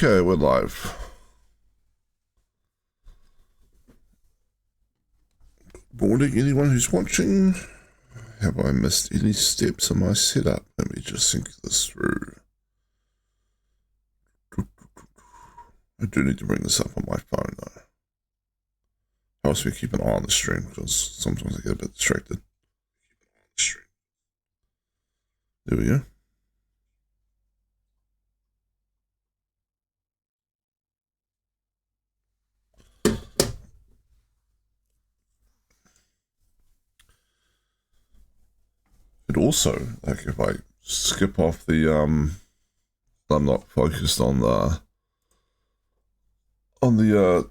Okay, we're live. Morning, anyone who's watching. Have I missed any steps in my setup? Let me just think this through. I do need to bring this up on my phone, though. I also keep an eye on the stream, because sometimes I get a bit distracted. There we go. It also, like, if I skip off the, I'm not focused on the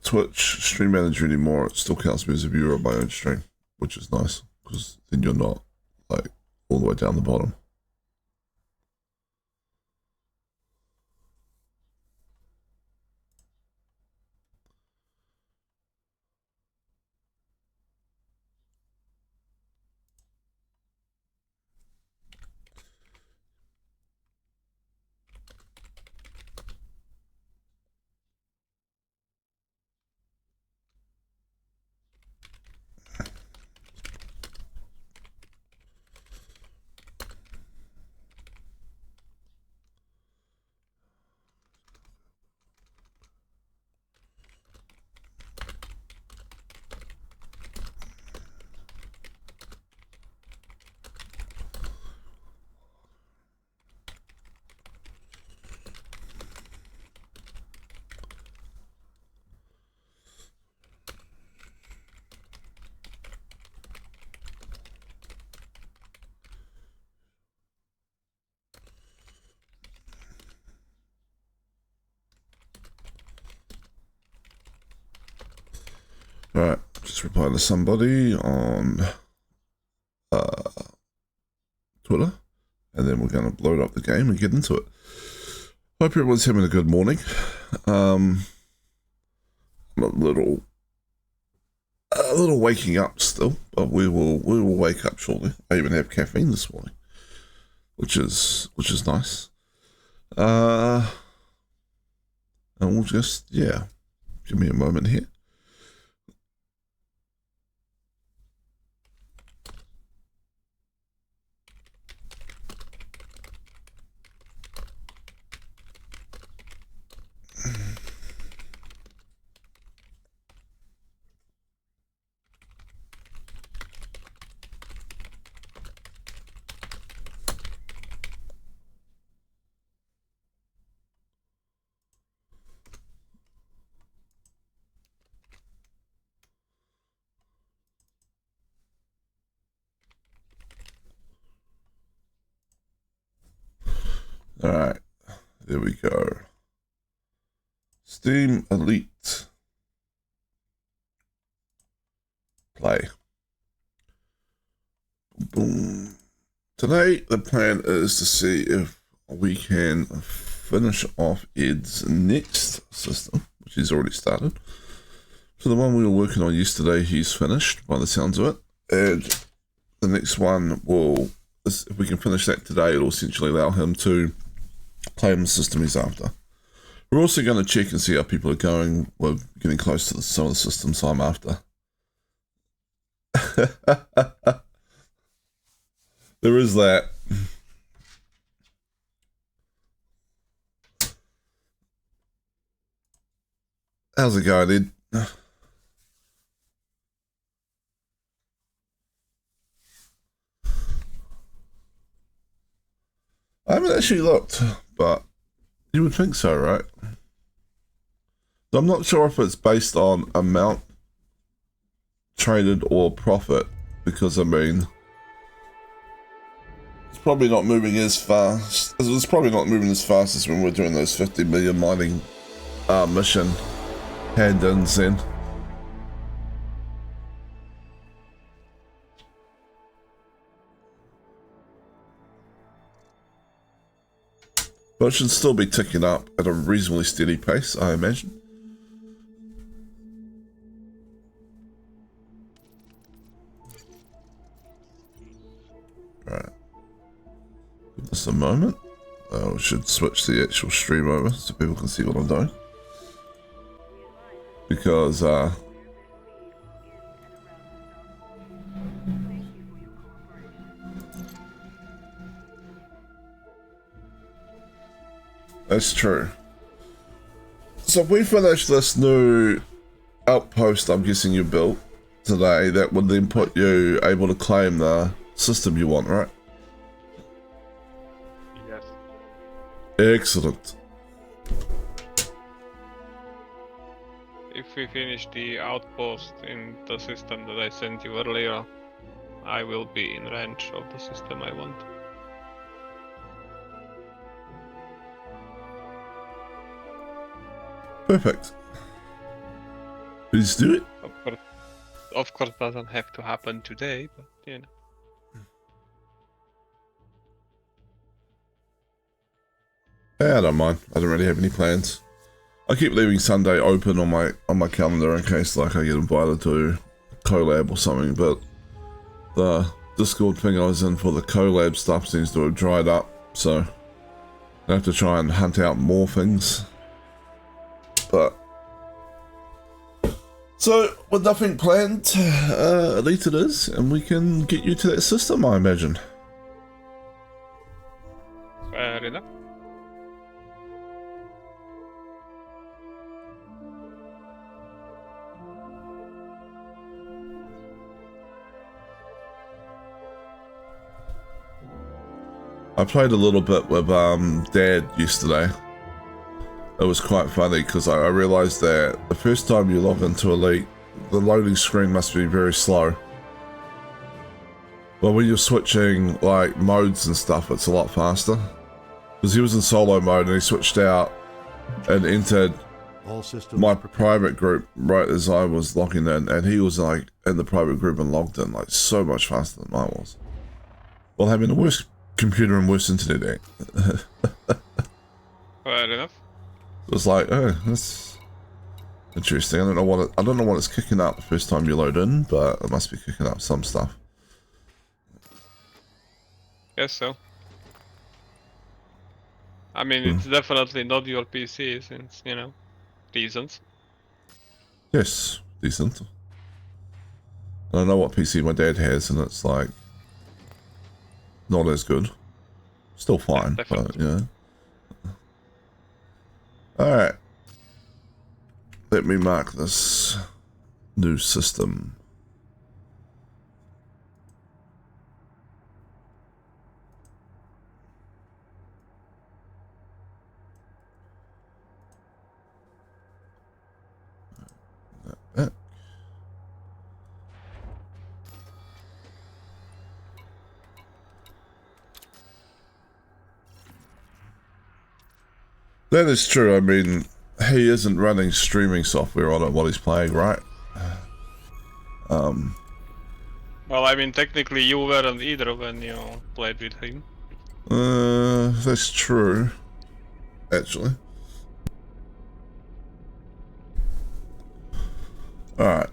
Twitch stream manager anymore, it still counts me as a viewer of my own stream, which is nice, because then you're not, like, all the way down the bottom. Alright, just reply to somebody on Twitter, and then we're going to load up the game and get into it. Hope everyone's having a good morning. I'm a little waking up still, but we will wake up shortly. I even have caffeine this morning, which is nice. And we'll just, yeah, give me a moment here. Alright, there we go. Steam Elite. Play. Boom. Today, the plan is to see if we can finish off Ed's next system, which he's already started. So the one we were working on yesterday, he's finished by the sounds of it. And the next one will, if we can finish that today, it'll essentially allow him to claim the system he's after. We're also going to check and see how people are going. We're getting close to some of the systems I'm after. There is that. How's it going, Ed? I haven't actually looked, but you would think so, right? I'm not sure if it's based on amount traded or profit, because I mean, it's probably not moving as fast. It's probably not moving as fast as when we're doing those 50 million mining mission hand-ins then. But it should still be ticking up at a reasonably steady pace, I imagine. Right. Give this a moment. I should switch the actual stream over so people can see what I'm doing. Because, that's true. So if we finish this new outpost I'm guessing you built today, that would then put you able to claim the system you want, right? Yes. Excellent. If we finish the outpost in the system that I sent you earlier, I will be in range of the system I want. Perfect. Please do it. Of course, doesn't have to happen today, but you know. Yeah, I don't mind. I don't really have any plans. I keep leaving Sunday open on my calendar in case like I get invited to a collab or something, but the Discord thing I was in for the collab stuff seems to have dried up, so I have to try and hunt out more things. But so with nothing planned, at least it is, and we can get you to that system, I imagine. Fair enough. I played a little bit with Dad yesterday. It was quite funny because I realised that the first time you log into Elite, the loading screen must be very slow. But when you're switching like modes and stuff, it's a lot faster. Because he was in solo mode and he switched out and entered my private group right as I was logging in, and he was like in the private group and logged in like so much faster than I was. Well, having the worst computer and worse internet. Fair enough. It was like, oh, that's interesting. I don't know what it's kicking up the first time you load in, but it must be kicking up some stuff. Guess so. I mean, it's definitely not your PC, since, you know, reasons. Yes, decent. I don't know what PC my dad has, and it's like not as good. Still fine, Yeah, but yeah. Alright. Let me mark this new system. That is true. I mean, he isn't running streaming software on it while he's playing, right? Well, I mean, technically you weren't either when you played with him. That's true. Actually. Alright.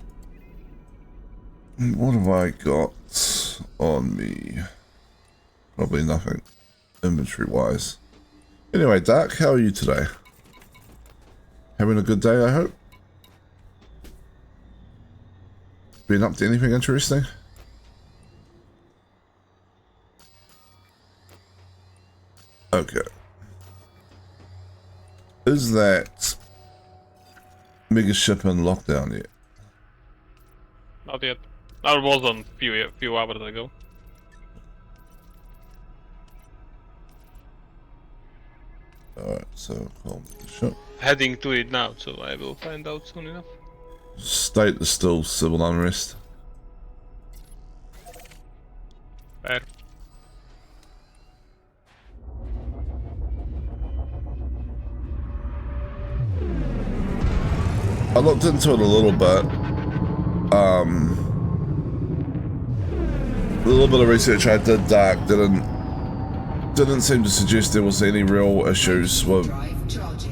What have I got on me? Probably nothing, inventory-wise. Anyway, Dark, how are you today? Having a good day, I hope? Been up to anything interesting? Okay. Is that mega ship in lockdown yet? Not yet. I was on few hours ago. Alright, so call the ship. Heading to it now, so I will find out soon enough. State is still civil unrest. Fair. I looked into it a little bit. The little bit of research I did, Dark, didn't seem to suggest there was any real issues with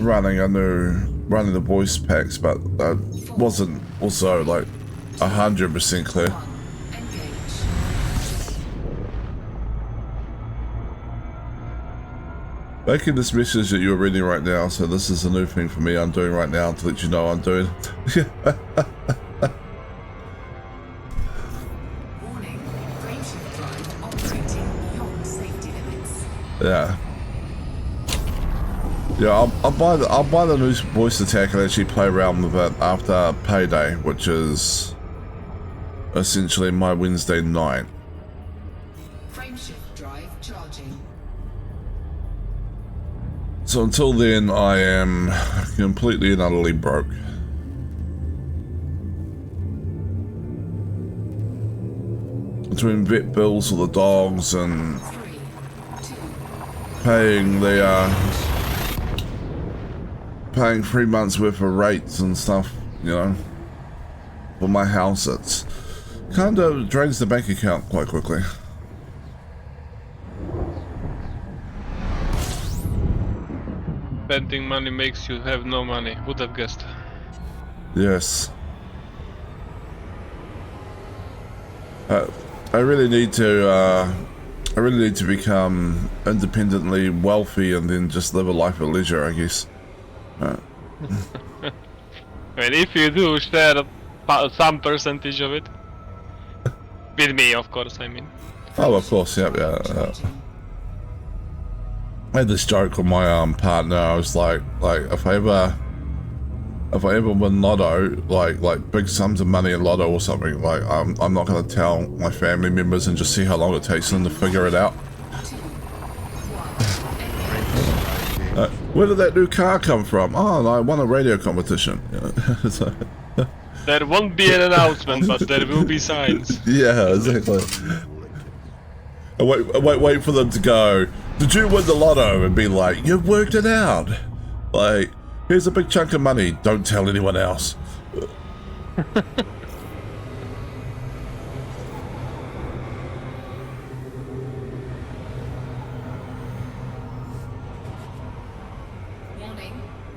running the voice packs, but I wasn't also like 100% clear. Making this message that you're reading right now, so this is a new thing for me I'm doing right now to let you know I'm doing. Warning, frameshift drive operating beyond safety limits. Yeah. Yeah, I'll buy the new voice attack and actually play around with it after payday, which is essentially my Wednesday night. Frameshift drive charging. So until then, I am completely and utterly broke. Between vet bills for the dogs and 3, 2, paying the paying 3 months worth of rates and stuff, you know, for my house, it's kind of drains the bank account quite quickly. Spending money makes you have no money. Would have guessed. Yes. I really need to become independently wealthy and then just live a life of leisure, I guess. I mean, if you do share some percentage of it. With me, of course, I mean. Oh, of course, yeah. charging. I had this joke with my partner. I was like if I ever win lotto, like big sums of money in lotto or something, like I'm not gonna tell my family members and just see how long it takes them to figure it out. 2, 1, Where did that new car come from? Oh, no, I won a radio competition. So, There won't be an announcement, but there will be signs. yeah, exactly. I wait for them to go, did you win the lotto? And be like, you've worked it out. Like, here's a big chunk of money. Don't tell anyone else. warning.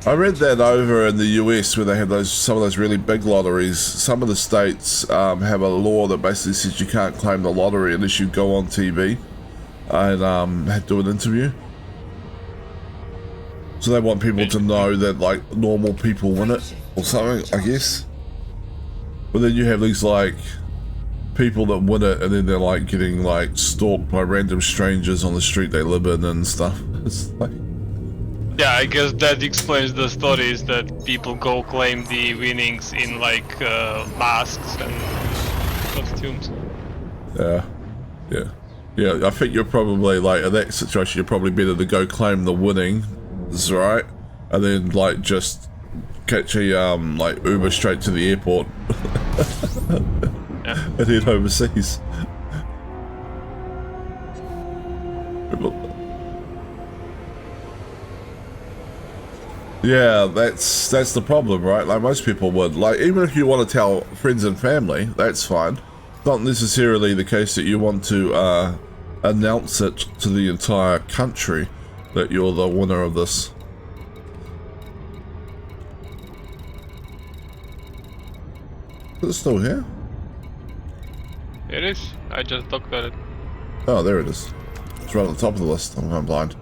I read that over in the US where they have some of those really big lotteries. Some of the states have a law that basically says you can't claim the lottery unless you go on TV and do an interview. So they want people to know that like normal people win it or something, I guess. But then you have these like people that win it and then they're like getting like stalked by random strangers on the street they live in and stuff. It's like, Yeah, I guess that explains the stories that people go claim the winnings in like masks and costumes. yeah. I think you're probably like in that situation. You're probably better to go claim the winning, is right, and then like just catch a like Uber straight to the airport Yeah. and head overseas. Yeah, that's the problem, right? Like most people would. Like even if you want to tell friends and family, that's fine. Not necessarily the case that you want to announce it to the entire country that you're the winner of this. Is it still here? It is. I just looked at it. Oh, there it is. It's right at the top of the list. I'm going blind.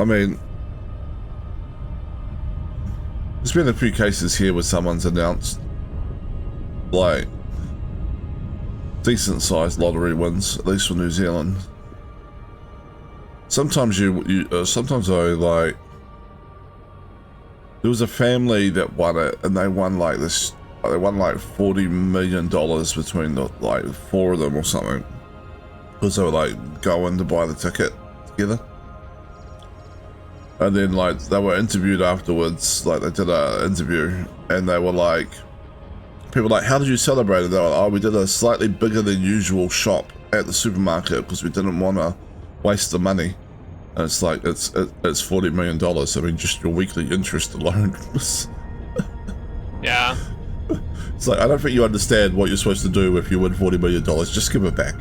I mean, there's been a few cases here where someone's announced like decent sized lottery wins, at least for New Zealand. Sometimes sometimes I like, there was a family that won it and they won like this, they won like $40 million between the like four of them or something, because they were like going to buy the ticket together. And then like they were interviewed afterwards, like they did an interview and they were like, people were like, how did you celebrate it? They were like, oh, we did a slightly bigger than usual shop at the supermarket because we didn't want to waste the money. And it's like, it's $40 million. I mean, just your weekly interest alone. Yeah. It's like, I don't think you understand what you're supposed to do if you win $40 million. Just give it back.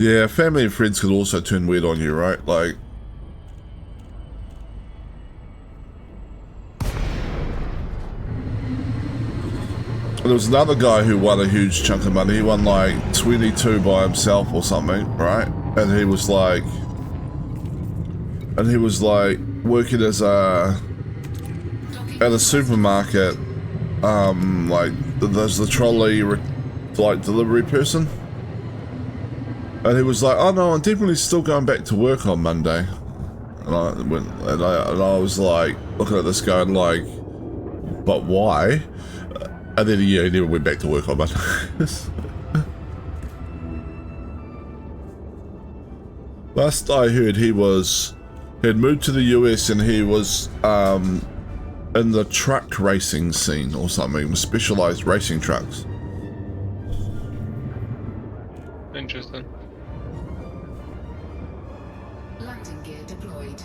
Yeah, family and friends could also turn weird on you, right? Like, there was another guy who won a huge chunk of money. He won like 22 by himself or something, right? And he was like working as at a supermarket, like there's the trolley like delivery person. And he was like, "Oh no, I'm definitely still going back to work on Monday." And I was like looking at this guy and like, "But why?" And then he never went back to work on Monday. Last I heard, he had moved to the US and he was in the truck racing scene or something, specialized racing trucks. Interesting. Landing gear deployed.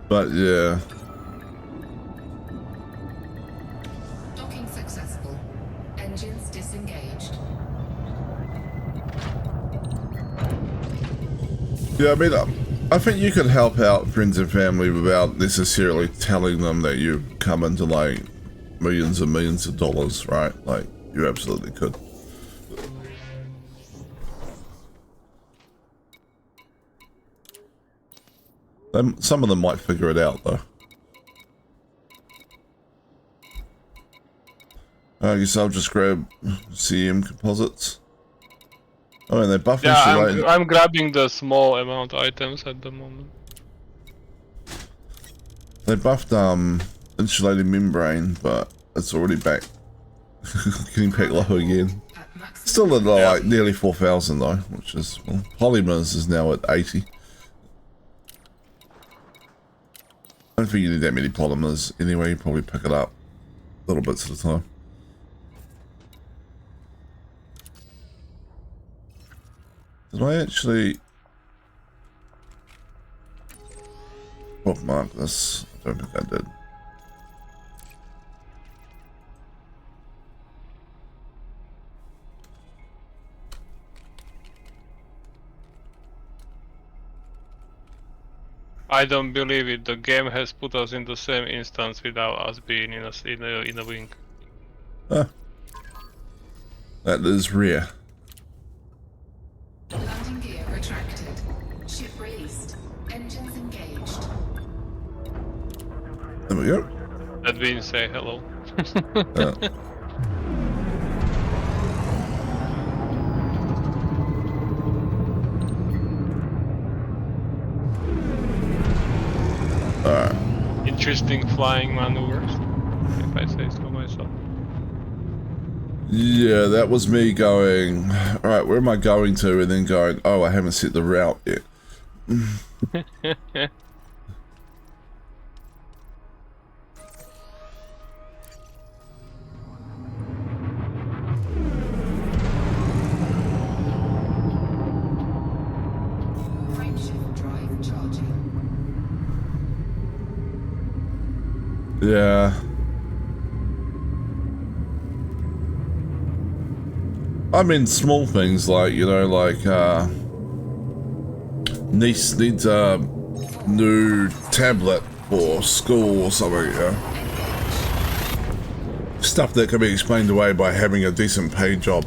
But yeah. Docking successful. Engines disengaged. Yeah, I mean, I think you could help out friends and family without necessarily telling them that you come into like millions and millions of dollars, right? Like, you absolutely could. Some of them might figure it out, though. I guess I'll just grab CM composites. Oh, and they buff insulated. I'm grabbing the small amount items at the moment. They buffed insulated membrane, but it's already back. Getting back low again. Still at like nearly 4,000 though, which is, well, polymers is now at 80. I don't think you need that many polymers anyway. You probably pick it up little bits at a time. Did I actually bookmark this? I don't think I did. I don't believe it. The game has put us in the same instance without us being in a wing. That is rare. Landing gear retracted. Ship released. Engines engaged. There we go. That means say hello. Alright. Interesting flying maneuvers, if I say so myself. Yeah, that was me going, alright, where am I going to? And then going, oh, I haven't set the route yet. Frameshift drive charging. Yeah. I mean, small things like, you know, like, niece needs a new tablet for school or something, you know? Stuff that can be explained away by having a decent paid job.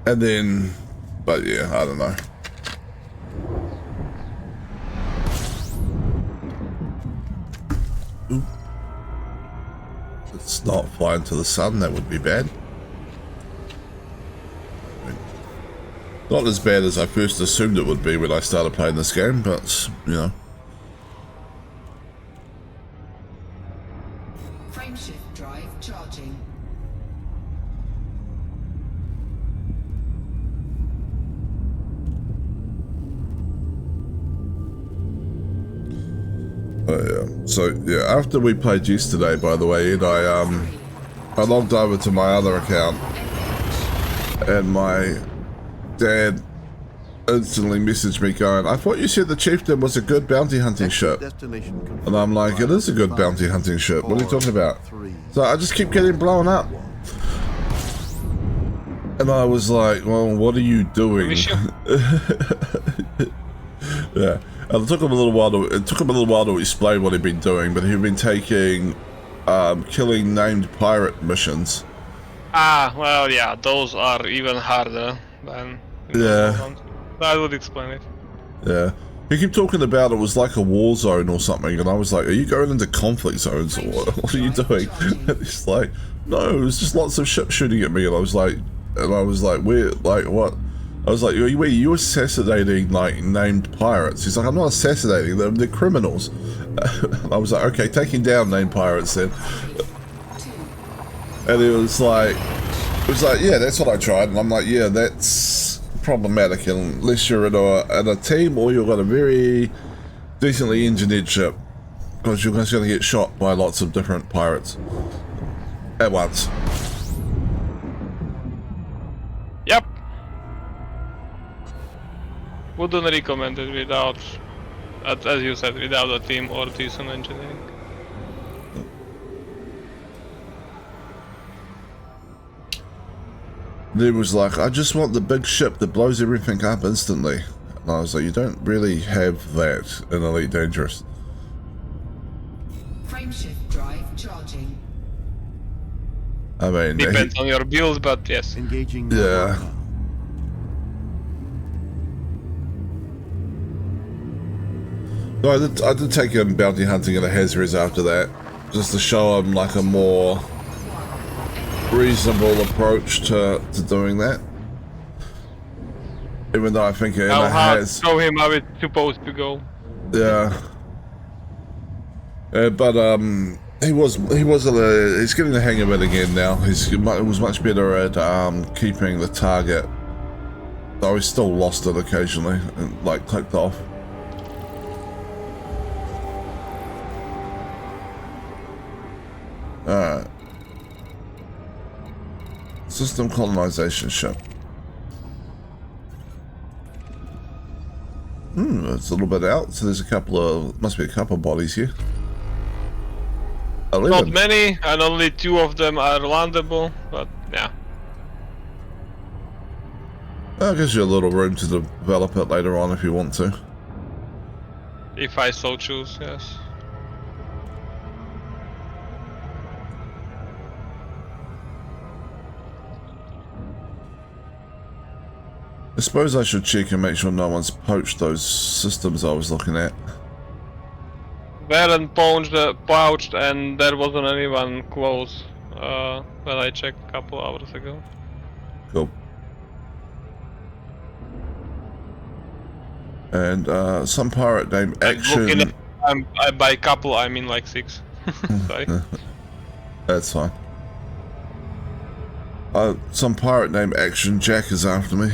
And then, but yeah, I don't know. Ooh. It's not flying to the sun, that would be bad. Not as bad as I first assumed it would be when I started playing this game, but, you know. Frameshift drive charging. So yeah, after we played yesterday, by the way, Ed, I logged over to my other account, and my dad instantly messaged me going, "I thought you said the Chieftain was a good bounty hunting ship." And I'm like, "It is a good bounty hunting ship. What are you talking about?" So I just keep getting blown up. And I was like, "Well, what are you doing?" Yeah. And it took him a little while to explain what he'd been doing, but he'd been taking killing named pirate missions. Ah, well, yeah, those are even harder than Yeah. ones. I would explain it. Yeah. He kept talking about it was like a war zone or something, and I was like, "Are you going into conflict zones or what are you doing?" And he's like, "No, it was just lots of shit shooting at me," and I was like, "Where, like, what?" I was like, you assassinating, like, named pirates? He's like, "I'm not assassinating them, they're criminals." And I was like, "Okay, taking down named pirates then." And it was like, "Yeah, that's what I tried." And I'm like, "Yeah, that's problematic unless you're in a team or you've got a very decently engineered ship, because you're just going to get shot by lots of different pirates at once." Yep. Wouldn't recommend it without, as you said, without a team or decent engineering. He was like, "I just want the big ship that blows everything up instantly." And I was like, "You don't really have that in Elite Dangerous." Frameshift drive charging. I mean, Depends on your build, but yes. Engaging. yeah. No, I did take him bounty hunting in a Hazres after that, just to show him like a more reasonable approach to doing that. Even though I think How hard show him how it's supposed to go. Yeah. But he's getting the hang of it again now. He was much better at keeping the target. Though he still lost it occasionally and like clicked off. Alright. System colonization ship. It's a little bit out, so there's must be a couple of bodies here. 11. Not many, and only 2 of them are landable, but yeah. That gives you a little room to develop it later on if you want to. If I so choose, yes. I suppose I should check and make sure no one's poached those systems I was looking at. Weren't poached, and there wasn't anyone close when I checked a couple hours ago. Cool. And some pirate named Action. By couple, I mean like 6. Sorry. That's fine. Some pirate named Action Jack is after me.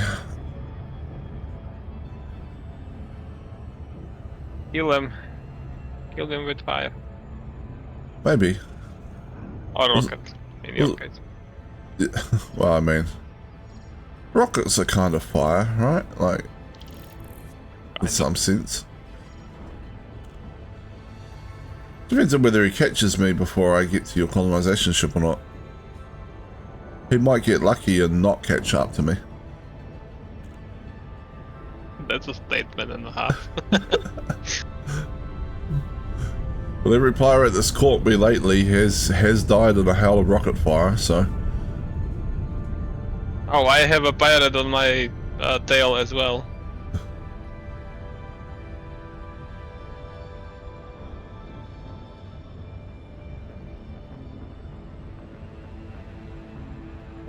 Kill him. Kill him with fire. Maybe. Or rocket, in your case. Yeah, well, I mean, rockets are kind of fire, right? Like, in some sense. Depends on whether he catches me before I get to your colonization ship or not. He might get lucky and not catch up to me. That's a statement and a half. Well, every pirate that's caught me lately has died in a hail of rocket fire, so... Oh, I have a pirate on my tail as well.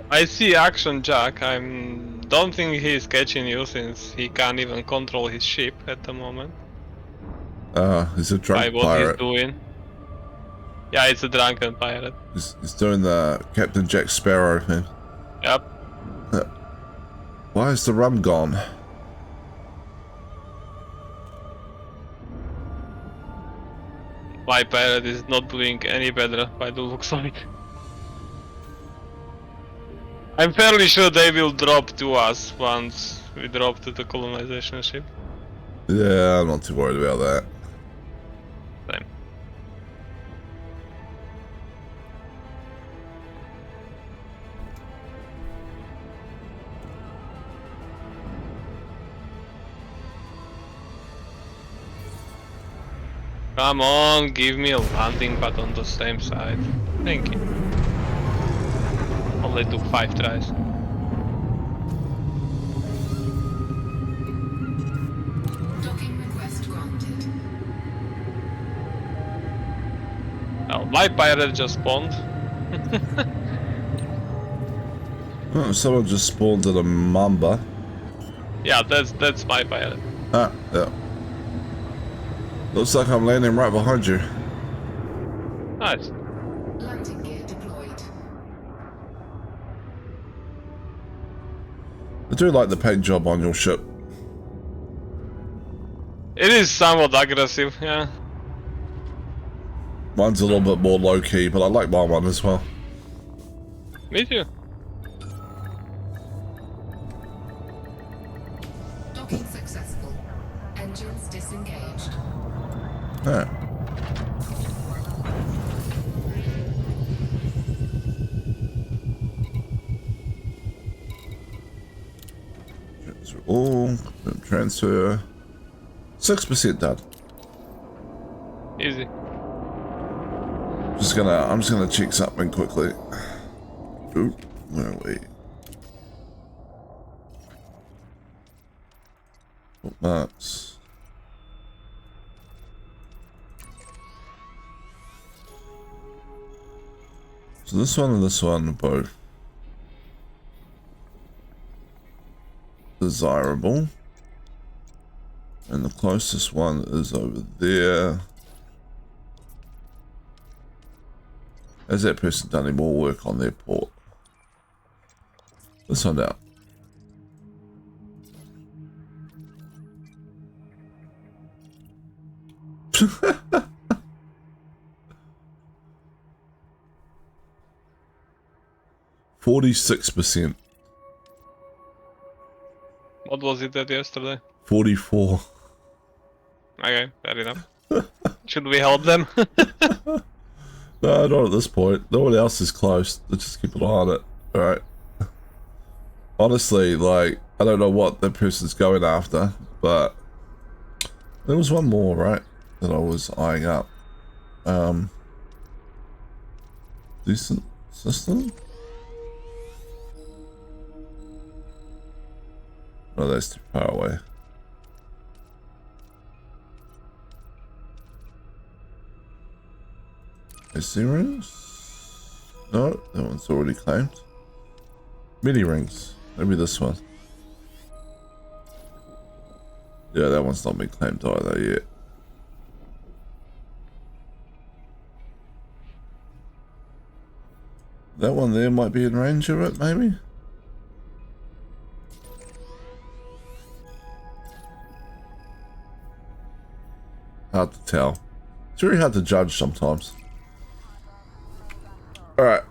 I see Action Jack. Don't think he's catching you since he can't even control his ship at the moment. He's a drunk By what pirate. he's doing. Yeah, it's a drunken pirate. He's doing the Captain Jack Sparrow thing. Yep. Why is the rum gone? My pirate is not doing any better by the looks of it. I'm fairly sure they will drop to us once we drop to the colonization ship. Yeah, I'm not too worried about that. Same. Come on, give me a landing pad on the same side. Thank you. Only took 5 tries. Docking request granted. Well, my pirate just spawned. Oh, someone just spawned at a Mamba. Yeah, that's my pirate. Ah, yeah. Looks like I'm landing right behind you. Nice. Landing gear deployed. I do like the paint job on your ship. It is somewhat aggressive, yeah. Mine's a little bit more low-key, but I like my one as well. Me too. Docking successful. Engines disengaged. Yeah. Transfer all. Transfer. 6% done. Easy. I'm just gonna check something quickly. Ooh, where are we? Bookmarks. So this one and this one are both desirable. And the closest one is over there. Has that person done any more work on their port? Let's find out. %46%. What was it at yesterday? 44. Okay, fair enough. Should we help them? No, not at this point. No one else is close. Let's just keep an eye on it. Alright. Honestly, like, I don't know what that person's going after, but there was one more, right? That I was eyeing up. Decent system? Oh, that's too far away. AC rings? No, that one's already claimed. Mini rings. Maybe this one. Yeah, that one's not been claimed either yet. That one there might be in range of it, maybe? Hard to tell. It's very hard to judge sometimes. Alright,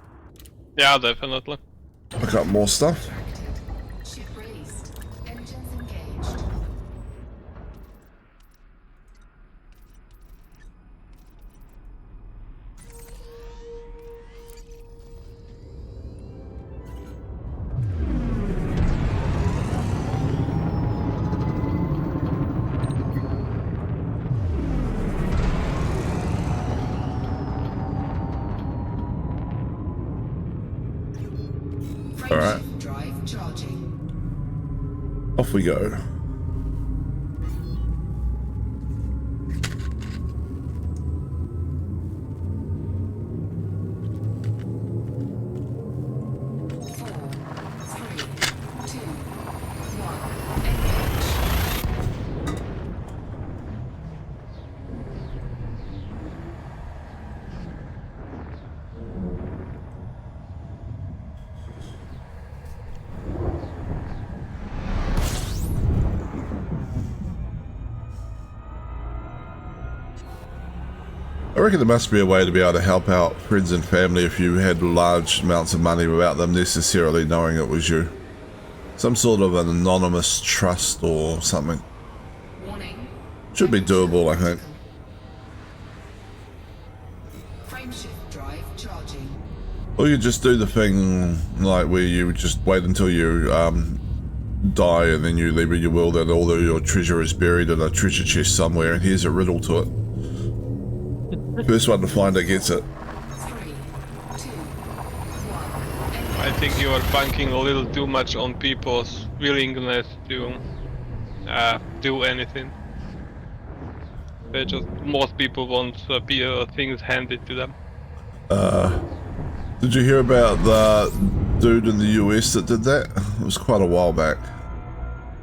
Yeah, definitely. I got more stuff. Attracted. Ship released. Engines engaged. Alright. Frameshift drive charging. Off we go. Four, three, two, one. Engage. I reckon there must be a way to be able to help out friends and family if you had large amounts of money without them necessarily knowing it was you. Some sort of an anonymous trust or something. Warning. Should be doable, I think. Frameshift drive charging. Or you just do the thing like where you just wait until you die and then you leave in your will that all of your treasure is buried in a treasure chest somewhere and here's a riddle to it. First one to find it gets it. 3, 2, 1. I think you are banking a little too much on people's willingness to do anything. They just, most people want things handed to them. Did you hear about the dude in the US that did that? It was quite a while back.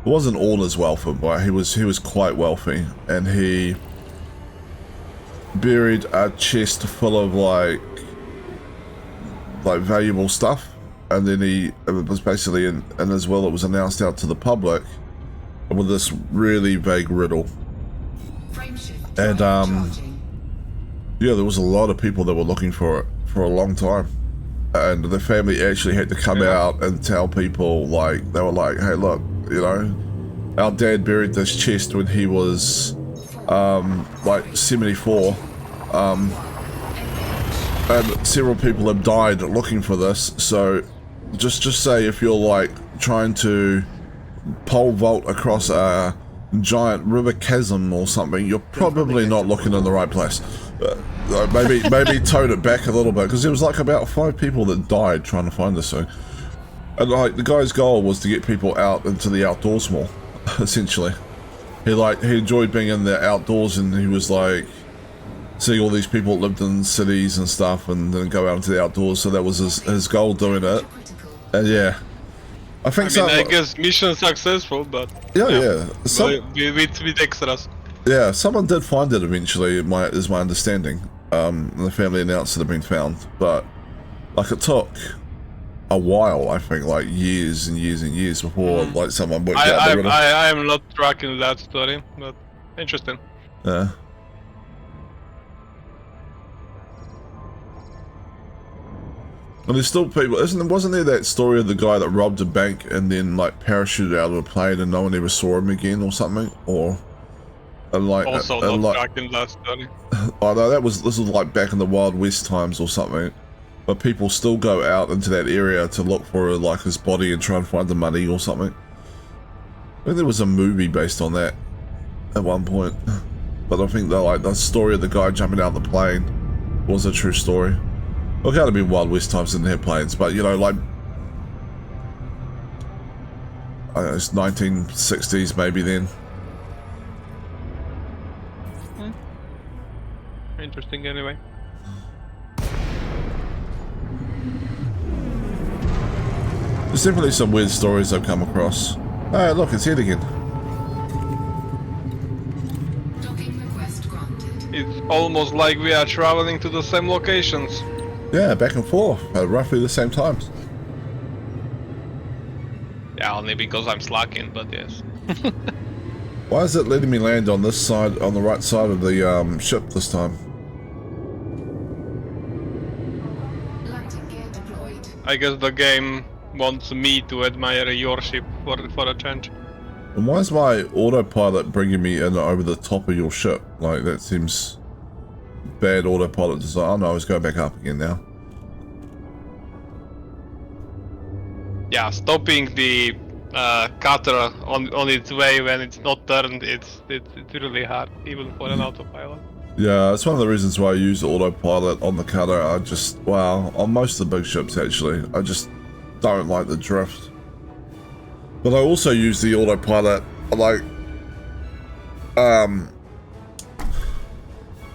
It wasn't all his wealth, but he was quite wealthy, and he buried a chest full of like valuable stuff, and then it was basically in his will it was announced out to the public with this really vague riddle. Frameshift And drive charging. yeah, there was a lot of people that were looking for it for a long time, and the family actually had to come out and tell people, like, they were like, hey look, you know, our dad buried this chest when he was like 74, and several people have died looking for this, so just say if you're like trying to pole vault across a giant river chasm or something, you're probably not looking in the right place. Maybe tone it back a little bit, because there was like about 5 people that died trying to find this thing, and like the guy's goal was to get people out into the outdoors more. Essentially, he enjoyed being in the outdoors, and he was like seeing all these people that lived in cities and stuff and then go out into the outdoors, so that was his goal doing it. And yeah, I think I guess mission successful, but yeah. With extras. Yeah, someone did find it eventually, is my understanding. The family announced it had been found, but like it took a while, I think, like years and years and years before like someone worked out the riddle. I am not tracking that story, but interesting. Yeah. And there's still people, wasn't there that story of the guy that robbed a bank and then like parachuted out of a plane and no one ever saw him again or something? Or Also not tracking that story. Oh no, this was like back in the Wild West times or something. But people still go out into that area to look for like his body and try and find the money or something. I think there was a movie based on that at one point. But I think the story of the guy jumping out of the plane was a true story. Well, it can't have been Wild West times, didn't have planes, but you know, like, I don't know, it's 1960s maybe then. Interesting anyway. There's definitely some weird stories I've come across. Oh, look, it's here again. Docking request granted. It's almost like we are traveling to the same locations. Yeah, back and forth at roughly the same times. Yeah, only because I'm slacking, but yes. Why is it letting me land on this side, on the right side of the ship this time? Landing gear deployed. I guess the game wants me to admire your ship for a change. And why is my autopilot bringing me in over the top of your ship? Like, that seems bad autopilot design. Oh no, it's going back up again now. Yeah, stopping the cutter on its way when it's not turned, it's really hard, even for an autopilot. Yeah, it's one of the reasons why I use the autopilot on the cutter. On most of the big ships actually, I just don't like the drift. But I also use the autopilot, like,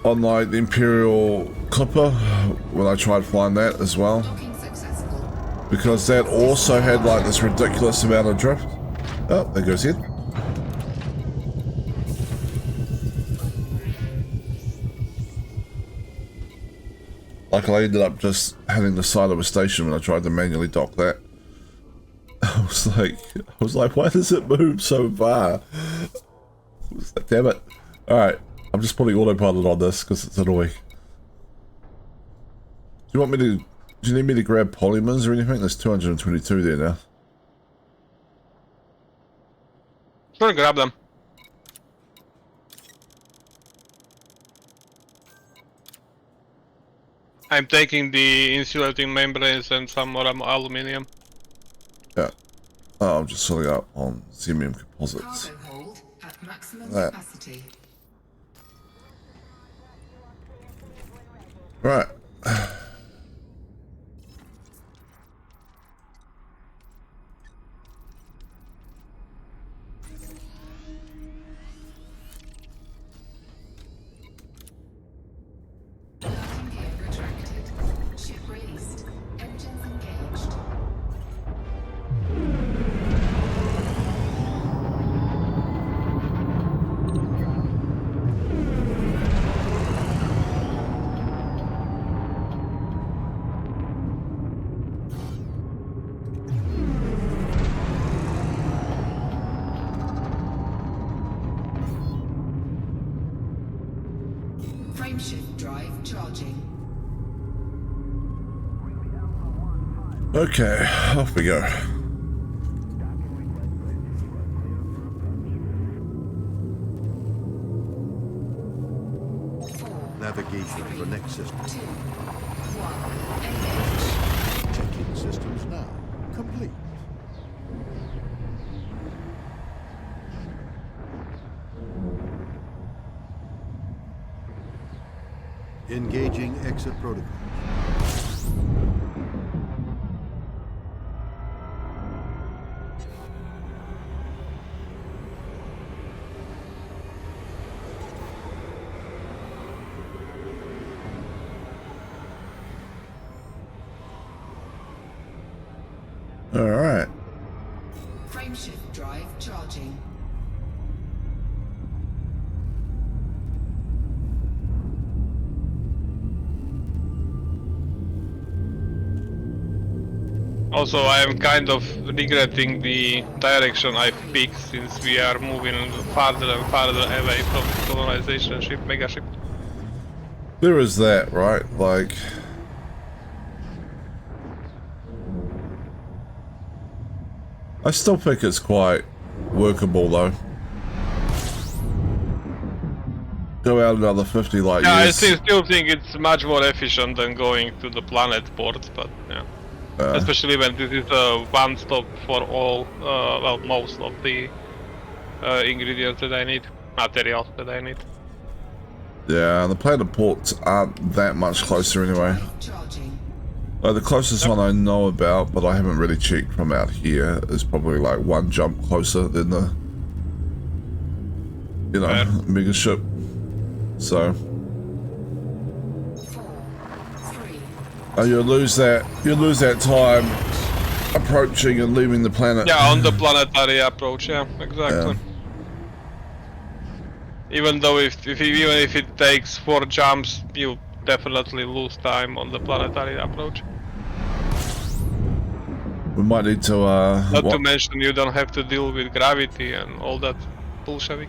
on like the Imperial Clipper, when I tried flying that as well. Docking successful. Because that also had like this ridiculous amount of drift. Oh, there goes it. Like I ended up just hitting the side of a station when I tried to manually dock that. I was like, why does it move so far? Damn it. Alright, I'm just putting autopilot on this because it's annoying. you want me to? Do you need me to grab polymers or anything? There's 222 there now. Sure, grab them. I'm taking the insulating membranes and some more aluminium. Yeah. Oh, I'm just filling up on Xemium composites. Cargo hold at maximum That. capacity. Right. Landing gear retracted. Ship raised. Engines engaged. Frameshift drive charging. Okay, off we go. Navigation to the next system. 2, 1, engage. Checking systems now. Complete. Engaging exit protocol. All right. Frameshift drive charging. Also, I am kind of regretting the direction I picked since we are moving farther and farther away from the colonization ship, megaship. There is that, right? Like, I still think it's quite workable though. Go out another 50 light Yeah, years. I still think it's much more efficient than going to the planet port, but yeah. Especially when this is a one stop for all, well, most of the ingredients that I need, materials that I need. Yeah, and the planet ports aren't that much closer anyway. Drive charging. The closest one I know about, but I haven't really checked from out here, is probably like one jump closer than the, you know, Fair. mega ship. So, 4, 3, you lose that time approaching and leaving the planet. Yeah, on the planetary approach, yeah, exactly. Even though even if it takes 4 jumps, you definitely lose time on the planetary approach. We might need to, Not to what- mention you don't have to deal with gravity and all that bullshit.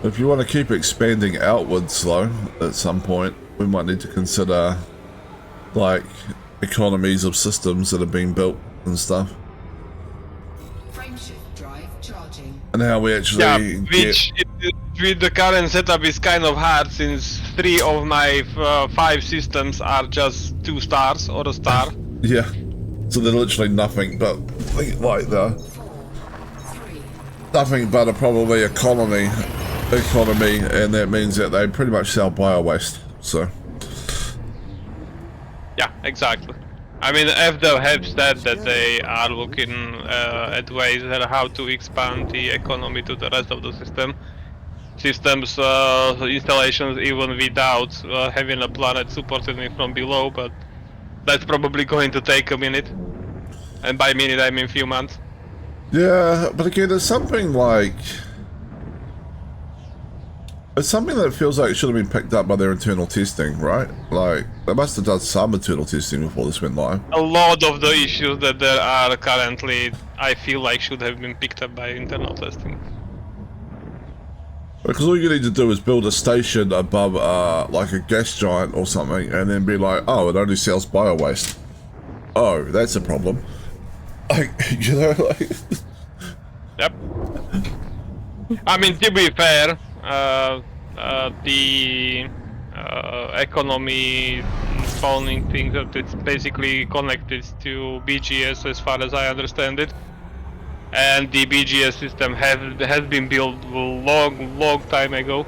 if you want to keep expanding outwards though, at some point, we might need to consider, like, economies of systems that are being built and stuff. frameshift drive charging. And how we actually Yeah, get... which with the current setup is kind of hard since 3 of my 5 systems are just 2 stars or a star. Yeah. So they're literally nothing but, like, 4, 3, nothing but a probably economy, and that means that they pretty much sell bio-waste, so... Yeah, exactly. I mean, FDev have said that they are looking at ways at how to expand the economy to the rest of the systems installations, even without having a planet supporting it from below, but that's probably going to take a minute. And by minute, I mean few months. Yeah, but again, there's something like... It's something that feels like it should have been picked up by their internal testing, right? Like, they must have done some internal testing before this went live. A lot of the issues that there are currently, I feel like should have been picked up by internal testing. Because all you need to do is build a station above, like a gas giant or something, and then be like, oh, it only sells bio-waste. Oh, that's a problem. Like, you know, like... Yep. I mean, to be fair, the economy spawning thing that it's basically connected to BGS as far as I understand it. And the BGS system has been built long time ago.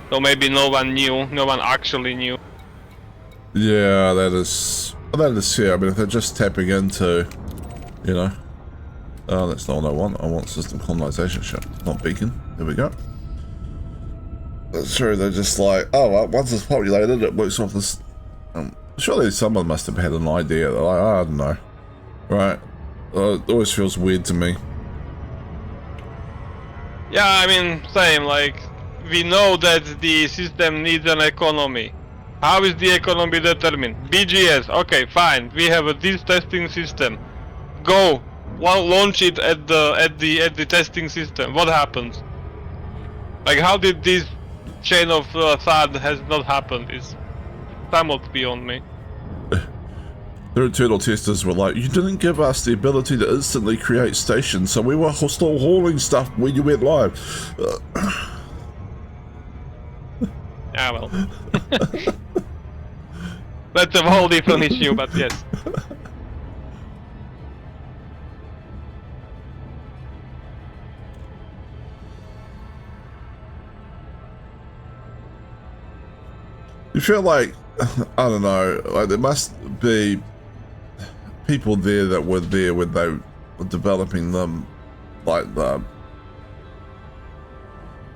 So maybe no one actually knew. Yeah, that is fair. I mean, if they're just tapping into, you know... Oh, that's not what I want. I want system colonization ship, not beacon. There we go. That's true, they're just like, oh, well, once it's populated, it works off this... surely someone must have had an idea. They're like, oh, I don't know. Right. It always feels weird to me. Yeah, I mean, same, like, we know that the system needs an economy. How is the economy determined? BGS, okay, fine, we have this testing system. Go, launch it at the testing system. What happens? Like, how did this chain of thought has not happened is somewhat beyond me. Their internal testers were like, you didn't give us the ability to instantly create stations, so we were still hauling stuff when you went live. Ah, well. That's a whole different issue, but yes. You feel like, I don't know, like there must be people there that were there when they were developing them, like the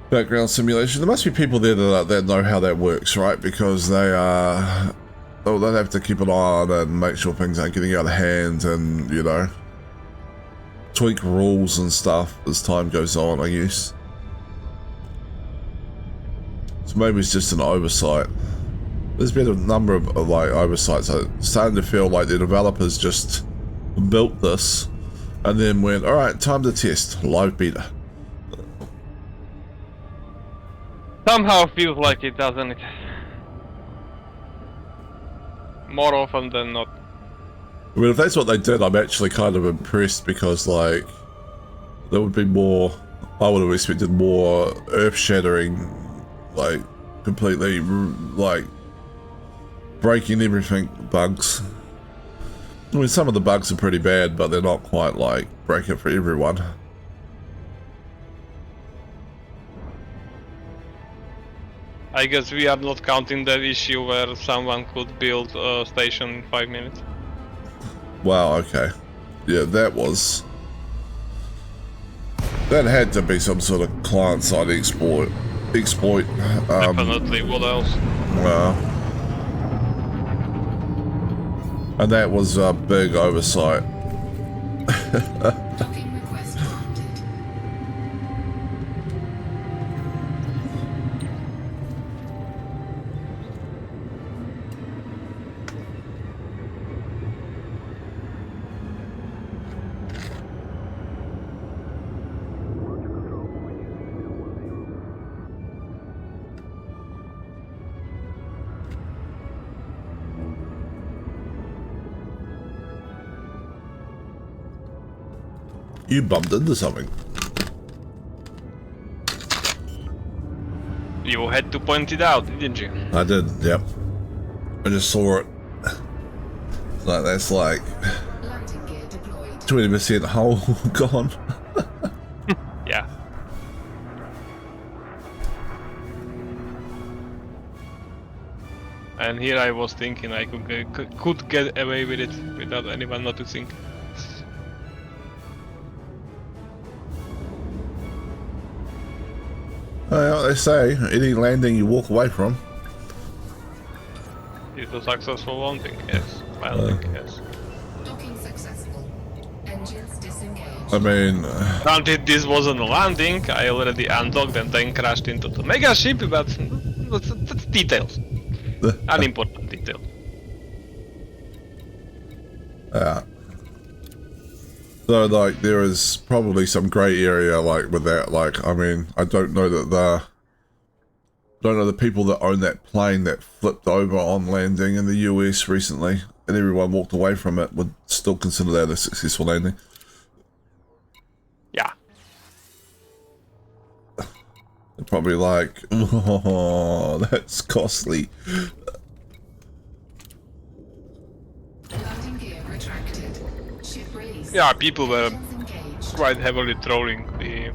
background simulation. There must be people there that know how that works, right? Because they have to keep an eye on it and make sure things aren't getting out of hand, and you know, tweak rules and stuff as time goes on, I guess. So maybe it's just an oversight. There's been a number of like oversights. I'm starting to feel like the developers just built this and then went, alright, time to test live beta. Somehow feels like it, doesn't it? More often than not. I mean, if that's what they did, I'm actually kind of impressed, because like there would be more, I would have expected more earth-shattering, like completely like breaking everything bugs. I mean, some of the bugs are pretty bad, but they're not quite like break it for everyone. I guess we are not counting that issue where someone could build a station in 5 minutes. Wow, okay. Yeah, that had to be some sort of client-side exploit. Definitely, what else? And that was a big oversight. Docking request granted. You bumped into something. You had to point it out, didn't you? I did, yep. I just saw it. Like, that's like Landing gear deployed. 20% hole gone. Yeah. And here I was thinking I could get away with it without anyone noticing. Well, they say, any landing you walk away from. It's a successful landing, yes. Landing, yes. Docking successful. Engines disengaged. I mean, Granted, this wasn't a landing, I already undocked and then crashed into the mega ship, but that's details. Unimportant details. yeah. So like there is probably some grey area like with that. Like I mean, I don't know that the people that own that plane that flipped over on landing in the US recently and everyone walked away from it would still consider that a successful landing. Yeah. They're probably like, oh, that's costly. Landing gear retracted. Ship release. Yeah, people were Engaged. quite heavily trolling the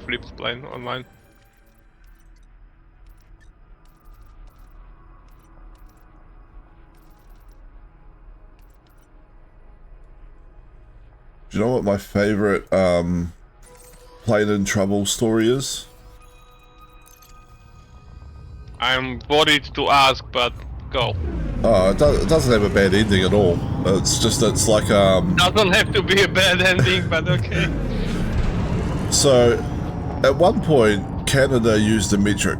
flipped plane online. Do you know what my favorite plane in trouble story is? I'm worried to ask, but go. Oh, it doesn't have a bad ending at all. It's like Doesn't have to be a bad ending, but okay. so at one point Canada used the metric,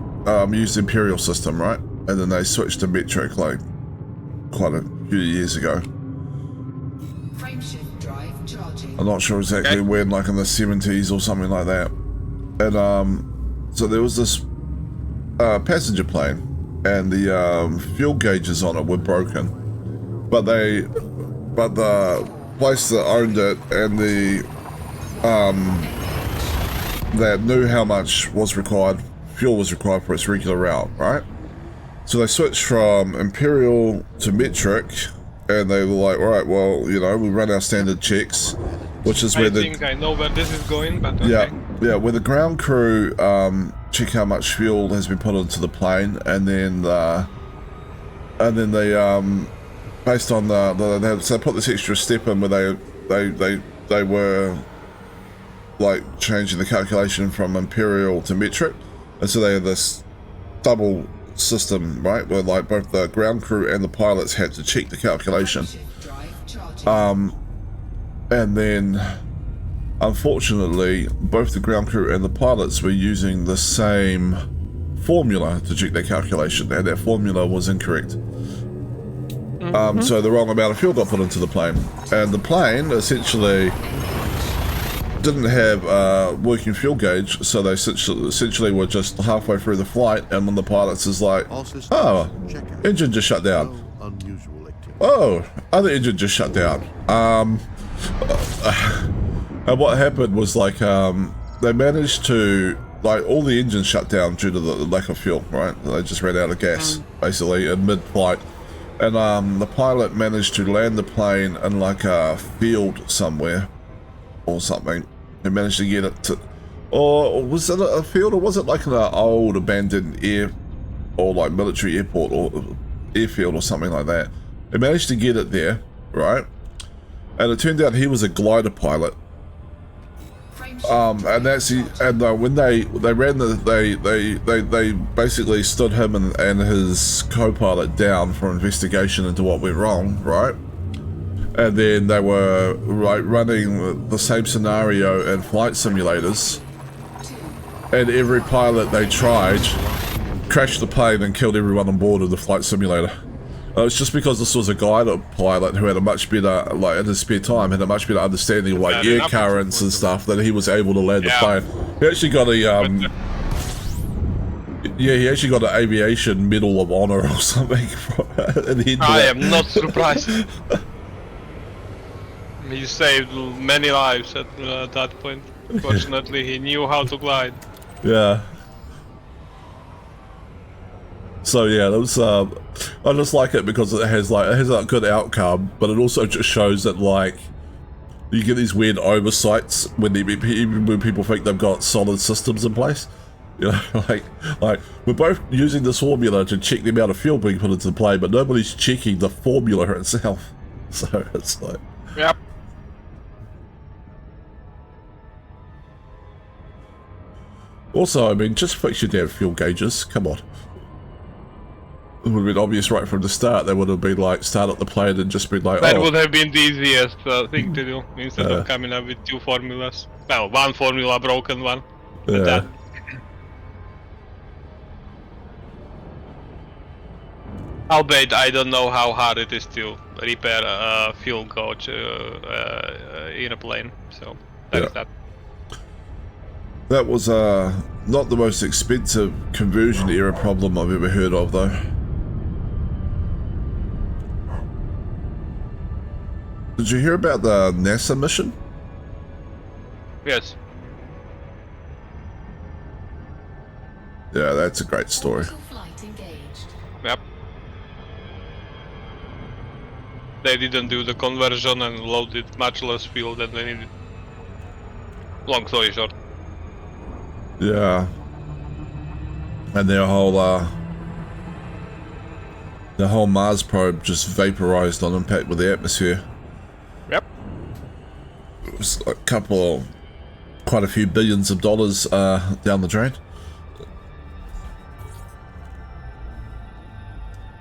used the imperial system, right? And then they switched to metric like quite a few years ago. Frameshift drive charging. I'm not sure exactly Okay. when, like in the 70s or something like that. And so there was this passenger plane, and the fuel gauges on it were broken, but the place that owned it and that knew how much fuel was required for its regular route, right? So they switched from imperial to metric, and they were like, all right, well, you know, we run our standard checks, which is where I think I know where this is going, but okay. yeah, where the ground crew check how much fuel has been put into the plane, and then they based on so they put this extra step in where they were like changing the calculation from imperial to metric, and so they had this double system, right, where like both the ground crew and the pilots had to check the calculation. Frameshift drive charging. And then, unfortunately, both the ground crew and the pilots were using the same formula to check their calculation, and that formula was incorrect. So the wrong amount of fuel got put into the plane, and the plane essentially didn't have a working fuel gauge, so they essentially were just halfway through the flight, and when the pilots is like, All systems oh, check out. engine just shut down. No unusual activity. Oh, other engine just shut down. And what happened was like they managed to like all the engines shut down due to the lack of fuel, right? They just ran out of gas basically in mid-flight, and the pilot managed to land the plane in like a field somewhere or something. He managed to get it to, or was it a field, or was it like an old abandoned air or like military airport or airfield or something like that? He managed to get it there, right? And it turned out he was a glider pilot. And that's when they ran they basically stood him and his co-pilot down for investigation into what went wrong, right? And then they were running the same scenario in flight simulators, and every pilot they tried crashed the plane and killed everyone on board of the flight simulator. It's just because this was a glider pilot who had a much better, like in his spare time, had a much better understanding of like air currents and stuff, that he was able to land the plane. He actually got a he actually got an aviation medal of honor or something. I am not surprised. He saved many lives at that point. Fortunately, he knew how to glide. Yeah. So yeah, that was I just like it because it has a good outcome, but it also just shows that like you get these weird oversights when even when people think they've got solid systems in place. You know, like we're both using this formula to check the amount of fuel being put into the plane, but nobody's checking the formula itself. So it's like, Yep. also, I mean, just fix your damn fuel gauges. Come on. It would have been obvious right from the start. They would have been like, start up the plane and just been like, That oh. would have been the easiest thing to do, instead of coming up with two formulas. Well, one formula, broken one. But Yeah. that, Albeit I don't know how hard it is to repair a fuel gauge in a plane. So that is that. That was not the most expensive conversion error problem I've ever heard of, though. Did you hear about the NASA mission? Yes. Yeah, that's a great story. Orbital flight engaged. Yep. They didn't do the conversion and loaded much less fuel than they needed. Long story short. Yeah. And their whole Mars probe just vaporized on impact with the atmosphere. Yep. It was like quite a few billions of dollars down the drain.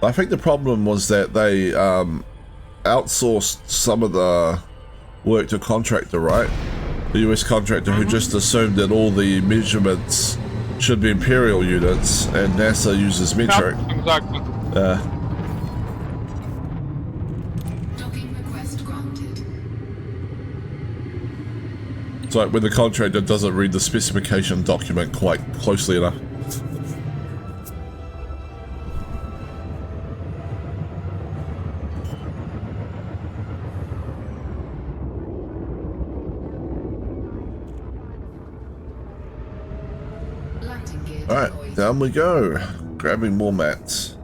I think the problem was that they outsourced some of the work to a contractor, right? The US contractor who just assumed that all the measurements should be imperial units and NASA uses metric. Yep, exactly. Docking request granted. It's like when the contractor doesn't read the specification document quite closely enough. Landing gear Alright, deployed. down we go. Grabbing more mats.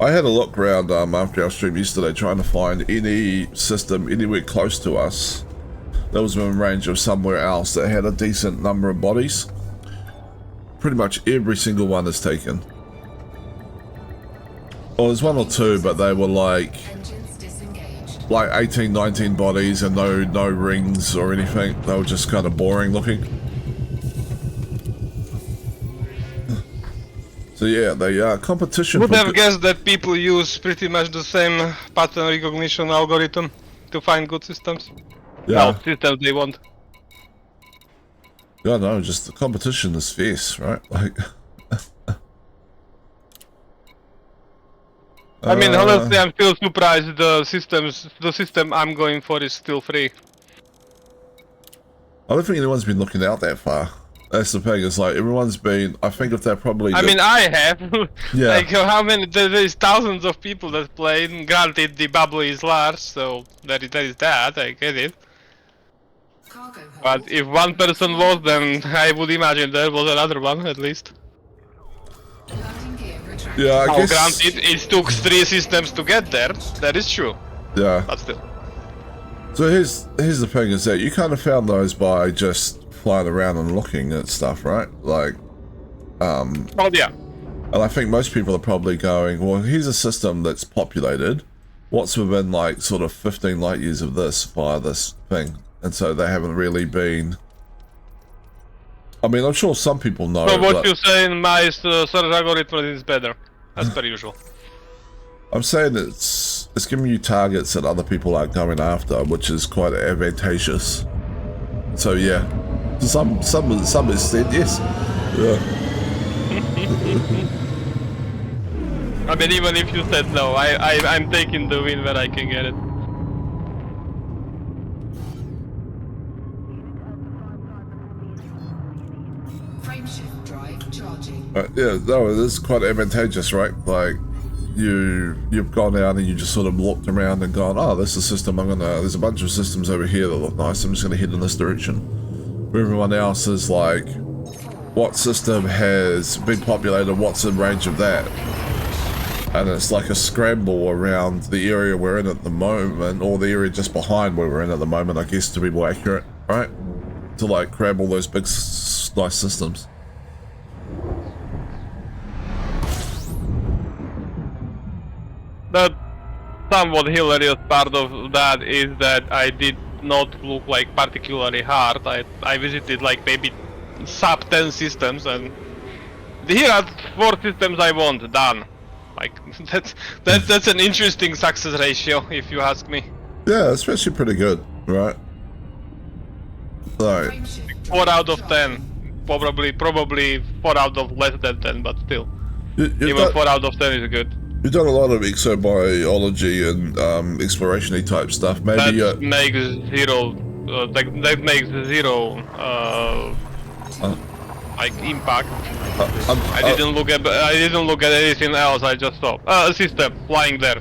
I had a look around after our stream yesterday trying to find any system anywhere close to us that was within range of somewhere else that had a decent number of bodies. Pretty much every single one is taken. Well, there's one or two, but they were like Engines disengaged. 18, 19 bodies and no rings or anything. They were just kind of boring looking. So yeah, the competition Would for have guessed that people use pretty much the same pattern recognition algorithm to find good systems. yeah, No, systems they want. yeah, no, just the competition is fierce, right? Like, I mean, honestly, I'm still surprised the system I'm going for is still free. I don't think anyone's been looking out that far. That's the thing. It's like everyone's been. I think if they're probably. I mean, I have. Yeah. Like, how many? There's thousands of people that played. Granted, the bubble is large, so that is that. I get it. Cargo hold. But if one person was, then I would imagine there was another one at least. Landing gear retracted. Yeah, I Oh, guess. granted, it took 3 systems to get there. That is true, Yeah. but still. So here's the thing: is that you kind of found those by just flying around and looking at stuff, right? Like, Oh yeah. and I think most people are probably going, well, here's a system that's populated. What's within like sort of 15 light years of this via this thing? And so they haven't really been. I mean, I'm sure some people know. So what but you say in my search algorithm is better, as per usual. I'm saying it's giving you targets that other people aren't going after, which is quite advantageous. So yeah, to some extent, yes. Yeah. I mean, even if you said no, I'm taking the win where I can get it. Frameshift drive charging. Yeah, no, it is quite advantageous, right? Like, you've gone out and you just sort of looked around and gone, oh, this is a system, there's a bunch of systems over here that look nice, I'm just gonna head in this direction. Where everyone else is like, what system has been populated, what's in range of that? And it's like a scramble around the area we're in at the moment, or the area just behind where we're in at the moment, I guess, to be more accurate, right? To like grab all those big, nice systems. The somewhat hilarious part of that is that I did not look like particularly hard. I visited like maybe sub 10 systems, and here are 4 systems I want done. Like that's an interesting success ratio, if you ask me. Yeah, it's actually pretty good, right? Like, Frameshift 4 drive out of charging. 10, probably 4 out of less than 10, but still. Even 4 out of 10 is good. You've done a lot of exobiology and exploration-y type stuff. Maybe That makes zero. That makes zero. Like impact. I didn't look at anything else. I just saw a system flying there.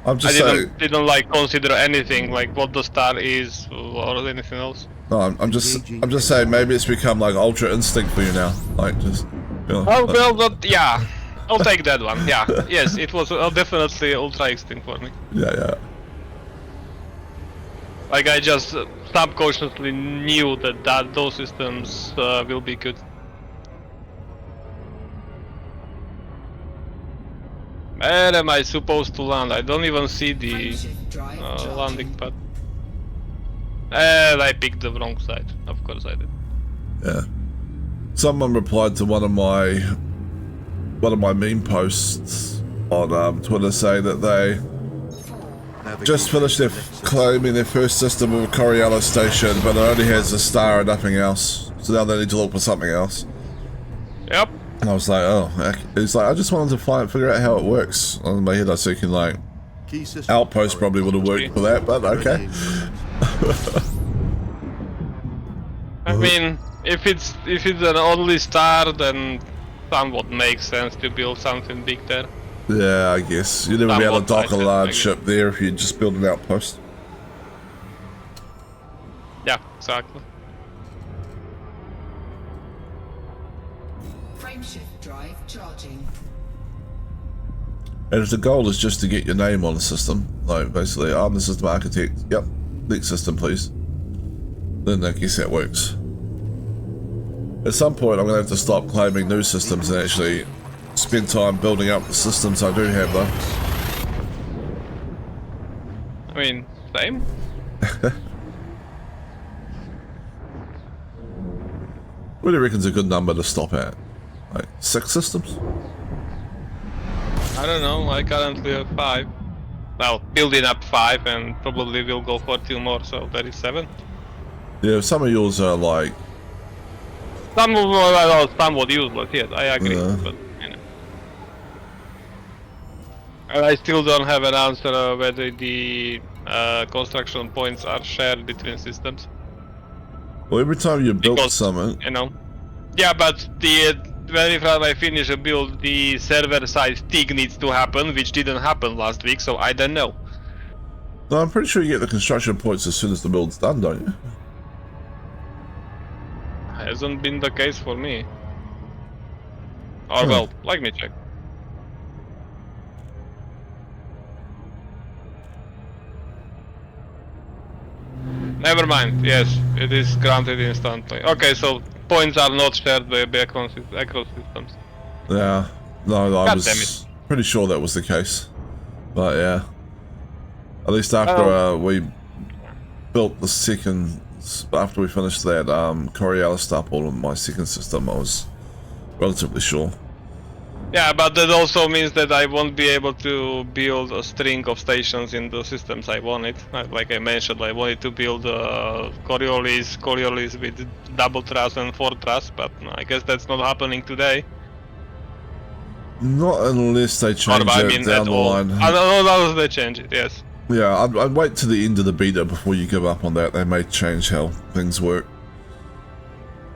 I'm I just saying. didn't like consider anything like what the star is or anything else. No, I'm just saying. Maybe it's become like ultra instinct for you now. Like just. You know, Oh well, but yeah, I'll take that one. Yeah, yes, it was definitely ultra instinct for me. yeah. Like I just subconsciously knew that those systems will be good. Where am I supposed to land? I don't even see the Frameshift drive landing charging. pad. And I picked the wrong side. Of course I did. Yeah. Someone replied to one of my meme posts on Twitter saying that they just finished claiming their first system of a Coriolis station, but it only has a star and nothing else. So now they need to look for something else. Yep. And I was like, oh, heck. It's like I just wanted to figure out how it works. In my head, I was thinking like Key system Outpost probably would have worked for that, but okay. I mean, if it's an only star, then somewhat makes sense to build something big there. Yeah, I guess you'd never be able to dock a Somewhat, I large guess. ship there if you just build an outpost. Yeah, exactly. Frameshift drive charging. And if the goal is just to get your name on the system, like basically, I'm the system architect, yep, next system please, then I guess that works. At some point, I'm going to have to stop claiming new systems and actually spend time building up the systems I do have, though. I mean, same. What do you reckon's a good number to stop at? Like 6 systems? I don't know, I currently have 5. Well, building up 5 and probably will go for 2 more, so that is 7. Yeah, some of yours are like, Some of them are somewhat useless, yes, I agree, Yeah. but you know. And I still don't have an answer whether the construction points are shared between systems, well, every time you build Because- something, you know. Yeah, but the very time I finish a build, the server side tick needs to happen, which didn't happen last week, so I don't know. no, I'm pretty sure you get the construction points as soon as the build's done, don't you? Hasn't been the case for me. Or well, let me check. Never mind, yes, it is granted instantly. Okay, so points are not shared across systems. Yeah, no, I God was damn pretty sure that was the case. But yeah, at least after Oh. we built the second, after we finished that Coriolis stuff on my second system, I was relatively sure. Yeah, but that also means that I won't be able to build a string of stations in the systems I wanted. Like I mentioned, I wanted to build Coriolis with double truss and 4 truss, but I guess that's not happening today. Not unless they change Or I it mean down at the all. line. Unless they change it, yes. Yeah, I'd wait to the end of the beta before you give up on that. They may change how things work.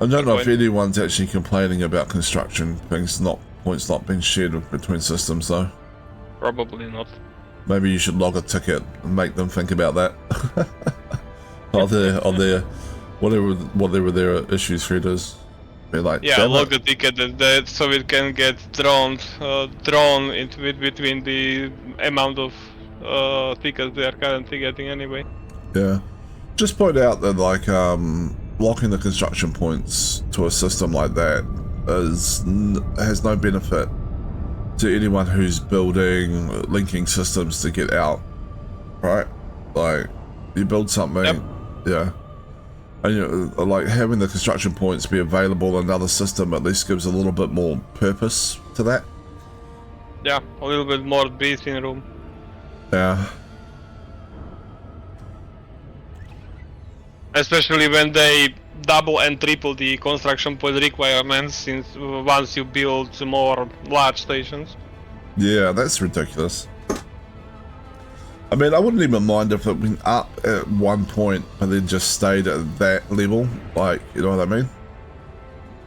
I don't know if point. anyone's actually complaining about construction points not being shared between systems though. Probably not. Maybe you should log a ticket and make them think about that. on their whatever their issue thread is. Be like, Yeah, damn log it. the ticket that so it can get drawn into it between the amount of tickets they are currently getting anyway. Yeah. Just point out that like locking the construction points to a system like that has no benefit to anyone who's building linking systems to get out, right? Like you build something, Yep. yeah, and you know, like having the construction points be available in another system at least gives a little bit more purpose to that. Yeah, a little bit more breathing room. Yeah. Especially when they double and triple the construction point requirements since once you build more large stations. Yeah, that's ridiculous. I mean, I wouldn't even mind if it went up at one point, but then just stayed at that level. Like, you know what I mean?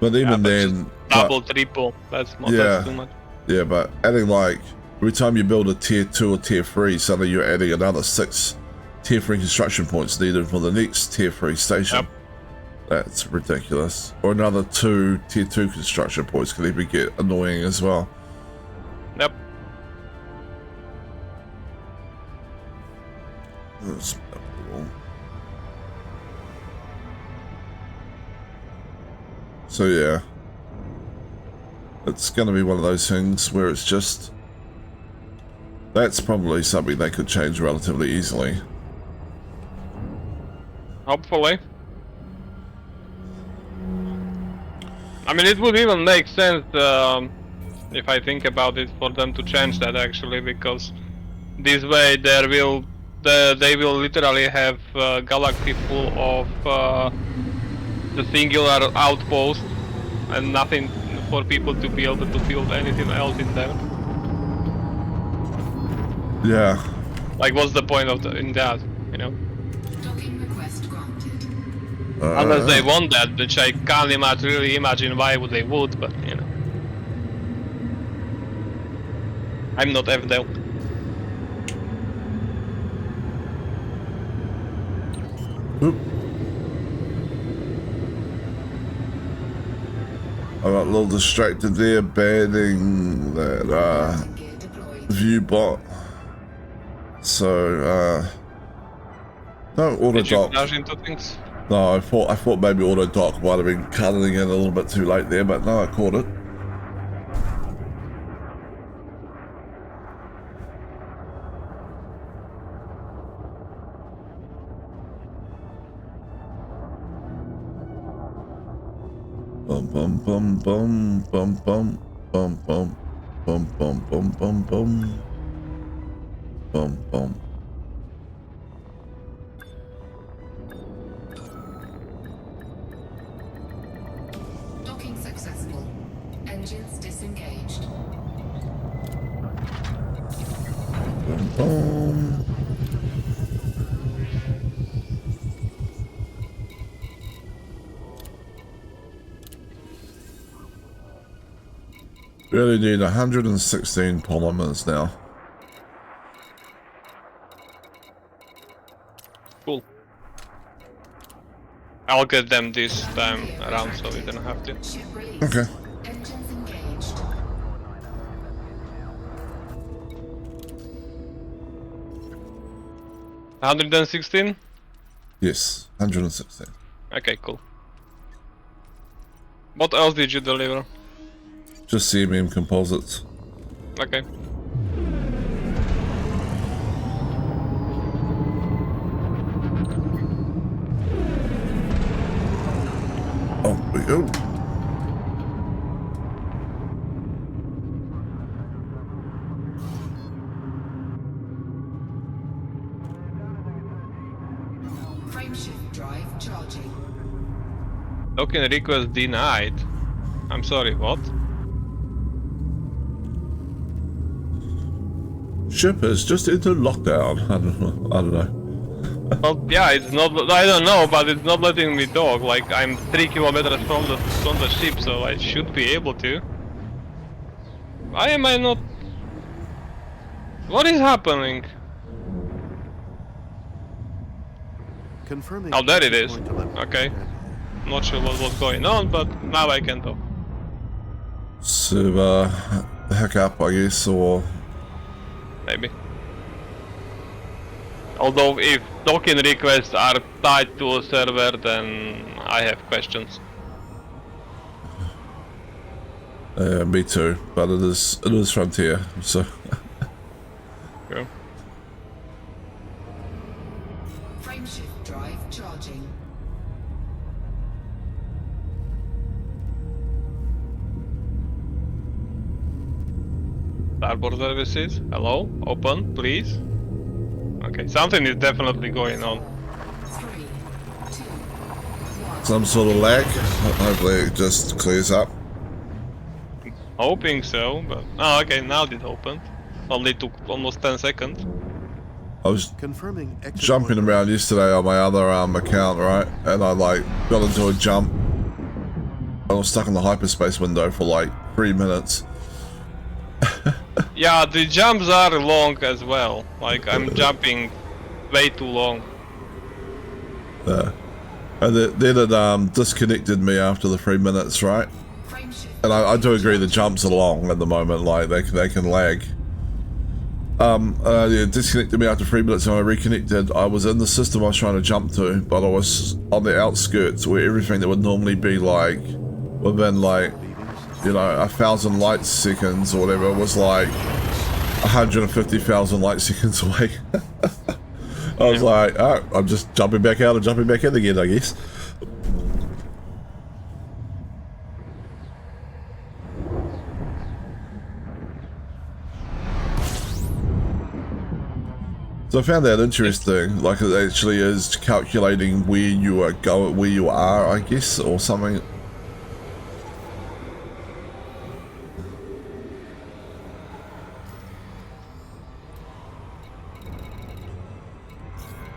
But even but then, double, triple, that's too much. Yeah, but adding like every time you build a tier 2 or tier 3, suddenly you're adding another 6 tier 3 construction points needed for the next tier 3 station. Yep. That's ridiculous. Or another 2 tier 2 construction points can even get annoying as well. Yep. That's cool. So yeah, it's going to be one of those things where it's just, that's probably something they could change relatively easily. Hopefully. I mean, it would even make sense if I think about it for them to change that actually, because this way they will literally have a galaxy full of the singular outpost and nothing for people to be able to build anything else in there. Yeah. Like, what's the point of in that, you know? Docking request granted. Unless they want that, which I can't really imagine why they would, but you know. I'm not Evdel. Oop. I got a little distracted there, banning that Gear deployed. view bot. So no auto Did you dock. dash into things? No, I thought maybe auto dock might have been cutting in a little bit too late there, but no, I caught it. Bum bum bum bum bum bum bum bum bum bum bum bum bum bum bum. Docking successful. Engines disengaged. Bum bum. Really need 116 polymers now. Cool. I'll get them this time around so we don't have to. Ship released. Okay. Engines engaged. $116? Yes, 116. Okay, cool. What else did you deliver? Just CMM composites. Okay. Oh, we go. Frameshift drive charging. Token request denied. I'm sorry, what? Ship has just entered lockdown. I don't know. Well, yeah, it's not. I don't know, but it's not letting me dock. Like, I'm 3 kilometers from the ship, so I should be able to. Why am I not? What is happening? Confirming. Oh, there it is. point telemetry. Okay. Not sure what was going on, but now I can talk. So, hack up, I guess, or Maybe. Although, if token requests are tied to a server, then I have questions. me too. But it is Frontier, so. Okay. Frameshift drive charging. Starboard services, hello, open, please. Okay, something is definitely going on. 3, 2, some sort of lag. Hopefully it just clears up. Hoping so, but oh, okay, now it opened. Only took almost 10 seconds. I was Confirming exit jumping point. around yesterday on my other account, right? And I like got into a jump. I was stuck in the hyperspace window for like 3 minutes. Yeah, the jumps are long as well. Like I'm jumping way too long. And then it disconnected me after the 3 minutes, right? Frameshift. And I do agree the jumps are long at the moment, like they can lag. It disconnected me after 3 minutes and I reconnected. I was in the system I was trying to jump to, but I was on the outskirts where everything that would normally be like within like, you know, 1,000 light seconds or whatever was like 150,000 light seconds away. I was like, oh, I'm just jumping back out and jumping back in again, I guess. So I found that interesting, like it actually is calculating where you are going, where you are, I guess, or something.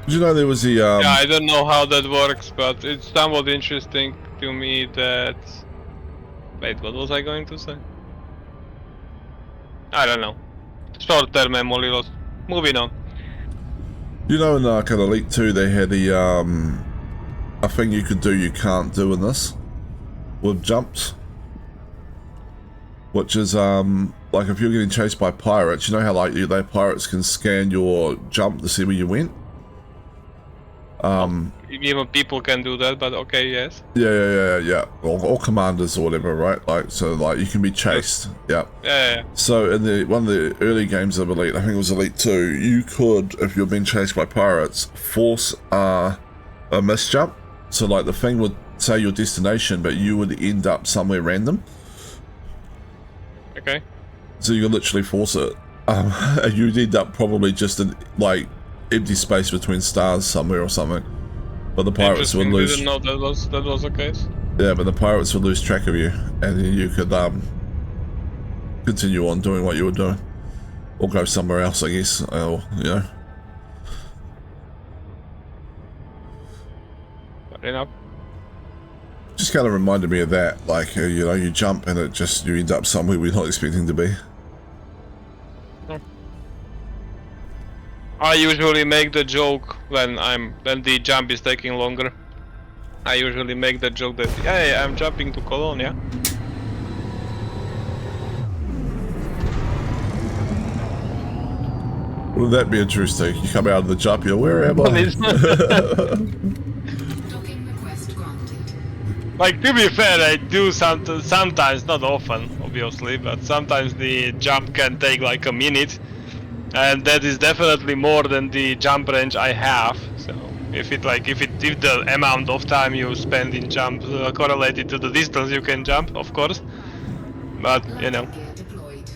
Did you know there was the Yeah, I don't know how that works, but it's somewhat interesting to me that... Wait, what was I going to say? I don't know. Short-term memory loss. Moving on. you know in kind of Elite 2 they had a thing you could do you can't do in this with jumps, which is like if you're getting chased by pirates, you know how like they pirates can scan your jump to see where you went. Even people can do that, but okay, yes. Yeah. Or commanders or whatever, right? Like so, like you can be chased. Yeah. Yeah. So in the one of the early games of Elite, I think it was Elite 2, you could, if you're being chased by pirates, force a misjump. So like the thing would say your destination, but you would end up somewhere random. Okay. So you could literally force it. And you'd end up probably just in like empty space between stars somewhere or something. But the pirates would lose. Didn't know that was the case. Yeah, but the pirates would lose track of you, and then you could continue on doing what you were doing, or go somewhere else, I guess. Or you know. Fair enough. Just kind of reminded me of that, like you know, you jump and you end up somewhere we're not expecting to be. I usually make the joke when the jump is taking longer. I usually make the joke that hey, I'm jumping to Cologne, yeah? Wouldn't that be interesting? You come out of the jump, you're where am I? Docking request granted. Like to be fair, I do sometimes, not often, obviously, but sometimes the jump can take like a minute. And that is definitely more than the jump range I have. So if the amount of time you spend in jump correlated to the distance you can jump, of course. But you know. Gear deployed.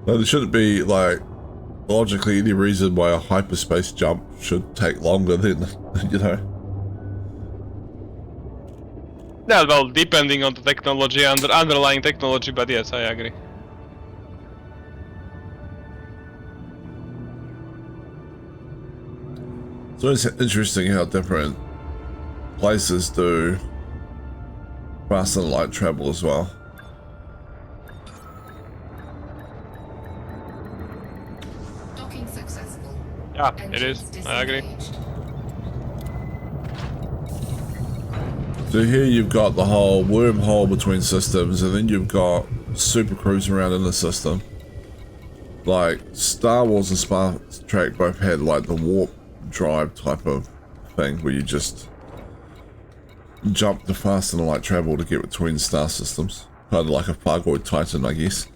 No, there shouldn't be like logically any reason why a hyperspace jump should take longer than you know. Yeah, well, depending on the technology, underlying technology, but yes, I agree. So it's interesting how different places do faster than light travel as well. Docking successful. Yeah, it is. Engines I agree. disengaged. So here you've got the whole wormhole between systems, and then you've got super cruise around in the system. Like Star Wars and Star Trek both had like the warp drive type of thing where you just jump to faster than light travel to get between star systems. Kind of like a Fargoid Titan, I guess.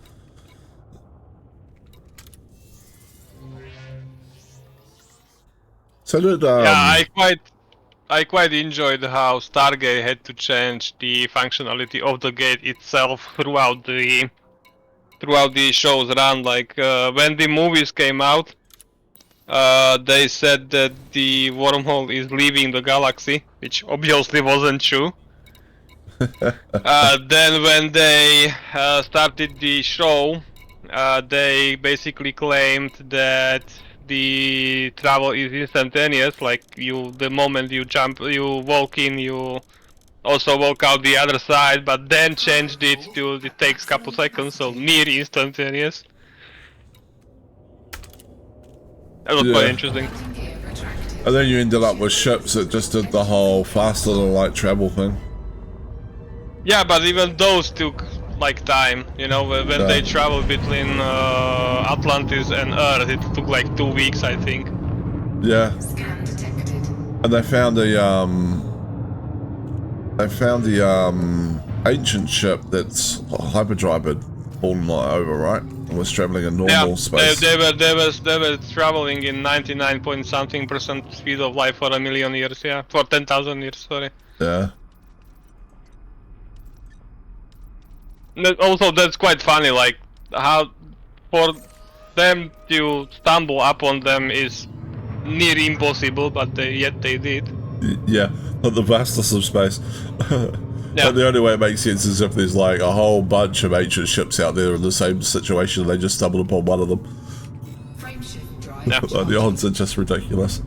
So did Yeah, I quite enjoyed how Stargate had to change the functionality of the gate itself throughout the throughout the show's run. Like when the movies came out, they said that the wormhole is leaving the galaxy, which obviously wasn't true. Then when they started the show, they basically claimed that the travel is instantaneous. Like the moment you walk in, you also walk out the other side. But then changed it to it takes couple seconds, so near instantaneous. That was quite interesting. Landing gear retracted. And then you ended up with ships that just did the whole faster than light travel thing. Yeah, but even those took like time, you know, when Yeah. they traveled between Atlantis and Earth, it took like 2 weeks, I think. Yeah. Scan detected. And they found the ancient ship that's hyperdrive had fallen over, right? And was traveling in normal space. They were traveling in 99 point something% speed of light for 1,000,000 years, yeah, for 10,000 years, sorry. Yeah. Also, that's quite funny, like, how for them to stumble upon them is near impossible, but yet they did. Yeah, but the vastness of space. Yeah. But the only way it makes sense is if there's like a whole bunch of ancient ships out there in the same situation and they just stumbled upon one of them. Frameshift drive. Yeah. Like, the odds are just ridiculous.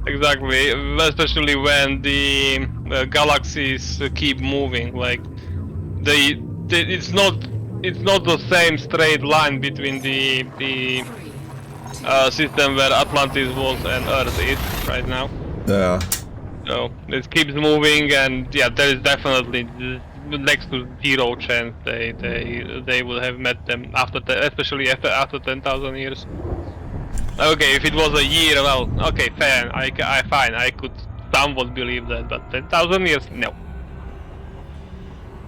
Exactly, especially when the galaxies keep moving. Like, it's not the same straight line between the 3, 2, system where Atlantis was and Earth is right now. Yeah. So it keeps moving, and yeah, there is definitely next to zero chance they would have met them especially after 10,000 years. Okay, if it was a year, well, okay, fair. I could somewhat believe that, but 10,000 years, no.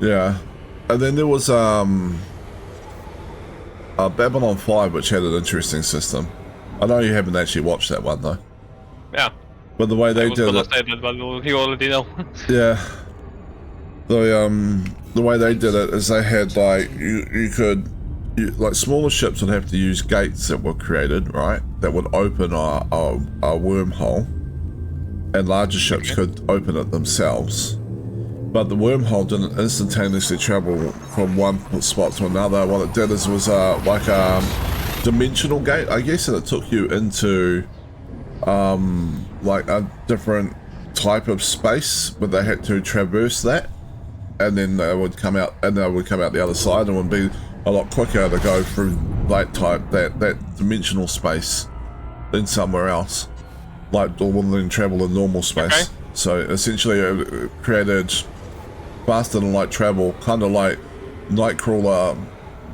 Yeah. And then there was Babylon 5, which had an interesting system. I know you haven't actually watched that one though. Yeah, But the way I they was did gonna it, say that, but you already know. yeah. The way they did it is they had like like smaller ships would have to use gates that were created, right? That would open a wormhole, and larger ships could open it themselves. But the wormhole didn't instantaneously travel from one spot to another. What it did is was like a dimensional gate, I guess, and it took you into like a different type of space, but they had to traverse that, and then they would come out, the other side, and would be a lot quicker to go through that dimensional space than somewhere else, like than travel in normal space. Okay. So essentially, it created faster than light travel, kind of like Nightcrawler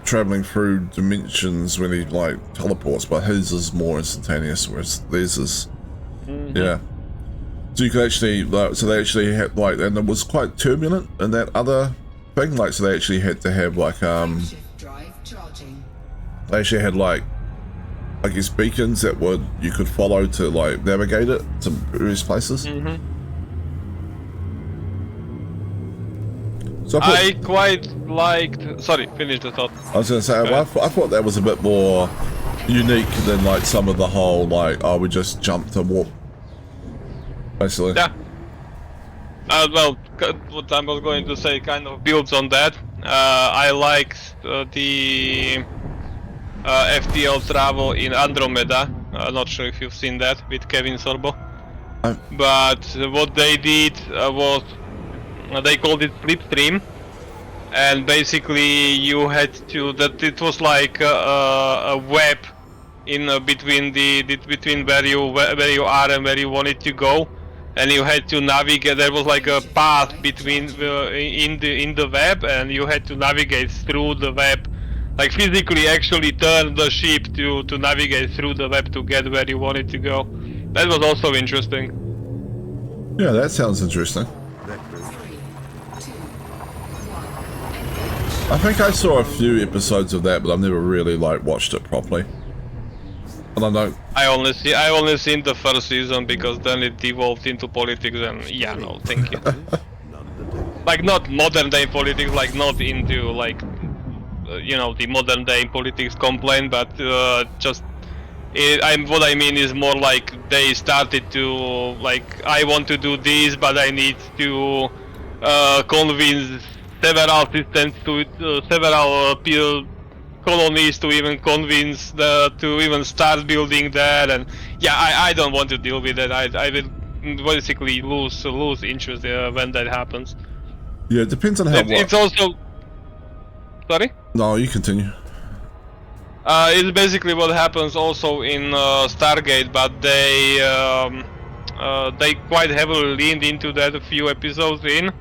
traveling through dimensions when he like teleports, but his is more instantaneous, whereas theirs is, yeah. So you could actually, so they actually had like, and it was quite turbulent in that other thing, like, so they actually had to have like, Frameshift drive charging. they actually had like, I guess beacons that you could follow to like navigate it to various places. So I quite liked. Sorry, finish the thought. I was going to say, well, I thought that was a bit more unique than like some of the whole like, oh, we just jumped and walked, basically. Yeah. Well, what I was going to say kind of builds on that. I liked the FTL travel in Andromeda. Not sure if you've seen that with Kevin Sorbo. But what they did was they called it Slipstream, and basically you had to it was like a web in between between where you are and where you wanted to go, and you had to navigate. There was like a path between in the web, and you had to navigate through the web, like physically actually turn the ship to navigate through the web to get where you wanted to go. That was also interesting. Yeah, that sounds interesting. 3, 2, 1. I think I saw a few episodes of that, but I've never really like watched it properly. And I don't. I only seen the first season because then it evolved into politics, and yeah, no, thank you. None detected. Like not modern day politics, like not into like you know, the modern day politics complaint, but what I mean is more like they started to like, I want to do this, but I need to convince several systems to several colonies to even convince to even start building that, and yeah, I don't want to deal with that. I will basically lose interest when that happens. Yeah, it depends on how. It's also, sorry. No, you continue. It's basically what happens also in Stargate, but they quite heavily leaned into that a few episodes in,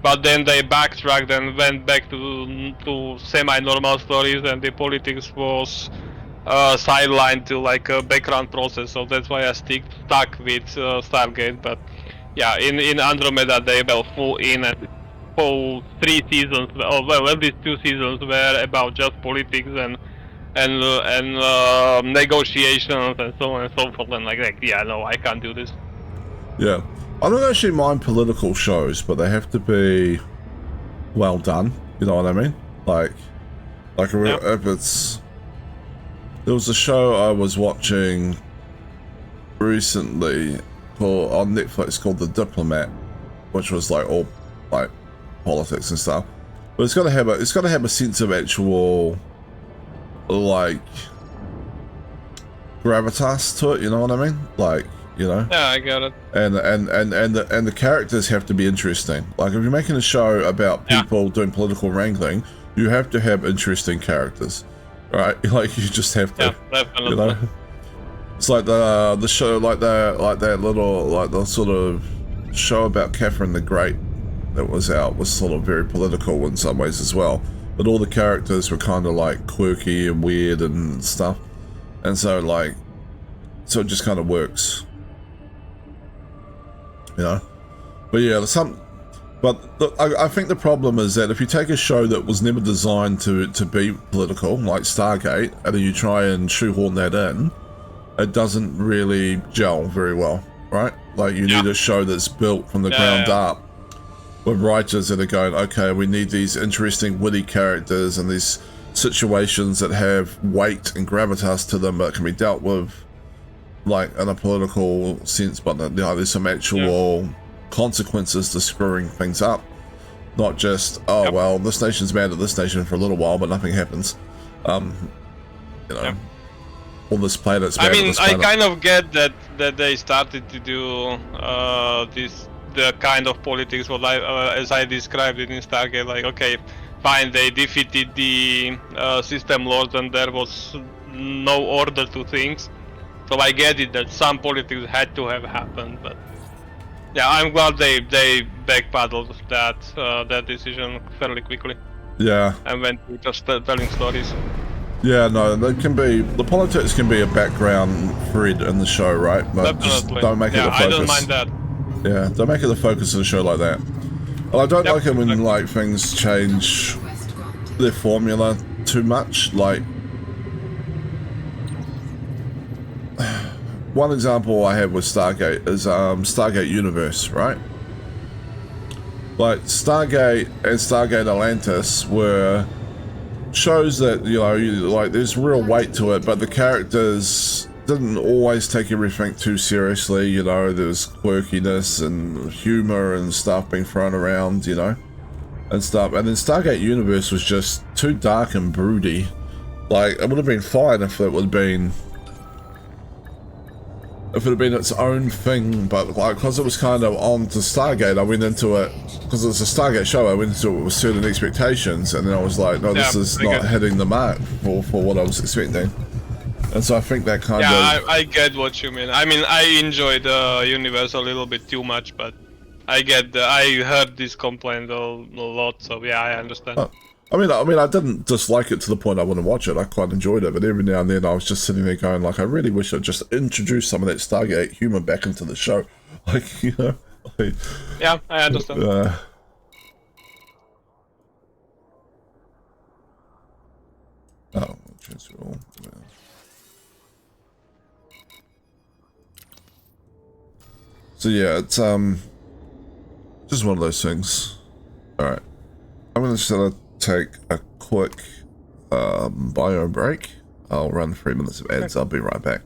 but then they backtracked and went back to semi-normal stories, and the politics was sidelined to like a background process. So that's why I stuck with Stargate. But yeah, in Andromeda they were full in, and whole 3 seasons, or well, at least 2 seasons were about just politics and negotiations and so on and so forth. And like yeah, no, I can't do this. Yeah, I don't actually mind political shows, but they have to be well done. You know what I mean? Like if it's. There was a show I was watching recently on Netflix called The Diplomat, which was like all like politics and stuff. But it's got to have a sense of actual like gravitas to it. You know what I mean? Like, you know. Yeah, I got it. And the characters have to be interesting. Like if you're making a show about people doing political wrangling, you have to have interesting characters, right? Like you just have to. Yeah, definitely. You know, it's like the show, like that little, like the sort of show about Catherine the Great that was out was sort of very political in some ways as well. But all the characters were kind of like quirky and weird and stuff, and so it just kind of works. You know, but yeah, I think the problem is that if you take a show that was never designed to be political, like Stargate, and then you try and shoehorn that in, it doesn't really gel very well, right? Like you need a show that's built from the ground up, with writers that are going, okay, we need these interesting, witty characters and these situations that have weight and gravitas to them, but can be dealt with like in a political sense, but you know, there's some actual consequences to screwing things up, not just well, this nation's mad at this nation for a little while but nothing happens. You know, all this planet's mad at this planet. I kind of get that they started to do the kind of politics what as I described it in Stargate. Like, okay, fine, they defeated the system lords and there was no order to things. So I get it that some politics had to have happened, but yeah, I'm glad they backpedaled that decision fairly quickly. Yeah. And went to just telling stories. Yeah, no, the politics can be a background thread in the show, right? But just don't make it the focus. I don't mind that. Yeah, don't make it the focus of the show like that. Well, I don't like it when like things change their formula too much. Like, one example I have with Stargate is Stargate Universe, right? Like Stargate and Stargate Atlantis were shows that, you know, like there's real weight to it, but the characters didn't always take everything too seriously. You know, there's quirkiness and humor and stuff being thrown around, you know, and stuff. And then Stargate Universe was just too dark and broody. Like, it would have been fine if it would have been its own thing, but like, because it was kind of on to Stargate, I went into it, because it's a Stargate show, I went into it with certain expectations, and then I was like, no, this is not hitting the mark for what I was expecting. And so I think that kind of... Yeah, I get what you mean. I mean, I enjoyed the universe a little bit too much, but I get I heard this complaint a lot, so yeah, I understand. I mean, I didn't dislike it to the point I wouldn't watch it. I quite enjoyed it, but every now and then I was just sitting there going, like, I really wish I'd just introduced some of that Stargate humor back into the show. Like, you know. Like, yeah, I understand. Transfer all. So yeah, it's just one of those things. All right, I'm gonna just take a quick bio break. I'll run 3 minutes of ads. I'll be right back.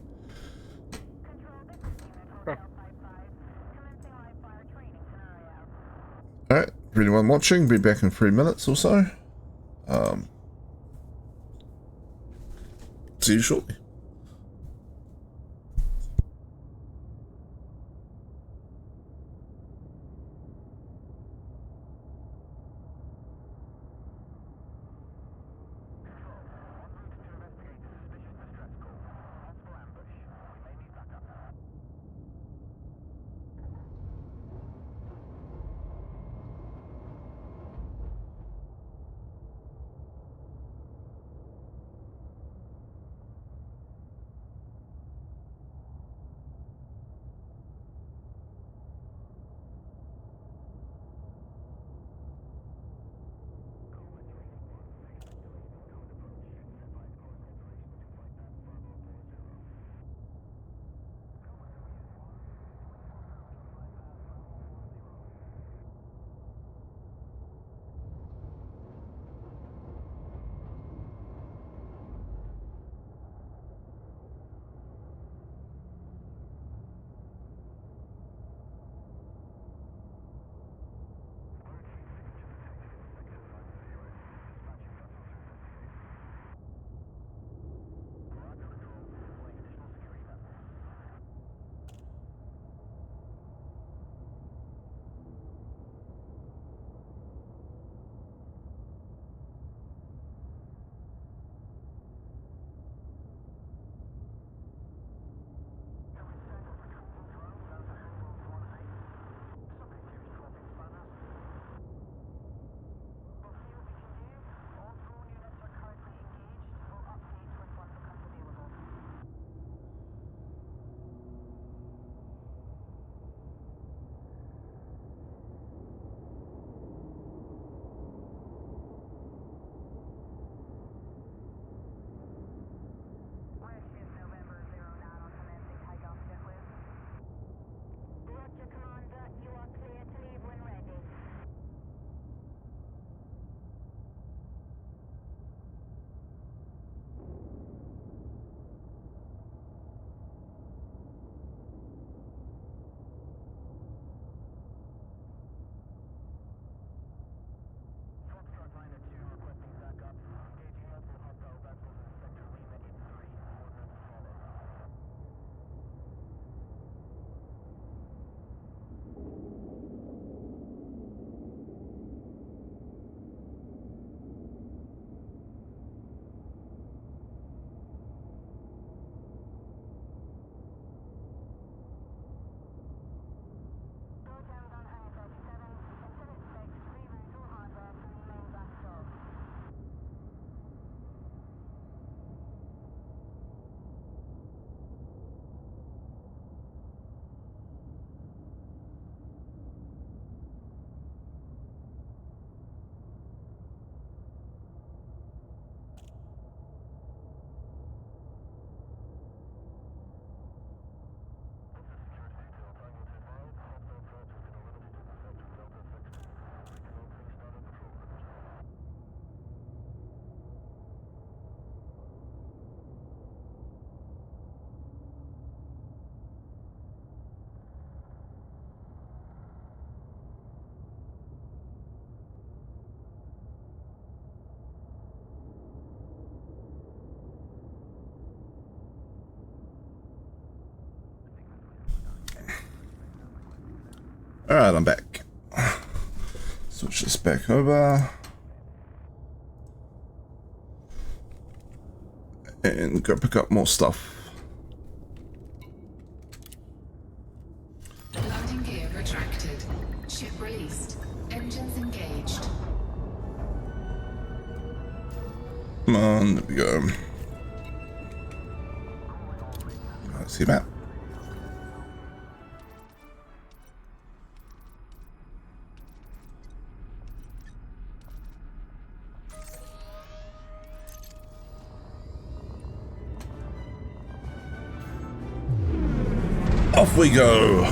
Alright, for anyone watching, be back in 3 minutes or so. See you shortly. Alright, I'm back. Switch this back over. And go pick up more stuff. Landing gear retracted. Ship released. Engines engaged. Come on, there we go. Let's see that. Off we go.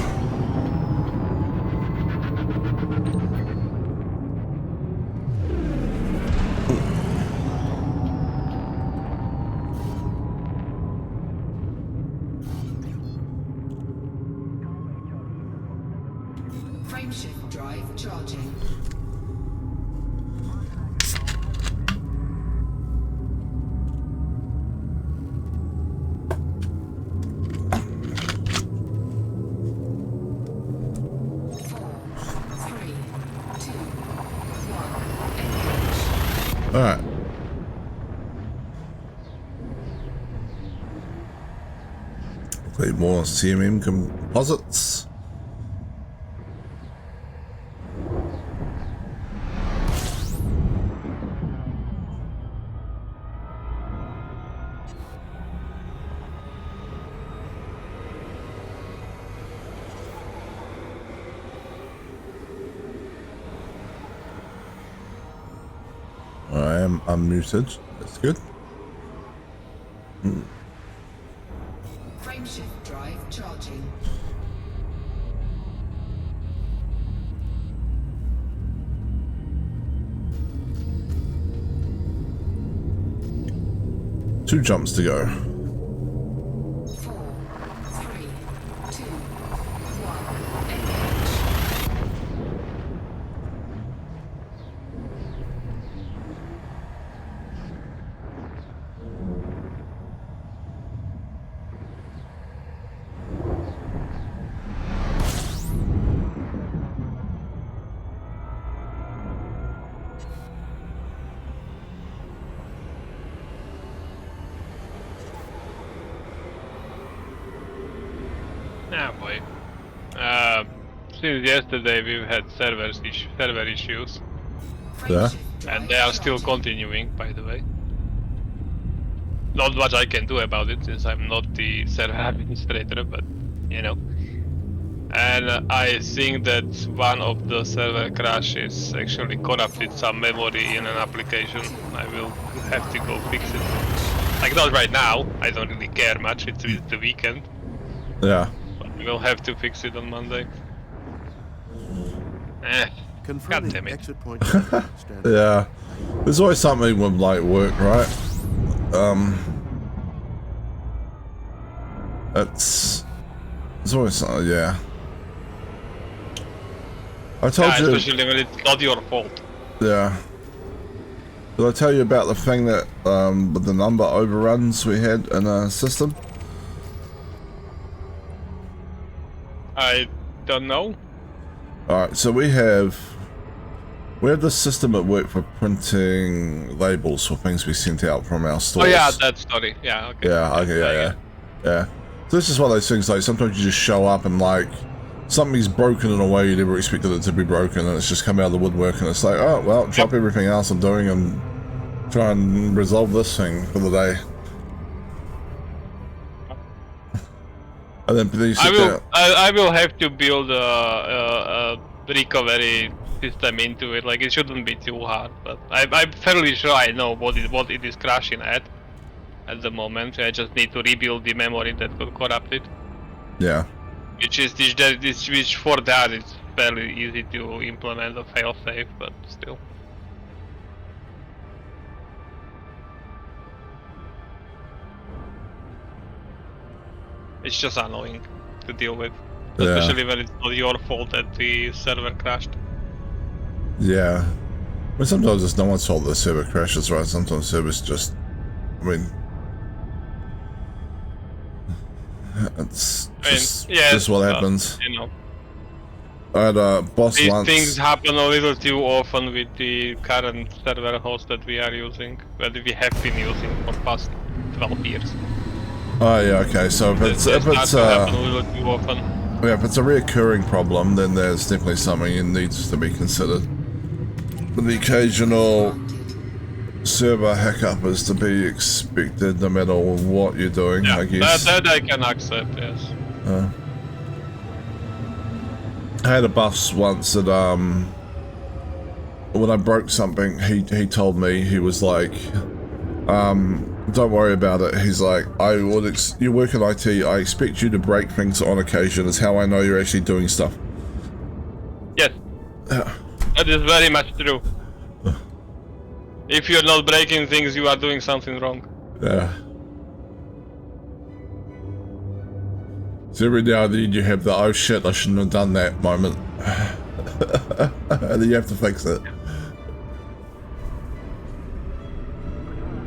Alright. Play more CMM composites. I am unmuted. That's good. Frameshift drive charging. Two jumps to go. 4, 3, 2, 1. Engage. Ah boy. Since yesterday we've had server issues, Yeah. and they are still continuing, by the way. Not much I can do about it since I'm not the server administrator, but you know. And I think that one of the server crashes actually corrupted some memory in an application. I will have to go fix it. Like not right now, I don't really care much, it's the weekend. Yeah. But we'll have to fix it on Monday. Confirming damn it. exit point standard. Yeah. There's always something with like work, right? It's always something, yeah. I told you. Especially when it's not your fault. Yeah. Did I tell you about the thing that with the number overruns we had in our system? I don't know. Alright, so we have this system at work for printing labels for things we sent out from our stores. Oh yeah, that story. Yeah, okay. Yeah. So this is one of those things, like sometimes you just show up and like something's broken in a way you never expected it to be broken, and it's just come out of the woodwork, and it's like, oh well, drop everything else I'm doing and try and resolve this thing for the day. And then you sit there. I will have to build a recovery system into it. Like it shouldn't be too hard, but I'm fairly sure I know what it is crashing at the moment. I just need to rebuild the memory that got corrupted. Yeah. Which for that it's fairly easy to implement a failsafe, but still. It's just annoying to deal with. Yeah. Especially when it's not your fault that the server crashed. Yeah. I mean, sometimes it's no one's fault the server crashes, right? Sometimes servers just, I mean, it's just what happens. You know, I had a boss these once. things happen a little too often with the current server host that we are using, that we have been using for past 12 years. Oh yeah, okay. So if it's happen a little too often. yeah, if it's a reoccurring problem, then there's definitely something that needs to be considered. But the occasional server hiccup is to be expected, no matter what you're doing. Yeah, I guess. that I can accept. Yes. I had a boss once that when I broke something, he told me, he was like, don't worry about it. He's like, you work in IT, I expect you to break things on occasion. It's how I know you're actually doing stuff. Yes. That is very much true. If you're not breaking things, you are doing something wrong. Yeah. So every now and then you have the, oh shit, I shouldn't have done that moment. And then you have to fix it.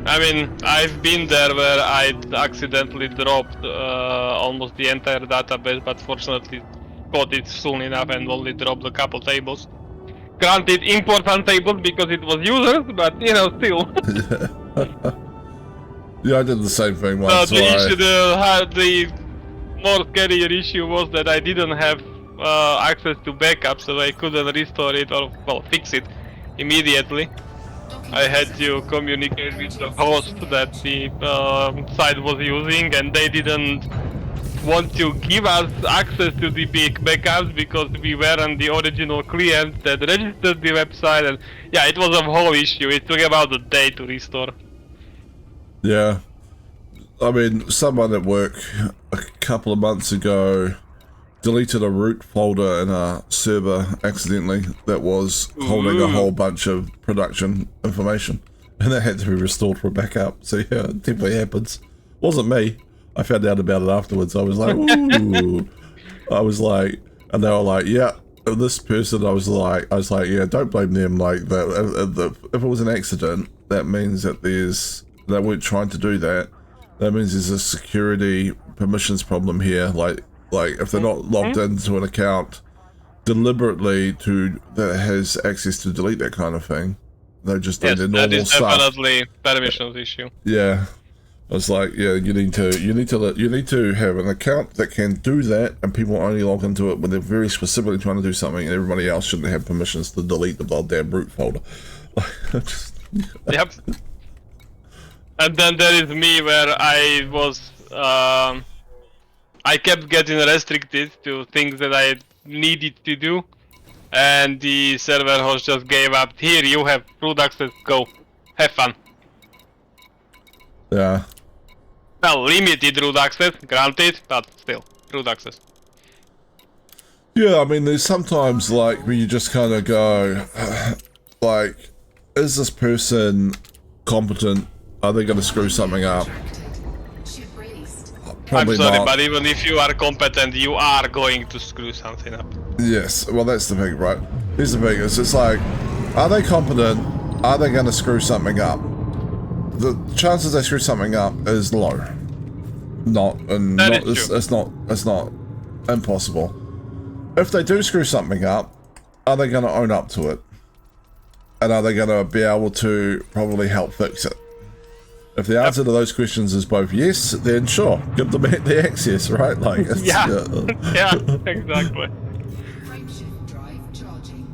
I mean, I've been there where I accidentally dropped almost the entire database, but fortunately caught it soon enough and only dropped a couple tables. granted important tables because it was users, but you know, still. Yeah, I did the same thing once. The issue, the more scarier issue was that I didn't have access to backup, so I couldn't restore it or, well, fix it immediately. I had to communicate with the host that the site was using, and they didn't want to give us access to the big backups because we weren't the original client that registered the website, and yeah, it was a whole issue. It took about a day to restore. Yeah. I mean, someone at work a couple of months ago deleted a root folder in a server accidentally that was holding a whole bunch of production information, and that had to be restored for backup. So yeah, it definitely happens. Wasn't me. I found out about it afterwards. I was like, ooh. I was like, and they were like, yeah, this person. I was like, yeah, don't blame them. Like that. If it was an accident, that means that they weren't trying to do that. That means there's a security permissions problem here. Like if they're not logged into an account deliberately that has access to delete that kind of thing, they're just doing their normal stuff. That is definitely permissions issue. Yeah, I was like, yeah, you need to have an account that can do that, and people only log into it when they're very specifically trying to do something, and everybody else shouldn't have permissions to delete the goddamn root folder. Yep. And then there is me where I was, I kept getting restricted to things that I needed to do, and the server host just gave up. Here, you have root access, go. Have fun. Yeah. Well, limited root access, granted, but still, root access. Yeah, I mean, there's sometimes, like, where you just kind of go, like, is this person competent? Are they going to screw something up? Ship released. Probably I'm sorry, not. but even if you are competent, you are going to screw something up. Yes, well, that's the thing, right? Here's the thing, it's like, are they competent? Are they going to screw something up? The chances they screw something up is low. It's not impossible. If they do screw something up, are they going to own up to it? And are they going to be able to probably help fix it? If the answer to those questions is both yes, then sure, give them the access, right? Like, it's, Yeah, yeah, exactly. Frameshift drive charging.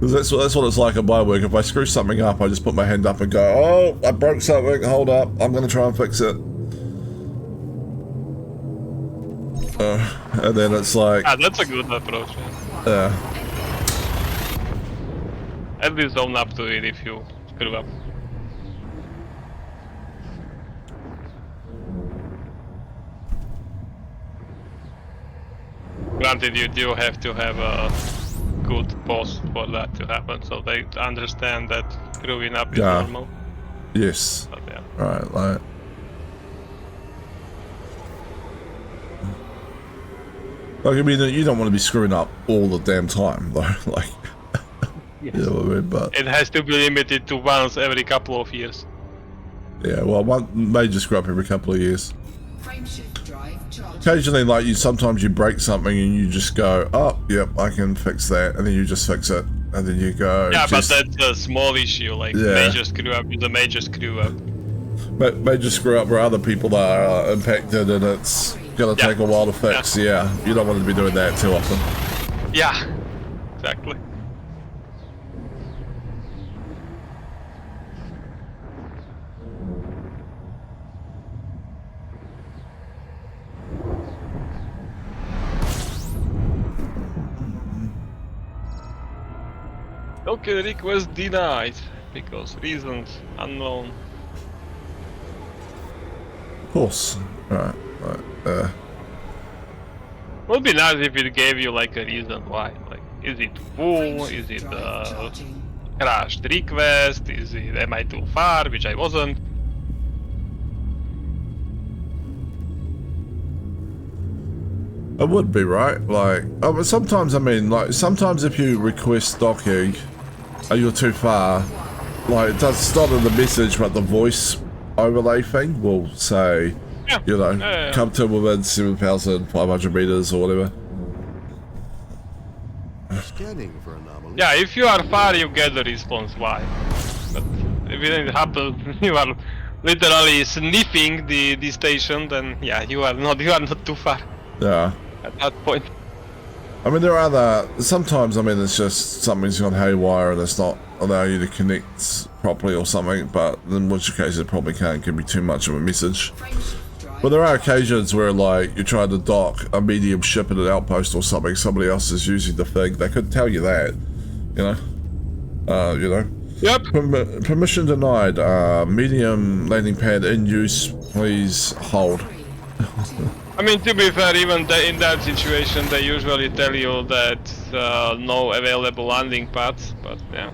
'Cause that's what it's like at my work. If I screw something up, I just put my hand up and go, oh, I broke something, hold up, I'm going to try and fix it. And then it's like... Ah, that's a good approach. Yeah. At least own up to it if you screw up. Granted, you do have to have a good boss for that to happen, so they understand that screwing up is normal. Yes. But yeah. Right, like... Like, I mean, you don't want to be screwing up all the damn time, though. Like, Yes. you know what I mean? But It has to be limited to once every couple of years. yeah, well, one may just screw up every couple of years. Frameshift drive charging. Occasionally, like, sometimes you break something and you just go, oh, yep, I can fix that, and then you just fix it, and then you go. Yeah, just, but that's a small issue. Like Yeah. major screw up is a major screw up. Major screw up where other people are impacted, and it's gonna take a while to fix. Yeah, you don't want to be doing that too often. Yeah, exactly. Okay, request denied because reasons unknown. Of course. Right. Would be nice if it gave you like a reason why. Like, is it full? Is it Drive charging. crashed request? Is it am I too far? Which I wasn't. It would be, right? Like, oh, but sometimes, I mean, like, sometimes if you request docking, you're too far, like, it's not in the message, but the voice overlay thing will say, Yeah. you know, Yeah. come to within 7,500 meters or whatever. Scanning for anomalies. Yeah, if you are far, you get the response. Why? But if it happens, you are literally sniffing the station. Then yeah, you are not too far Yeah. at that point. I mean, there are sometimes, I mean, it's just something's gone haywire and it's not allowing you to connect properly or something, but in which case it probably can't give me too much of a message. Frameshift drive. But there are occasions where, like, you're trying to dock a medium ship at an outpost or something, somebody else is using the thing, they could tell you that, you know? Yep. Permission denied, medium landing pad in use, please hold. 3, 2, I mean, to be fair, even in that situation, they usually tell you that no available landing pads. But yeah.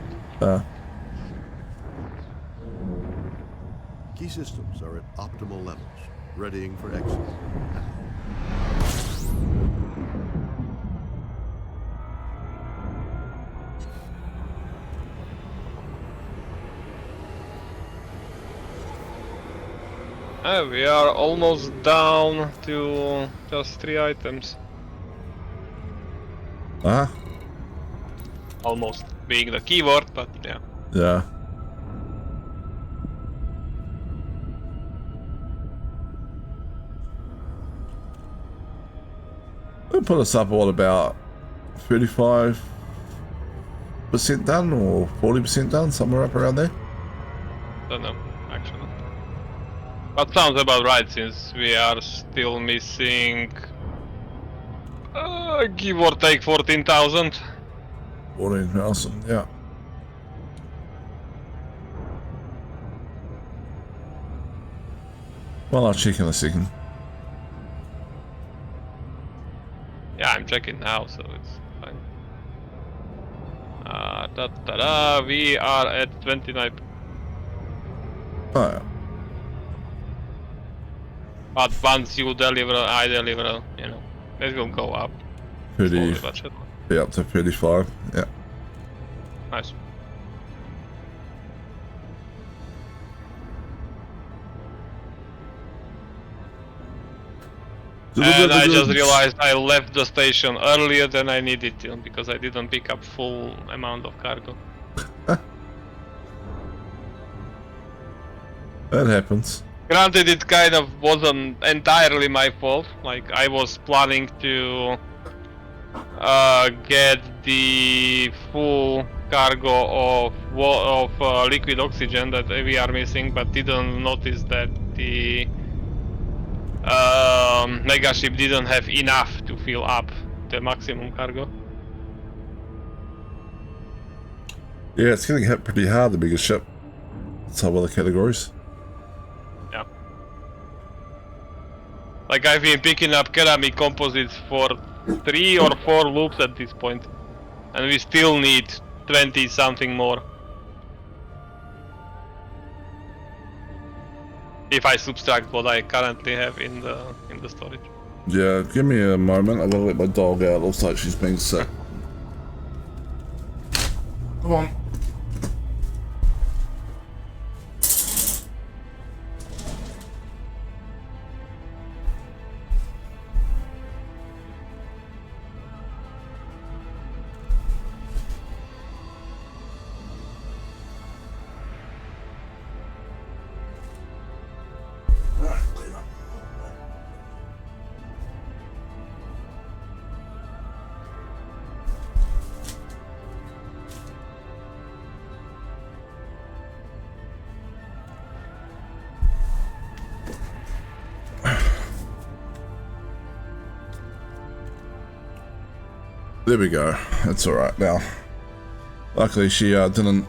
Key systems are at optimal levels, readying for exit. We are almost down to just 3 items. Almost being the keyword, but yeah. Yeah. It'll put us up all about 35% done or 40% done, somewhere up around there. Don't know, actually. But sounds about right, since we are still missing, give or take 14,000. 14,000, yeah. Well, I'll check in a second. Yeah, I'm checking now, so it's fine. We are at 29. Oh, yeah. But once you deliver, I deliver, you know, it will go up. 30, Slowly but surely. be up to 35, yeah. Nice. And I just realized I left the station earlier than I needed to, because I didn't pick up full amount of cargo. That happens. Granted, it kind of wasn't entirely my fault. Like, I was planning to get the full cargo of liquid oxygen that we are missing, but didn't notice that the megaship didn't have enough to fill up the maximum cargo. Yeah, it's getting hit pretty hard, the biggest ship. Some other categories. Yeah. Like, I've been picking up ceramic composites for 3 or 4 loops at this point, and we still need 20 something more. If I subtract what I currently have in the storage. Yeah, give me a moment. I'm gonna let my dog out. Looks like she's being sick. Come on. There we go. That's alright now. Luckily she didn't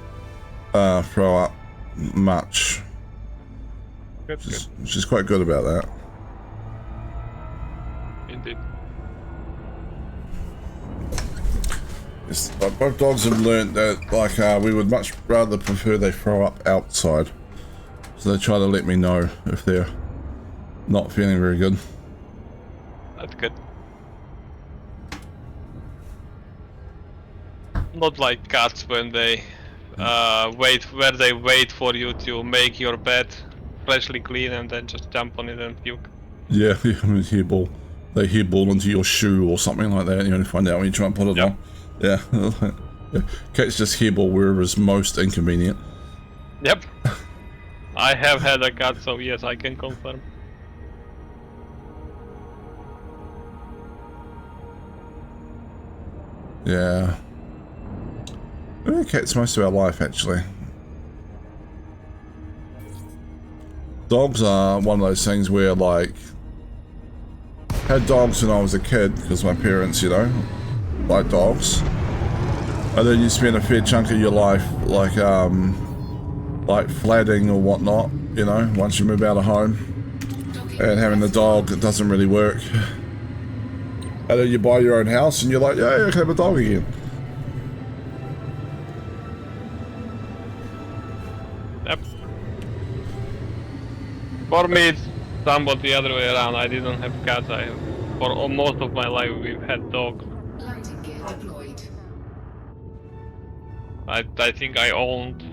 throw up much. Good, good. She's quite good about that. Indeed. It's, both dogs have learnt that, like, we would much rather prefer they throw up outside. So they try to let me know if they're not feeling very good. That's good. Not like cats when they wait for you to make your bed freshly clean and then just jump on it and puke. Yeah, they hairball into your shoe or something like that, and you only find out when you try and put it on. Yeah. Cats just hairball wherever is most inconvenient. Yep. I have had a cat, so yes, I can confirm. Yeah. We've had cats most of our life, actually. Dogs are one of those things where, like, had dogs when I was a kid because my parents, you know, like dogs. And then you spend a fair chunk of your life, like flatting or whatnot, you know, once you move out of home. And having the dog, it doesn't really work. And then you buy your own house and you're like, yeah, I can have a dog again. Yep. For me, it's somewhat the other way around. I didn't have cats. For most of my life, we've had dogs. Landing gear deployed. I think I owned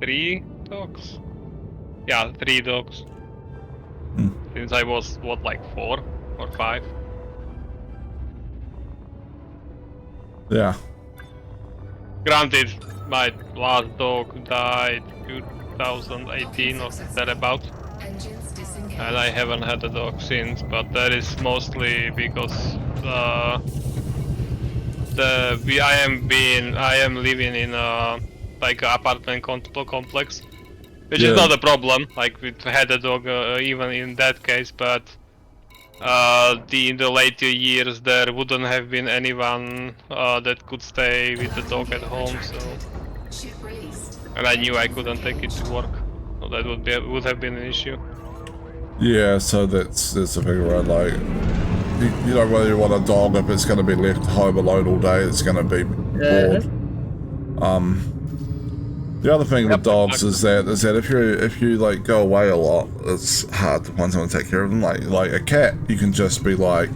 3 dogs. Yeah, 3 dogs. Since I was, what, like 4 or 5? Yeah. Granted, my last dog died 2018 or thereabouts. Engines disengaged. And I haven't had a dog since, but that is mostly because I am living in a like a apartment complex, which is not a problem. Like we had a dog even in that case, but in the later years there wouldn't have been anyone that could stay with the dog at home. So, Ship released. and I knew I couldn't take it to work, so that would have been an issue. Yeah, so that's the thing, right? Like, you don't really want a dog if it's going to be left home alone all day. It's going to be bored. The other thing with dogs is that if you like go away a lot, it's hard to find someone to take care of them. Like a cat, you can just be like,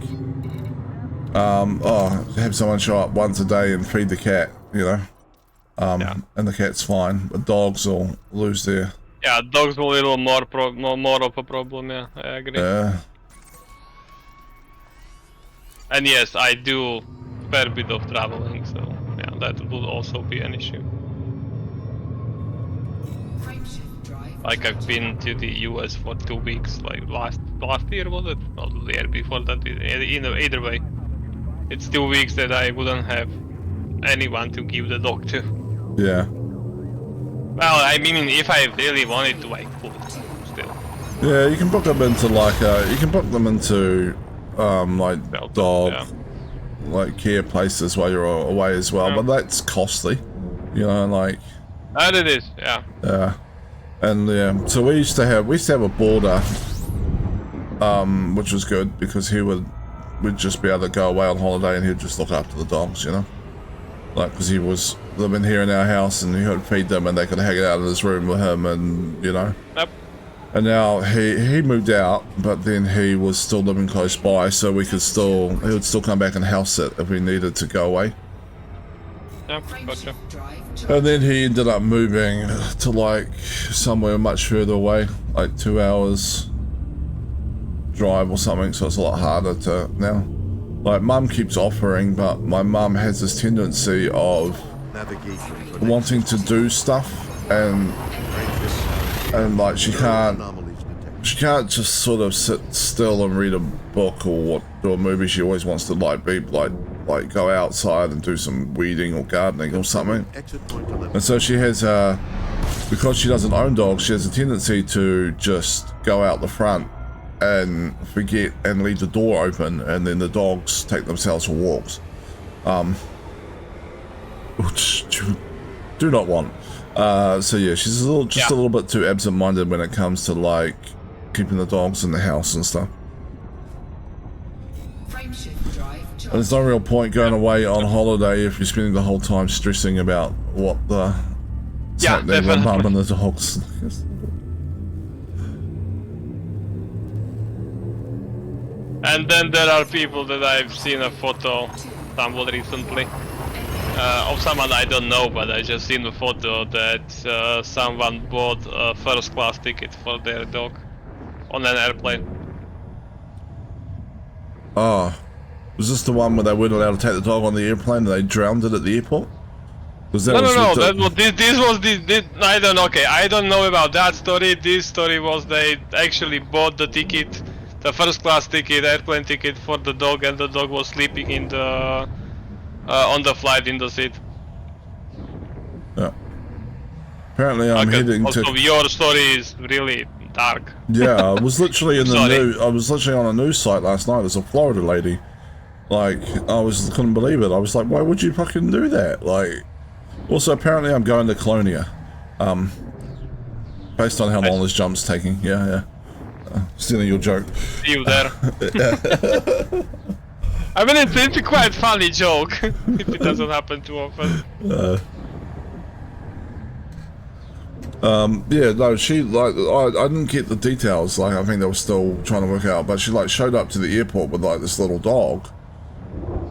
have someone show up once a day and feed the cat, you know, and the cat's fine. But dogs will lose their. Yeah, dogs are a little more of a problem. Yeah, I agree. Yeah. And yes, I do fair bit of traveling, so yeah, that would also be an issue. Frameshift drive. Like I've been to the US for 2 weeks, like last year was it? Or the year before that? Either way, it's 2 weeks that I wouldn't have anyone to give the dog to. Yeah. Well, I mean, if I really wanted to, I could still. Yeah, you can book them into like like Well, dog yeah. like care places while you're away as well, Yeah. but that's costly, you know, like That it is, yeah. and yeah, so we used to have a boarder, which was good because we'd just be able to go away on holiday and he'd just look after the dogs, you know, like because he was living here in our house and he would feed them and they could hang out in his room with him and you know. Yep. And now he moved out, but then he was still living close by, so he would still come back and house sit if we needed to go away. Yeah, gotcha. Frameshift drive. And then he ended up moving to like somewhere much further away, like 2 hours drive or something, so it's a lot harder to now. Like Mum keeps offering, but my mum has this tendency of Navigation for wanting to do stuff and like she can't anomalies detected. She can't just sort of sit still and read a book or do a movie. She always wants to like go outside and do some weeding or gardening or something. Exit point 11. And so she has because she doesn't own dogs, she has a tendency to just go out the front and forget and leave the door open, and then the dogs take themselves for walks. Which you do not want. So yeah, she's a little bit too absent-minded when it comes to like keeping the dogs in the house and stuff. Frameshift drive. And there's no real point going away on holiday if you're spending the whole time stressing about what the happening with mum and the dogs. And then there are people that I've seen a photo somewhat recently of someone I don't know, but I just seen a photo that someone bought a first class ticket for their dog on an airplane. Oh, Was this the one where they weren't allowed to take the dog on the airplane and they drowned it at the airport? Was that No, was no, the- no. That was this was the I don't know. Okay, I don't know about that story. This story was they actually bought the ticket, the first class ticket, airplane ticket for the dog, and the dog was sleeping in the on the flight in the seat. Yeah. Apparently, I'm Okay, heading also, to. your story is really dark. Yeah, I was literally in the Sorry. news. I was literally on a news site last night. There's a Florida lady. Like, couldn't believe it. I was like, why would you fucking do that? Like, also apparently I'm going to Colonia. Based on how long this jump's taking. Yeah. Stealing your joke. See you there. I mean, it's a quite funny joke. If it doesn't happen too often. Yeah, no, she, like, I didn't get the details. Like, I think they were still trying to work out. But she, like, showed up to the airport with, like, this little dog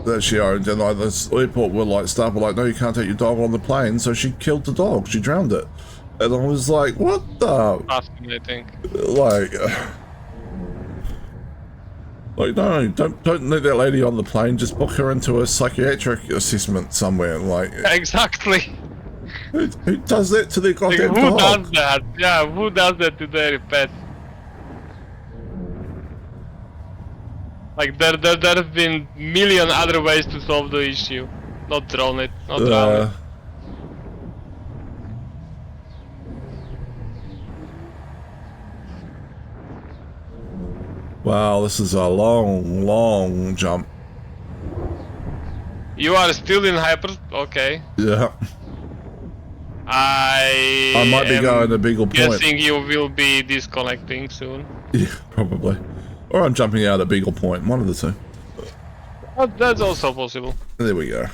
that she owned. And, like, this airport were, like, staff were like, no, you can't take your dog on the plane. So she killed the dog. She drowned it. And I was like, what the? Fascinating. Like, no, don't let that lady on the plane. Just book her into a psychiatric assessment somewhere. Like, Exactly. who does that to their Like, goddamn who dog? does that? Yeah, who does that to their pet? Like there have been million other ways to solve the issue. Not drown it. Not drown it. Wow, this is a long jump. You are still in hyper. Okay. Yeah. I might be am going to Beagle Point. Guessing you will be disconnecting soon. Yeah, probably. Or I'm jumping out at Beagle Point, one of the two. That's also possible. There we go.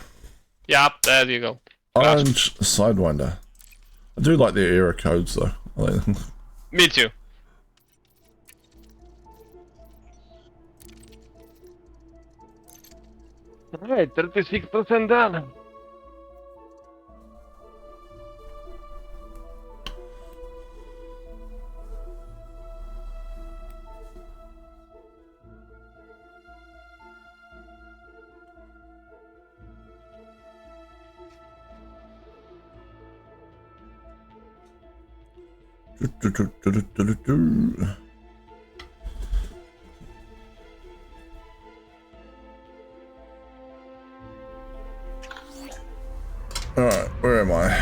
Yep, there you go. Gotcha. Orange Sidewinder. I do like their error codes though. I like them. Me too. Alright, 36% done. Alright, where am I?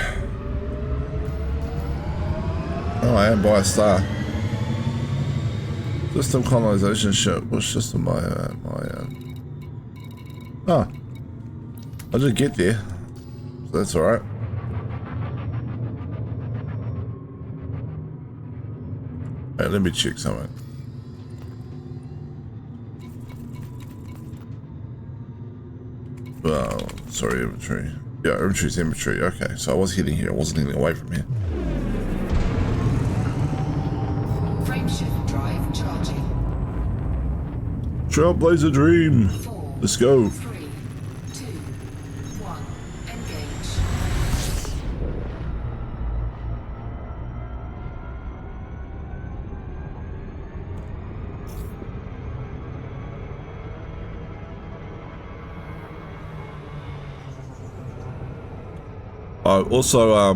Oh, I am by a star. System colonization ship. What system am I at? Oh. I didn't get there. So that's alright. Hey, let me check something. Oh, sorry, inventory. Yeah, inventory's inventory. Okay, so I was heading here. I wasn't heading away from here. Frameshift drive charging. Trailblazer Dream. 4, Let's go. 3, 2, 1. Engage. Also,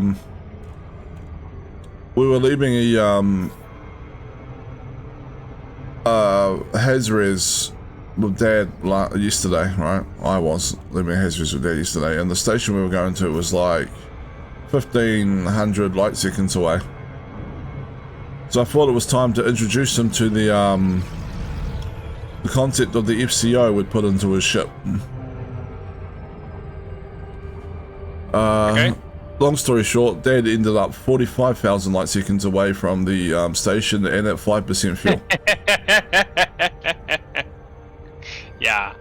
we were leaving Hazres with Dad yesterday, right? I was leaving Hazres with Dad yesterday, and the station we were going to was like 1,500 light seconds away. So I thought it was time to introduce him to the concept of the FCO we'd put into his ship. Okay. Long story short, Dad ended up 45,000 light seconds away from the station and at 5% fuel. Yeah.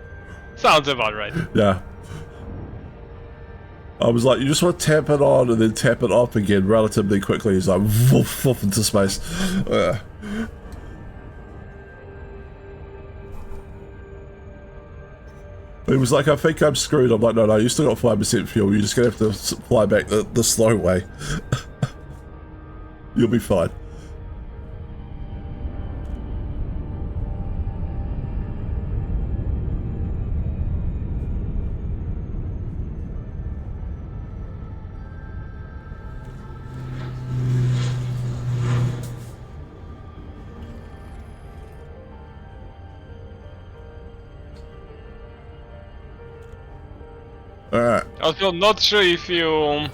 Sounds about right. Yeah. I was like, you just want to tap it on and then tap it off again relatively quickly. He's like, woof, woof into space. He was like, I think I'm screwed. I'm like, no, you still got 5% fuel. You're just going to have to fly back the slow way. You'll be fine. Alright. Also, not sure if you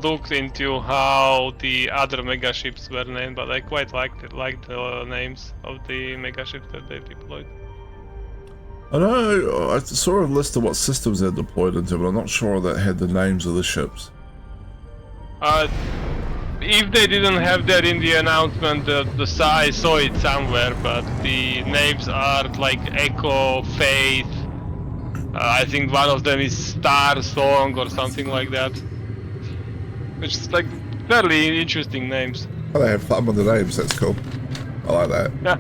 looked into how the other mega ships were named, but I quite liked the names of the mega ships that they deployed. I know, I saw a list of what systems they're deployed into, but I'm not sure that had the names of the ships. If they didn't have that in the announcement, I saw it somewhere, but the names are like Echo, Faith. I think one of them is Star Song or something like that. Which is like fairly interesting names. Oh, they have fun with the names, that's cool. I like that. Yeah.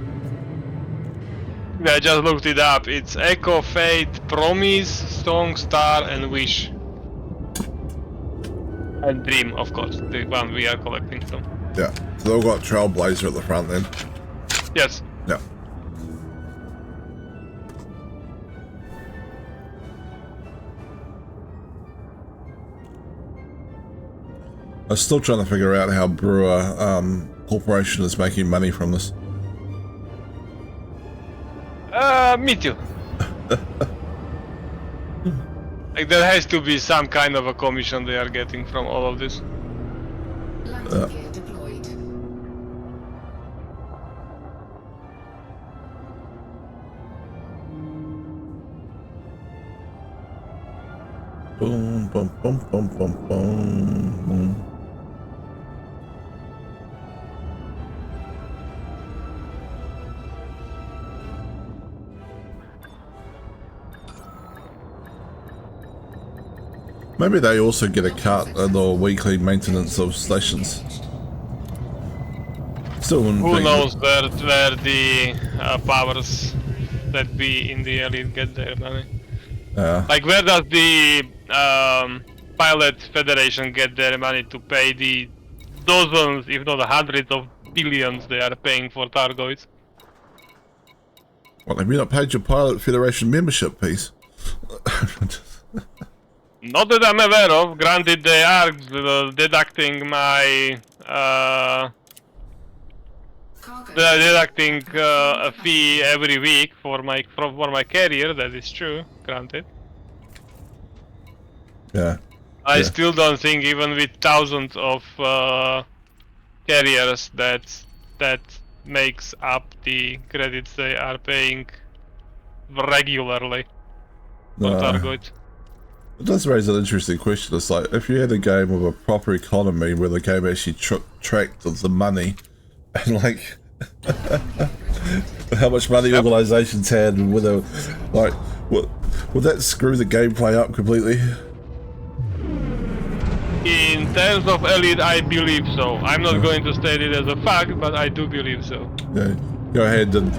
Yeah, I just looked it up. It's Echo, Fate, Promise, Song, Star, and Wish. And Dream, of course, the one we are collecting from. Yeah. So they've all got Trailblazer at the front then. Yes. Yeah. I'm still trying to figure out how Brewer Corporation is making money from this. Me too. Like there has to be some kind of a commission they are getting from all of this. Landing gear deployed. Boom, boom, boom, boom, boom, boom. Maybe they also get a cut in the weekly maintenance of stations. Still wouldn't Who be- knows where the powers that be in the elite get their money? Like where does the Pilot Federation get their money to pay the dozens, if not hundreds of billions they are paying for Targoids? What, have you not paid your Pilot Federation membership piece? Not that I'm aware of. Granted, they are deducting my a fee every week for my carrier. That is true. Granted. Yeah. I Yeah. still don't think, even with thousands of carriers, that makes up the credits they are paying regularly for Targoid. It does raise an interesting question. It's like, if you had a game with a proper economy where the game actually tracked the money and like how much money organizations had and whether, like, would that screw the gameplay up completely? In terms of Elite, I believe so. I'm not going to state it as a fact, but I do believe so. Yeah. Go ahead and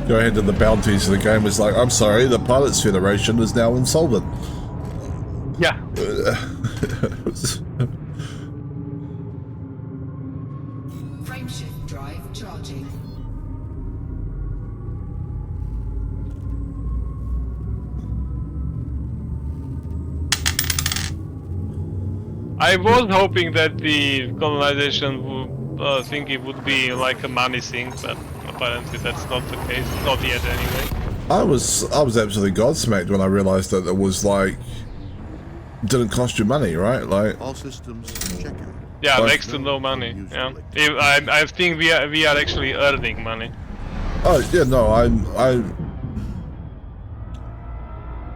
the bounties of the game is like, I'm sorry, the Pilots Federation is now insolvent. Yeah. Frameshift drive charging. I was hoping that the colonization would think it would be like a money thing, but apparently that's not the case. Not yet, anyway. I was absolutely gobsmacked when I realized that it was like didn't cost you money, right? Like All systems check out. Yeah, Like- next to no money. Yeah, I think we are actually earning money. oh yeah, no,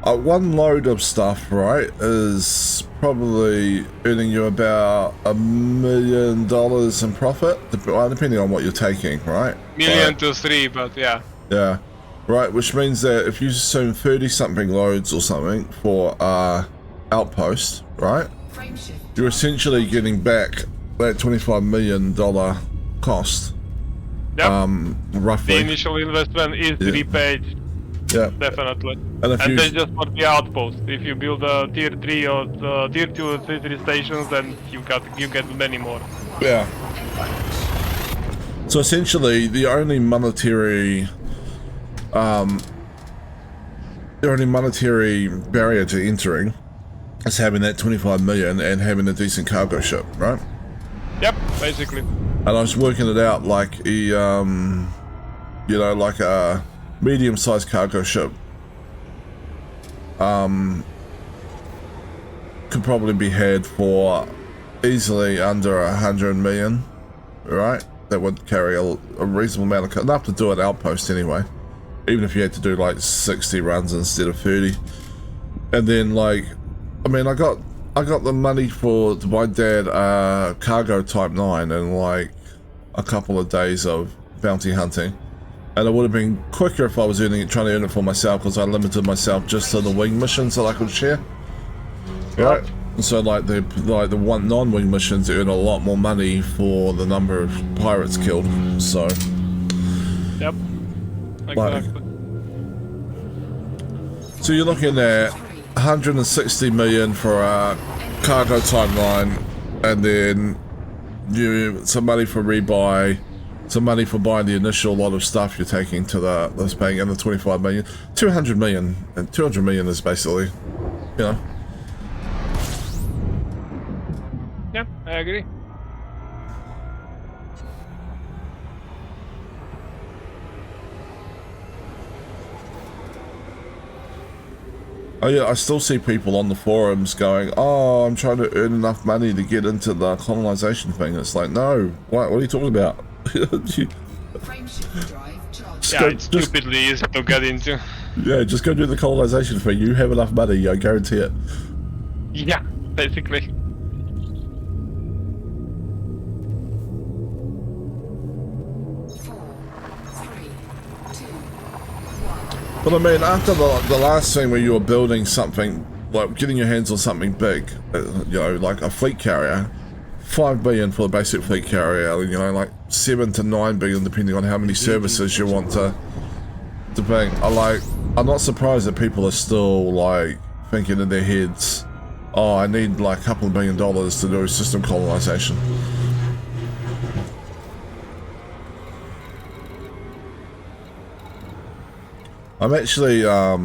one load of stuff, right, is probably earning you about $1 million in profit, depending on what you're taking, right? Million Right. to 3, but yeah. Yeah, right. Which means that if you assume 30-something loads or something for outpost, right, Frameshift. you're essentially getting back that $25 million cost. Yep. The Roughly. initial investment is repaid, Yeah. definitely. And if And you that's just for the outpost. If you build a tier 3 or tier 2 or tier 3 stations, then you get many more. yeah. So essentially, the only monetary barrier to entering is having that 25 million and having a decent cargo ship, right? Yep, basically. And I was working it out like a, like a medium-sized cargo ship. could probably be had for easily under 100 million, right? That would carry a reasonable amount of enough to do an outpost anyway, even if you had to do like 60 runs instead of 30. And then like, I mean, I got the money to buy Dad cargo type 9 and like a couple of days of bounty hunting, and it would have been quicker if I was trying to earn it for myself, because I limited myself just to the wing missions that I could share, right? So like the one non-wing missions earn a lot more money for the number of pirates killed. So Yep. Exactly. so you're looking at 160 million for a cargo timeline, and then some money for rebuy, some money for buying the initial lot of stuff you're taking to the bank, and the 25 million, 200 million, and 200 million is basically, you know. Yeah, I agree. Oh yeah, I still see people on the forums going, "Oh, I'm trying to earn enough money to get into the colonization thing." It's like, no, what are you talking about? Frameshift drive charged. Yeah, it's stupidly easy to get into. Yeah, just go do the colonization thing. You have enough money, I guarantee it. Yeah, basically. 4, 3, 2, 1. But I mean, after the last thing where you were building something, like getting your hands on something big, you know, like a fleet carrier, 5 billion for the basic fleet carrier, you know, like 7 to 9 billion depending on how many services you want to bring. I'm not surprised that people are still like thinking in their heads, oh, I need like a couple of $1 billion to do system colonization. I'm actually, I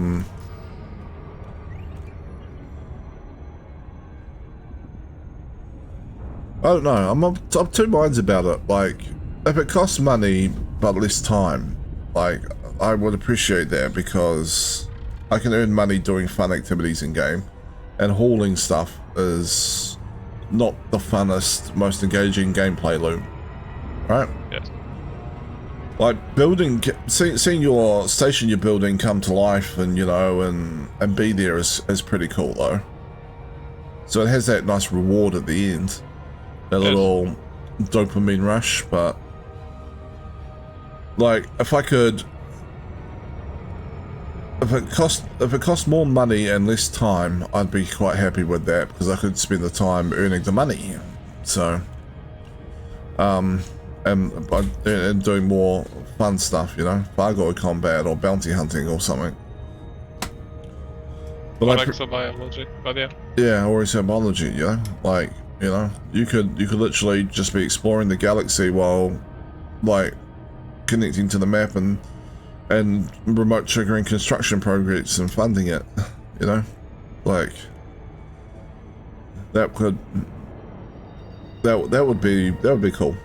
don't know, I'm of two minds about it. Like, if it costs money but less time, like, I would appreciate that, because I can earn money doing fun activities in game, and hauling stuff is not the funnest, most engaging gameplay loop, right? Yes. Like building, seeing your station you're building come to life, and you know, and be there is pretty cool though. So it has that nice reward at the end, that little dopamine rush. But like, if it cost more money and less time, I'd be quite happy with that, because I could spend the time earning the money. So, and doing more fun stuff, you know, Fargo combat or bounty hunting or something. But Or exobiology, but yeah. yeah, or exobiology, you know, like, you know, you could literally just be exploring the galaxy while, like, connecting to the map and remote triggering construction projects and funding it, you know, like that would be cool,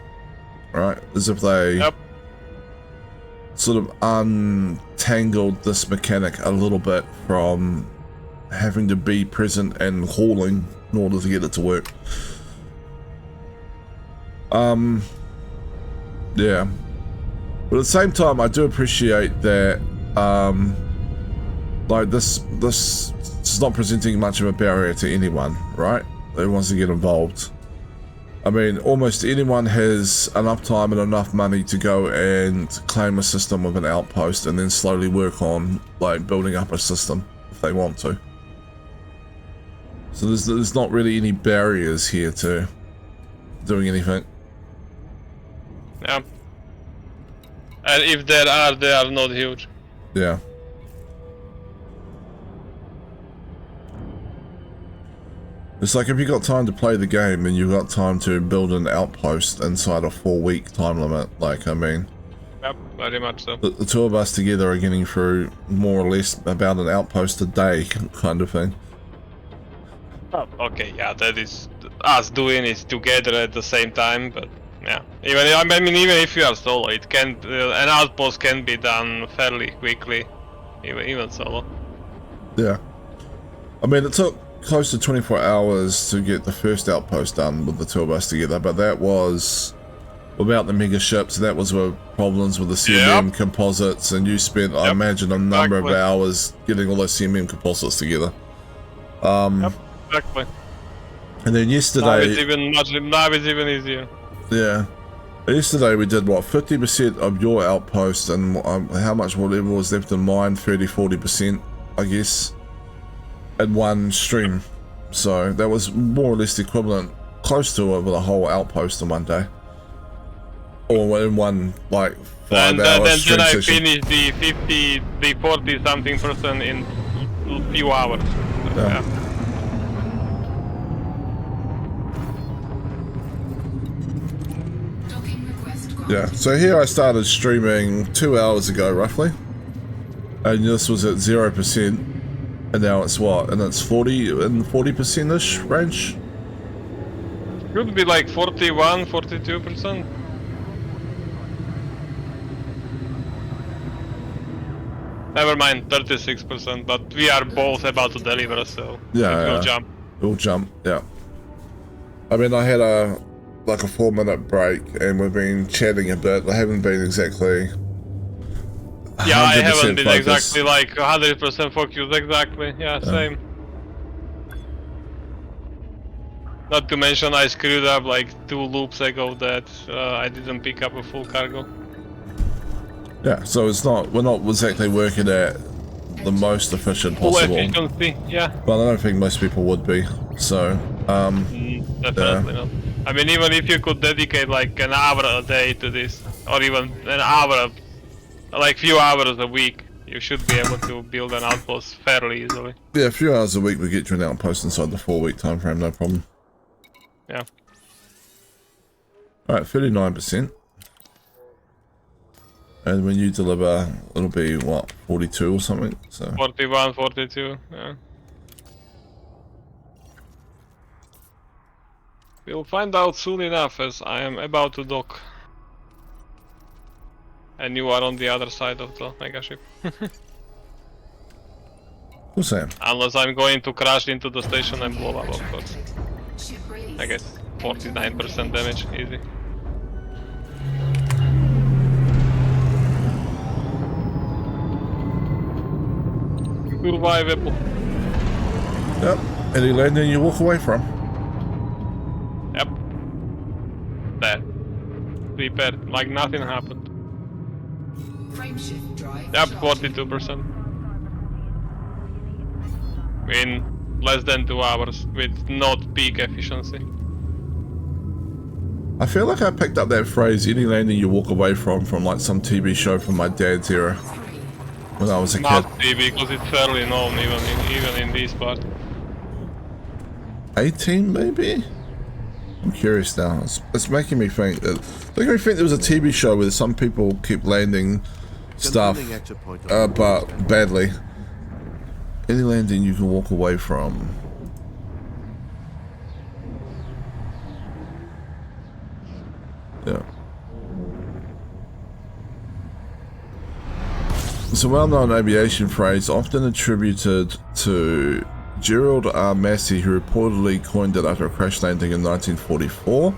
right? As if they sort of untangled this mechanic a little bit from having to be present and hauling in order to get it to work. Yeah. But at the same time, I do appreciate that, like this is not presenting much of a barrier to anyone, right? Who wants to get involved. I mean, almost anyone has enough time and enough money to go and claim a system with an outpost, and then slowly work on like building up a system if they want to. So there's not really any barriers here to doing anything. Yeah. And if there are, they are not huge. Yeah. It's like, if you got time to play the game, then you've got time to build an outpost inside a 4-week time limit. Like, I mean, Yep, very much so. the two of us together are getting through more or less about an outpost a day, kind of thing. Oh, okay, yeah, that is us doing it together at the same time, but yeah. Even if you are solo, it can an outpost can be done fairly quickly, even solo. Yeah. I mean, it took close to 24 hours to get the first outpost done with the two of us together, but that was without the mega ships. That was with problems with the CMM composites, and you spent, I imagine, a number of hours getting all those CMM composites together. Exactly. And then yesterday, now it's even easier. Yeah. Yesterday we did what, 50% of your outpost, and how much whatever was left in mine, 30-40%, I guess, in one stream. So that was more or less the equivalent, close to it, with a whole outpost in one day, or in one like 5 hour stream then I session. finished the 40 something percent in a few hours. Yeah. Yeah, so here I started streaming 2 hours ago, roughly, and this was at 0%, and now it's what? And it's 40%-ish range. Could be like 41, 42%. Never mind, 36%. But we are both about to deliver, so Yeah, it will jump. It'll jump. Yeah. I mean, I had a 4-minute break, and we've been chatting a bit. I haven't been exactly. Yeah, I haven't been focused. exactly like 100% focused. Exactly. Yeah, same. Not to mention, I screwed up like 2 loops ago that I didn't pick up a full cargo. Yeah, so we're not exactly working at the most efficient possible. Full efficiency, yeah. But I don't think most people would be. So, definitely not. I mean, even if you could dedicate like an hour a day to this, or even an hour, like few hours a week, you should be able to build an outpost fairly easily. Yeah, a few hours a week we get you an outpost inside the 4-week time frame, no problem. Yeah. Alright, 39%. And when you deliver, it'll be what, 42 or something? So 41, 42, yeah. We'll find out soon enough, as I am about to dock. And you are on the other side of the megaship. Who's Sam? Unless I'm going to crash into the station and blow up, of course. I guess 49% damage, easy. Survivable. Yep. Any landing you walk away from? Yep. There. Prepared, like nothing happened. Frameshift drive. Yep, charging. 42%. In less than 2 hours, with not peak efficiency. I feel like I picked up that phrase, any landing you walk away from like some TV show from my dad's era when I was a kid. Must be, because it's fairly known even in this part. 18 maybe? I'm curious now. It's making me think that there was a TV show where some people keep landing stuff Confirming exit point on but badly. Any landing you can walk away from. Yeah. It's a well-known aviation phrase often attributed to Gerald R. Massey, who reportedly coined it after a crash landing in 1944.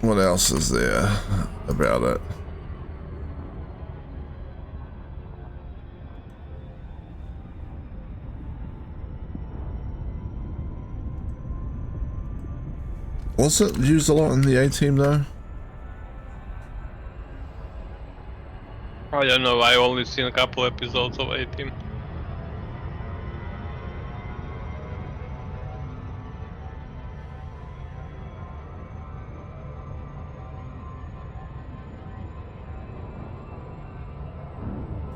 What else is there about it? Was it used a lot in the A-Team though? I don't know, I only seen a couple episodes of A-Team.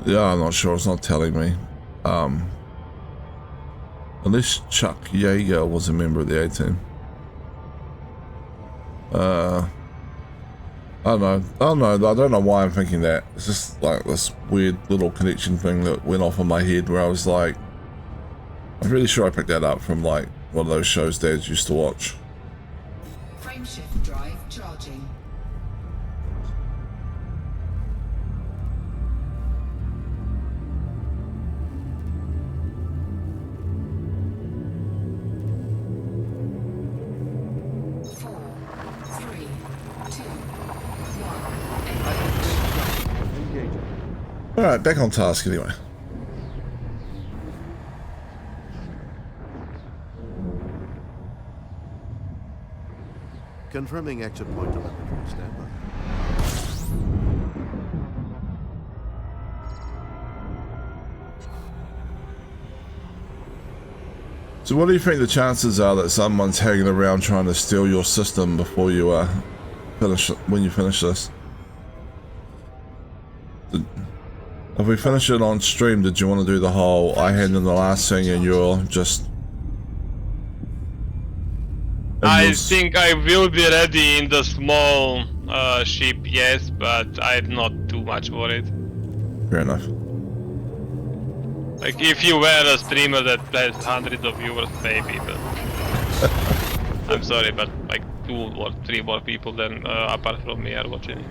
Yeah, I'm not sure. It's not telling me. Unless Chuck Yeager was a member of the A-Team. I don't know. I don't know why I'm thinking that. It's just like this weird little connection thing that went off in my head where I was like, I'm really sure I picked that up from like one of those shows dads used to watch. Frameshift drive charging. Alright, back on task anyway. Confirming exit point telemetry. Stand by. So what do you think the chances are that someone's hanging around trying to steal your system before you when you finish this? If we finish it on stream, did you want to do the whole I hand in the last thing and you're just... I think I will be ready in the small ship, yes, but I'm not too much worried. Fair enough. Like, if you were a streamer that has hundreds of viewers, maybe, but... I'm sorry, but like 2 or 3 more people than apart from me are watching it.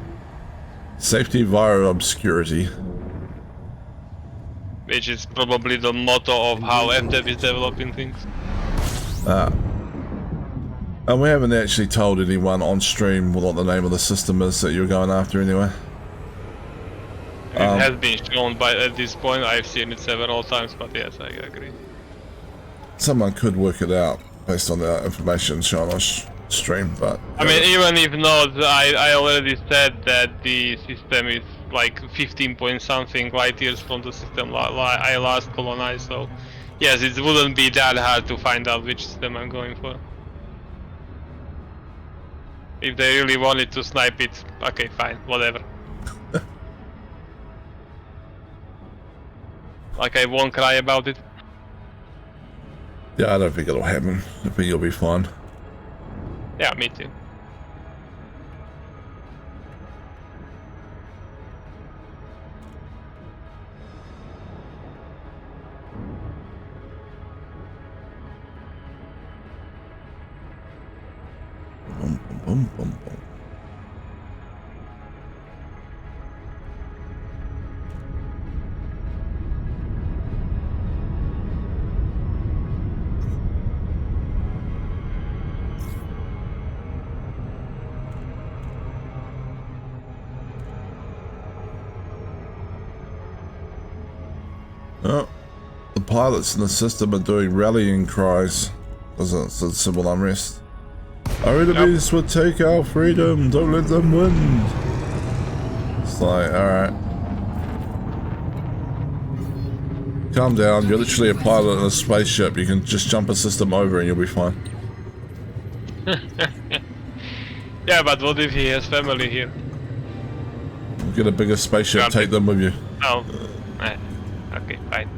Safety via obscurity. Which is probably the motto of how FDev is developing things. And we haven't actually told anyone on stream what the name of the system is that you're going after anyway. It has been shown at this point, I've seen it several times, but yes, I agree. Someone could work it out based on the information shown on stream, but... I mean, even if not, I already said that the system is like 15 point something light years from the system I last colonized, so yes, it wouldn't be that hard to find out which system I'm going for. If they really wanted to snipe it, okay, fine, whatever. Like, I won't cry about it. Yeah, I don't think it'll happen. I think you'll be fine. Yeah, me too. Boom, boom, boom, boom. Oh, the pilots in the system are doing rallying cries. Doesn't it? Civil unrest. Our enemies would take our freedom. Don't let them win. It's like, alright. Calm down. You're literally a pilot in a spaceship. You can just jump a system over and you'll be fine. Yeah, but what if he has family here? Get a bigger spaceship. Take them with you. Oh. Okay, fine.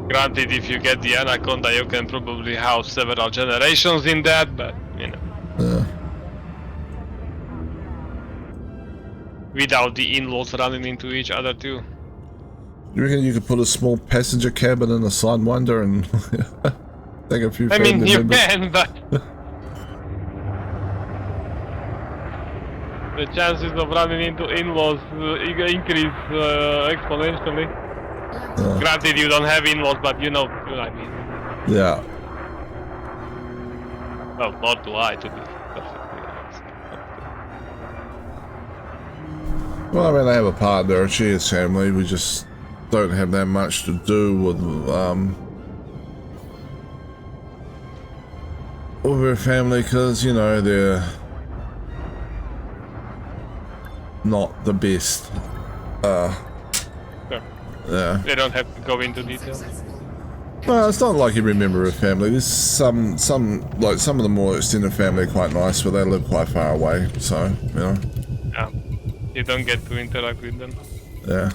Granted, if you get the Anaconda, you can probably house several generations in that, but, you know. Yeah. Without the in-laws running into each other too. You reckon you could put a small passenger cabin in a Sidewinder and take a few I mean, family you members? can, but... the chances of running into in-laws increase exponentially. Granted, you don't have in-laws, but you know what I mean. Yeah. Well, nor do I, to be perfectly honest. Well, I mean, I have a partner and she has family. We just don't have that much to do with her family because, you know, they're not the best. Sure. Yeah. They don't have to go into detail. Well, it's not like you remember a family. There's some of the more extended family are quite nice, but they live quite far away, so, you know. Yeah. You don't get to interact with them. Yeah.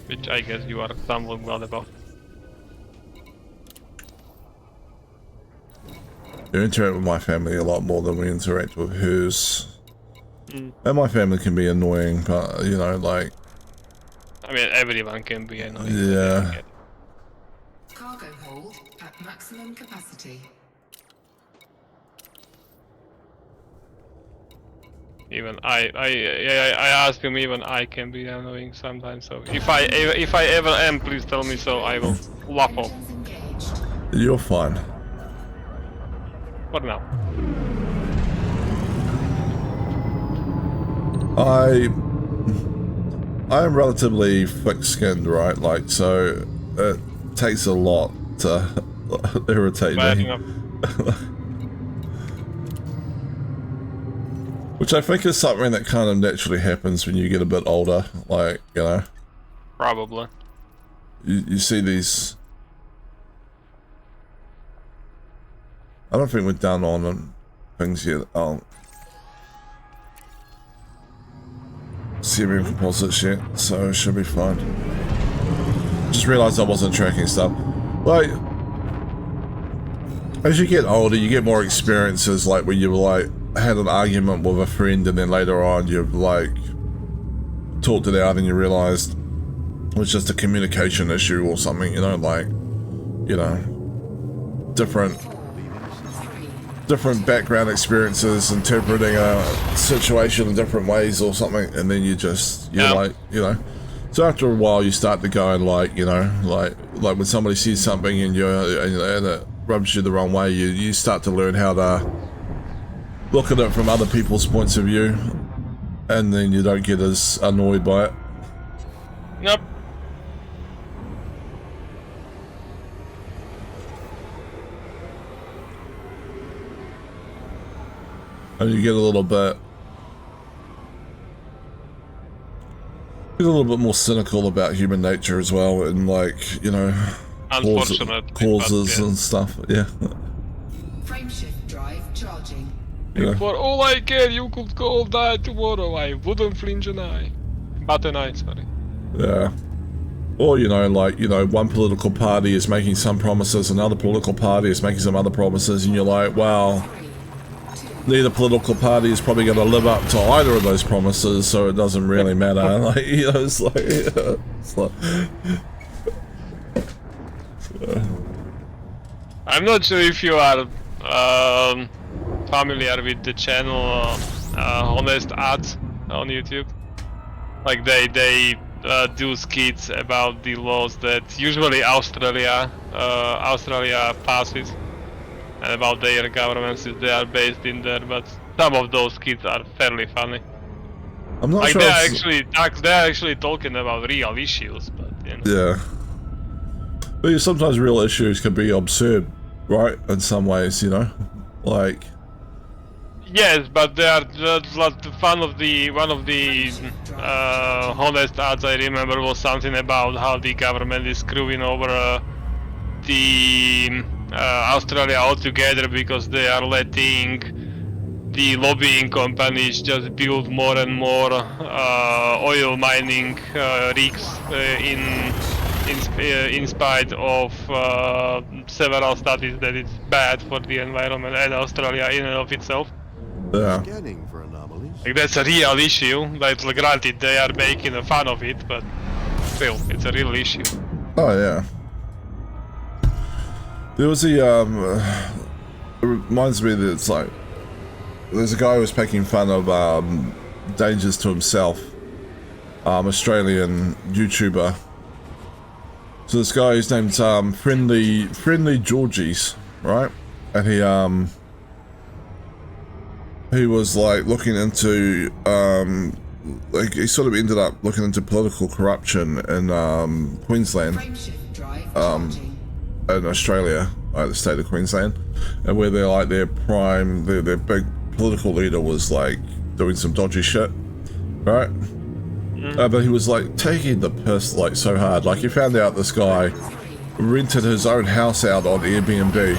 Which I guess you are somewhat glad about. You interact with my family a lot more than we interact with hers. And my family can be annoying, but, you know, like... I mean, everyone can be annoying. Yeah. Cargo hold at maximum capacity. Even I asked him. Even I can be annoying sometimes. So if I ever am, please tell me so. I will waffle. Engines engaged. You're fine. For now. I am relatively thick-skinned, right? Like, so it takes a lot to irritate Bad me. enough. Which I think is something that kind of naturally happens when you get a bit older. Like, you know, Probably. you see these... I don't think we're done on things yet. Oh. Sirium composites yet, so it should be fine. Just realised I wasn't tracking stuff. Like, as you get older, you get more experiences, like when you like had an argument with a friend and then later on you've like talked it out and you realised it was just a communication issue or something, you know, like, you know, different background experiences, interpreting a situation in different ways or something, and then you're like, you know. So after a while, you start to go and like, you know, like when somebody sees something and and it rubs you the wrong way, you start to learn how to look at it from other people's points of view, and then you don't get as annoyed by it. Nope. And you get a little bit more cynical about human nature as well, and like, you know, causes and stuff. Yeah. Frameshift drive charging. Yeah. For all I care, you could all die tomorrow. I wouldn't flinch an eye. But an eye, sorry. Yeah. Or, you know, like, you know, one political party is making some promises, another political party is making some other promises, and you're like, well, neither political party is probably going to live up to either of those promises, so it doesn't really matter. Like, you know, it's like, I'm not sure if you are familiar with the channel Honest Ads on YouTube. Like they do skits about the laws that usually Australia passes, and about their governments if they are based in there, but some of those skits are fairly funny. I'm not like sure. They're actually talking about real issues, but you know. Yeah. But sometimes real issues can be absurd, right? In some ways, you know, like. Yes, but they are one of the honest ads I remember was something about how the government is screwing over the Australia altogether because they are letting the lobbying companies just build more and more oil mining rigs in spite of several studies that it's bad for the environment and Australia in and of itself. Yeah. Scanning for anomalies. Like that's a real issue. Like granted, they are making a fun of it, but still, it's a real issue. Oh yeah. There was it reminds me that it's like there's a guy who was making fun of Dangers to Himself, Australian YouTuber. So this guy, his name's Friendly Georgies, right? And he was like looking into like he sort of ended up looking into political corruption in Queensland, in Australia, like the state of Queensland, and where they're like their big political leader was like doing some dodgy shit, right? But he was like taking the piss like so hard. Like he found out this guy rented his own house out on Airbnb,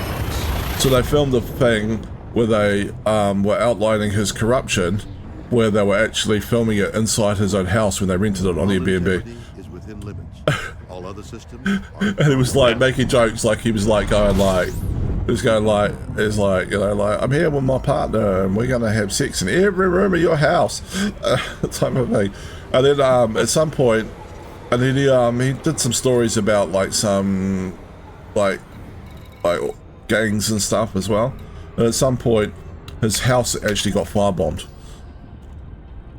so they filmed a thing where they were outlining his corruption, where they were actually filming it inside his own house when they rented it on Airbnb. Is within limits. All other systems are And he was like making jokes, like he was like going like, it's like, you know, like, I'm here with my partner and we're gonna have sex in every room of your house, type of thing. And then at some point, and then he did some stories about like some like gangs and stuff as well. And at some point, his house actually got firebombed.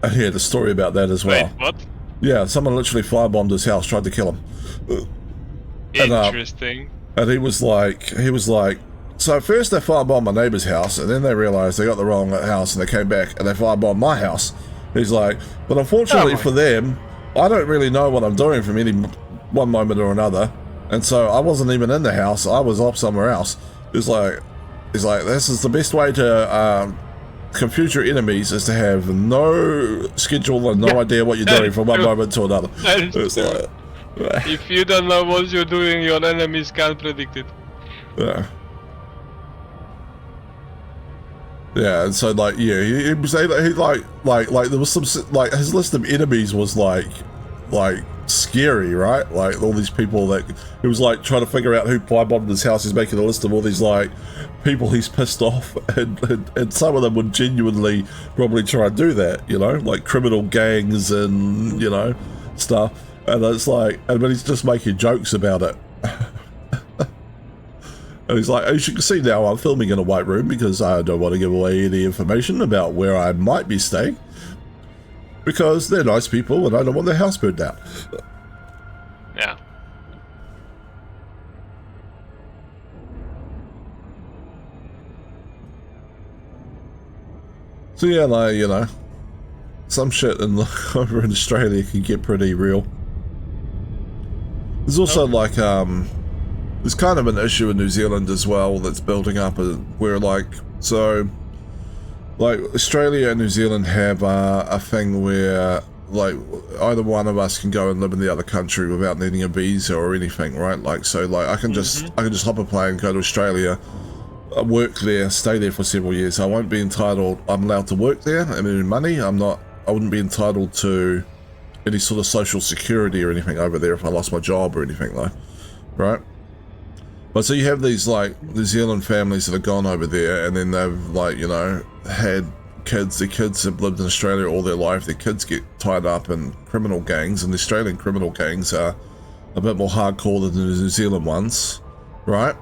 And he had a story about that as well. Wait, what? Yeah, someone literally firebombed his house, tried to kill him. Interesting. And he was like, so first they firebombed my neighbor's house, and then they realized they got the wrong house, and they came back and they firebombed my house. He's like, but unfortunately for them, I don't really know what I'm doing from any one moment or another, and so I wasn't even in the house. I was off somewhere else. He's like, this is the best way to confuse your enemies is to have no schedule and no idea what you're doing from one moment to another. It's like, if you don't know what you're doing, your enemies can't predict it. yeah. Yeah, and so like, yeah, he was he like there was some like his list of enemies was like scary, right? Like all these people that he was like trying to figure out who bombed his house. He's making a list of all these like people he's pissed off, and some of them would genuinely probably try and do that, you know, like criminal gangs and you know stuff. And it's like, but he's just making jokes about it. And he's like, as you can see now, I'm filming in a white room because I don't want to give away any information about where I might be staying. Because they're nice people and I don't want their house burned down. Yeah. So yeah, like, you know, some shit over in Australia can get pretty real. There's also like, there's kind of an issue in New Zealand as well that's building up where like, so like Australia and New Zealand have a thing where like either one of us can go and live in the other country without needing a visa or anything, right? Like, so like I can just hop a plane, go to Australia, work there, stay there for several years. I won't be entitled, I'm allowed to work there and earn money. I wouldn't be entitled to any sort of social security or anything over there if I lost my job or anything like, right? But so you have these like New Zealand families that have gone over there and then they've like, you know, had kids. Their kids have lived in Australia all their life. Their kids get tied up in criminal gangs, and the Australian criminal gangs are a bit more hardcore than the New Zealand ones, right?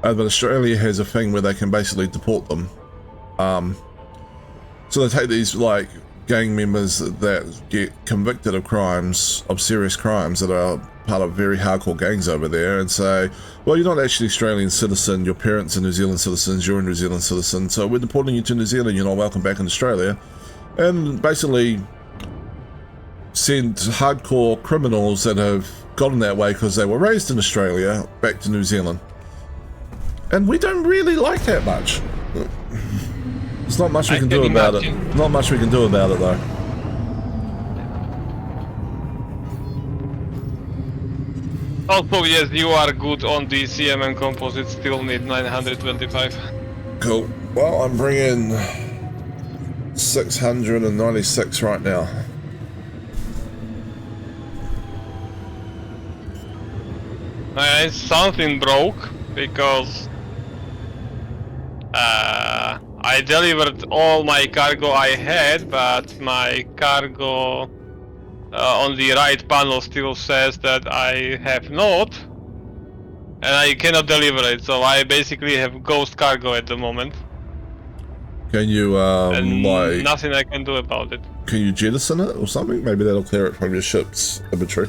But Australia has a thing where they can basically deport them. So they take these like gang members that get convicted of crimes, of serious crimes that are part of very hardcore gangs over there and say, well, you're not actually Australian citizen, your parents are New Zealand citizens, you're a New Zealand citizen, so we're deporting you to New Zealand, you're not welcome back in Australia. And basically send hardcore criminals that have gotten that way because they were raised in Australia back to New Zealand. And we don't really like that much. There's not much we can do about it. Not much we can do about it though. Also, yes, you are good on the CMM composite, still need 925. Cool. Well, I'm bringing 696 right now. Something broke, because I delivered all my cargo I had, but my cargo on the right panel still says that I have not, and I cannot deliver it, so I basically have ghost cargo at the moment. Can you, and like... nothing I can do about it. Can you jettison it or something? Maybe that'll clear it from your ship's inventory.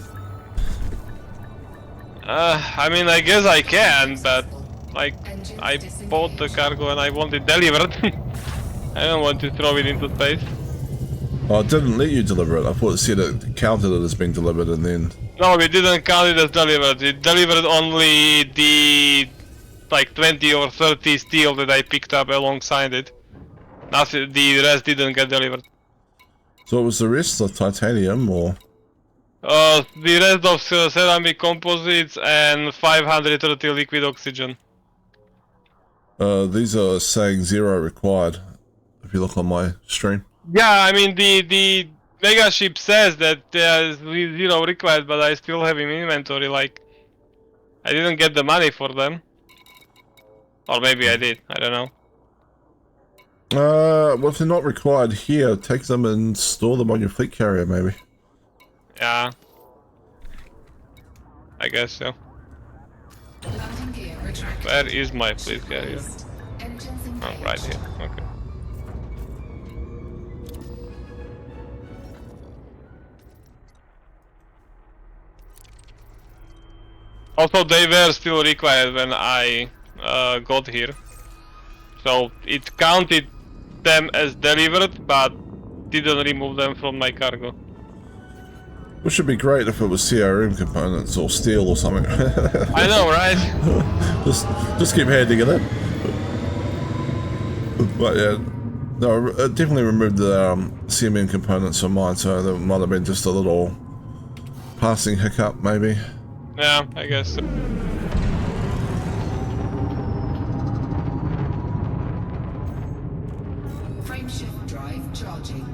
I mean, I guess I can, but like, I bought the cargo and I want it delivered. I don't want to throw it into space. Oh, it didn't let you deliver it. I thought it said it counted it as being delivered and then... No, it didn't count it as delivered. It delivered only the like 20 or 30 steel that I picked up alongside it. Nothing, the rest didn't get delivered. So it was the rest of titanium or... The rest of ceramic composites and 530 liquid oxygen. These are saying 0 required, if you look on my stream. Yeah, I mean, the mega ship says that there's 0 required, but I still have in inventory, like, I didn't get the money for them. Or maybe I did, I don't know. Well, if they're not required here, take them and store them on your fleet carrier, maybe. Yeah. I guess so. Landing gear retracted. Where is my fleet carrier? Engines Oh, engaged. right here, okay. Also, they were still required when I got here. So, it counted them as delivered, but didn't remove them from my cargo. Which would be great if it was CRM components or steel or something. I know, right? just keep handing it in. But yeah, no, it definitely removed the CMM components from mine, so there might have been just a little passing hiccup, maybe. Yeah, I guess so. Frameshift drive charging.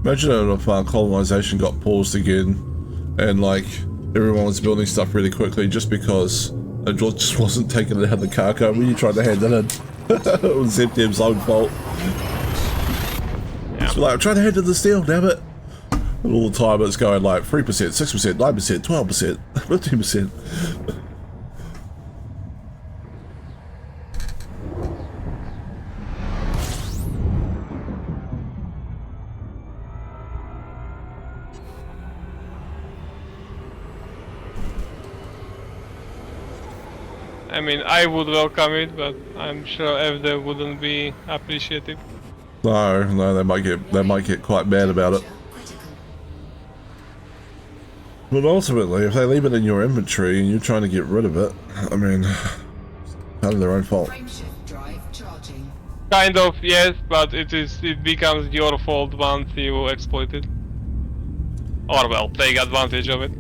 Imagine if colonization got paused again, and like everyone was building stuff really quickly just because it just wasn't taking it out of the cargo when you tried to hand it in. It was ZDM's own fault. Yeah. It's like, I'm trying to hand in the steel, damn it. And all the time it's going like 3%, 6%, 9%, 12%, 15%. I mean, I would welcome it, but I'm sure FD wouldn't be appreciative. No, they might get quite mad about it. Critical. But ultimately, if they leave it in your inventory and you're trying to get rid of it, I mean, out of their own fault. Frameshift drive charging. Kind of, yes, but it becomes your fault once you exploit it. Or well, take advantage of it.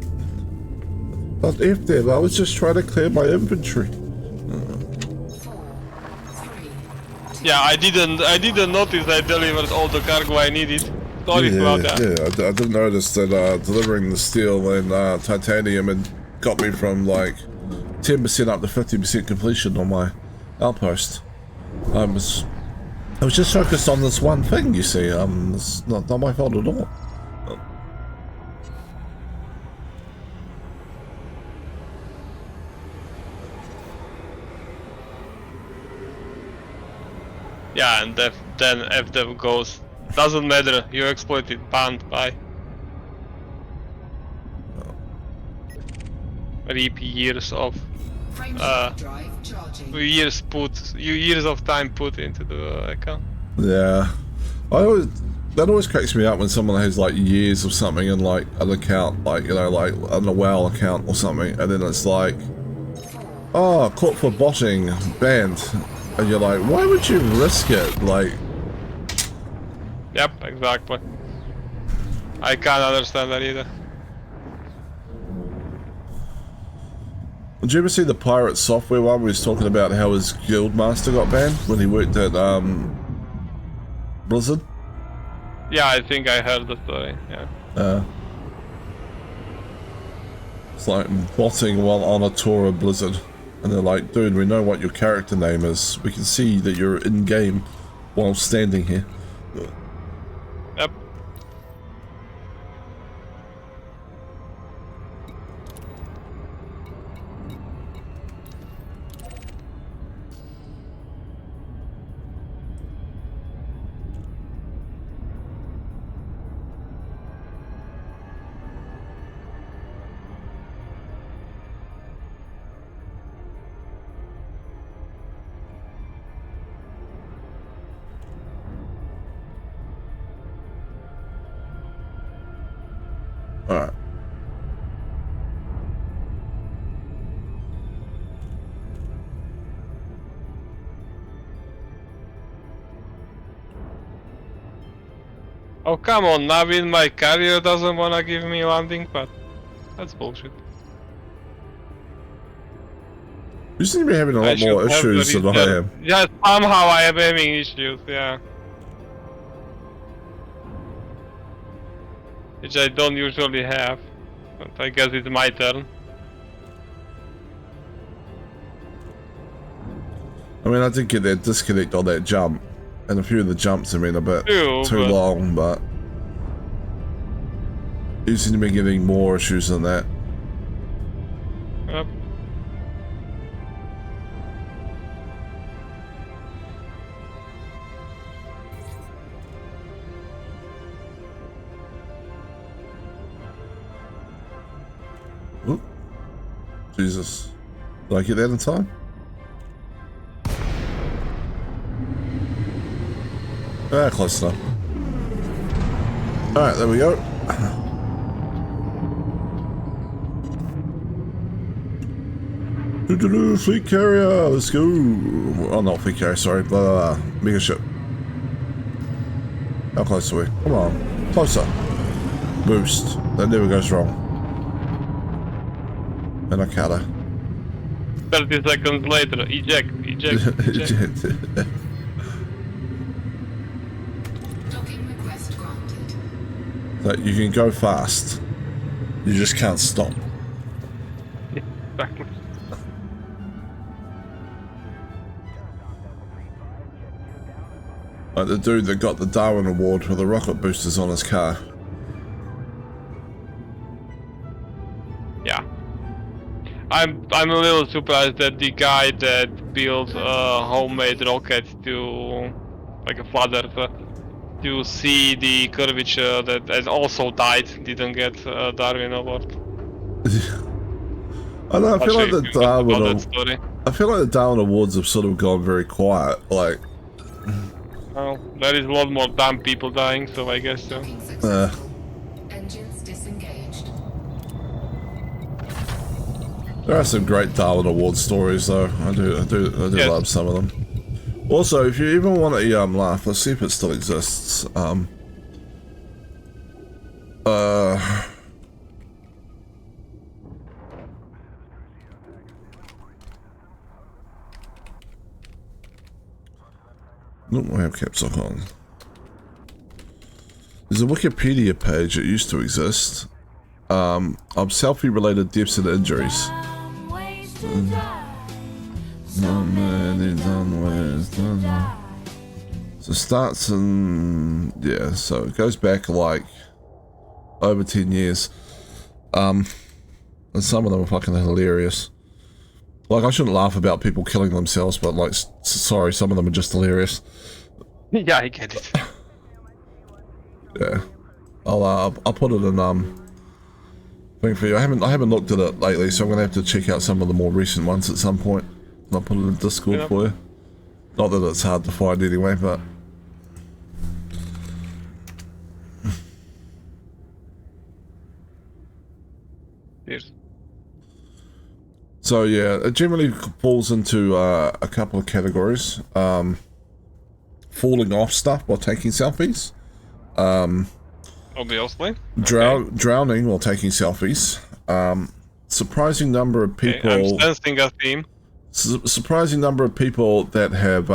But if then, I was just trying to clear my inventory. 4, 3, 2, Yeah, I didn't notice I delivered all the cargo I needed. Sorry about that. Yeah, I didn't notice that delivering the steel and titanium had got me from like 10% up to 50% completion on my outpost. I was just focused on this one thing, you see. It's not my fault at all. Yeah, and then FDev goes, doesn't matter, you exploited, banned, bye. Reap years of frameshift drive charging. years of time put into the account. Yeah, that always cracks me up when someone has like years of something in like an account, like you know, like an WoW account or something, and then it's like, oh, caught for botting, banned, and you're like, why would you risk it? Like, Yep, exactly. I can't understand that either. did you ever see the Pirate Software one where he's talking about how his guild master got banned when he worked at Blizzard? Yeah, I think I heard the story, yeah. It's like botting while on a tour of Blizzard. And they're like, dude, we know what your character name is. We can see that you're in-game while standing here. Yep. Alright. Oh come on, Navin, my carrier doesn't wanna give me landing pad. That's bullshit. You seem to be having a lot should more have issues than I am. Yeah, somehow I am having issues, yeah. Which I don't usually have. But I guess it's my turn. I mean, I did get that disconnect on that jump. And a few of the jumps have been a bit True, too but- long, but... You seem to be getting more issues than that. Yep. Oop. Jesus. Did I get that in time? Close enough. Alright, there we go. Fleet carrier, let's go. Oh, not fleet carrier, sorry. Mega ship. How close are we? Come on. Closer. Boost. That never goes wrong. And I cut her. 30 seconds later, eject. Docking request granted. That you can go fast. You just can't stop. Exactly. Like the dude that got the Darwin Award for the rocket boosters on his car. Yeah. I'm a little surprised that the guy that built a homemade rocket to like a flat earth to see the curvature that and also died didn't get a Darwin Award. I know, I feel like the Darwin that story. I feel like the Darwin Awards have sort of gone very quiet. Like, Well, there is a lot more dumb people dying, so I guess so. Docking successful. Engines disengaged. there are some great Darwin Award stories, though. I do Yes. love some of them. Also, if you even want a laugh, let's see if it still exists. Nope, I have caps lock on. There's a Wikipedia page that used to exist of selfie-related deaths and injuries. So starts in, yeah, so it goes back like over 10 years. And some of them are fucking hilarious. Like, I shouldn't laugh about people killing themselves, but like, sorry, some of them are just hilarious. Yeah, I get it. Yeah, I'll put it in thing for you. I haven't looked at it lately, so I'm gonna have to check out some of the more recent ones at some point. I'll put it in Discord Yeah. for you. Not that it's hard to find anyway, but Cheers. so yeah, it generally falls into a couple of categories. Falling off stuff while taking selfies. Obviously. Drowning while taking selfies. Surprising number of people. Okay, I'm sensing a theme. Surprising number of people that have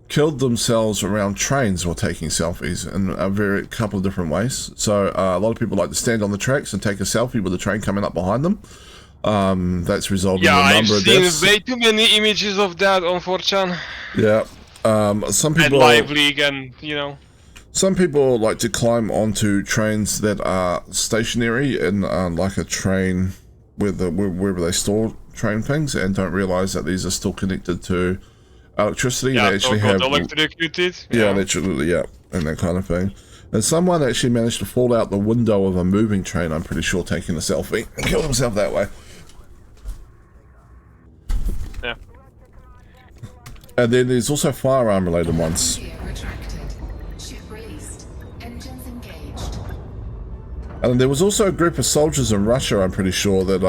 killed themselves around trains while taking selfies in a couple of different ways. So a lot of people like to stand on the tracks and take a selfie with the train coming up behind them. That's resulted in a I've number of seen deaths. way too many images of that on 4chan Yeah. Some and people. Live League and, you know. Some people like to climb onto trains that are stationary in like a train wherever they store train things and don't realize that these are still connected to electricity. Yeah, They actually so have electrocuted. yeah, literally, yeah, and that kind of thing. And someone actually managed to fall out the window of a moving train, I'm pretty sure, taking a selfie and killed himself that way. Yeah. And then there's also firearm related ones. Gear retracted. Ship released. Engines engaged. And there was also a group of soldiers in Russia, I'm pretty sure, that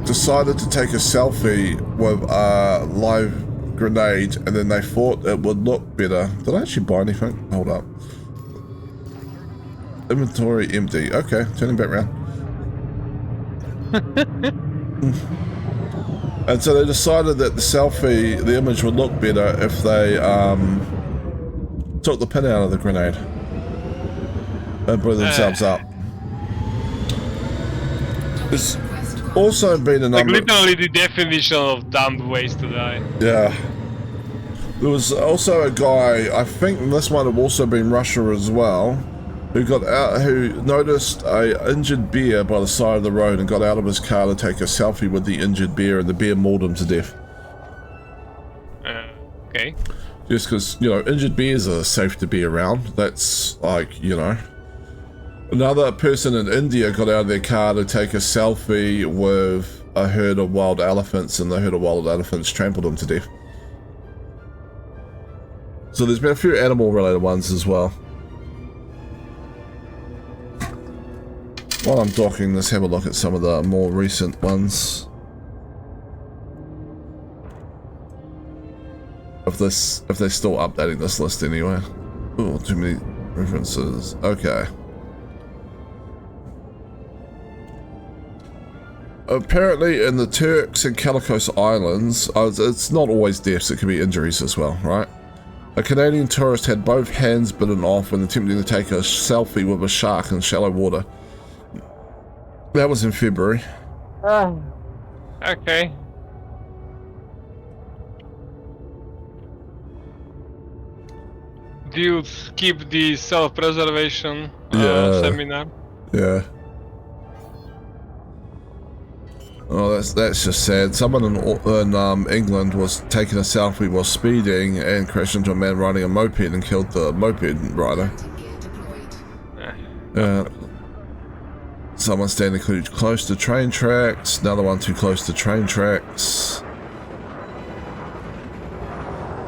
decided to take a selfie with a live grenade, and then they thought it would look better. Did I actually buy anything? Hold up. Inventory empty. Okay, turning back around. And so they decided that the image would look better if they took the pin out of the grenade and blew themselves up. There's also been a Like number. literally the definition of dumb ways to die. Yeah. There was also a guy, I think this might have also been Russia as well, who got out, who noticed a injured bear by the side of the road and got out of his car to take a selfie with the injured bear, and the bear mauled him to death. Okay. Just because, you know, injured bears are safe to be around. That's like, you know. Another person in India got out of their car to take a selfie with a herd of wild elephants, and the herd of wild elephants trampled him to death. So there's been a few animal related ones as well. While I'm talking, let's have a look at some of the more recent ones. If they're still updating this list anyway. Oh, too many references. Okay. Apparently in the Turks and Caicos Islands, it's not always deaths, it can be injuries as well, right? A Canadian tourist had both hands bitten off when attempting to take a selfie with a shark in shallow water. That was in February. Okay. Do you skip the self-preservation seminar? Yeah. Oh, that's just sad. Someone in England was taking a selfie while speeding and crashed into a man riding a moped and killed the moped rider. Someone standing close to train tracks. Another one too close to train tracks.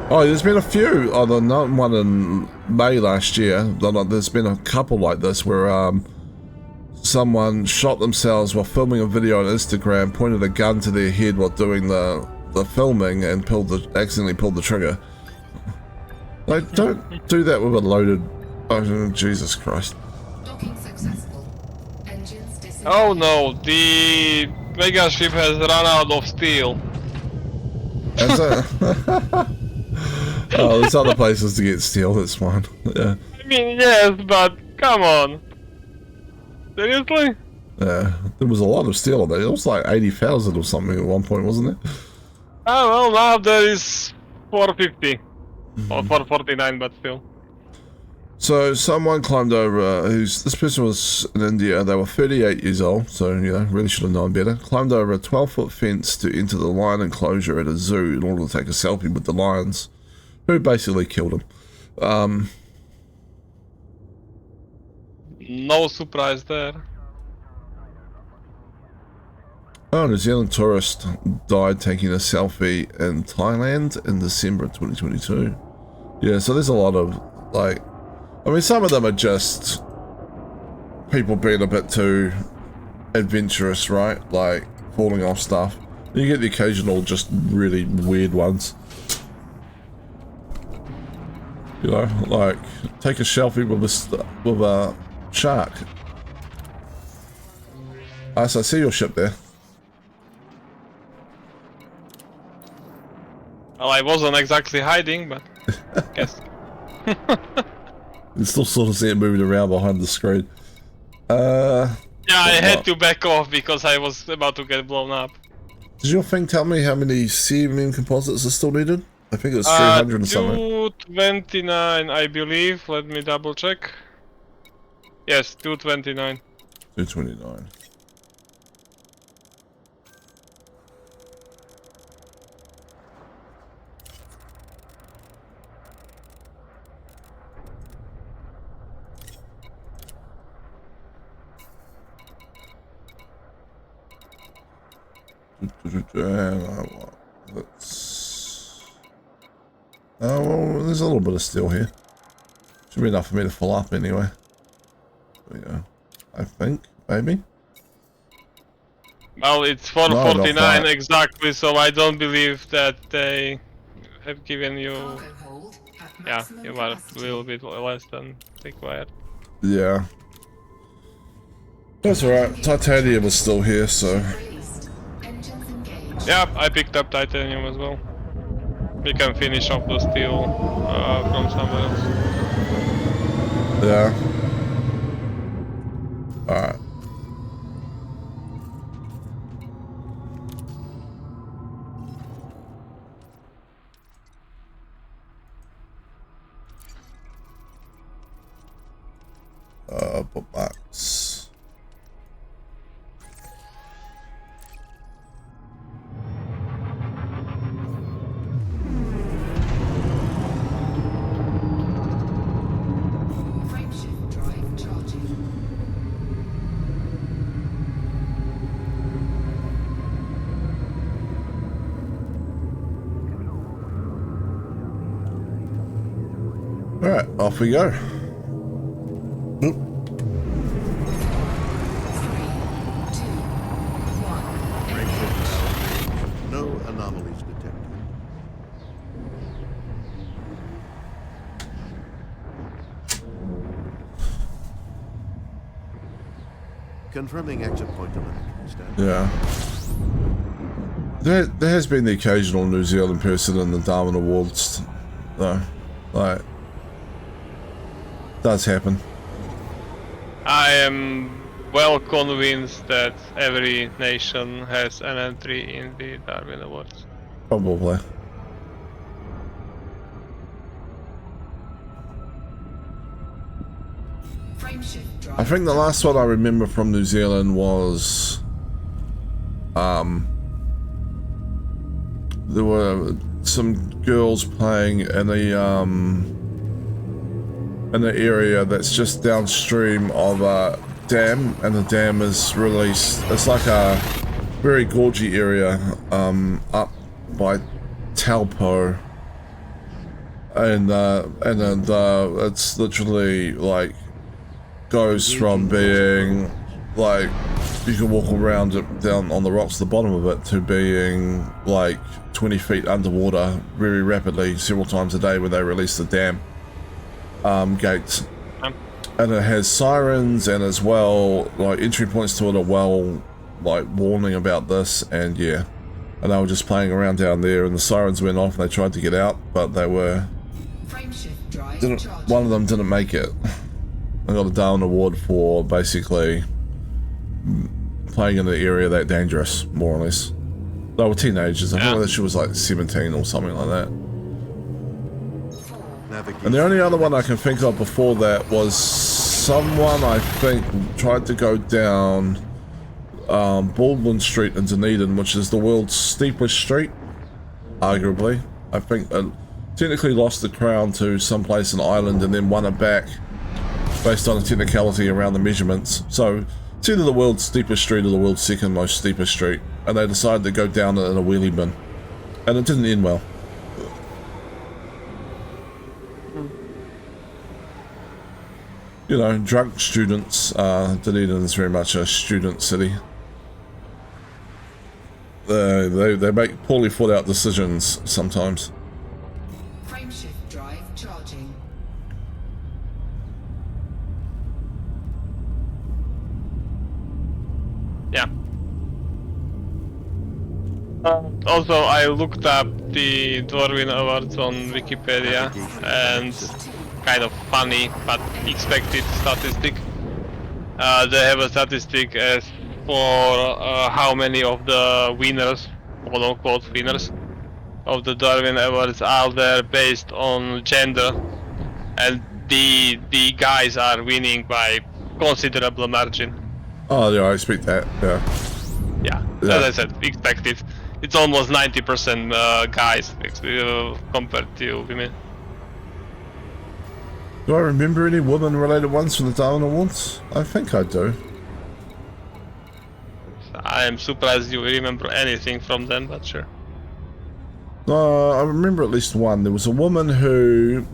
Oh, there's been a few. Oh, the one in May last year. There's been a couple like this where someone shot themselves while filming a video on Instagram, pointed a gun to their head while doing the filming, and accidentally pulled the trigger. Like, don't do that with a loaded. Oh, Jesus Christ! Docking successful. Engines disengaged. Oh no, the mega ship has run out of steel. Is it? Oh, there's other places to get steel. That's fine. Yeah. I mean, yes, but come on. Seriously? Yeah, there was a lot of steel on there. It was like 80,000 or something at one point, wasn't it? Oh well, now there is 450 or 449, but still. So someone climbed over. This person was in India. They were 38 years old, so you know, really should have known better. Climbed over a 12-foot fence to enter the lion enclosure at a zoo in order to take a selfie with the lions, who basically killed him. No surprise there. Oh, a New Zealand tourist died taking a selfie in Thailand in December 2022. Yeah, so there's a lot of, like, I mean, some of them are just people being a bit too adventurous, right? Like, falling off stuff. You get the occasional just really weird ones. You know, like, take a selfie with a shark. So I see your ship there. Well, I wasn't exactly hiding, but guess. You still sort of see it moving around behind the screen. Yeah, I had to back off because I was about to get blown up. Does your thing tell me how many CMM composites are still needed? I think it's 300 and something. 229, I believe. Let me double check. Yes, 229. 229. Let's... Oh, well, there's a little bit of steel here. Should be enough for me to fill up anyway. There we go. I think, maybe. Well, it's 449 exactly, so I don't believe that they have given you... Cargo hold at Yeah, maximum you are a capacity. little bit less than required. Yeah. That's alright. Titanium is still here, so... Released. Engines engaged. Yeah, I picked up titanium as well. We can finish off the steel from somewhere else. Yeah. Alright. Bookmarks. Frameshift drive charging. off we go. Oop. 3, 2, 1. Graveshift. No anomalies detected. Confirming exit point telemetry. Stand by. Yeah. There has been the occasional New Zealand person in the Darwin Awards, though. Like, does happen. I am well convinced that every nation has an entry in the Darwin Awards. Probably. Frameshift drive. I think the last one I remember from New Zealand was, there were some girls playing in an area that's just downstream of a dam, and the dam is released. It's like a very gorgy area, up by Taupo, and it's literally like goes from being like you can walk around it down on the rocks at the bottom of it to being like 20 feet underwater very rapidly several times a day when they release the dam gates. And it has sirens, and as well like entry points to it are well like warning about this, and yeah, and they were just playing around down there and the sirens went off and they tried to get out, but they were Frameshift drive didn't, charging. one of them didn't make it. I got a Darwin Award for basically playing in the area that dangerous, more or less. They were teenagers. I think that she was like 17 or something like that. Navigation. And the only other one I can think of before that was someone, I think, tried to go down Baldwin Street in Dunedin, which is the world's steepest street, arguably. I think technically lost the crown to someplace in Ireland and then won it back based on a technicality around the measurements. So it's either the world's steepest street or the world's second most steepest street, and they decided to go down it in a wheelie bin, and it didn't end well. You know, drunk students. Dunedin is very much a student city. They make poorly thought out decisions sometimes. Frameshift drive charging. Yeah. Also, I looked up the Darwin Awards on Wikipedia, and kind of funny but expected statistic. They have a statistic as for how many of the winners, quote unquote winners, of the Darwin Awards are there based on gender, and the guys are winning by considerable margin. Oh yeah, I expect that. Yeah. Yeah, Yeah. as I said, expected. It's almost 90% guys compared to women. Do I remember any woman-related ones from the Darwin Awards? I think I do. I am surprised you remember anything from them, but sure. I remember at least one. There was a woman who...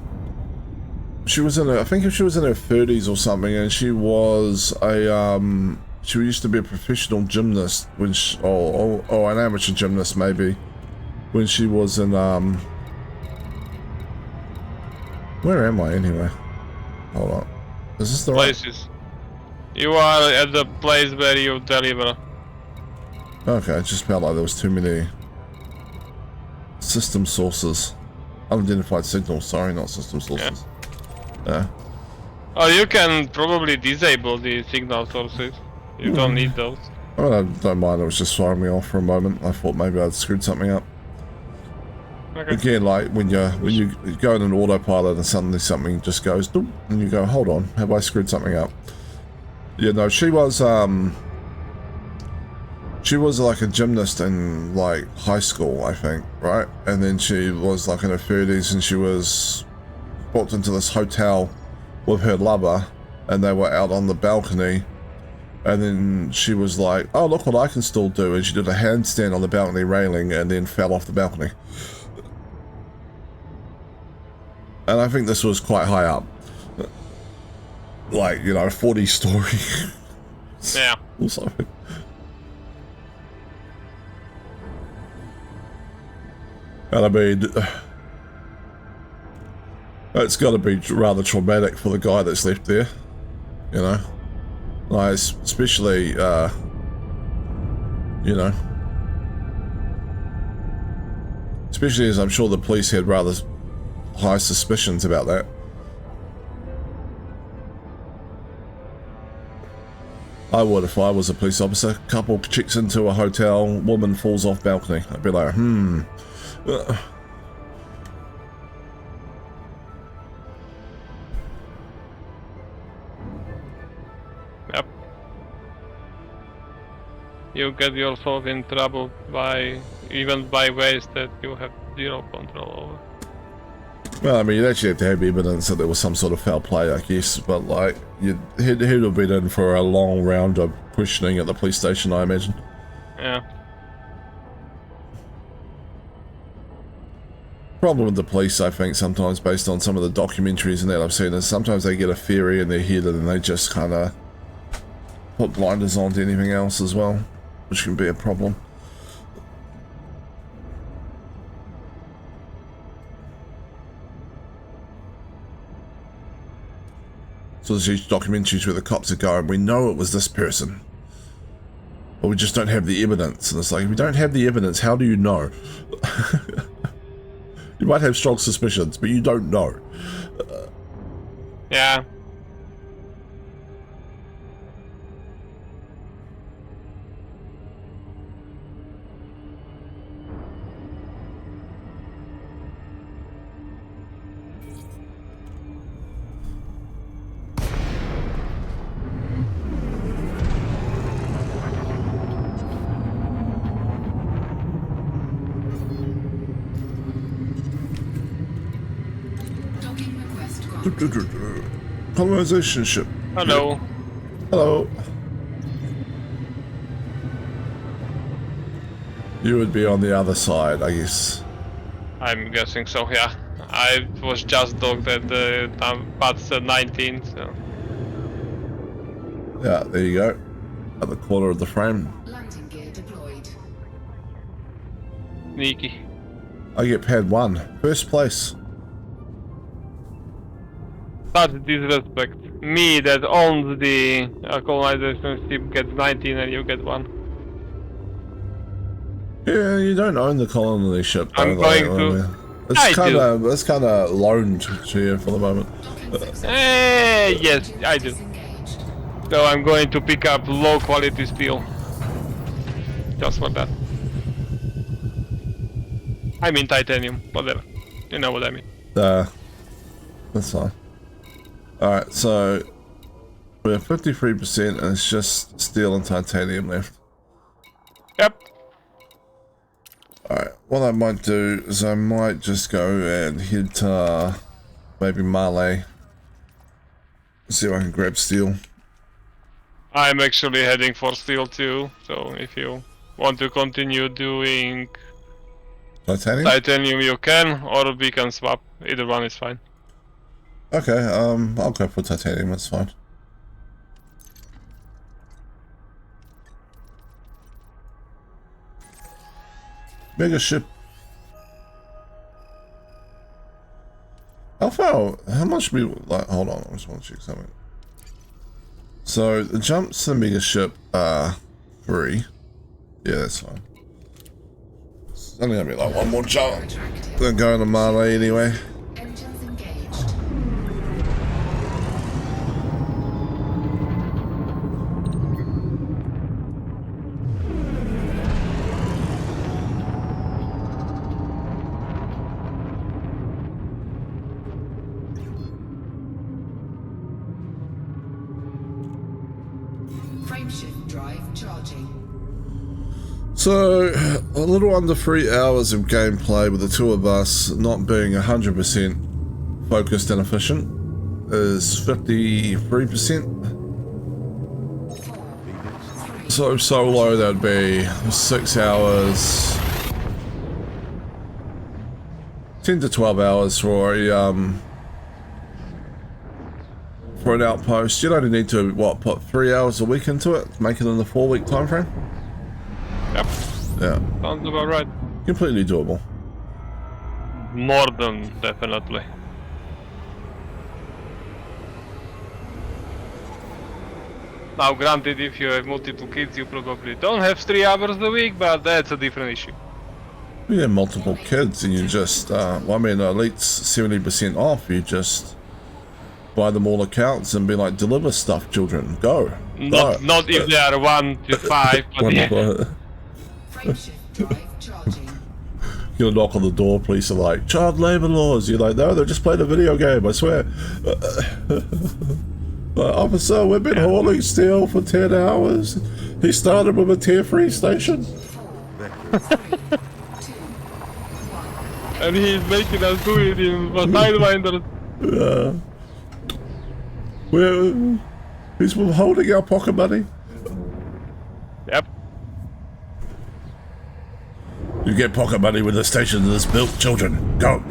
She was in I think she was in her 30s or something, and she was a, she used to be a professional gymnast when she, or an amateur gymnast maybe, when she was in, where am I anyway? Hold on. Is this the right? Places. You are at the place where you deliver. Okay, it just felt like there was too many system sources. Unidentified signals, sorry, not system sources. Yeah. Oh, you can probably disable the signal sources. You don't need those. I mean, I don't mind, it was just throwing me off for a moment. I thought maybe I'd screwed something up. Okay. Again, like when you go in an autopilot and suddenly something just goes doop, and you go, hold on, have I screwed something up? Yeah, no, she was like a gymnast in like high school, I think, right? And then she was like in her 30s, and she was walked into this hotel with her lover, and they were out on the balcony, and then she was like, oh, look what I can still do, and she did a handstand on the balcony railing and then fell off the balcony. And I think this was quite high up. like, you know, 40-story Yeah. or something. And I mean, it's got to be rather traumatic for the guy that's left there, you know, like, especially, you know, especially as I'm sure the police had rather high suspicions about that. I would if I was a police officer. Couple checks into a hotel, woman falls off balcony. I'd be like, Yep. You get yourself in trouble by ways that you have zero control over. Well, I mean, you'd actually have to have evidence that there was some sort of foul play, I guess, but like, he'd have been in for a long round of questioning at the police station, I imagine. Yeah. Problem with the police, I think, sometimes based on some of the documentaries and that I've seen, is sometimes they get a theory in their head and then they just kind of put blinders on to anything else as well, which can be a problem. So there's these documentaries where the cops are going, we know it was this person, but we just don't have the evidence. And it's like, if you don't have the evidence, how do you know? You might have strong suspicions, but you don't know. Yeah. Docking request granted. Colonization ship. Hello. Hello. You would be on the other side, I guess. I'm guessing so, yeah. I was just docked at the past 19, so... Yeah, there you go. At the corner of the frame. Landing gear deployed. Sneaky. I get pad 1. First place. Such disrespect. Me that owns the colonization ship gets 19 and you get 1. Yeah, you don't own the colony ship. I'm though, going like, to- It's kind of loaned to you for the moment. Yes, I do. Disengaged. So I'm going to pick up low quality steel. Just for that. I mean titanium, whatever. You know what I mean. That's fine. Alright, so we're 53% and it's just steel and titanium left. Yep. Alright, what I might do is I might just go and head to maybe Malay. See if I can grab steel. I'm actually heading for steel too, so if you want to continue doing Titanium? titanium you can, or we can swap. Either one is fine. Okay, I'll go for titanium, that's fine. Mega ship. How much we, like, hold on, I just want to check something. So, the jumps to the mega ship are free. Yeah, that's fine. It's only gonna be like one more jump. Retracted. Then going to Malay anyway. Engines engaged. Frameshift drive charging. So, a little under 3 hours of gameplay with the two of us not being 100% focused and efficient is 53%. So solo that'd be 6 hours, 10 to 12 hours for a for an outpost, you'd only need to, what, put 3 hours a week into it? Make it in the 4-week time frame? Yep, Yeah, sounds about right. completely doable. More than definitely. Now granted, if you have multiple kids, you probably don't have 3 hours a week, but that's a different issue. You have multiple kids and you just, well, I mean, Elite's 70% off. You just buy them all accounts and be like, deliver stuff, children. Go. Not if they are 1 to 5, but yeah. Frameshift drive charging. You'll knock on the door, police are like, child labor laws. You're like, no, they're just playing a video game, I swear. Officer, we've been hauling steel for 10 hours. He started with a tier 3 station. 4, 3, 2, 1. And he's making us do it in Sidewinders. He's holding our pocket money. Yep. You get pocket money with the station that's built, children. Go.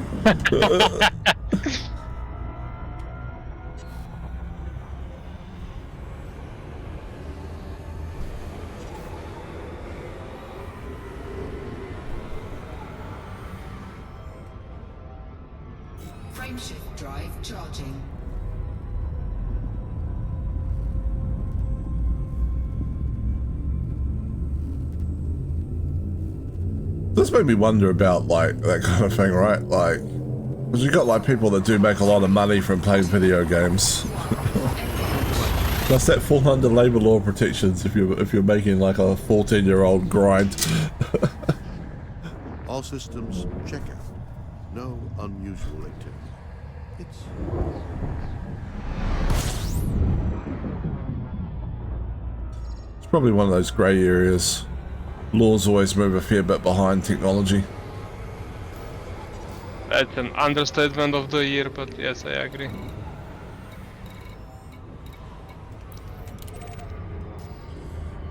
Frameshift drive charging. This made me wonder about, like, that kind of thing, right? Like, because you got, like, people that do make a lot of money from playing video games. Does that fall under labor law protections if you're making, like, a 14-year-old grind? All systems check out. No unusual activity. It's probably one of those grey areas. Laws always move a fair bit behind technology. That's an understatement of the year, but yes, I agree.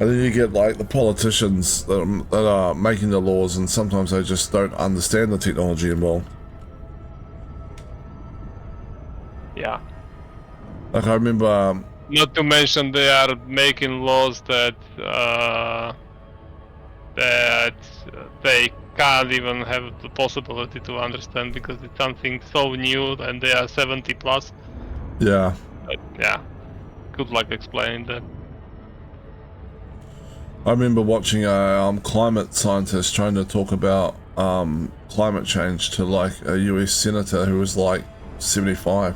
And then you get, like, the politicians that are making the laws, and sometimes they just don't understand the technology involved. Yeah. Like, I remember... Not to mention they are making laws that they can't even have the possibility to understand because it's something so new and they are 70 plus. Yeah. But yeah, good luck explaining that. I remember watching a climate scientist trying to talk about climate change to, like, a US senator who was, like, 75.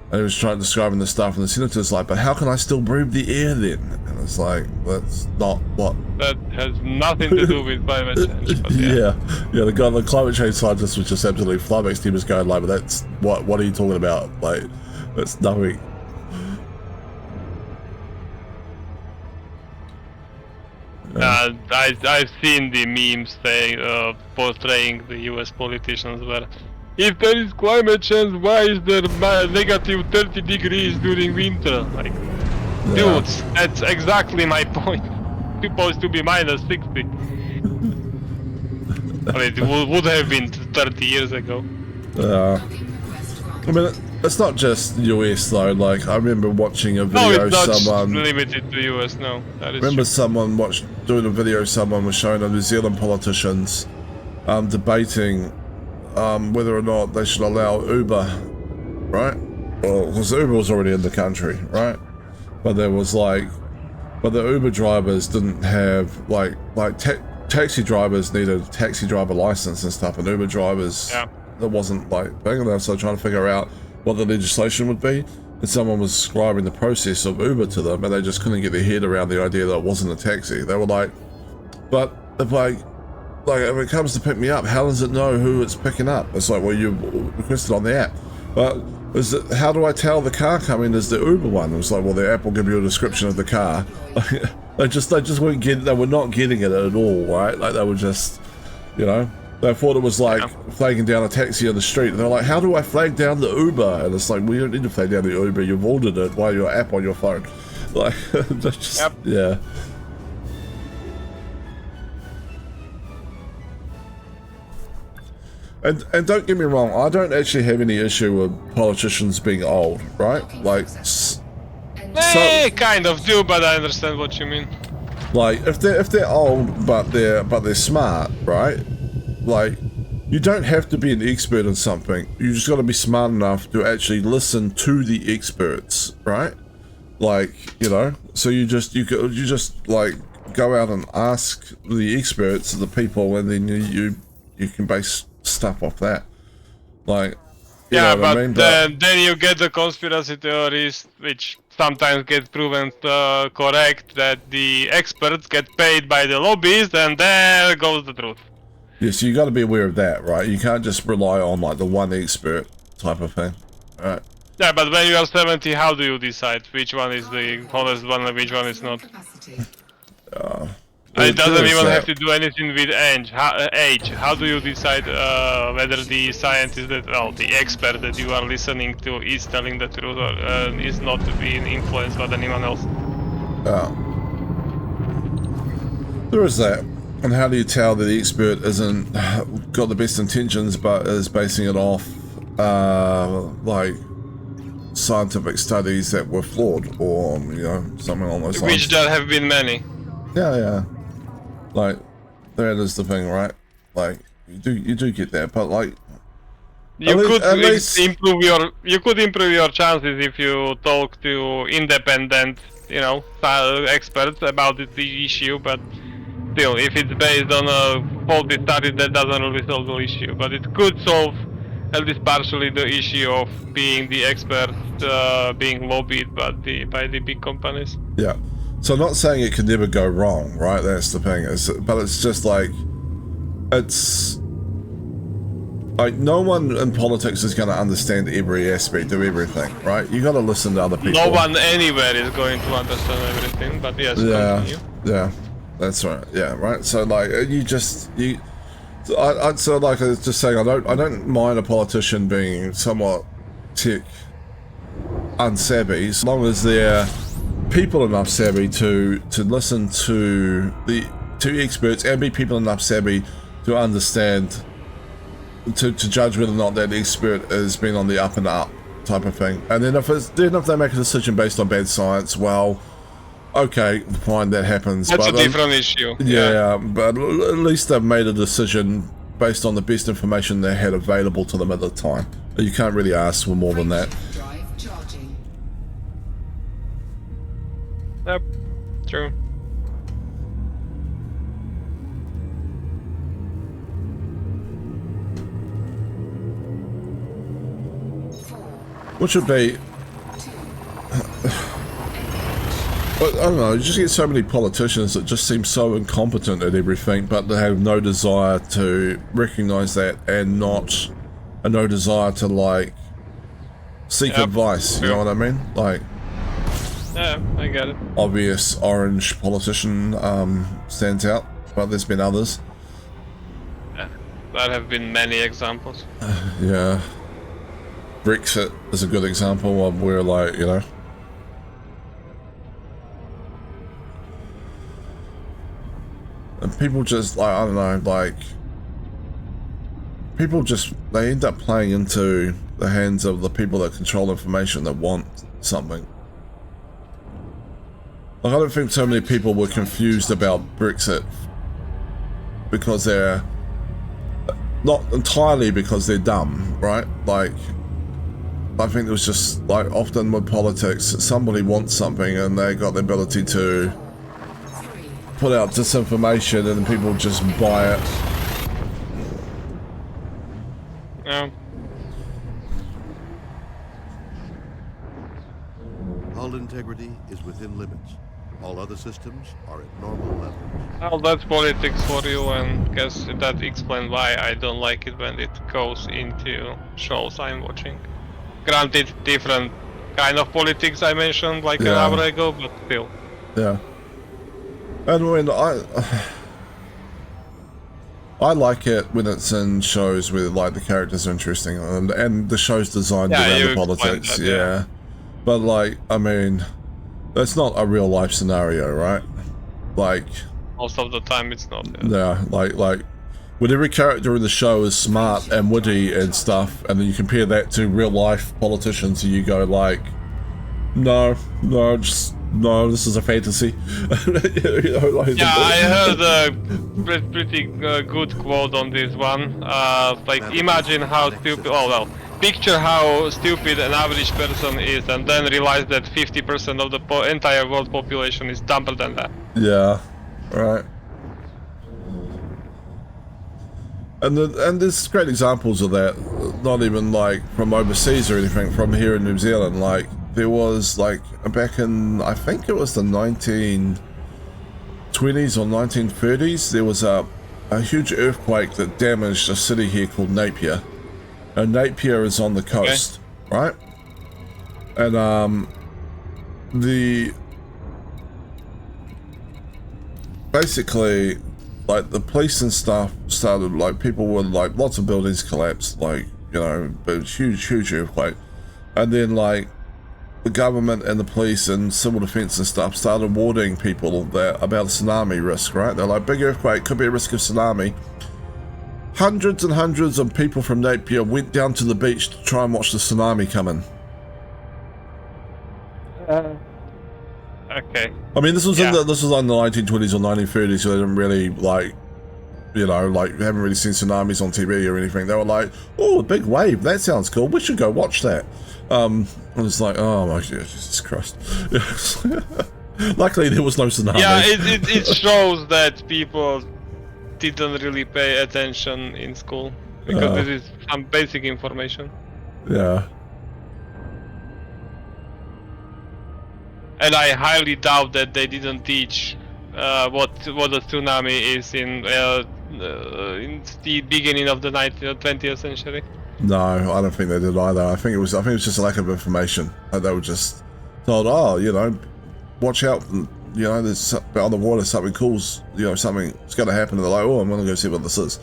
And he was trying to describe the stuff, and the senator's like, but how can I still breathe the air then? And it's like, that's not what... That has nothing to do with climate change. But yeah. Yeah, the climate change scientist was just absolutely flummoxed. He was going like, but that's, what are you talking about? Like, that's nothing. I've seen the memes saying, portraying the US politicians where if there is climate change, why is there negative 30 degrees during winter? Like, dudes, that's exactly my point. It's supposed to be minus 60. I mean, it would have been 30 years ago. I mean, it's not just US though. Like, I remember watching a video. No, it's not someone limited to US. No, that is remember true. someone doing a video. Someone was showing the New Zealand politicians debating whether or not they should allow Uber, right? Well, because Uber was already in the country, right? But there was but the Uber drivers didn't have taxi drivers needed a taxi driver license and stuff, and Uber drivers that wasn't big enough. So trying to figure out what the legislation would be, and someone was describing the process of Uber to them, and they just couldn't get their head around the idea that it wasn't a taxi. They were like, but if if it comes to pick me up, how does it know who it's picking up? It's like, well, you requested on the app. But how do I tell the car coming is the Uber one? It was like, well, the app will give you a description of the car. they just weren't getting, they were not getting it at all, right? Like, they were just, they thought it was like flagging down a taxi on the street. And they're like, how do I flag down the Uber? And it's like, well, you don't need to flag down the Uber. You've ordered it via your app on your phone. Like, just, yeah. And don't get me wrong, I don't actually have any issue with politicians being old, right? Like, Kind of do, but I understand what you mean. like if they're old but they're smart, right? Like, you don't have to be an expert in something. You just got to be smart enough to actually listen to the experts, right? Like, you know, so you just like go out and ask the experts, the people, and then you can base stuff off that. Like, you know what I mean? Then you get the conspiracy theories, which sometimes get proven correct, that the experts get paid by the lobbies, and there goes the truth. Yeah, so you got to be aware of that, right? You can't just rely on like the one expert type of thing, right? Yeah, but when you are 70, how do you decide which one is the honest one and which one is not? Capacity. It doesn't even have to do anything with age. How do you decide whether the scientist the expert that you are listening to is telling the truth or is not being influenced by anyone else? There is that. And how do you tell that the expert isn't got the best intentions but is basing it off like scientific studies that were flawed, or you know, something along those lines? Which there have been many. Yeah. Like, that is the thing, right? Like, you do get that, but like, You could least improve your chances if you talk to independent, you know, experts about the issue, but still, if it's based on a faulty study, that doesn't really solve the issue. But it could solve, at least partially, the issue of being the expert being lobbied by the big companies. Yeah. So I'm not saying it could never go wrong, right? That's the thing. But it's just like, it's like no one in politics is going to understand every aspect of everything, right? You got to listen to other people. No one anywhere is going to understand everything, but yes, continue. Yeah. That's right. Yeah, right. So like I was just saying, I don't mind a politician being somewhat tech unsavvy, as long as they're people enough savvy to listen to experts and be people enough savvy to understand, to judge whether or not that expert is being on the up and up type of thing. And then if they make a decision based on bad science, well, okay, fine, that happens. That's a different issue. Yeah, but at least they've made a decision based on the best information they had available to them at the time. You can't really ask for more than that. Drive charging. Yep, true. Which would be... But I don't know, you just get so many politicians that just seem so incompetent at everything, but they have no desire to recognise that and no desire to like seek advice. You know what I mean? Like, yeah, I get it. Obvious orange politician stands out, but there's been others. Yeah, there have been many examples. Yeah, Brexit is a good example of where, like, you know. And people just, like, I don't know, like, people just, they end up playing into the hands of the people that control information that want something. Like, I don't think so many people were confused about Brexit because they're, not entirely because they're dumb, right? Like, I think it was just, like, often with politics, somebody wants something and they got the ability to put out disinformation and people just buy it. Yeah. Hull integrity is within limits. All other systems are at normal levels. Well, that's politics for you, and guess that explains why I don't like it when it goes into shows I'm watching. Granted, different kind of politics I mentioned like an hour ago, but still. Yeah. And when I like it when it's in shows where, like, the characters are interesting and the show's designed around the politics. That, yeah. But, like, I mean, that's not a real life scenario, right? Like, most of the time it's not. yeah, like when every character in the show is smart and witty and stuff, and then you compare that to real life politicians, and you go like, no, this is a fantasy. You know, like, Yeah, I heard a pretty good quote on this one. Like, imagine how stupid. Oh well, picture how stupid an average person is, and then realize that 50% of the entire world population is dumber than that. Yeah, right. And there's great examples of that, not even like from overseas or anything, from here in New Zealand. Like there was like back in, I think it was the 1920s or 1930s, there was a huge earthquake that damaged a city here called Napier. And Napier is on the coast, right? And basically, like the police and stuff started, like people were like, lots of buildings collapsed, like, you know, a huge earthquake. And then like the government and the police and civil defense and stuff started warning people that about a tsunami risk, right? They're like, big earthquake, could be a risk of tsunami. Hundreds and hundreds of people from Napier went down to the beach to try and watch the tsunami come in. Okay. I mean, this was in the 1920s or 1930s, so they didn't really like, you know, like haven't really seen tsunamis on TV or anything. They were like, "Oh, a big wave! That sounds cool. We should go watch that." And it's like, oh my God, Jesus Christ! Luckily, there was no tsunami. Yeah, it shows that people didn't really pay attention in school because this is some basic information. Yeah. And I highly doubt that they didn't teach what a tsunami is in the beginning of the 20th century. No, I don't think they did either. I think it was just a lack of information. They were just told, oh, you know, watch out. You know, there's on the water something cool's, you know, something's going to happen. And they're like, oh, I'm going to go see what this is.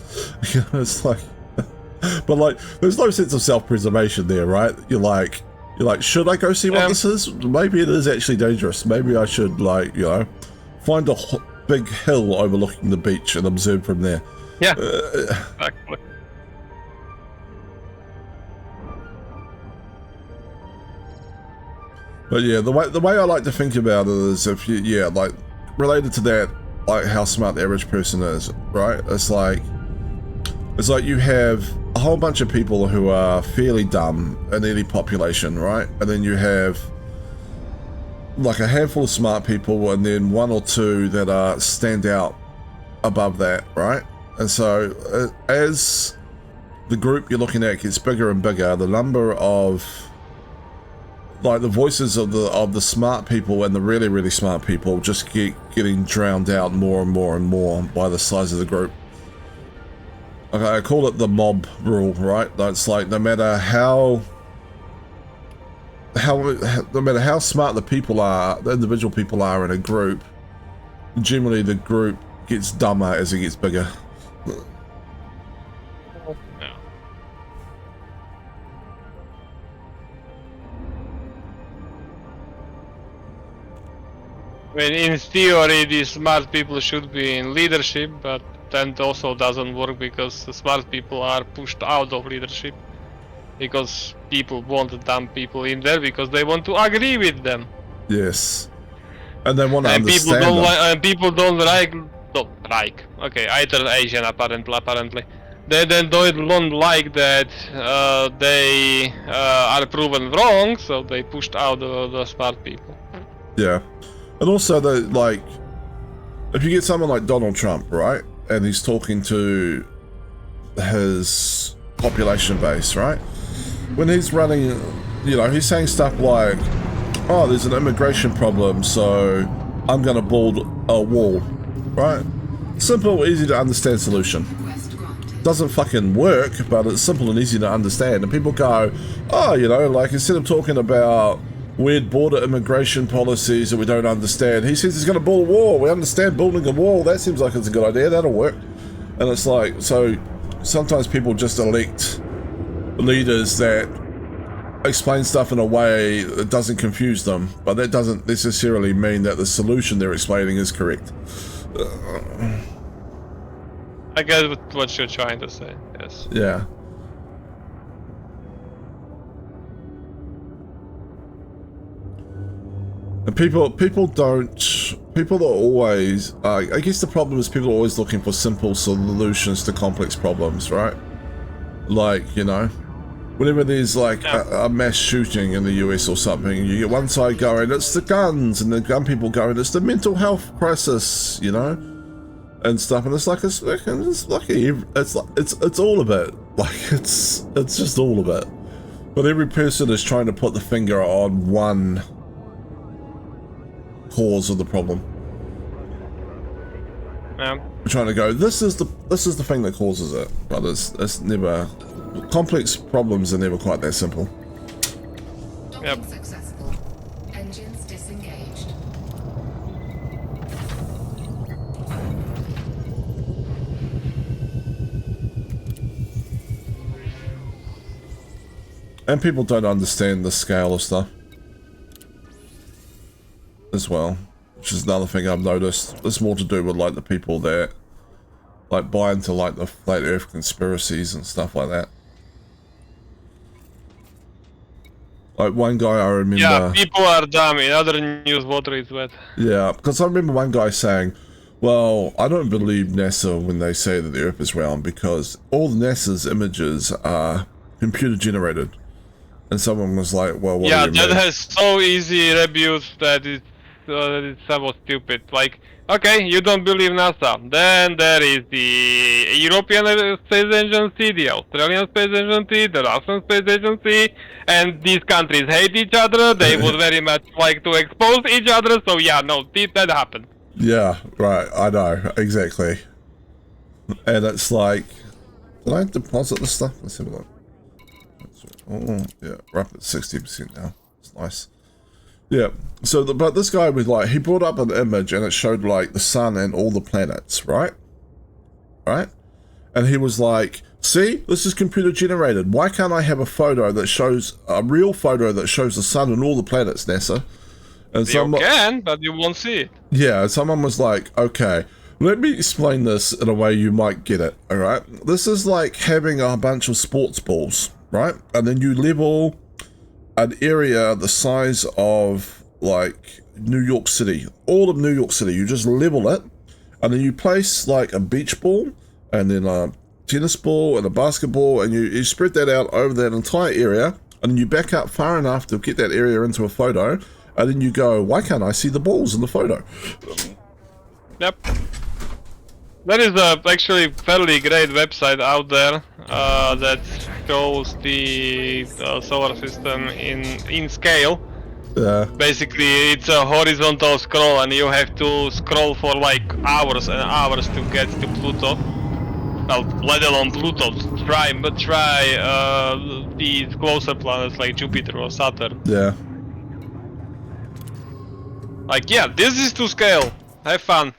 You know, it's like, but like, there's no sense of self-preservation there, right? You're like, should I go see what this is? Maybe it is actually dangerous. Maybe I should, like, you know, find a big hill overlooking the beach and observe from there. Yeah, exactly. But yeah, the way I like to think about it is if you, yeah, like, related to that, like how smart the average person is, right? It's like you have a whole bunch of people who are fairly dumb in any population, right? And then you have like a handful of smart people and then one or two that are stand out above that, right? And so as the group you're looking at gets bigger and bigger, the number of like the voices of the smart people and the really smart people just getting drowned out more and more and more by the size of the group. Okay, I call it the mob rule, right? It's like no matter how smart the people are, the individual people are in a group, generally the group gets dumber as it gets bigger. I mean, in theory, these smart people should be in leadership, but that also doesn't work because the smart people are pushed out of leadership because people want the dumb people in there because they want to agree with them. Yes, and they want to and understand people don't them. and people don't like. Okay, I turn Asian apparently. They then don't like that they are proven wrong, so they pushed out the smart people. Yeah. And also, like, if you get someone like Donald Trump, right, and he's talking to his population base, right, when he's running, you know, he's saying stuff like, oh, there's an immigration problem, so I'm going to build a wall, right? Simple, easy to understand solution. Doesn't fucking work, but it's simple and easy to understand. And people go, oh, you know, like, instead of talking about weird border immigration policies that we don't understand, he says he's going to build a wall. We understand building a wall. That seems like it's a good idea. That'll work. And it's like, so sometimes people just elect leaders that explain stuff in a way that doesn't confuse them, but that doesn't necessarily mean that the solution they're explaining is correct. I get what you're trying to say. Yes. Yeah. And people are always, I guess the problem is people are always looking for simple solutions to complex problems, right? Like, you know, whenever there's like a mass shooting in the US or something, you get one side going, it's the guns, and the gun people going, it's the mental health crisis, you know, and stuff. And it's like, it's all of it. Like, it's just all of it. But every person is trying to put the finger on one cause of the problem. Yeah. We're trying to go, this is the thing that causes it, but it's never, complex problems are never quite that simple. Docking successful. Engines disengaged. And people don't understand the scale of stuff as well, which is another thing I've noticed. It's more to do with like the people that like buy into like the flat earth conspiracies and stuff like that. Like one guy I remember... Yeah, people are dumb. In other news, water is wet. Yeah, because I remember one guy saying, well, I don't believe NASA when they say that the earth is round because all NASA's images are computer generated. And someone was like, well, what do you mean? That has so easy reviews that it's somewhat stupid. Like, okay, you don't believe NASA. Then there is the European Space Agency, the Australian Space Agency, the Russian Space Agency, and these countries hate each other. They would very much like to expose each other. So yeah, no, that happened. Yeah, right, I know, exactly. And it's like, did I deposit the stuff? Let's have a look. Oh, yeah, we're up at 60% now. It's nice. Yeah, so, but this guy was like, he brought up an image and it showed like the sun and all the planets, right? Right? And he was like, see, this is computer generated. Why can't I have a photo that shows, a real photo that shows the sun and all the planets, NASA? And You can, but you won't see it. yeah, someone was like, okay, let me explain this in a way you might get it, alright? This is like having a bunch of sports balls, right? And then you level an area the size of, like, New York City. All of New York City. You just level it, and then you place, like, a beach ball, and then a tennis ball, and a basketball, and you spread that out over that entire area, and then you back up far enough to get that area into a photo, and then you go, why can't I see the balls in the photo? Yep. There is a actually fairly great website out there that shows the solar system in scale. Yeah. Basically, it's a horizontal scroll, and you have to scroll for like hours and hours to get to Pluto. Well, let alone Pluto. Try these closer planets like Jupiter or Saturn. Yeah. Like, yeah, this is to scale. Have fun.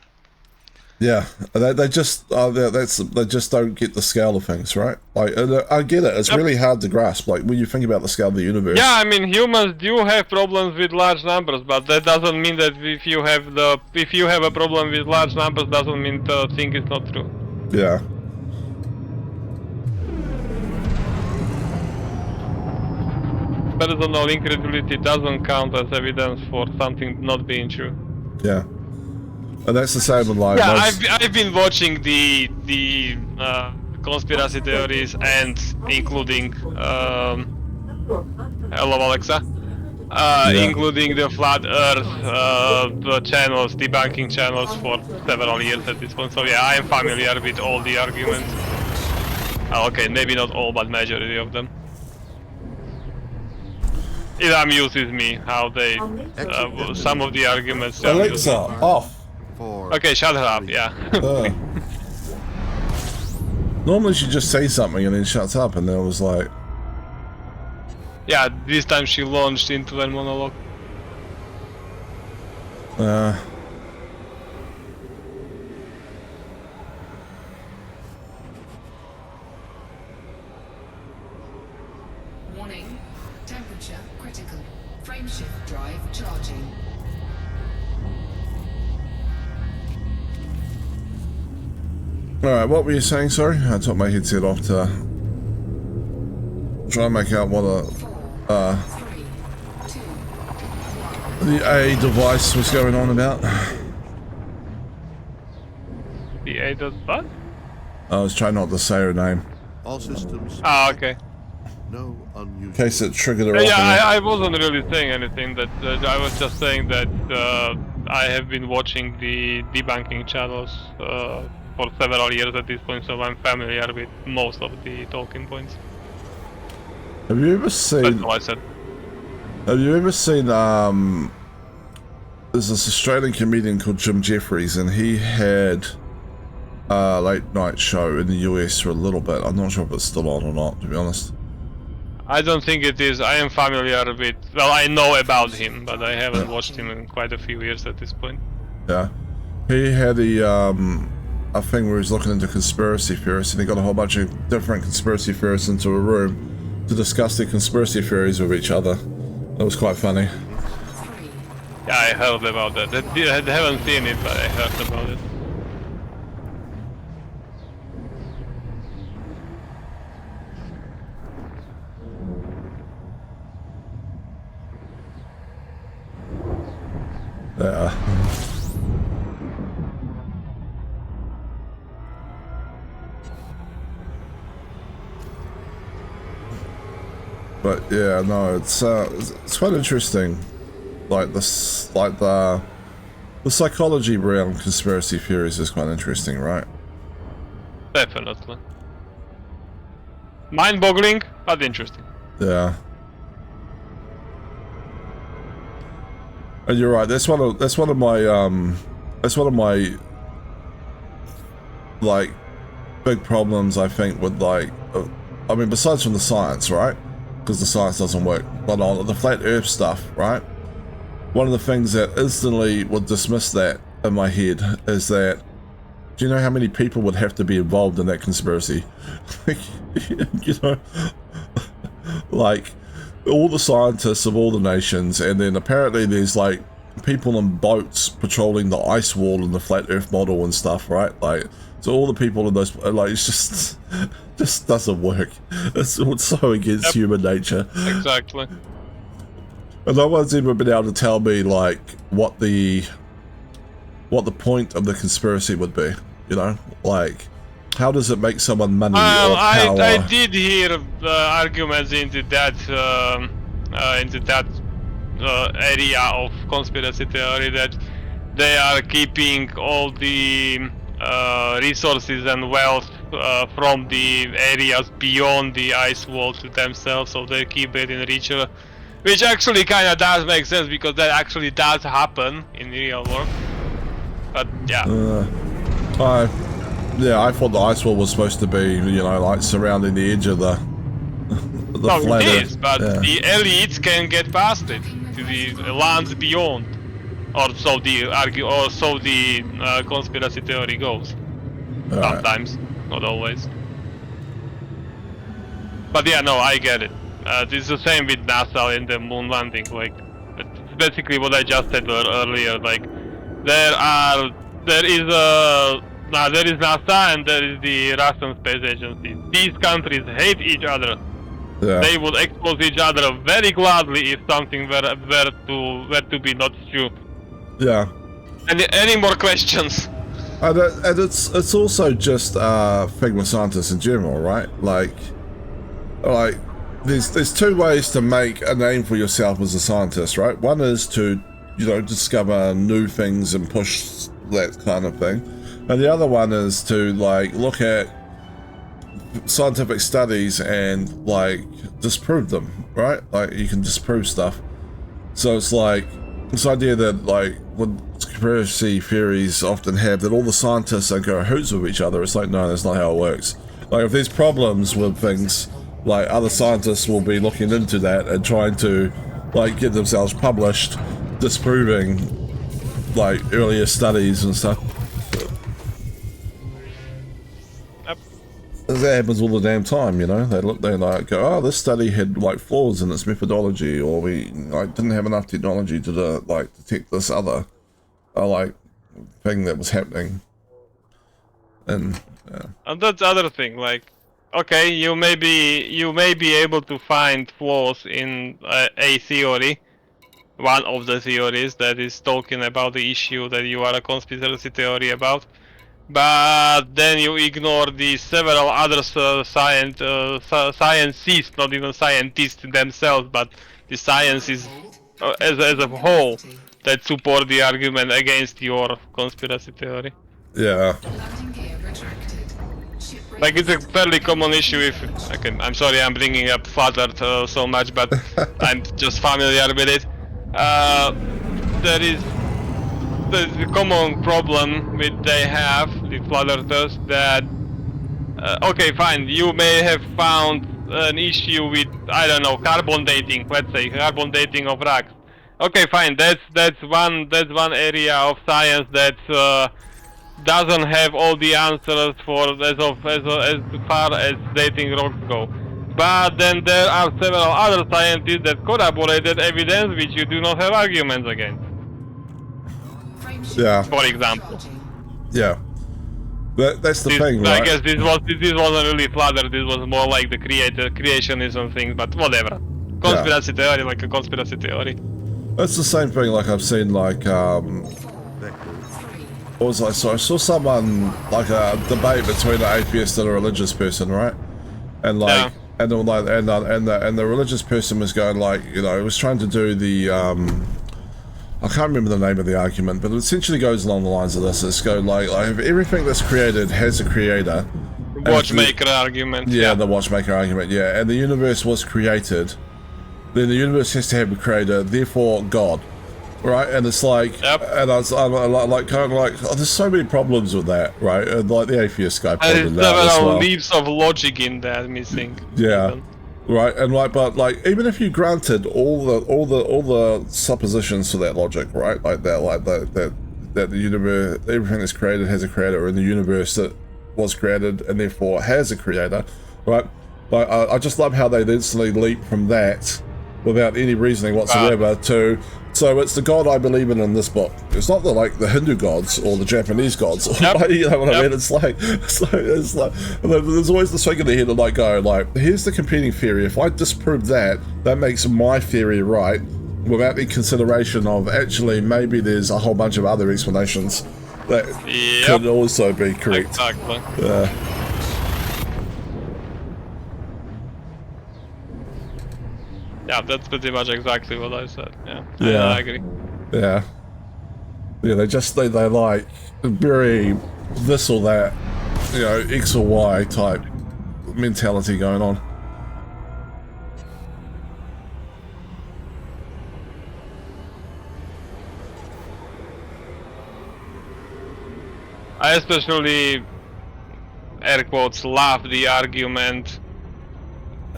Yeah, they just they just don't get the scale of things, right? Like, I get it. It's really hard to grasp. Like when you think about the scale of the universe. Yeah, I mean humans do have problems with large numbers, but that doesn't mean that if you have a problem with large numbers, doesn't mean the thing is not true. Yeah. Better than all, incredulity doesn't count as evidence for something not being true. Yeah. And that's the same with like. Yeah, I've been watching the conspiracy theories and including hello Alexa, including the flat Earth the channels, debunking channels for several years at this point. So yeah, I am familiar with all the arguments. Okay, maybe not all, but majority of them. It amuses me how they some of the arguments. Alexa, off. Okay, shut her up, yeah. Normally she just says something and then shuts up, and then I was like... Yeah, this time she launched into a monologue. Warning. Temperature critical. Frameshift drive charging. Alright, what were you saying, sorry? I took my headset off to try and make out what the A device was going on about. The A does what? I was trying not to say her name. All systems. Ah, okay. No unusual. In case it triggered her Yeah, off. I wasn't really saying anything. That I was just saying that I have been watching the debunking channels for several years at this point, so I'm familiar with most of the talking points. Have you ever That's seen... all I said. Have you ever seen, there's this Australian comedian called Jim Jeffries, and he had a late night show in the US for a little bit. I'm not sure if it's still on or not, to be honest. I don't think it is. I am familiar with... Well, I know about him, but I haven't watched him in quite a few years at this point. Yeah. He had a thing where he's looking into conspiracy theories, and he got a whole bunch of different conspiracy theorists into a room to discuss their conspiracy theories with each other. That was quite funny. Yeah, I heard about that. I haven't seen it, but I heard about it. Yeah. But yeah, no, it's quite interesting. Like the psychology around conspiracy theories is quite interesting, right? Definitely. Mind-boggling, but interesting. Yeah. And you're right. That's one of my like big problems, I think, with like I mean, besides from the science, right? Because the science doesn't work. But on the flat Earth stuff, right? One of the things that instantly would dismiss that in my head is that, do you know how many people would have to be involved in that conspiracy? You know, like all the scientists of all the nations, and then apparently there's like people in boats patrolling the ice wall in the flat Earth model and stuff, right? Like, so all the people in those, like, it's just doesn't work. It's so against human nature. Exactly. And no one's ever been able to tell me like what the point of the conspiracy would be. You know, like, how does it make someone money or power? I did hear arguments into that area of conspiracy theory, that they are keeping all the resources and wealth from the areas beyond the ice wall to themselves, so they keep it in reach. Which actually kind of does make sense, because that actually does happen in the real world. But yeah. I thought the ice wall was supposed to be, you know, like surrounding the edge of the No, flat it Earth. is, but Yeah. the elites can get past it to the lands beyond, or so the conspiracy theory goes. All right. Sometimes, not always. But yeah, no, I get it. It's the same with NASA and the moon landing. Like, it's basically what I just said earlier. Like, there is NASA and there is the Russian Space Agency. These countries hate each other. Yeah. They would expose each other very gladly if something were to be not true. Yeah. Any more questions? And it's also just Figma scientists in general, right? Like there's two ways to make a name for yourself as a scientist, right? One is to, you know, discover new things and push that kind of thing, and the other one is to like look at scientific studies and like disprove them, right? Like you can disprove stuff. So it's like this idea that like what conspiracy theories often have, that all the scientists are cahoots with each other. It's like, no, that's not how it works. Like if there's problems with things, like other scientists will be looking into that and trying to like get themselves published, disproving like earlier studies and stuff. Yep. That happens all the damn time, you know. They like go, oh, this study had like flaws in its methodology, or we like didn't have enough technology to like detect this other like thing that was happening. And And that's the other thing. Like, okay, you may be able to find flaws in a theory, one of the theories that is talking about the issue that you are a conspiracy theory about. But then you ignore the several other scientists, not even scientists themselves, but the sciences as a whole that support the argument against your conspiracy theory. yeah, Landing gear retracted. Ship Like, it's a fairly common issue if... Okay, I'm sorry I'm bringing up Flutter so much, but I'm just familiar with it. There is the common problem with they have, the Flutters, that... okay, fine, you may have found an issue with, I don't know, carbon dating, let's say, carbon dating of rocks. Okay, fine, that's one area of science that doesn't have all the answers for as far as dating rocks go. But then there are several other scientists that corroborated evidence which you do not have arguments against. yeah, For example, yeah. That's the thing, I right? guess this wasn't really Flutter. This was more like the creationism thing. But whatever. Conspiracy theory, like a conspiracy theory. That's the same thing. Like I've seen, like what was I saw? I saw someone like a debate between an atheist and a religious person, right? And like, Yeah. and then, like, and the religious person was going like, you know, was trying to do the I can't remember the name of the argument, but it essentially goes along the lines of this. It's go like if everything that's created has a creator. Watchmaker argument. Yeah, the watchmaker argument. Yeah, and the universe was created. Then the universe has to have a creator, therefore God, right? And it's like, Yep. and I'm like kind of like, oh, there's so many problems with that, right? And like the atheist guy There pointed is it out as several well. leaps of logic in that missing. Yeah. Even. Right, and like, but like, even if you granted all the suppositions to that logic, right? Like that the universe, everything that's created has a creator, and the universe that was created and therefore has a creator, right? Like, I just love how they instantly leap from that without any reasoning whatsoever to, so it's the God I believe in this book. It's not the Hindu gods or the Japanese gods. Yep. You know what I Yep. mean? It's like there's always this thing in the head of like go like, here's the competing theory. If I disprove that, that makes my theory right, without the consideration of actually maybe there's a whole bunch of other explanations that Yep. could also be correct. Exactly. Yeah, that's pretty much exactly what I said. Yeah, Yeah. I agree. Yeah. Yeah, they like very this or that, you know, X or Y type mentality going on. I especially, air quotes, love the argument.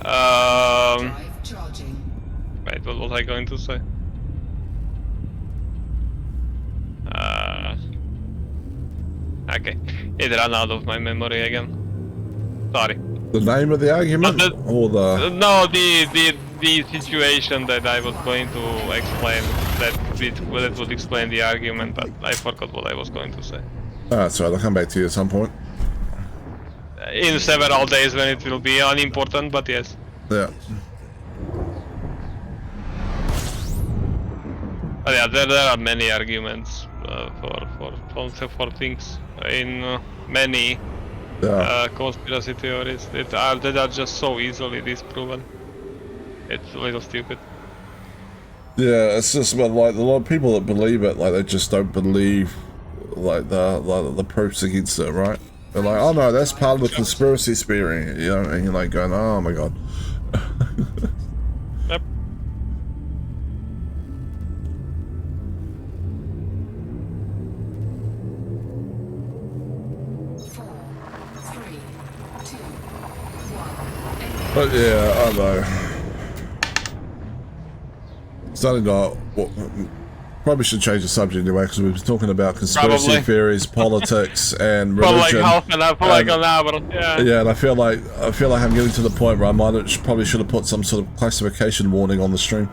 Drive charging. Wait, what was I going to say? Okay, it ran out of my memory again. Sorry. The name of the argument But or the No, the situation that I was going to explain that would explain the argument, but I forgot what I was going to say. that's right. I'll come back to you at some point. In several days when it will be unimportant, but yes. Yeah. But yeah, there are many arguments for things in many Yeah. conspiracy theories that are just so easily disproven. It's a little stupid. Yeah, it's just about like a lot of people that believe it, like they just don't believe like the proofs against it, right? They're like, oh no, that's part of the conspiracy theory, you know, and you're like going, oh my god. Yep. But yeah, I don't know. Starting to probably should change the subject anyway because we've been talking about conspiracy Probably. theories, politics, and For like religion. half an hour, for like an hour. Yeah. Yeah, and I feel like I'm getting to the point where I probably should have put some sort of classification warning on the stream.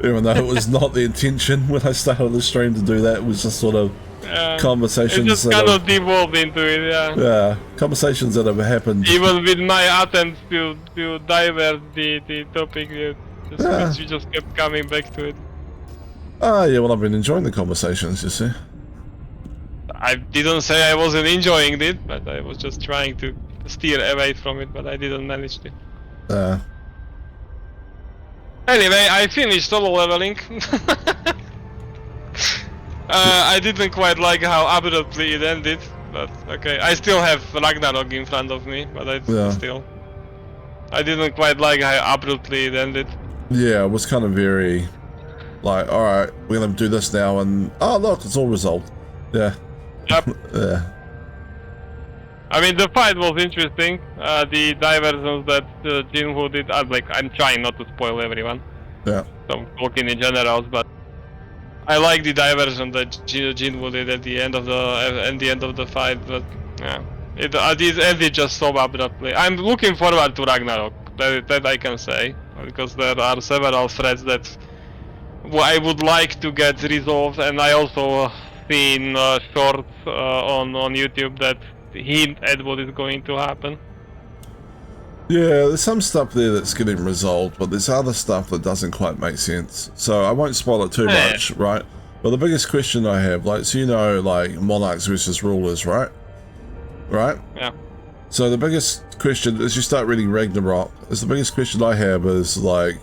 Even though it was not the intention when I started the stream to do that. It was just sort of conversations. It just that kind have, of devolved into it, yeah. yeah, conversations that have happened. Even with my attempts to divert the topic, you just kept coming back to it. Ah, yeah, well, I've been enjoying the conversations, you see. I didn't say I wasn't enjoying it, but I was just trying to steer away from it, but I didn't manage to. Anyway, I finished solo leveling. I didn't quite like how abruptly it ended, but okay. I still have Ragnarok in front of me, but I didn't quite like how abruptly it ended. Yeah, it was kind of very, like, alright, we're gonna do this now, and, oh look, it's all resolved. Yeah. Yep. Yeah. I mean, the fight was interesting. The diversions that Jinwoo did, I'm trying not to spoil everyone. Yeah. So I'm talking in generals, but I like the diversion that Jinwoo did at the end of the fight. But yeah, it ended just so abruptly. I'm looking forward to Ragnarok. That I can say, because there are several threads that I would like to get resolved, and I also seen shorts on YouTube that hint at what is going to happen. Yeah, there's some stuff there that's getting resolved, but there's other stuff that doesn't quite make sense. So I won't spoil it too much, right? But the biggest question I have, like, so you know, like, monarchs versus rulers, right? Right? Yeah. So the biggest question, as you start reading Ragnarok, is the biggest question I have is, like,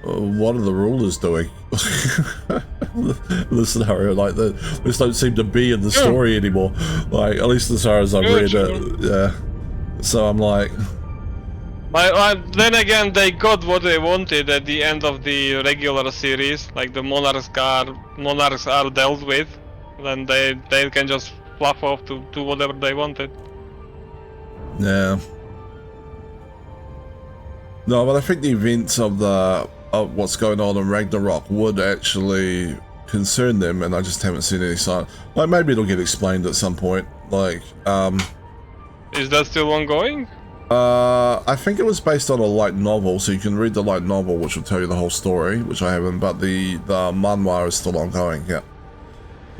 what are the rulers doing? The scenario, like, they just don't seem to be in the story anymore. Like, at least as far as I've read it, yeah. So I'm like... then again, they got what they wanted at the end of the regular series. Like, the monarchs are dealt with. Then they can just fluff off to do whatever they wanted. Yeah. No, but I think the events of what's going on in Ragnarok would actually concern them, and I just haven't seen any sign. Like, maybe it'll get explained at some point. Like, is that still ongoing? I think it was based on a light novel, so you can read the light novel, which will tell you the whole story, which I haven't. But the manhwa is still ongoing. Yeah.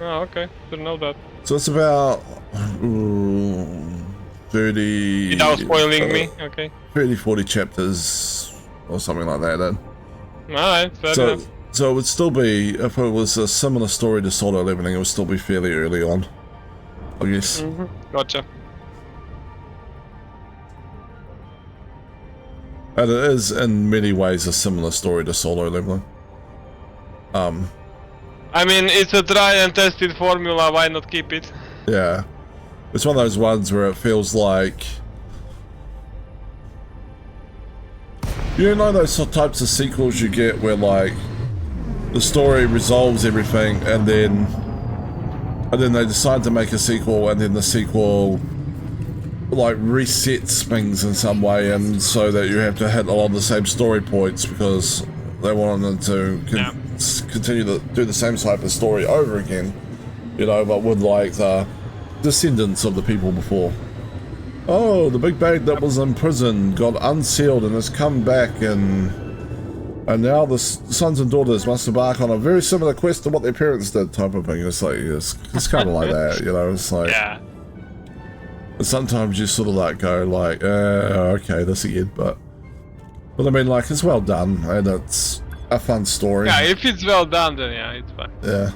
Oh, okay. Didn't know that. So it's about 30. Without spoiling me. Okay. 30, 40 chapters or something like that. Then. Alright, fair enough. So it would still be, if it was a similar story to Solo Leveling, it would still be fairly early on, I guess. Mm-hmm. Gotcha. And it is, in many ways, a similar story to Solo Leveling. I mean, it's a tried and tested formula, why not keep it? Yeah. It's one of those ones where it feels like... You know those types of sequels you get where, like, the story resolves everything and then they decide to make a sequel, and then the sequel, like, resets things in some way, and so that you have to hit a lot of the same story points because they want them to continue to do the same type of story over again, you know, but with, like, the descendants of the people before. Oh, the big bag that was in prison got unsealed and has come back, and now the sons and daughters must embark on a very similar quest to what their parents did, type of thing. It's like, it's kind of like that, you know, it's like... Yeah. Sometimes you sort of like go like, okay, this again, but I mean, like, it's well done, and it's a fun story. Yeah, if it's well done, then yeah, it's fine. Yeah.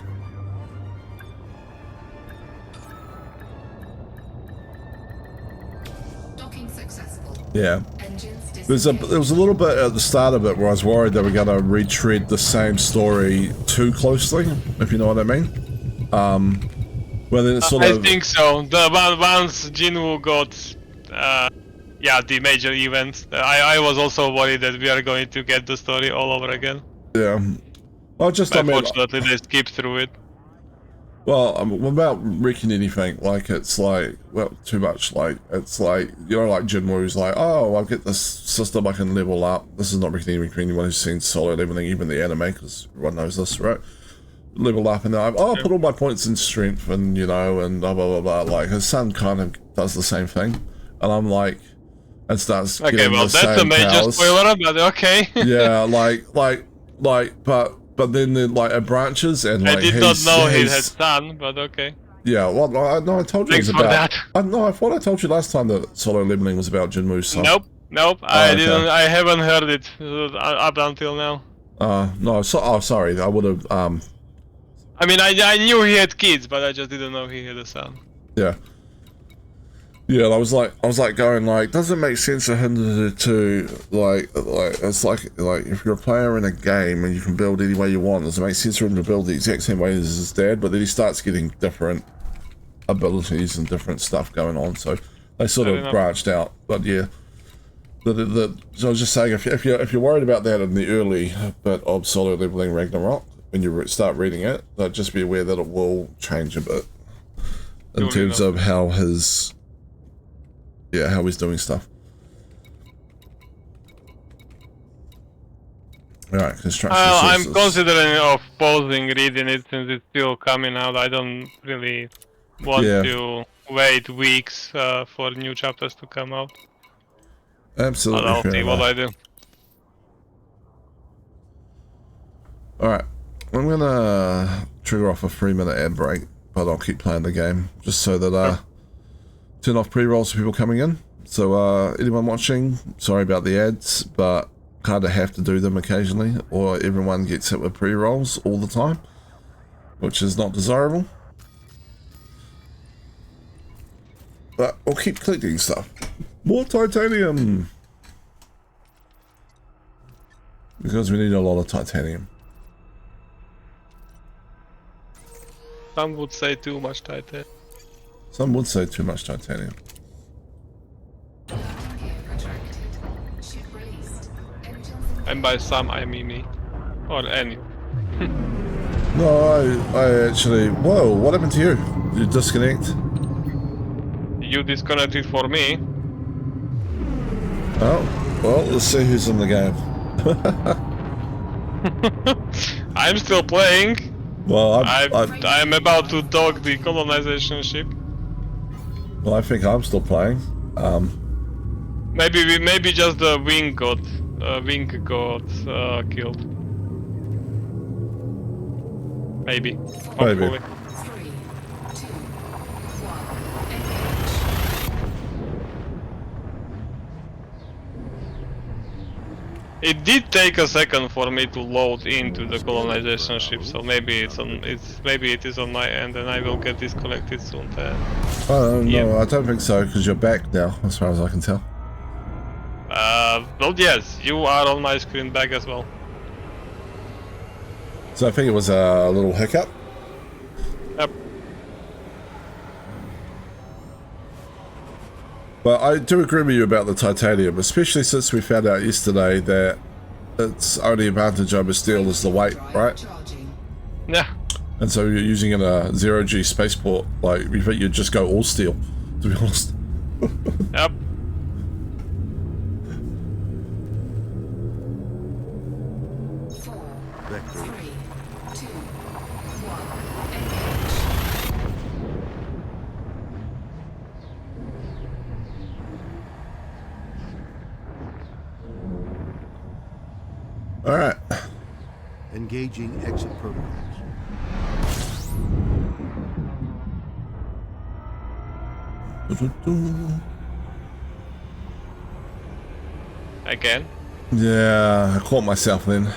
Docking successful. Yeah. Engines There was a little bit at the start of it where I was worried they were going to retread the same story too closely, if you know what I mean. Well, then it's sort of... I think so. Once Jinwoo got, the major events, I was also worried that we are going to get the story all over again. Yeah. Well, just, I mean... Unfortunately, they skipped through it. Well, without wrecking anything, like, it's like, well, too much, like, it's like, you know, like Jinwoo's like, oh, I'll get this system I can level up. This is not wrecking anything for anyone who's seen Solo Leveling, even the anime, because everyone knows this, right? Level up, and then I'll put all my points in strength, and, you know, and blah, blah, blah, blah. Like, his son kind of does the same thing, and I'm like, and starts getting the same powers. Okay, well, that's a major spoiler, but okay. Yeah, like, like, but then like it branches and like I did not know he had son, but okay. Yeah, well, no, I told you it was Thanks for about. that. No, I thought I told you last time that Solo Leveling was about Jinwoo's son. Nope, Oh, I okay. didn't. I haven't heard it up until now. No, sorry, I would have. I mean, I knew he had kids, but I just didn't know he had a son. Yeah. Yeah, I was like going like, doesn't make sense for him to like it's like if you're a player in a game and you can build any way you want, does it make sense for him to build the exact same way as his dad? But then he starts getting different abilities and different stuff going on, so they sort of branched out. But yeah, so I was just saying, if you're worried about that in the early bit of Solo Leveling Ragnarok, when you start reading it, just be aware that it will change a bit in terms of how his. Yeah, how he's doing stuff. Alright, construction I'm sources. considering of pausing reading it since it's still coming out. I don't really want to wait weeks for new chapters to come out. Absolutely. But I'll see what I do. Alright, I'm gonna trigger off a 3-minute ad break, but I'll keep playing the game just so that turn off pre-rolls for people coming in. So anyone watching, sorry about the ads, but kind of have to do them occasionally, or everyone gets hit with pre-rolls all the time, which is not desirable. But we'll keep collecting stuff. More titanium! Because we need a lot of titanium. Some would say too much titanium. Some would say too much titanium. And by some, I mean me. Or any. No, I actually... Whoa, what happened to you? Did you disconnect? You disconnected for me. Oh, well, let's see who's in the game. I'm still playing. Well, I'm about to dock the colonization ship. Well, I think I'm still playing. Maybe just the wing got killed. Maybe. Hopefully. 3, 2, 1, It did take a second for me to load into the colonization ship, so maybe it is on my end, and I will get disconnected soon. Oh, no, Yeah. I don't think so, because you're back now, as far as I can tell. Well, yes, you are on my screen back as well. So I think it was a little hiccup. Yep. But I do agree with you about the titanium, especially since we found out yesterday that its only advantage over steel is the weight, right? charging. Yeah. And so you're using in a zero-G spaceport, like, you think you'd just go all steel, to be honest. Yep. 4, Vector 3, 2, 1, Alright. engaging exit protocols. Again. Yeah, I caught myself then.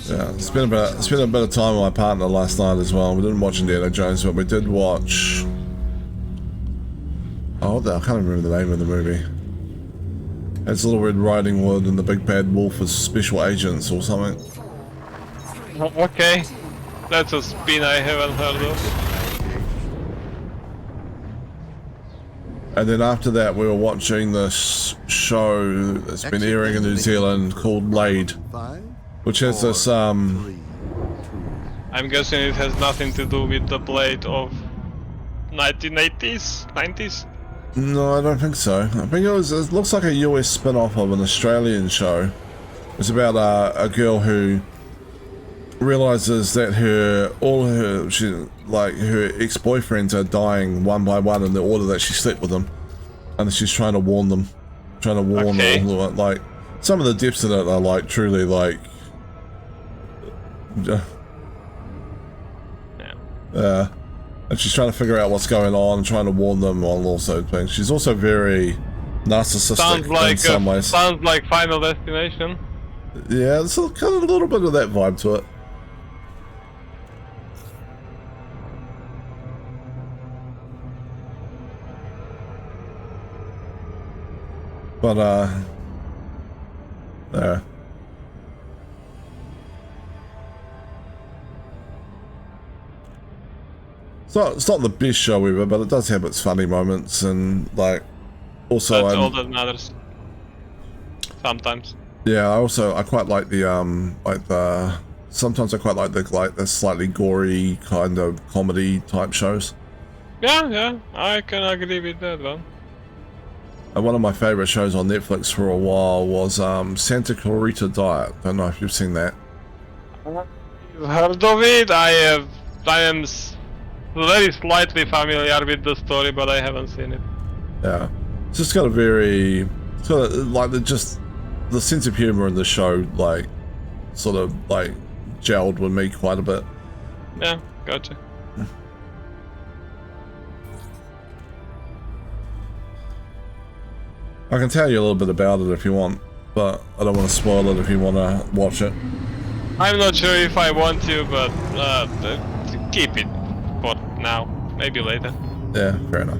Yeah, spent a bit of time with my partner last night as well. We didn't watch Indiana Jones, but we did watch. Oh, I can't remember the name of the movie. It's Little Red Riding Hood and the Big Bad Wolf as special agents or something. 4, 3, Okay. That's a spin I haven't heard of. And then after that, we were watching this show that's been airing in New Zealand called Laid, 5, which has this 3, 2. I'm guessing it has nothing to do with the Blade of 1980s, 90s. No, I don't think so. I think it looks like a US spin-off of an Australian show. It's about a girl who realizes that her ex-boyfriends are dying one by one in the order that she slept with them, and she's trying to warn them, Okay. all like some of the deaths in it are like truly like and she's trying to figure out what's going on and trying to warn them while also playing. She's also very narcissistic in some ways. Sounds like Final Destination. Yeah, there's kind of a little bit of that vibe to it. But, yeah. It's not the best show ever, but it does have its funny moments, and, like, also... That's all that matters. Sometimes. Yeah, I quite like the, sometimes I quite like the slightly gory kind of comedy type shows. Yeah, I can agree with that one. And one of my favorite shows on Netflix for a while was Santa Clarita Diet. Don't know if you've seen that. You've heard of it? I am very slightly familiar with the story, but I haven't seen it. Yeah, it's just got a very, it's got like the sense of humor in the show, like sort of like gelled with me quite a bit. Yeah, gotcha. I can tell you a little bit about it if you want, but I don't want to spoil it if you want to watch it. I'm not sure if I want to, but keep it for now. Maybe later. Yeah, fair enough.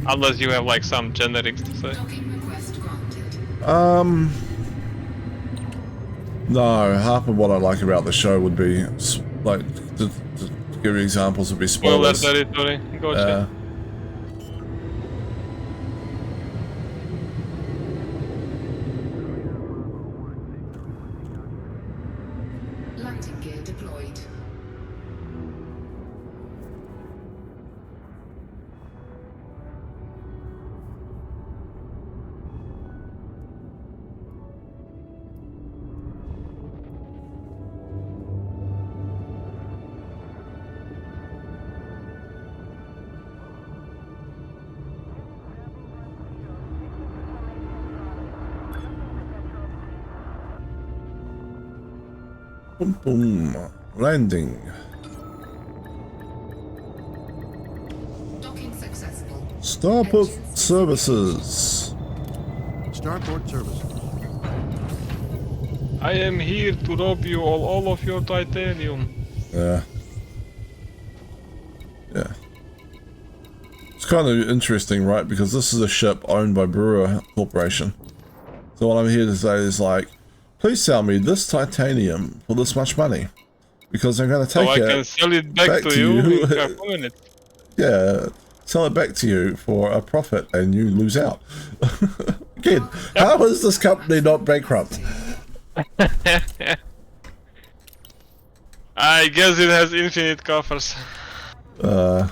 Unless you have like some generics to say. Docking request granted. No, half of what I like about the show would be, like, to give you examples would be Spoiler spoilers. territory. Gotcha. Landing gear deployed. Boom, boom. Landing. Docking successful. Starport Engines Services. Starport Services. I am here to rob you all of your titanium. Yeah. Yeah. It's kind of interesting, right? Because this is a ship owned by Brewer Corporation. So what I'm here to say is like, please sell me this titanium for this much money. Because I'm going to take So I it can sell it back to you in a minute. Yeah, sell it back to you for a profit and you lose out. Again, how is this company not bankrupt? I guess it has infinite coffers. But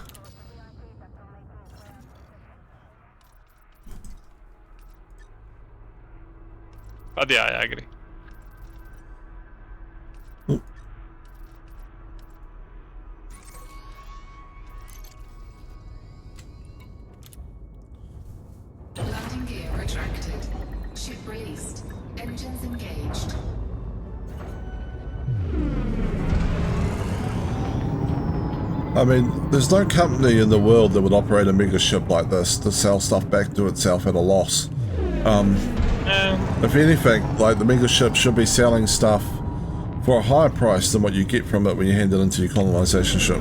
yeah, I agree. Landing gear retracted. Ship released. Engines engaged. I mean, there's no company in the world that would operate a mega ship like this to sell stuff back to itself at a loss. If anything, like the mega ship should be selling stuff for a higher price than what you get from it when you hand it into your colonization ship.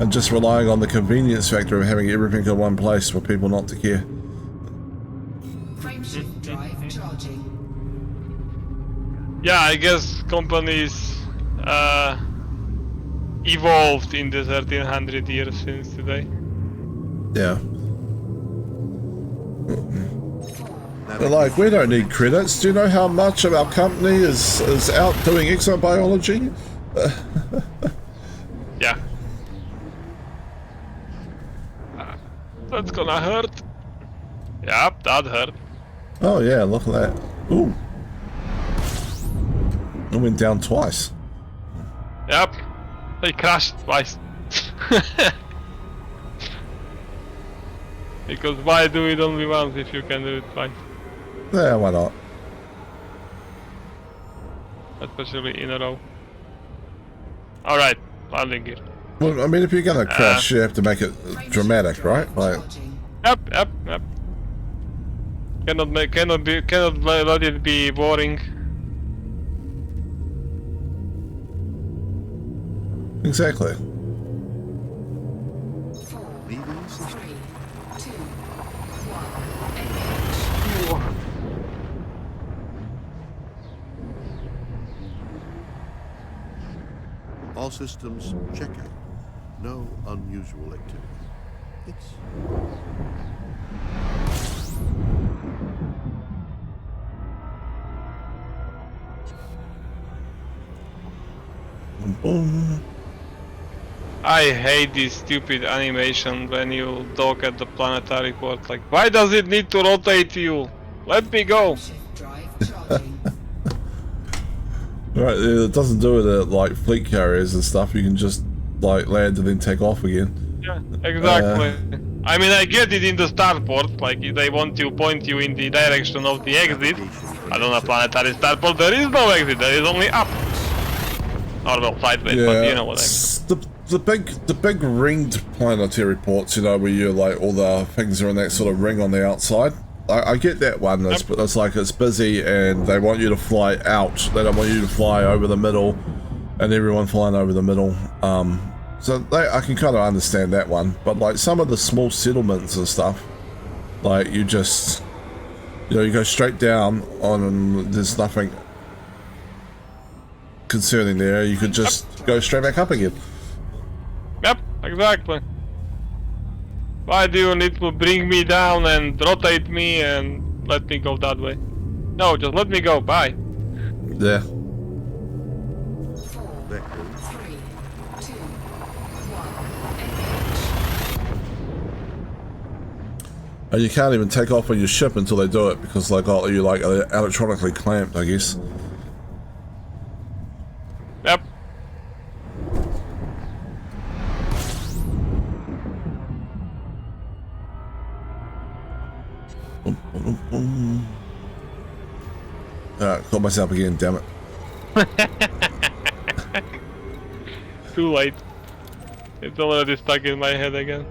And just relying on the convenience factor of having everything in one place for people not to care. Frameshift drive charging. Yeah, I guess companies evolved in the 1300 years since today. Yeah. But like, we don't need credits. Do you know how much of our company is out doing exobiology? Yeah. That's gonna hurt. Yep, that hurt. Oh yeah, look at that. Ooh. It went down twice. Yep. They crashed twice. Because why do it only once if you can do it twice? Yeah, why not? Especially in a row. Alright, landing gear. Well, I mean, if you're gonna crash, you have to make it dramatic, right? Like, Yep. Cannot let it be boring. exactly. 4, Leaving system. 3, 2, 1, engage. All systems check out. No unusual activity. It's Boom. I hate this stupid animation when you dock at the planetary port. Like, why does it need to rotate you? Let me go. Shift drive charging. Right, it doesn't do it at like fleet carriers and stuff. You can just like land and then take off again. Yeah, exactly. I mean, I get it in the starport. Like, if they want to point you in the direction of the exit. I don't know, planetary starport. There is no exit. There is only up. Or well, sideways, but you know what I mean. The big ringed planetary ports, you know, where you like all the things are in that sort of ring on the outside. I get that one. It's like it's busy and they want you to fly out. They don't want you to fly over the middle, and everyone flying over the middle. So I can kind of understand that one. But like some of the small settlements and stuff, like you just, you know, you go straight down on and there's nothing concerning there. You could just go straight back up again. Yep, exactly. Why do you need to bring me down and rotate me and let me go that way? No, just let me go, bye. Yeah. 4, 3, 2, 1, engage. And you can't even take off on your ship until they do it because they got you like electronically clamped, I guess. Yep. Caught myself again, damn it. Too late. It's already stuck in my head again.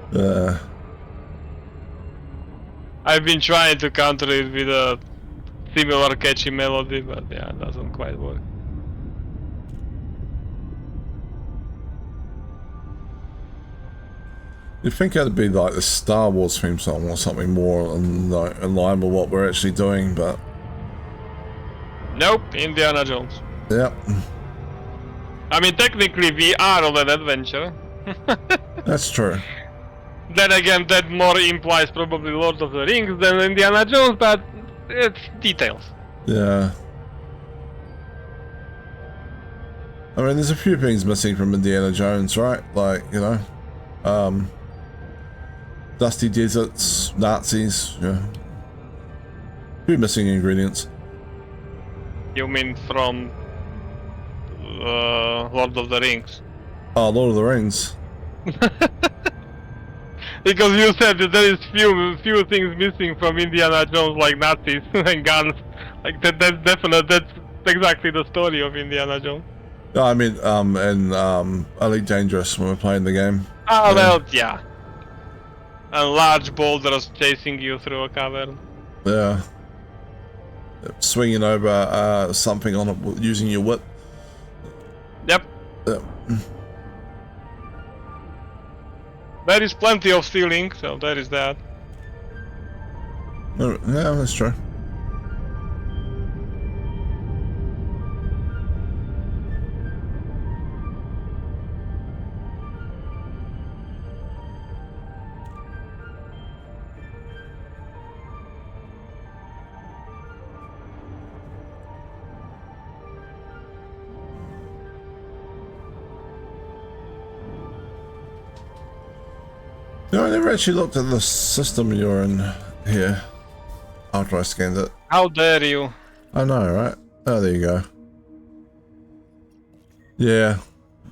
I've been trying to counter it with a similar catchy melody, but yeah, it doesn't quite work. You'd think it'd be like the Star Wars theme song or something more in line with what we're actually doing, but... Nope, Indiana Jones. Yep. I mean, technically we are on an adventure. That's true. Then again, that more implies probably Lord of the Rings than Indiana Jones, but it's details. Yeah. I mean, there's a few things missing from Indiana Jones, right? Like, you know, dusty deserts, Nazis, yeah. Few missing ingredients. You mean from Lord of the Rings? Oh, Lord of the Rings. Because you said that there is few things missing from Indiana Jones, like Nazis and guns. Like that's definite. That's exactly the story of Indiana Jones. No, I mean, and Elite Dangerous when we're playing the game. Oh, yeah. well, yeah. And large boulders chasing you through a cavern. Yeah. Swinging over something on it using your whip. Yep. Yep. There is plenty of stealing, so there is that. Yeah, that's true. No, I never actually looked at the system you're in here after I scanned it. How dare you? I know, right? Oh, there you go. Yeah,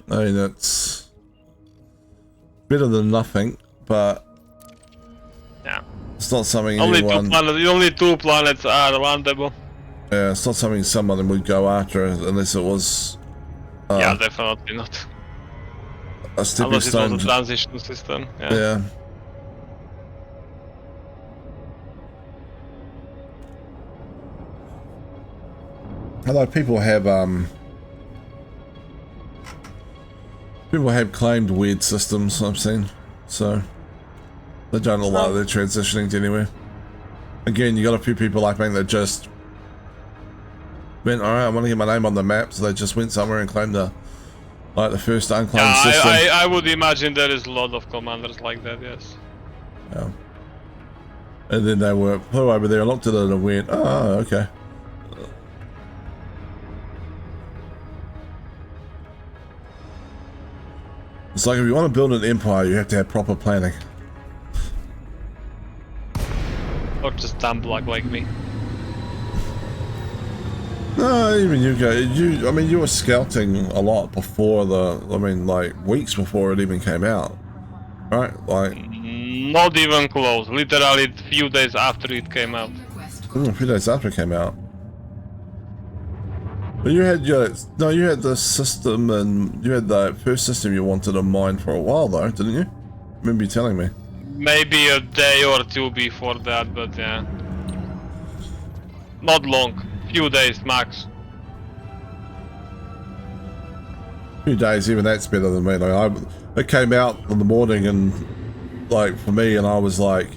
I mean it's better than nothing, but Yeah. it's not something Only anyone. only 2 planets are landable. Yeah, it's not something someone would go after unless it was Yeah, definitely not. a stepping Unless it was stone. a transition system. Yeah. Yeah. Although people have claimed weird systems I've seen, so they don't look like they're transitioning to anywhere. Again, you got a few people I think that just went, alright, I want to get my name on the map, so they just went somewhere and claimed the first unclaimed system. I would imagine there is a lot of commanders like that, yes. Yeah. And then they flew over there, looked at it and went, oh, okay. It's like if you want to build an empire, you have to have proper planning. Or just dumb luck like me. No, even I mean, you were scouting a lot before like weeks before it even came out, right? Like, Not even close. Literally a few days after it came out. a few days after it came out. But you had you had the system, and you had the first system you wanted in mind for a while, though, didn't you? Remember you telling me? Maybe a day or 2 before that, but yeah. Not long. Few days max. A few days, even that's better than me. Like, it came out in the morning, and like for me, and I was like,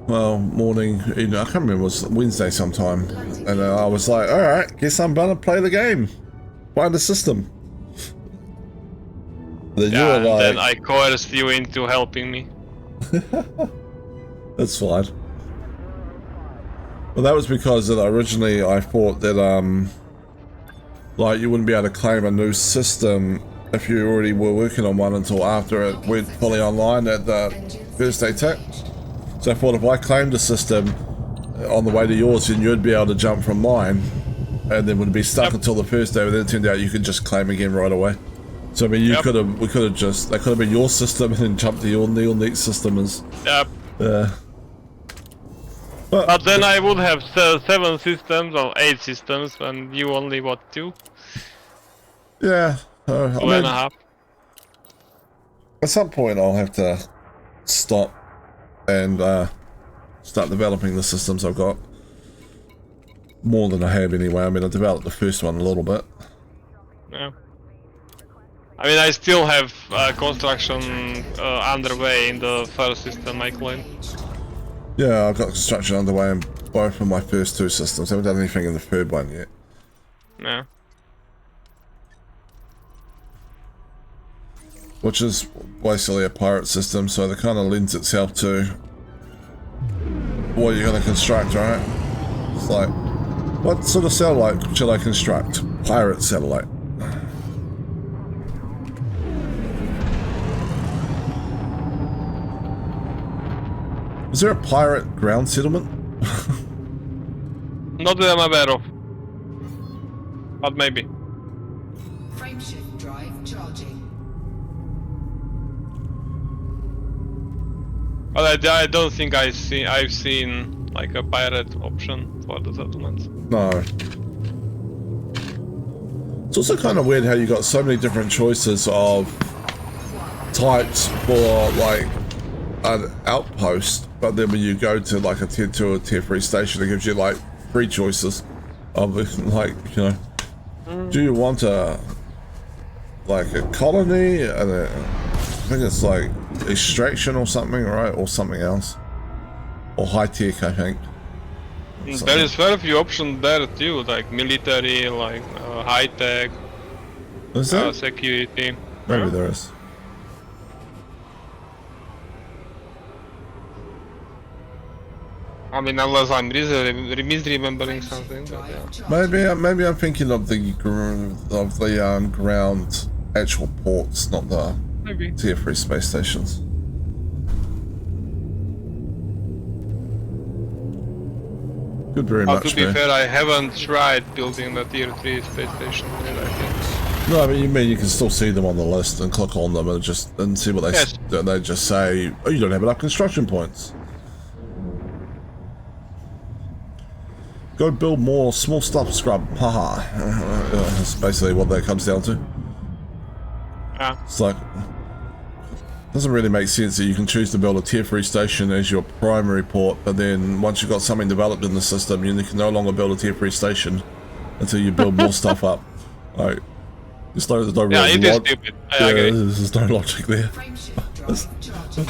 well, morning, I can't remember, it was Wednesday sometime, and I was like, all right, guess I'm gonna play the game, find the system. Then Yeah, you were like, then I coerced you into helping me. that's fine. Well, that was because originally I thought that like you wouldn't be able to claim a new system if you already were working on one until after it went fully online at the first day tick. So I thought if I claimed a system on the way to yours, then you'd be able to jump from mine, and then would be stuck until the first day. But then it turned out you could just claim again right away. So I mean, they could have been your system and then jumped to your Neil Neat system as. Yep. Yeah. But then I would have 7 systems or 8 systems, and you only what 2? Yeah. I 2 mean, and a half. at some point I'll have to stop and start developing the systems I've got. More than I have anyway. I mean, I developed the first one a little bit. Yeah. I mean, I still have construction underway in the first system I claimed. Yeah, I've got construction underway in both of my first 2 systems. I haven't done anything in the third one yet. Yeah. Which is basically a pirate system, so that kind of lends itself to what you're going to construct, right? It's like, what sort of satellite should I construct? Pirate satellite. Is there a pirate ground settlement? Not that I'm aware of. But maybe. Frameshift drive charging. But I don't think I've seen like a pirate option for the settlements. No. It's also kind of weird how you got so many different choices of types for like an outpost, but then when you go to like a tier 2 or tier 3 station, it gives you like 3 choices of like, you know, do you want a colony and I think it's like extraction or something, right? Or something else. Or high tech, I think. There is very few options there too, like military, like high tech, Is there? security. Maybe there is. I mean, unless I'm misremembering something, but yeah. Maybe I'm thinking of the ground actual ports, not the Maybe. tier 3 space stations. Could very To much be be. fair, I haven't tried building the tier 3 space station yet, I think. No, I mean you can still see them on the list and click on them and see what they Yes. they just say. Oh, you don't have enough construction points. Go build more small stuff, scrub. Haha. That's basically what that comes down to. Yeah. It's like, doesn't really make sense that you can choose to build a tier 3 station as your primary port, but then once you've got something developed in the system, you can no longer build a tier 3 station until you build more stuff up. Like, there's no Yeah, real it is stupid. I agree. there's no logic there. Frameshift drive charging.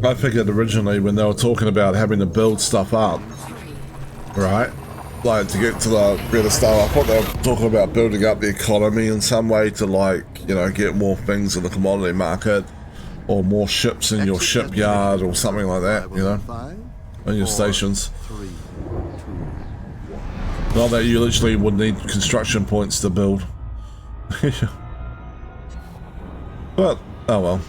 I figured originally when they were talking about having to build stuff up, right? Like to get to the better stuff, I thought they were talking about building up the economy in some way to, like, you know, get more things in the commodity market or more ships in your shipyard or something like that, you know, 5, on your 4, stations. 3, 2. Not that you literally would need construction points to build. But, oh well.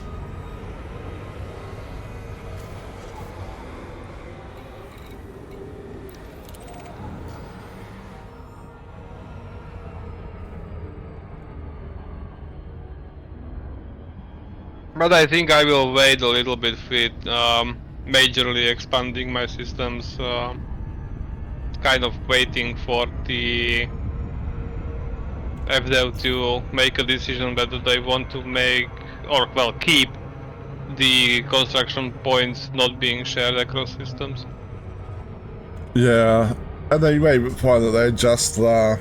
But I think I will wait a little bit with majorly expanding my systems. Kind of waiting for the FDev to make a decision whether they want to make, or well, keep the construction points not being shared across systems. Yeah, and they may find that they adjust the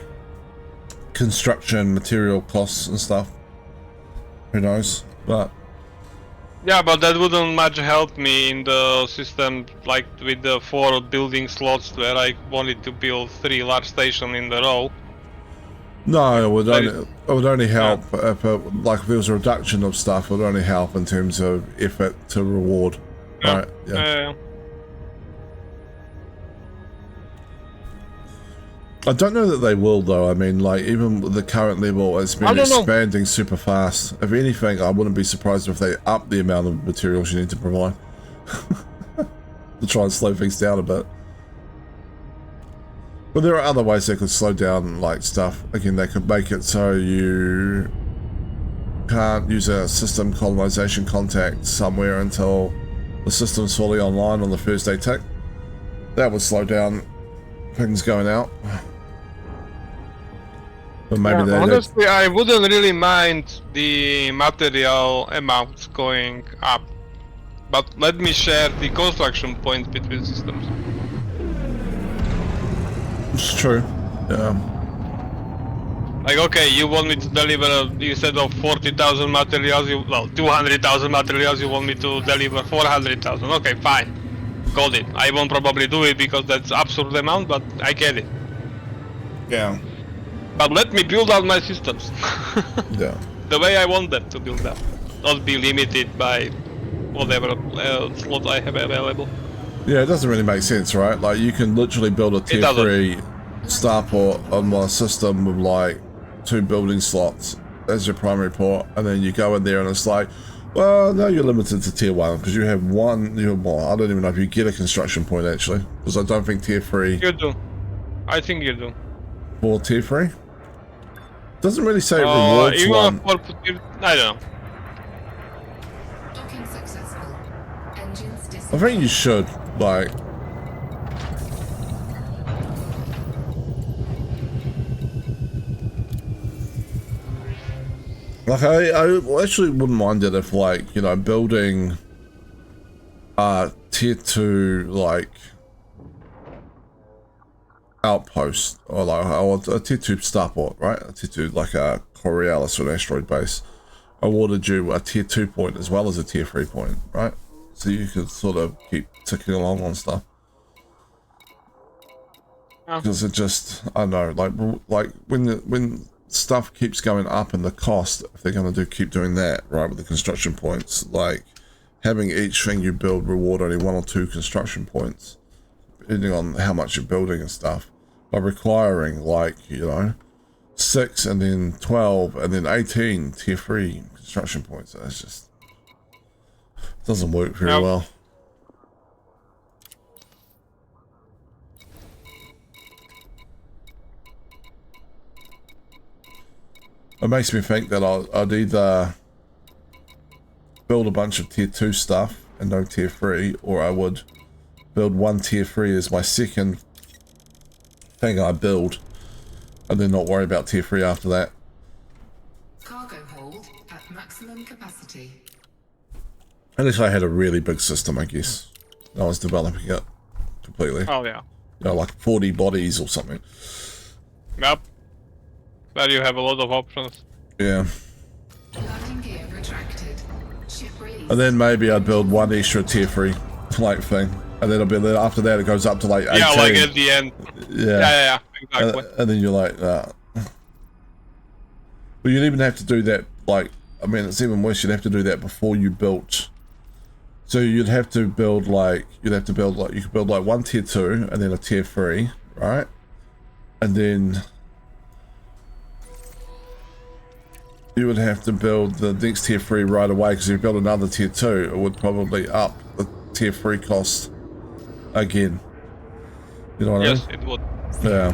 construction material costs and stuff. Who knows? But Yeah, but that wouldn't much help me in the system, like with the 4 building slots where I wanted to build 3 large stations in the row. no, it would only help if like if there was a reduction of stuff. It would only help in terms of effort to reward. Yeah. Right? Yeah. I don't know that they will though. I mean, like even with the current level, it's been I don't know. expanding super fast. If anything, I wouldn't be surprised if they up the amount of materials you need to provide to try and slow things down a bit. But there are other ways they could slow down like stuff. Again, they could make it so you can't use a system colonization contact somewhere until the system's fully online on the first day tick. That would slow down things going out. But maybe they honestly, I wouldn't really mind the material amounts going up, but let me share the construction points between systems. It's true. Yeah. Like, okay, you want me to deliver instead of 40,000 materials, 200,000 materials, you want me to deliver 400,000. Okay, fine. Got it. I won't probably do it because that's absurd amount, but I get it. Yeah. But let me build out my systems. Yeah. The way I want them to build up. Not be limited by whatever slot I have available. Yeah, it doesn't really make sense, right? Like, you can literally build a tier 3 starport on my system with, like, 2 building slots as your primary port, and then you go in there and it's like, well, no, you're limited to tier 1, because you have one, well, I don't even know if you get a construction point, actually, because I don't think tier 3... You do. I think you do. For tier 3? Doesn't really say it rewards even one. For, I don't know. Docking successful. Engines I think you should, like... Like, I actually wouldn't mind it if, like, you know, building tier 2, like, outpost, or like a tier 2 starport, right? A tier 2, like a Coriolis or an asteroid base, awarded you a tier 2 point as well as a tier 3 point, right? So you could sort of keep ticking along on stuff. Because it just, I don't know, like when stuff keeps going up in the cost, if they're going to keep doing that, right, with the construction points, like having each thing you build reward only 1 or 2 construction points, depending on how much you're building and stuff, by requiring, like, you know, 6 and then 12 and then 18 tier 3 construction points. That's just doesn't work very Yep. well. It makes me think that I'd either build a bunch of tier 2 stuff and no tier 3, or I would build one tier 3 as my second thing I build, and then not worry about tier 3 after that. Cargo hold at maximum capacity. Unless I had a really big system, I guess. I was developing it completely. Oh yeah. You know, like 40 bodies or something. Yep. There you have a lot of options. Yeah. Landing gear retracted. Ship release. And then maybe I'd build one extra tier 3 like thing. And then after that it goes up to like 18. Yeah, like at the end. Yeah, exactly. And then you're like, But you'd even have to do that, like, I mean, it's even worse, you'd have to do that before you built. So you'd have to build like, you could build like one tier 2 and then a tier 3, right? And then you would have to build the next tier 3 right away, because if you build another tier 2, it would probably up the tier 3 cost again. You know what I mean? Yes, it would. Yeah.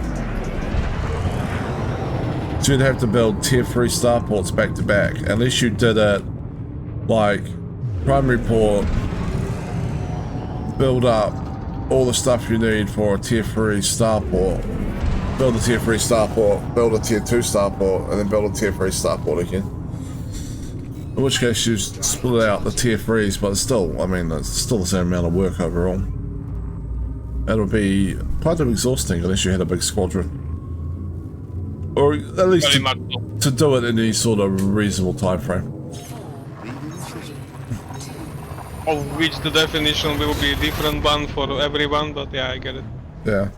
So you'd have to build tier 3 starports back to back, unless you did it like primary port, build up all the stuff you need for a tier 3 starport, build a tier 3 starport, build a tier 2 starport, and then build a tier 3 starport again. In which case you split out the tier 3s, but it's still, I mean, it's still the same amount of work overall. It'll be kind of exhausting unless you had a big squadron. Or at least Very much so. to do it in any sort of reasonable time frame. Of which the definition will be a different one for everyone, but yeah, I get it. Yeah.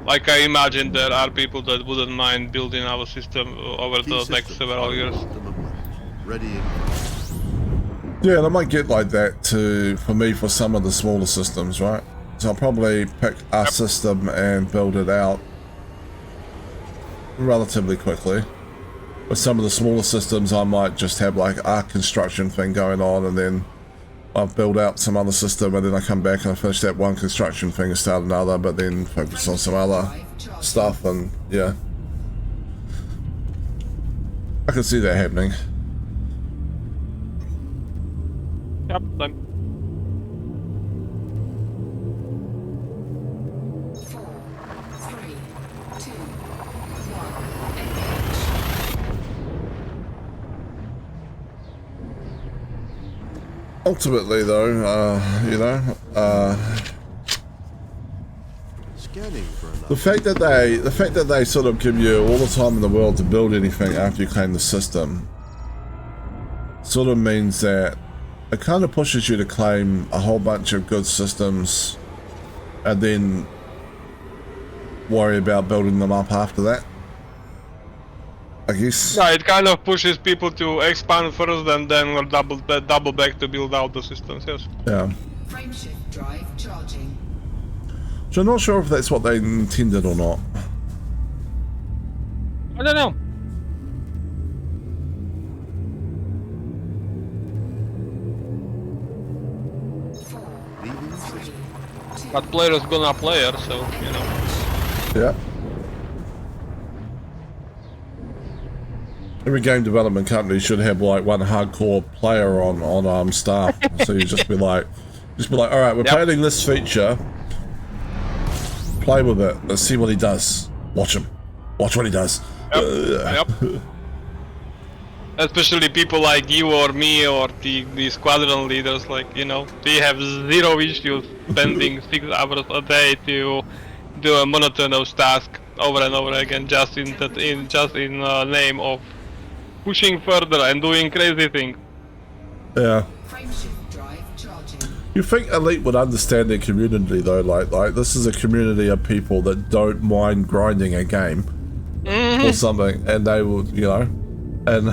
Like I imagine there are people that wouldn't mind building our system over Key the systems next several are years. deliberate, ready. Yeah, and I might get like that for me for some of the smaller systems, right? So I'll probably pick a system and build it out relatively quickly. With some of the smaller systems, I might just have like a construction thing going on, and then I'll build out some other system, and then I come back and I finish that one construction thing and start another, but then focus on some other stuff, and yeah. I can see that happening. Yep, done. 4, 3, 2, 1. Ultimately, though, Scanning for another. the fact that they sort of give you all the time in the world to build anything after you claim the system sort of means that it kind of pushes you to claim a whole bunch of good systems and then worry about building them up after that, I guess. Yeah, it kind of pushes people to expand first and then double back to build out the systems, yes. Yeah. Frameshift drive charging. So I'm not sure if that's what they intended or not. I don't know. Leaving system. But players gonna player, so, you know. Yeah. Every game development company should have like one hardcore player on staff. So you just be like, all right, we're planning this feature. Play with it. Let's see what he does. Watch him. Watch what he does. Yep. Especially people like you or me or the squadron leaders, like, you know, they have zero issues spending 6 hours a day to do a monotonous task over and over again, just in name of pushing further and doing crazy things. Yeah. Frameshift drive charging. You think Elite would understand their community though? Like this is a community of people that don't mind grinding a game or something, and they will, you know, and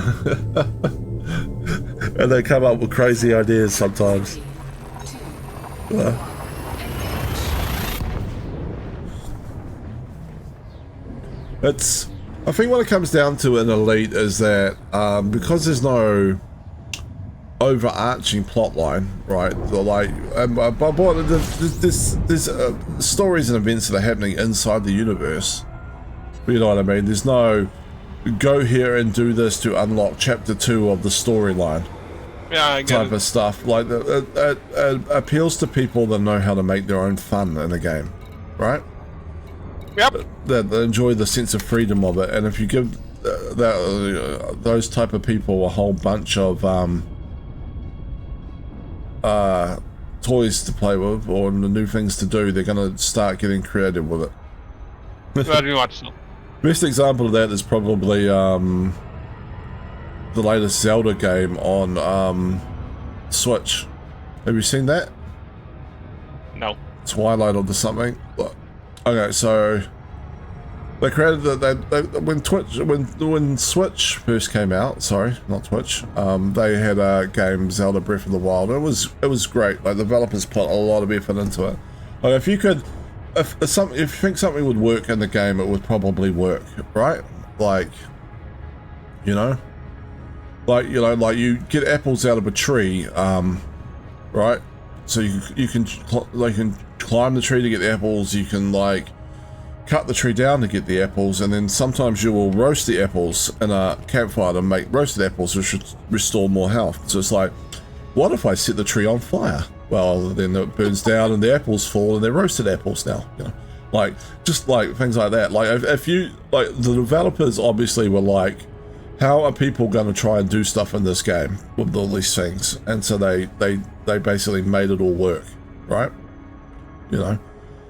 and they come up with crazy ideas sometimes. 3, 2, 1. It's, I think what it comes down to in Elite is that because there's no overarching plot line, right? Like, but there's stories and events that are happening inside the universe. You know what I mean? There's no go here and do this to unlock chapter 2 of the storyline. Yeah, I get Type of stuff. Like, it appeals to people that know how to make their own fun in a game, right? Yep. That enjoy the sense of freedom of it, and if you give those type of people a whole bunch of toys to play with or new things to do, they're gonna start getting creative with it. Very much so. Best example of that is probably the latest Zelda game on Switch. Have you seen that? No. Twilight or something? Okay, so they created when Switch first came out. Sorry, not Twitch. They had a game, Zelda Breath of the Wild. It was great. Like, developers put a lot of effort into it. Like, if you could, if you think something would work in the game, it would probably work, right? Like, you know, like you get apples out of a tree, right? So you can climb the tree to get the apples. You can like cut the tree down to get the apples, and then sometimes you will roast the apples in a campfire to make roasted apples, which should restore more health. So it's like, what if I set the tree on fire? Well, then it burns down and the apples fall and they're roasted apples now, you know, like, just like things like that. Like, if you, like, the developers obviously were like, how are people going to try and do stuff in this game with all these things? And so they basically made it all work, right? You know,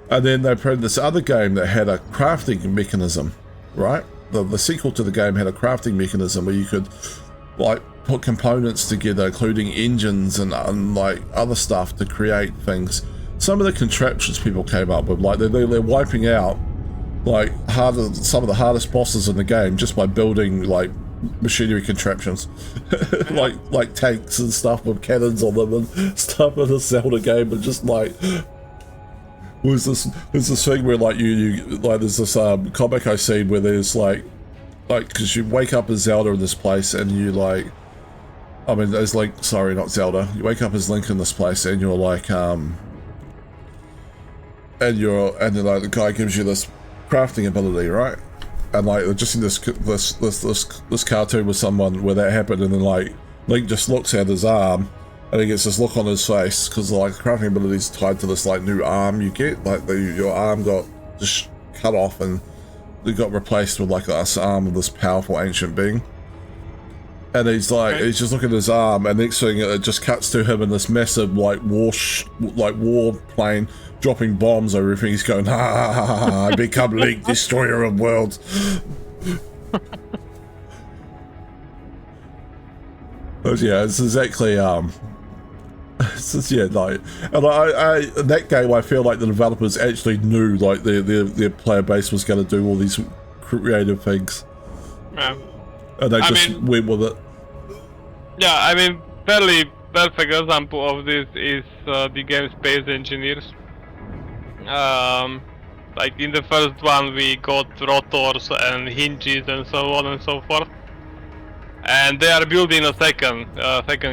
and then they put this other game that had a crafting mechanism, right? The sequel to the game had a crafting mechanism where you could like put components together, including engines and like other stuff to create things. Some of the contraptions people came up with, like they're wiping out like some of the hardest bosses in the game just by building like machinery contraptions, like tanks and stuff with cannons on them and stuff in a Zelda game, and just like there's this thing where like you like there's this comic I seen where there's like because you wake up as Zelda in this place and you like, I mean there's like, sorry, not Zelda, you wake up as Link in this place and you're like and then like the guy gives you this crafting ability, right? And like they're just in this cartoon with someone where that happened, and then like Link just looks at his arm and he gets this look on his face because like crafting ability is tied to this like new arm you get, like your arm got just cut off and it got replaced with like this arm of this powerful ancient being. And he's like, he's just looking at his arm, and next thing it just cuts to him in this massive like war plane dropping bombs over everything. He's going, ha ha ha ha ha, I become Link, destroyer of worlds. But yeah, it's exactly it's just, yeah, like, and I in that game I feel like the developers actually knew like their player base was going to do all these creative things. Yeah. And they went with it. Yeah, I mean, fairly perfect example of this is the game Space Engineers. Like in the first one we got rotors and hinges and so on and so forth. And they are building a second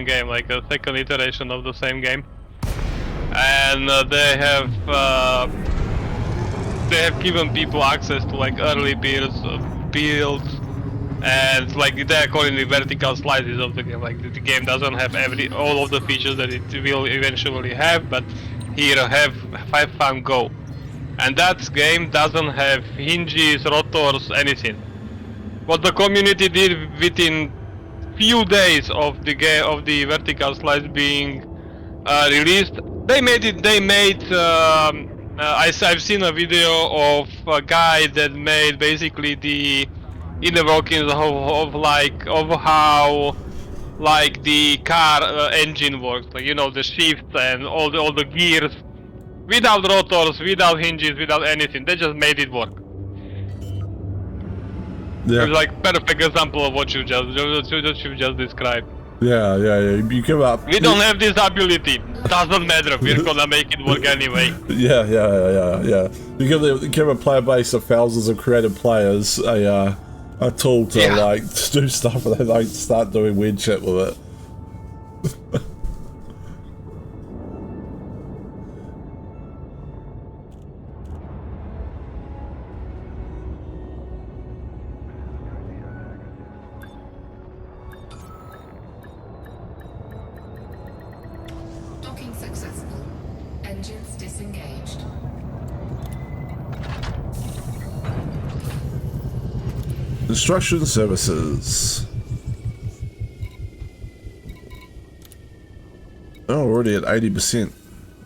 game, like a second iteration of the same game. And they have given people access to like early builds, and like they're calling the vertical slices of the game. Like the game doesn't have all of the features that it will eventually have, but here have fun, go. And that game doesn't have hinges, rotors, anything. What the community did within few days of the vertical slice being released, I've seen a video of a guy that made basically the inner workings of how like the car engine works, like, you know, the shifts and all the gears, without rotors, without hinges, without anything. They just made it work. Yeah. It's like perfect example of what you just described. Yeah, yeah, yeah. You give up. We don't have this ability. Doesn't matter. We're gonna make it work anyway. Yeah, yeah, yeah, yeah. You give a player base of thousands of creative players a tool to like do stuff, and they like start doing weird shit with it. Docking successful. Engines disengaged. Instruction services. Oh, already at 80%.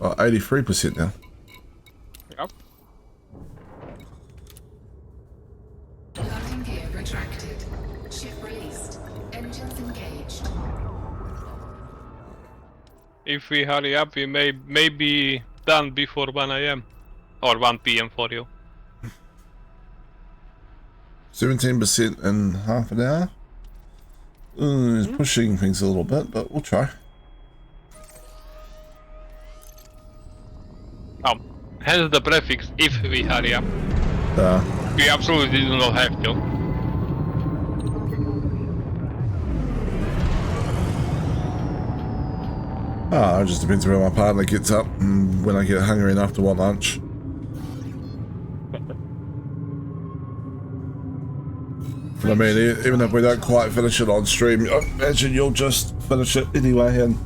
83% now. Yep. Landing gear retracted. Ship released. Engines engaged. If we hurry up, we may be done before 1 AM. Or 1 PM for you. 17% in half an hour. It's pushing things a little bit, but we'll try. Hence the prefix, if we hurry up. Uh, We absolutely do not have to. it just depends where my partner gets up and when I get hungry enough to want lunch. But I mean, even if we don't quite finish it on stream, I imagine you'll just finish it anyway and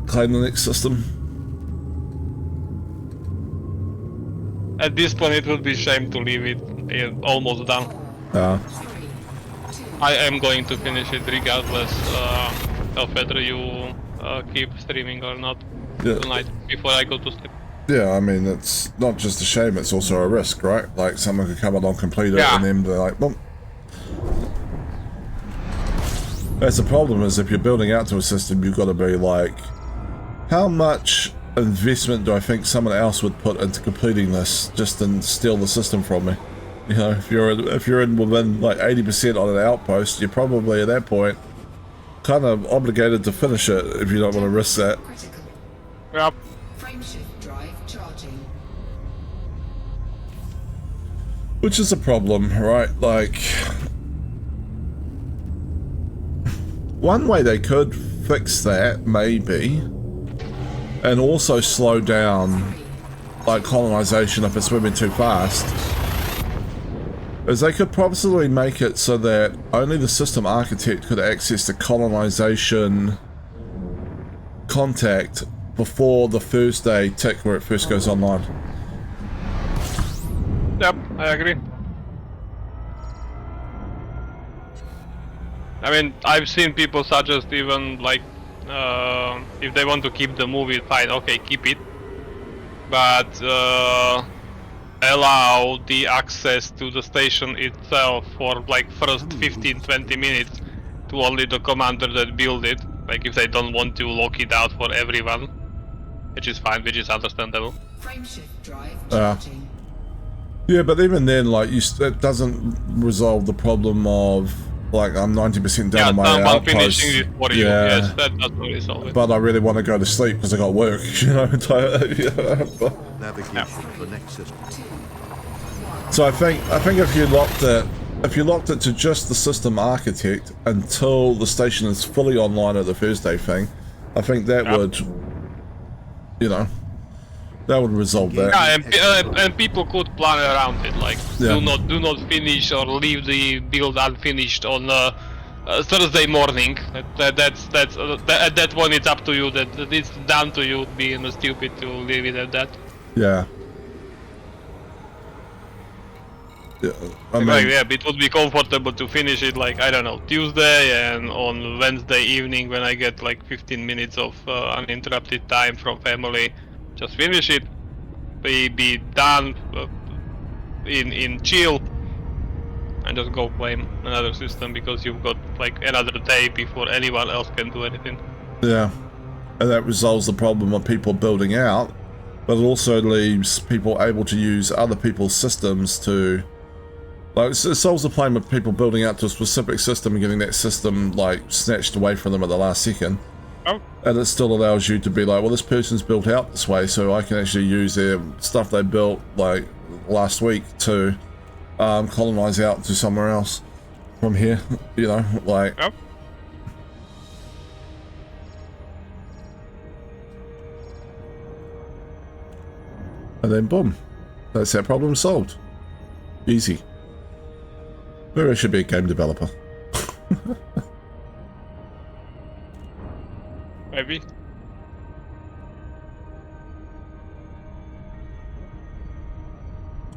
claim the next system. At this point, it would be shame to leave it almost done. I am going to finish it regardless of whether you keep streaming or not tonight before I go to sleep. Yeah, I mean, it's not just a shame, it's also a risk, right? Like, someone could come along, complete it, and then they're like, boom. That's the problem, is if you're building out to a system, you've got to be like, how much investment do I think someone else would put into completing this just to steal the system from me? You know, if you're in within like 80% on an outpost, you're probably at that point kind of obligated to finish it if you don't want to risk that. Critical. Yep. Frameshift drive charging. Which is a problem, right? Like, one way they could fix that, maybe, and also slow down, like, colonization if it's moving too fast, is they could possibly make it so that only the system architect could access the colonization contact before the Thursday tick where it first goes online. Yep, I agree. I mean, I've seen people suggest even like, if they want to keep the movie, fine, okay, keep it. But allow the access to the station itself for like first 15-20 minutes to only the commander that build it. Like if they don't want to lock it out for everyone, which is fine, which is understandable. Frameshift drive charging. Yeah, but even then, like, it doesn't resolve the problem of, like, I'm 90% done on my outpost. Finishing it for you, yes, that doesn't resolve it. But I really want to go to sleep because I got work, you know. Navigation for next system. So I think if you locked it to just the system architect until the station is fully online at the Thursday thing, I think that would, you know, that would resolve that. Yeah, and people could plan around it, like do not finish or leave the build unfinished on Thursday morning. At that point it's up to you. That it's down to you being stupid to leave it at that. Yeah. Yeah, I mean, like, yeah, it would be comfortable to finish it like, I don't know, Tuesday, and on Wednesday evening when I get like 15 minutes of uninterrupted time from family, just finish it, be done in chill, and just go claim another system because you've got like another day before anyone else can do anything. Yeah, and that resolves the problem of people building out, but it also leaves people able to use other people's systems to Like, it solves the problem of people building out to a specific system and getting that system, like, snatched away from them at the last second. Oh. And it still allows you to be like, well, this person's built out this way, so I can actually use their stuff they built, like, last week to colonize out to somewhere else from here, you know, like... Yep. And then boom, that's that problem solved. Easy. Maybe I should be a game developer. Maybe.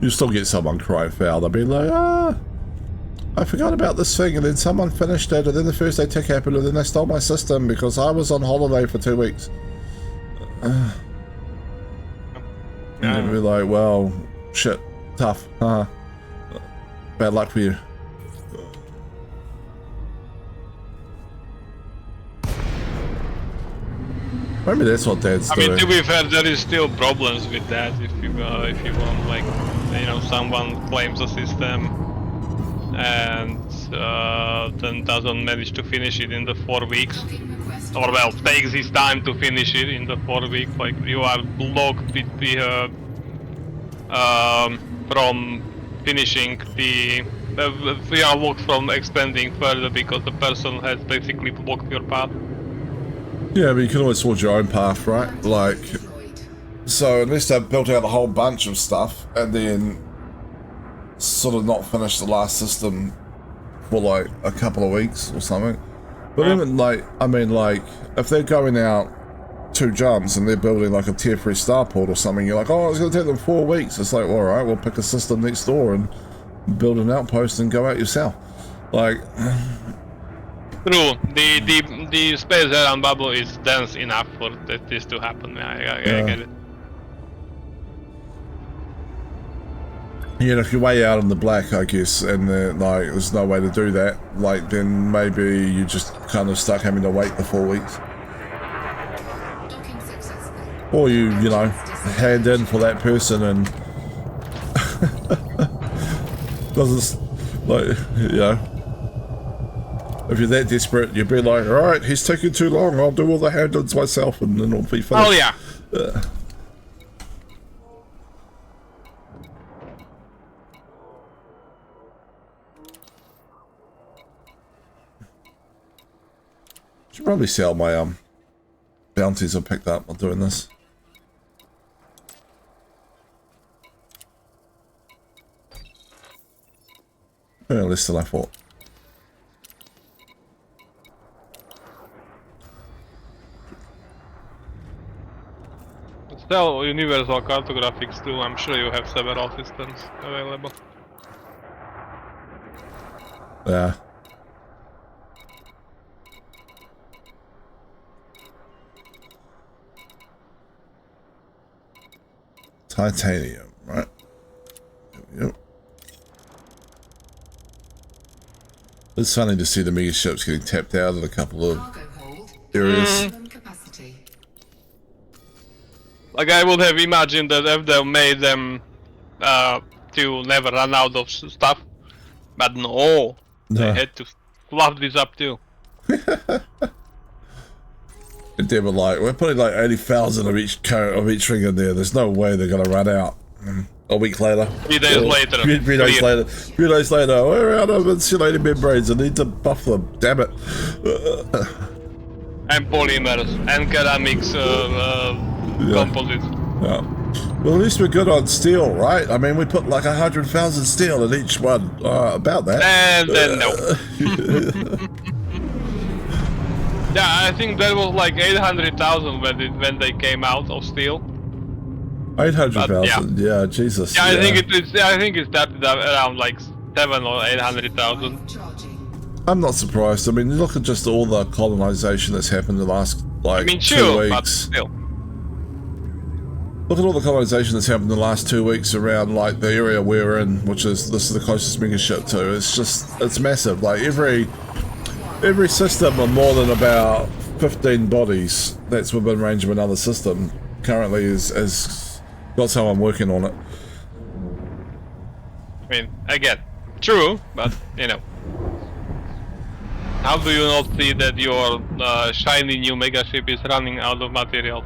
You still get someone crying foul. They'll be like, I forgot about this thing, and then someone finished it, and then the first day tick happened, and then they stole my system because I was on holiday for 2 weeks. And you'd be like, well, shit, tough, bad luck for you. Maybe that's what Dad's doing. I mean, to be fair, there is still problems with that. If you want, like, you know, someone claims a system and then doesn't manage to finish it in the 4 weeks, or well, takes his time to finish it in the 4 weeks. Like, you are blocked from finishing the. We are blocked from expanding further because the person has basically blocked your path. Yeah, but you can always forge your own path, right? Like, so unless they've built out a whole bunch of stuff and then sort of not finished the last system for like a couple of weeks or something. But even like, I mean, like, if they're going out 2 jumps and they're building like a tier 3 starport or something, you're like, oh, it's going to take them 4 weeks. It's like, well, all right, we'll pick a system next door and build an outpost and go out yourself. Like... True. The space around bubble is dense enough for this to happen. I get it. Yeah, if you're way out in the black, I guess, and like there's no way to do that, like then maybe you just kind of stuck having to wait the 4 weeks. Or you know, hand in for that person and doesn't, like, you know. If you're that desperate, you'd be like, alright, he's taking too long, I'll do all the hand-ins myself and then it'll be finished. Oh yeah. Should probably sell my bounties I picked up while doing this. Yeah, less than I thought. Sell universal cartographics too. I'm sure you have several systems available. Yeah. Titanium, right? There we go. It's funny to see the mega ships getting tapped out in a couple of areas. Like, I would have imagined that if they made them to never run out of stuff, but no, they had to fluff this up too. And they were like, we're putting like 80,000 of each thing in there. There's no way they're gonna run out. A week later. 3 days later. 3 days later. 3 days later. We're out of insulated membranes. I need to buff them. Damn it. And polymers and ceramics composites. Yeah. Well, at least we're good on steel, right? I mean, we put like 100,000 steel in each one. About that. And then no. Yeah, I think that was like 800,000 when they came out of steel. 800,000. Yeah, Jesus. Yeah, I think it started around like 700,000 or 800,000. I'm not surprised. I mean, look at just all the colonization that's happened in the last like 2 weeks. But still. Look at all the colonization that's happened in the last 2 weeks around like the area we're in, which is this is the closest mega ship to. It's just it's massive. Like every system of more than about 15 bodies that's within range of another system currently is got someone working on it. I mean, again, True, but you know. How do you not see that your shiny new mega ship is running out of materials?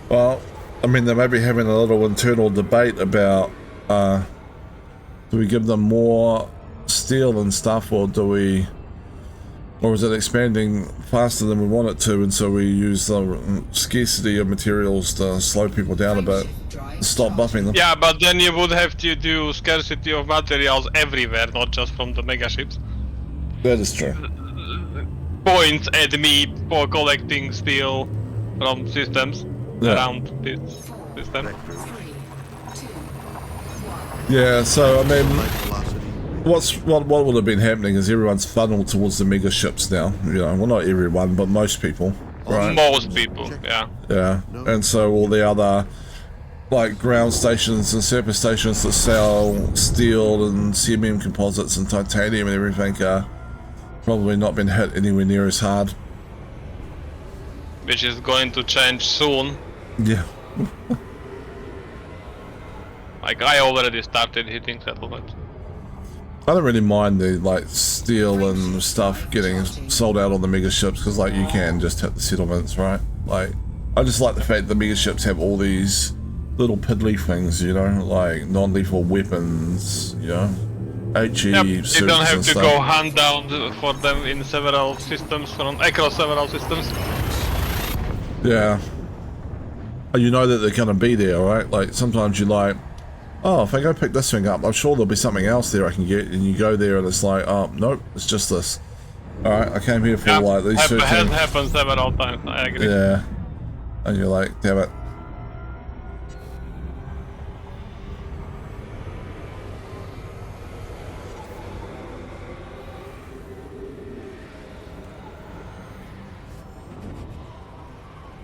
Well, I mean, they may be having a little internal debate about do we give them more steel and stuff, or is it expanding faster than we want it to, and so we use the scarcity of materials to slow people down a bit, stop buffing them. Yeah, but then you would have to do scarcity of materials everywhere, not just from the mega ships. That is true. Points at me for collecting steel from systems around this system. Vector. 3, 2, 1. Yeah, so I mean, Light velocity. what would have been happening is everyone's funneled towards the mega ships now. You know, well, not everyone, but most people, right? Most people, yeah. Yeah, and so all the other like ground stations and surface stations that sell steel and CMM composites and titanium and everything are probably not been hit anywhere near as hard. Which is going to change soon. Yeah. Like I already started hitting settlements. I don't really mind the like steel and stuff getting sold out on the mega ships, because like you can just hit the settlements, right? Like I just like the fact the mega ships have all these little piddly things, you know, like non-lethal weapons, you know, HE Yep, you suits don't have and to stuff. go hunt down for them in several systems, across several systems. Yeah. And you know that they're gonna be there, right? Like sometimes you're like, oh, if I go pick this thing up, I'm sure there'll be something else there I can get, and you go there and it's like, oh, nope, it's just this. Alright, I came here for Yeah, like these has 13. happened several times, I agree. Yeah. And you're like, damn it.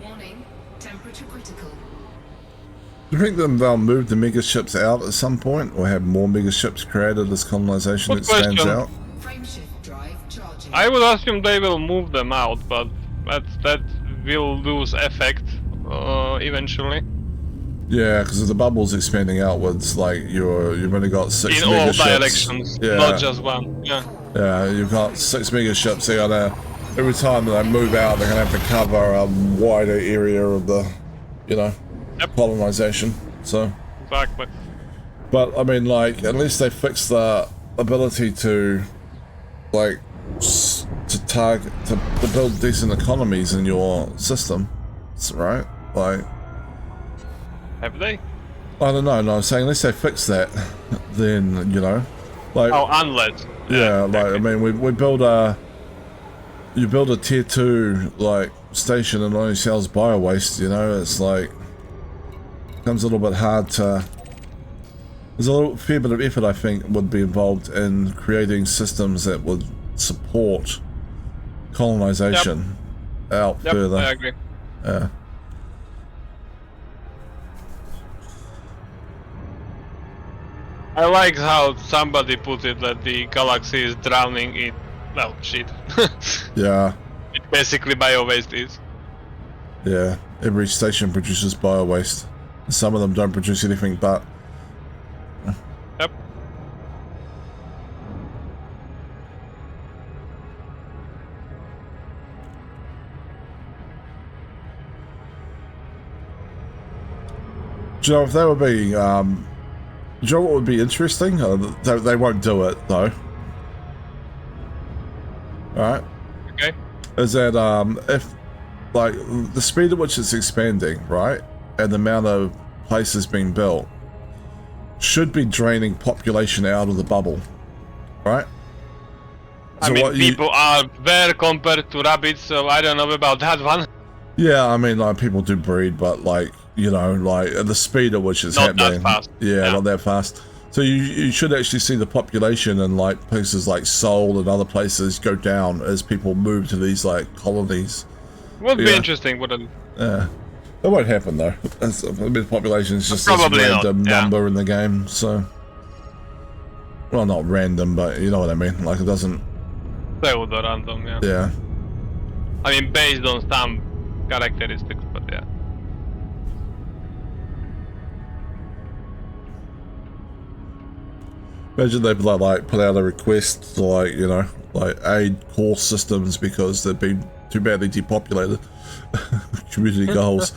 Warning, temperature critical. Do you think that they'll move the mega ships out at some point, or have more mega ships created as colonization Good expands question. out? Frameshift drive charging. I would assume they will move them out, but that will lose effect eventually. Yeah, because the bubble's expanding outwards, like you've only got 6 In mega all ships. directions, Yeah. not just one. Yeah. Yeah, you've got 6 mega ships. They're gonna, every time they move out, they're gonna have to cover a wider area of the, you know, Yep. colonization. So, Exactly. but I mean, like, at least they fixed the ability to, like, to build decent economies in your system, right? Like, Have they? I don't know. No, I'm saying unless they fix that, then you know, like. Oh, unless. Yeah, like I mean, we build you build a tier 2 like station and only sells bio waste. You know, it's like becomes a little bit hard to. There's a fair bit of effort I think would be involved in creating systems that would support colonization out Yep, further. I agree. Yeah. I like how somebody put it that the galaxy is drowning in, well, shit. Yeah. It basically bio-waste is. Yeah. Every station produces bio waste. Some of them don't produce anything but. Yep. Do you know if they would be, do you know what would be interesting? They won't do it, though. Alright? Okay. Is that, if, like, the speed at which it's expanding, right? And the amount of places being built should be draining population out of the bubble. Right? I mean, people are there compared to rabbits, so I don't know about that one. Yeah, I mean, like, people do breed, but, like, you know, like, at the speed at which it's Not that happening. fast. Yeah, Yeah. not that fast. So you should actually see the population in, like, places like Seoul and other places go down as people move to these, like, colonies. Would be Yeah. interesting, wouldn't it? Yeah. It won't happen, though. The population is just this Probably not, random yeah. number in the game, so... Well, not random, but you know what I mean. Like, it doesn't... Pseudo-random, yeah. Yeah. I mean, based on some characteristics, but yeah. Imagine they like put out a request to like, you know, like aid core systems because they've been too badly depopulated. Community goals.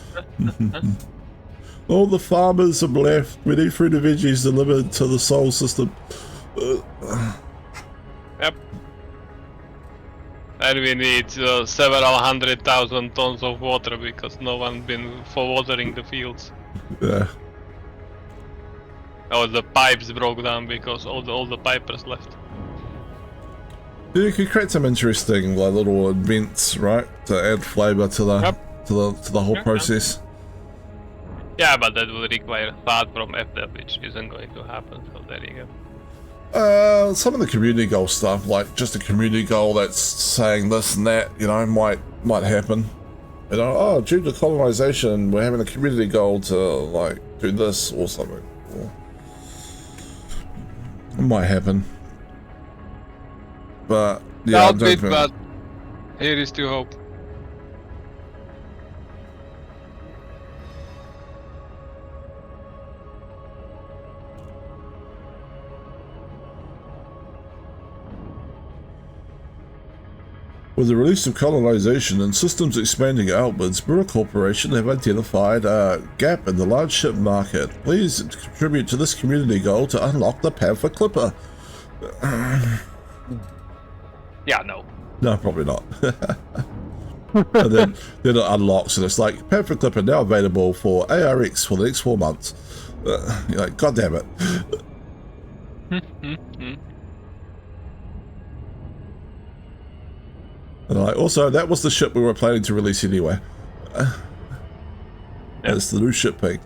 All the farmers have left. We need fruit and veggies delivered to the soul system. Yep. And we need several 100,000 tons of water because no one been for watering the fields. Yeah. Oh, the pipes broke down because all the pipers left. You could create some interesting like little events, right, to add flavour to the to the whole process. Yeah, but that will require thought from FDev, which isn't going to happen. So there you go. Some of the community goal stuff, like just a community goal that's saying this and that, you know, might happen. You know, oh, due to colonization, we're having a community goal to like do this or something. It might happen. But yeah, doubt it, but here is to hope. With the release of colonization and systems expanding outwards, Burra Corporation have identified a gap in the large ship market. Please contribute to this community goal to unlock the Panther Clipper. Yeah, no. No, probably not. And then it unlocks, and it's like Panther Clipper now available for ARX for the next 4 months. You're like, God damn it. And like, also, that was the ship we were planning to release anyway. That's the new ship pick.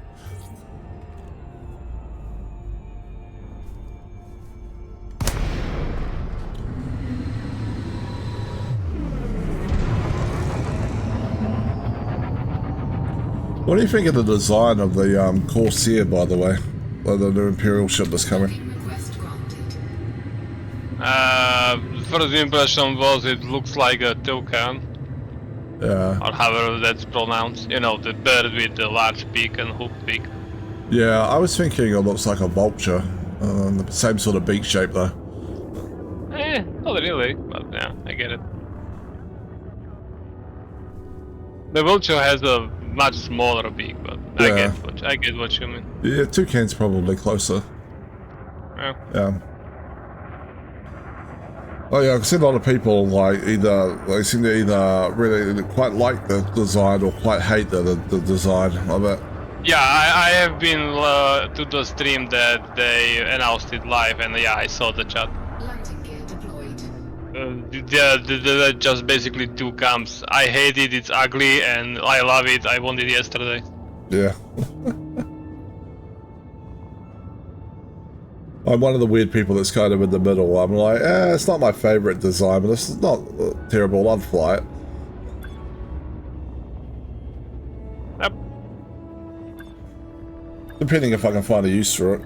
What do you think of the design of the Corsair, by the way? Like the new Imperial ship that's coming. First impression was it looks like a toucan. Yeah. Or however that's pronounced. You know, the bird with the large beak and hooked beak. Yeah, I was thinking it looks like a vulture. The same sort of beak shape though. Not really, but yeah, I get it. The vulture has a much smaller beak, but Yeah. I get what you mean. Yeah, toucan's probably closer. Yeah. Yeah. Oh yeah, I've seen a lot of people like they seem to either really quite like the design or quite hate the design of it. Yeah, I have been to the stream that they announced it live, and yeah, I saw the chat. Landing gear deployed. They're just basically two camps. I hate it, it's ugly, and I love it. I want it yesterday. Yeah. I'm one of the weird people that's kind of in the middle. I'm like, it's not my favorite design, but it's not terrible. I'd fly it. Yep. Depending if I can find a use for it.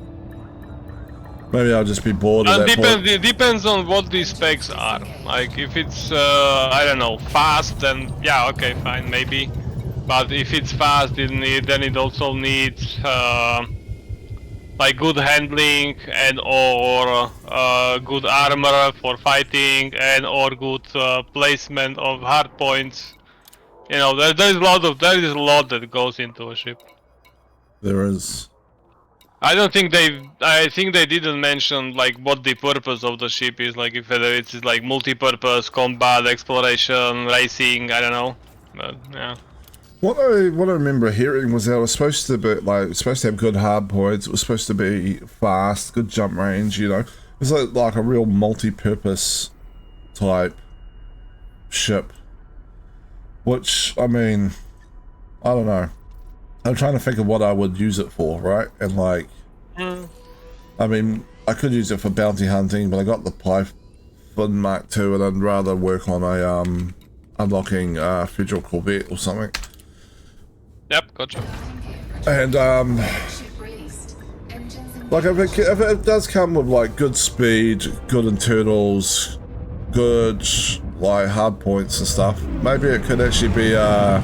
Maybe I'll just be bored at that point. It depends on what these specs are. Like, if it's, I don't know, fast, then yeah, okay, fine, maybe. But if it's fast, then it also needs like good handling and or good armor for fighting and or good placement of hard points. You know, there is a lot that goes into a ship. There is. I think they didn't mention like what the purpose of the ship is, like if whether it's like multi-purpose, combat, exploration, racing, I don't know. But yeah. What I remember hearing was that it was supposed to be supposed to have good hard points. It was supposed to be fast, good jump range. You know, it was like a real multi-purpose type ship. Which I mean, I don't know. I'm trying to think of what I would use it for, right? And like, I mean, I could use it for bounty hunting, but I got the Python Mark II, and I'd rather work on a unlocking Federal Corvette or something. Yep, gotcha. And like if it does come with like good speed, good internals, good like hard points and stuff, maybe it could actually be a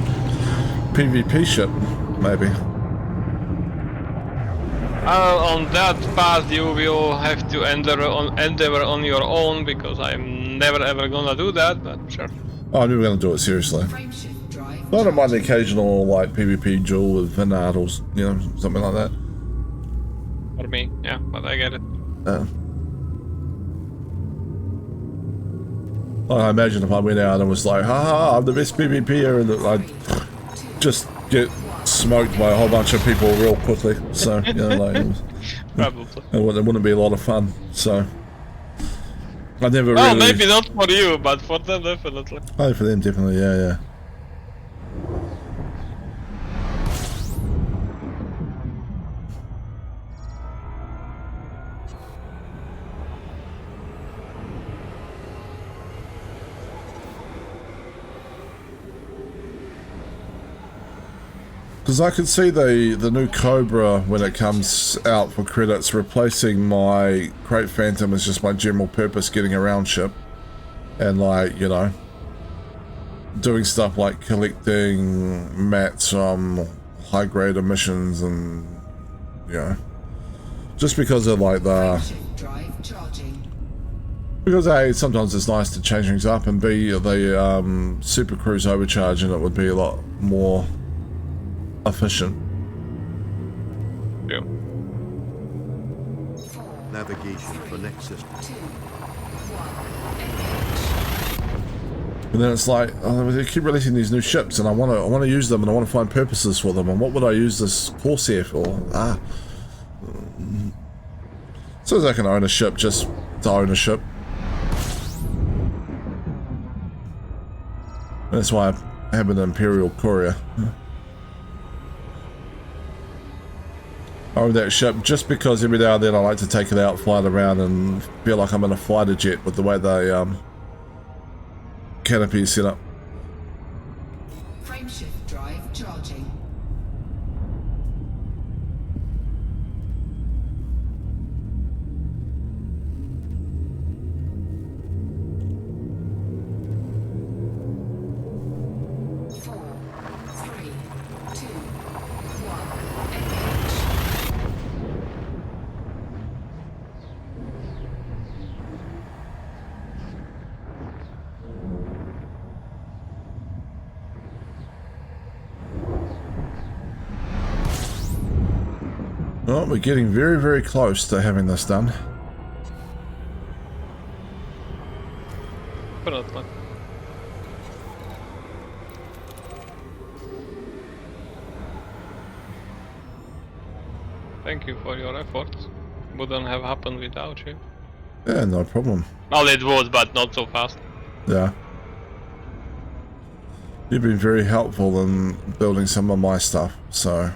PvP ship, maybe. On that path you will have to endeavor on your own, because I'm never ever gonna do that, but sure. Oh, I'm never going to do it seriously. Frameshift drive. I don't mind the occasional like PvP duel with Vinard or something like that. For me, yeah, but I get it. I imagine if I went out and was like, haha, I'm the best PvPer, and I'd just get smoked by a whole bunch of people real quickly. So, like, Probably. it wouldn't be a lot of fun. So, I never Well, really... maybe not for you, but for them definitely. Oh, for them, definitely, yeah. Because I could see the new Cobra, when it comes out for credits, replacing my Crate Phantom as just my general purpose getting around ship. And like, doing stuff like collecting mats from high grade emissions and, just because of like the... Frameshift drive charging. Because A, sometimes it's nice to change things up, and B, the Super Cruise overcharge in it would be a lot more efficient. Yeah. Navigation for next system. 2, 1, engage. And then it's like, oh, they keep releasing these new ships, and I want to use them, and I want to find purposes for them. And what would I use this Corsair for? So as I can own a ship just to own a ship. That's why I have an Imperial Courier. I own that ship just because every now and then I like to take it out, fly it around, and feel like I'm in a fighter jet with the way the canopy is set up. Frameshift drive charging. Well, we're getting very, very close to having this done. Definitely. Thank you for your efforts. Wouldn't have happened without you. Yeah, no problem. Well, it would, but not so fast. Yeah. You've been very helpful in building some of my stuff, so,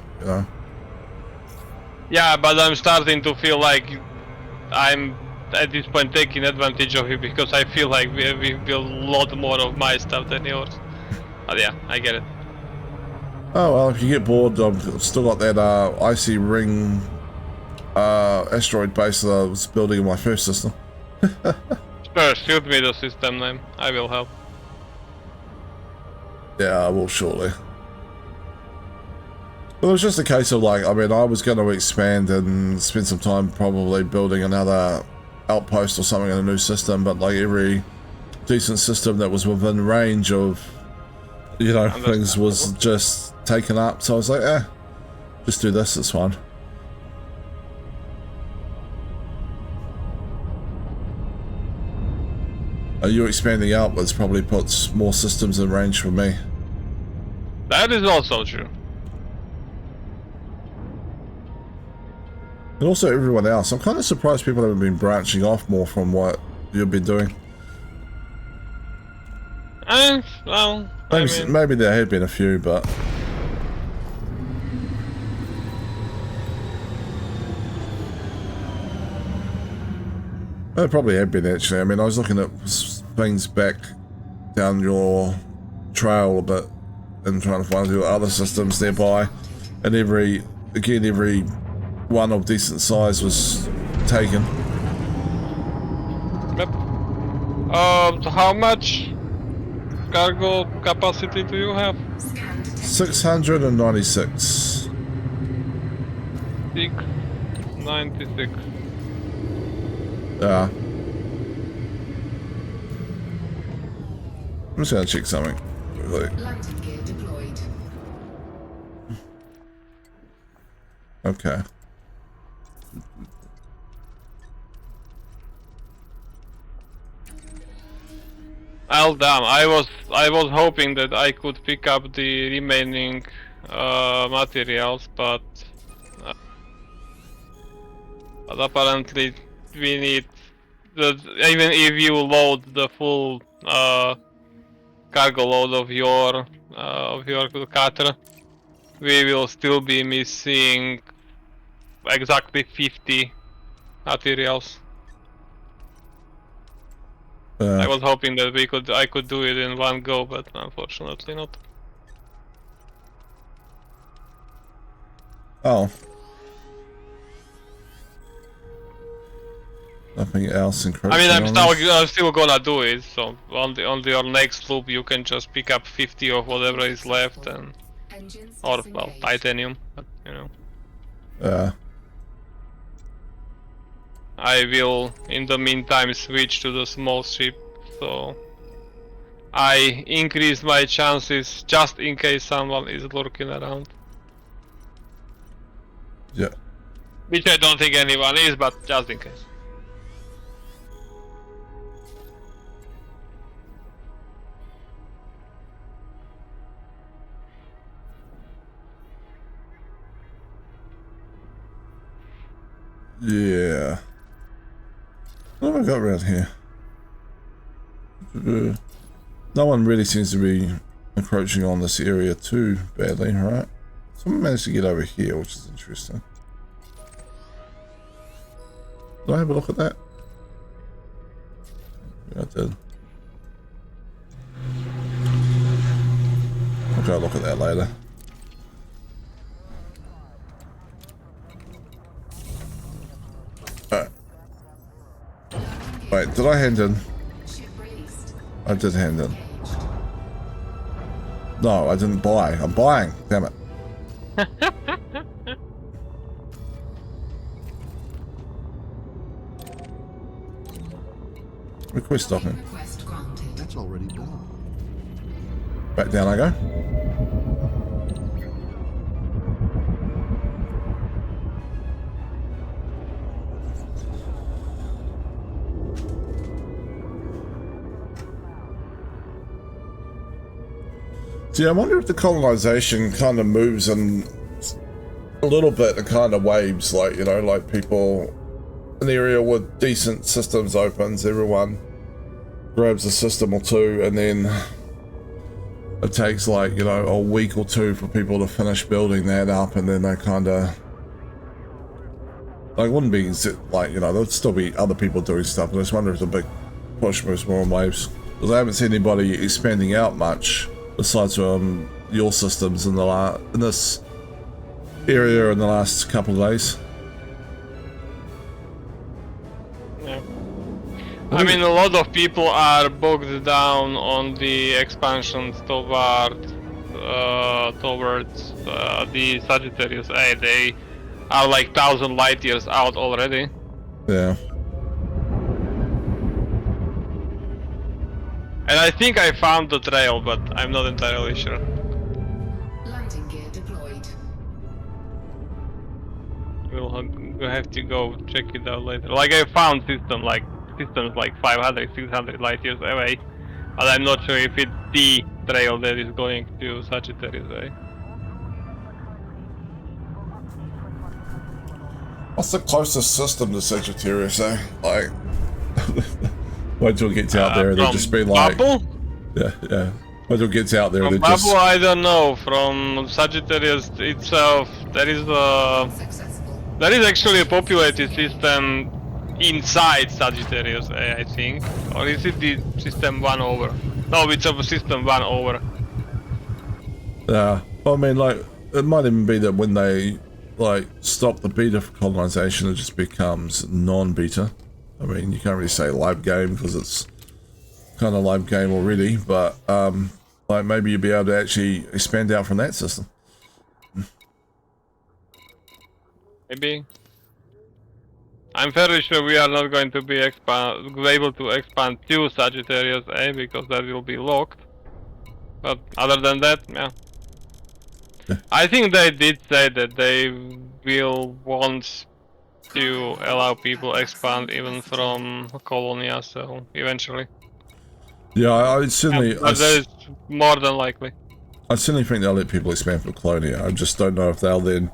Yeah, but I'm starting to feel like I'm at this point taking advantage of you, because I feel like we built a lot more of my stuff than yours. But yeah, I get it. Oh, well, if you get bored, I've still got that icy ring asteroid base that I was building in my first system. Sure, shoot me the system name. I will help. Yeah, I will shortly. Well, it was just a case of like, I mean, I was going to expand and spend some time probably building another outpost or something in a new system, but like every decent system that was within range of, things was just taken up. So I was like, just do this, it's fine. You expanding outwards probably puts more systems in range for me. That is also true. And also everyone else. I'm kind of surprised people haven't been branching off more from what you've been doing. Well, Maybe there have been a few, but... There probably have been, actually. I mean, I was looking at things back down your trail a bit and trying to find your other systems nearby. And every one of decent size was taken. Yep. So how much cargo capacity do you have? 696. 96. Yeah. I'm just gonna check something. Quickly. Landing gear deployed. Okay. Well, damn, I was hoping that I could pick up the remaining materials, but apparently we need even if you load the full cargo load of your cutter, we will still be missing exactly 50 materials. I was hoping that I could do it in one go, but unfortunately not. Oh. Nothing else encroaching I mean, on us? I'm still gonna do it. So on your next loop, you can just pick up 50 of whatever is left, and Engines or well, disengaged. titanium. But, you know, Yeah. I will in the meantime switch to the small ship, so I increase my chances just in case someone is lurking around. Yeah. Which I don't think anyone is, but just in case. Yeah. What have I got around here? No one really seems to be encroaching on this area too badly, right? Someone managed to get over here, which is interesting. Did I have a look at that? Yeah, I did. I'll go look at that later. Alright. Wait, did I hand in? Ship released. I did hand in. Engaged. No, I didn't buy. I'm buying. Damn it. Request docking. Request granted. That's already done. Back down I go. See, I wonder if the colonization kind of moves in a little bit in kind of waves, like, you know, like people in the area with decent systems opens, everyone grabs a system or two, and then it takes like, you know, a week or two for people to finish building that up, and then they kind of like, wouldn't be like, you know, there'd still be other people doing stuff. I just wonder if the big push moves more in waves, because I haven't seen anybody expanding out much besides your systems in the in this area in the last couple of days. Yeah. I mean, a lot of people are bogged down on the expansions towards the Sagittarius A. They are like 1,000 light years out already. Yeah. And I think I found the trail, but I'm not entirely sure. Landing gear deployed. We'll have to go check it out later. Like, I found systems like 500, 600 light years away, but I'm not sure if it's the trail that is going to Sagittarius A. What's the closest system to Sagittarius, eh? Like, wait till it gets out there and they'll just be like... Babel? Yeah, yeah. Wait till it gets out there and From they're just... Babel, I don't know. From Sagittarius itself, there is Successful. actually a populated system inside Sagittarius A, I think. Or is it the system 1 over? No, it's a system 1 over. Yeah. Well, I mean, like, it might even be that when they, like, stop the beta for colonization, it just becomes non-beta. I mean, you can't really say live game because it's kind of live game already, but, like, maybe you'll be able to actually expand out from that system. Maybe. I'm fairly sure we are not going to be able to expand to Sagittarius A because that will be locked. But other than that, yeah. I think they did say that they will want to allow people expand even from Colonia, so eventually. Yeah, I certainly, But that is more than likely. I certainly think they'll let people expand for Colonia. I just don't know if they'll then.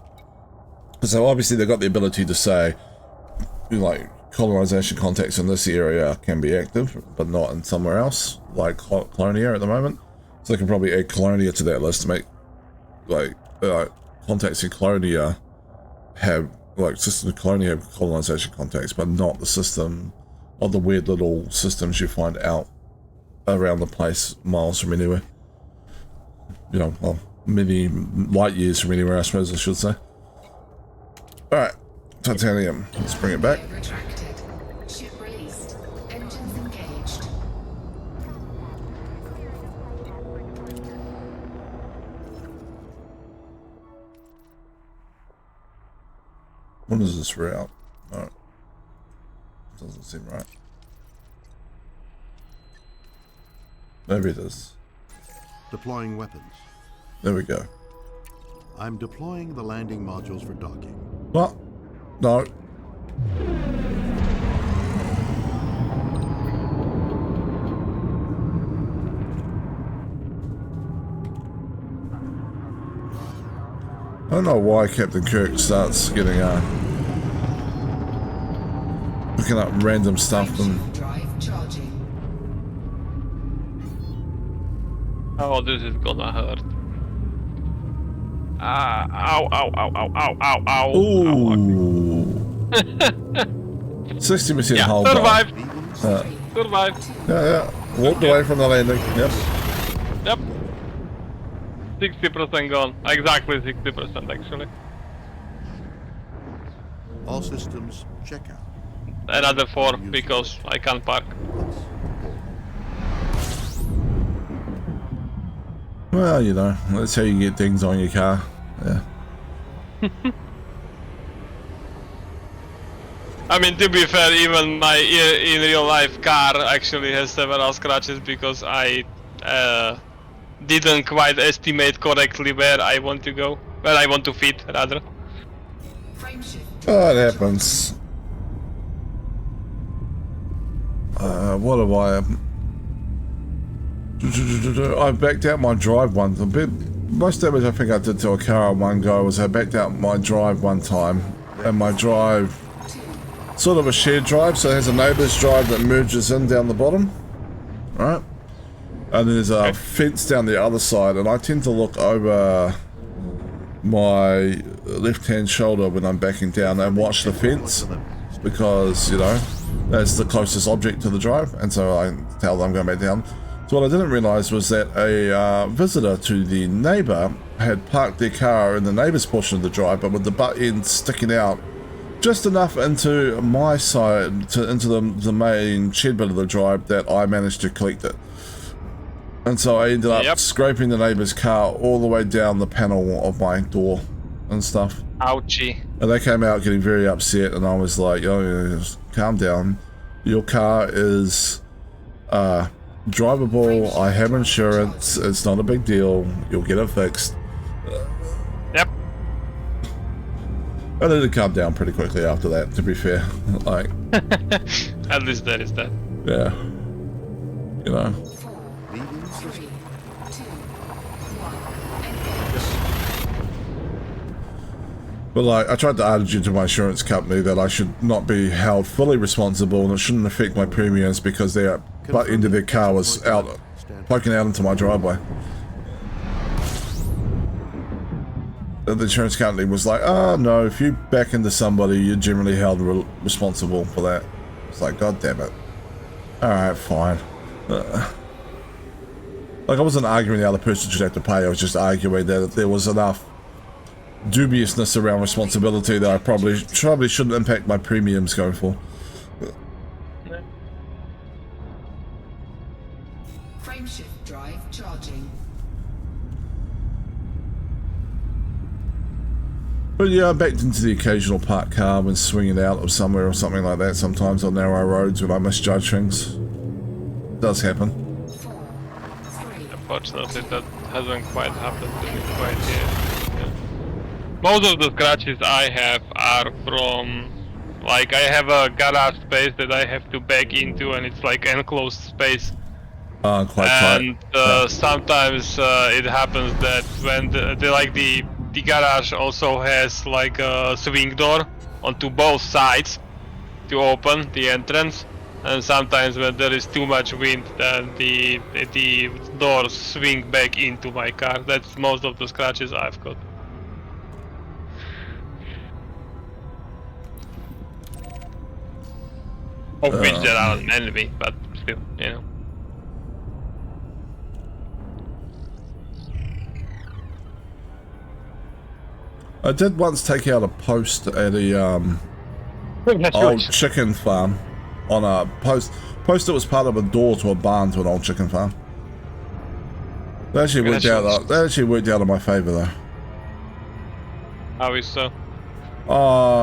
So obviously they've got the ability to say, like, colonization contacts in this area can be active, but not in somewhere else, like Colonia at the moment. So they can probably add Colonia to that list to make, like, contacts in Colonia have, like, systems in Colonia have colonization contacts, but not the system, or the weird little systems you find out around the place, miles from anywhere. You know, well, many light years from anywhere, I suppose I should say. Alright, titanium. Let's bring it back. Retracted. Ship released. Engines engaged. What is this route? No. Doesn't seem right. Maybe it is. Deploying weapons. There we go. I'm deploying the landing modules for docking. What? No. I don't know why Captain Kirk starts getting looking up random stuff and Drive charging. Oh, this is gonna hurt. Ow, ow, ow, ow, ow, ow, ow. ooh. 60% Yeah, hull bar. survived. Uh, Survived. yeah. Walked away from the landing. Yep. Yep. 60% gone. Exactly 60% actually. All systems check out. Another 4 because I can't park. Well, you know, that's how you get things on your car. Yeah. I mean, to be fair, even my in real life car actually has several scratches because I didn't quite estimate correctly where I want to go, where I want to fit rather. Frame shift. Oh, it happens. What have I backed out my drive one. Most damage I think I did to a car in one go was I backed out my drive one time, and my drive, sort of a shared drive, so it has a neighbour's drive that merges in down the bottom, right? And there's a fence down the other side, and I tend to look over my left-hand shoulder when I'm backing down and watch the fence, because, you know, that's the closest object to the drive, and so I tell them I'm going back down. So what I didn't realise was that a visitor to the neighbour had parked their car in the neighbour's portion of the drive, but with the butt end sticking out just enough into my side, into the main shed bit of the drive, that I managed to collect it. And so I ended up scraping the neighbour's car all the way down the panel of my door and stuff. Ouchie. And they came out getting very upset, and I was like, "Oh, just calm down. Your car is drivable. I have insurance. It's not a big deal. You'll get it fixed." Yep. I need to calm down pretty quickly after that, to be fair. Like, At least that is that. yeah. You know. 4, 3, 2, 1. But like, I tried to argue to my insurance company that I should not be held fully responsible and it shouldn't affect my premiums because their butt end of their car was out, poking out into my driveway. And the insurance company was like, "Oh no, if you back into somebody, you're generally held responsible for that." It's like, God damn it. Alright, fine. Like, I wasn't arguing the other person should have to pay, I was just arguing that if there was enough dubiousness around responsibility that I probably shouldn't impact my premiums going forward. Frameshift drive charging. But yeah, I backed into the occasional parked car when swinging out of somewhere or something like that. Sometimes on narrow roads when I misjudge things. It does happen. 4, 3, Unfortunately, that hasn't quite happened to me quite yet. Yeah. Most of the scratches I have are from, like, I have a garage space that I have to back into, and it's like enclosed space. Quite tight. And Yeah. sometimes it happens that when the garage also has like a swing door onto both sides to open the entrance, and sometimes when there is too much wind, then the doors swing back into my car. That's most of the scratches I've got. Of which there are many, but still, you know. I did once take out a post at a That's old good. chicken farm on a post that was part of a door to a barn to an old chicken farm. That actually worked out. That actually worked out in my favour though. How is so?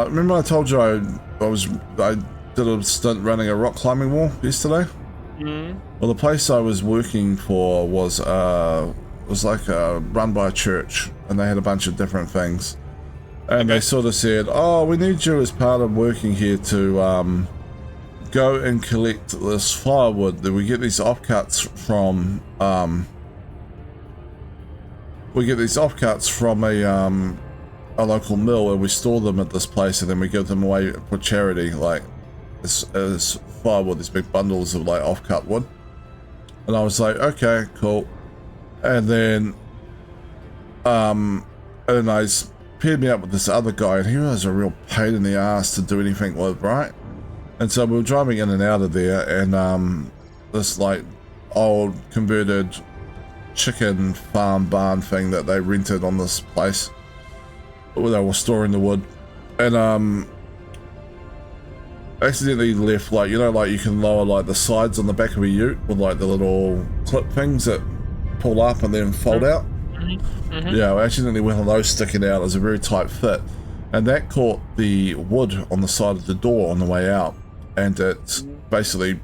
Remember I told you I did a stint running a rock climbing wall yesterday? Mm. Well, the place I was working for was like run by a church, and they had a bunch of different things. And they sort of said, "Oh, we need you as part of working here to go and collect this firewood that we get these offcuts from. We get these offcuts from a local mill, and we store them at this place, and then we give them away for charity, like as firewood, these big bundles of like offcut wood." And I was like, "Okay, cool." And then I paired me up with this other guy, and he was a real pain in the ass to do anything with, right? And so we were driving in and out of there, and this like old converted chicken farm barn thing that they rented on this place where they were storing the wood, and accidentally left, like, you know, like you can lower like the sides on the back of a ute with like the little clip things that pull up and then fold out. Yeah, I accidentally went on those sticking out. It was a very tight fit, and that caught the wood on the side of the door on the way out, and it basically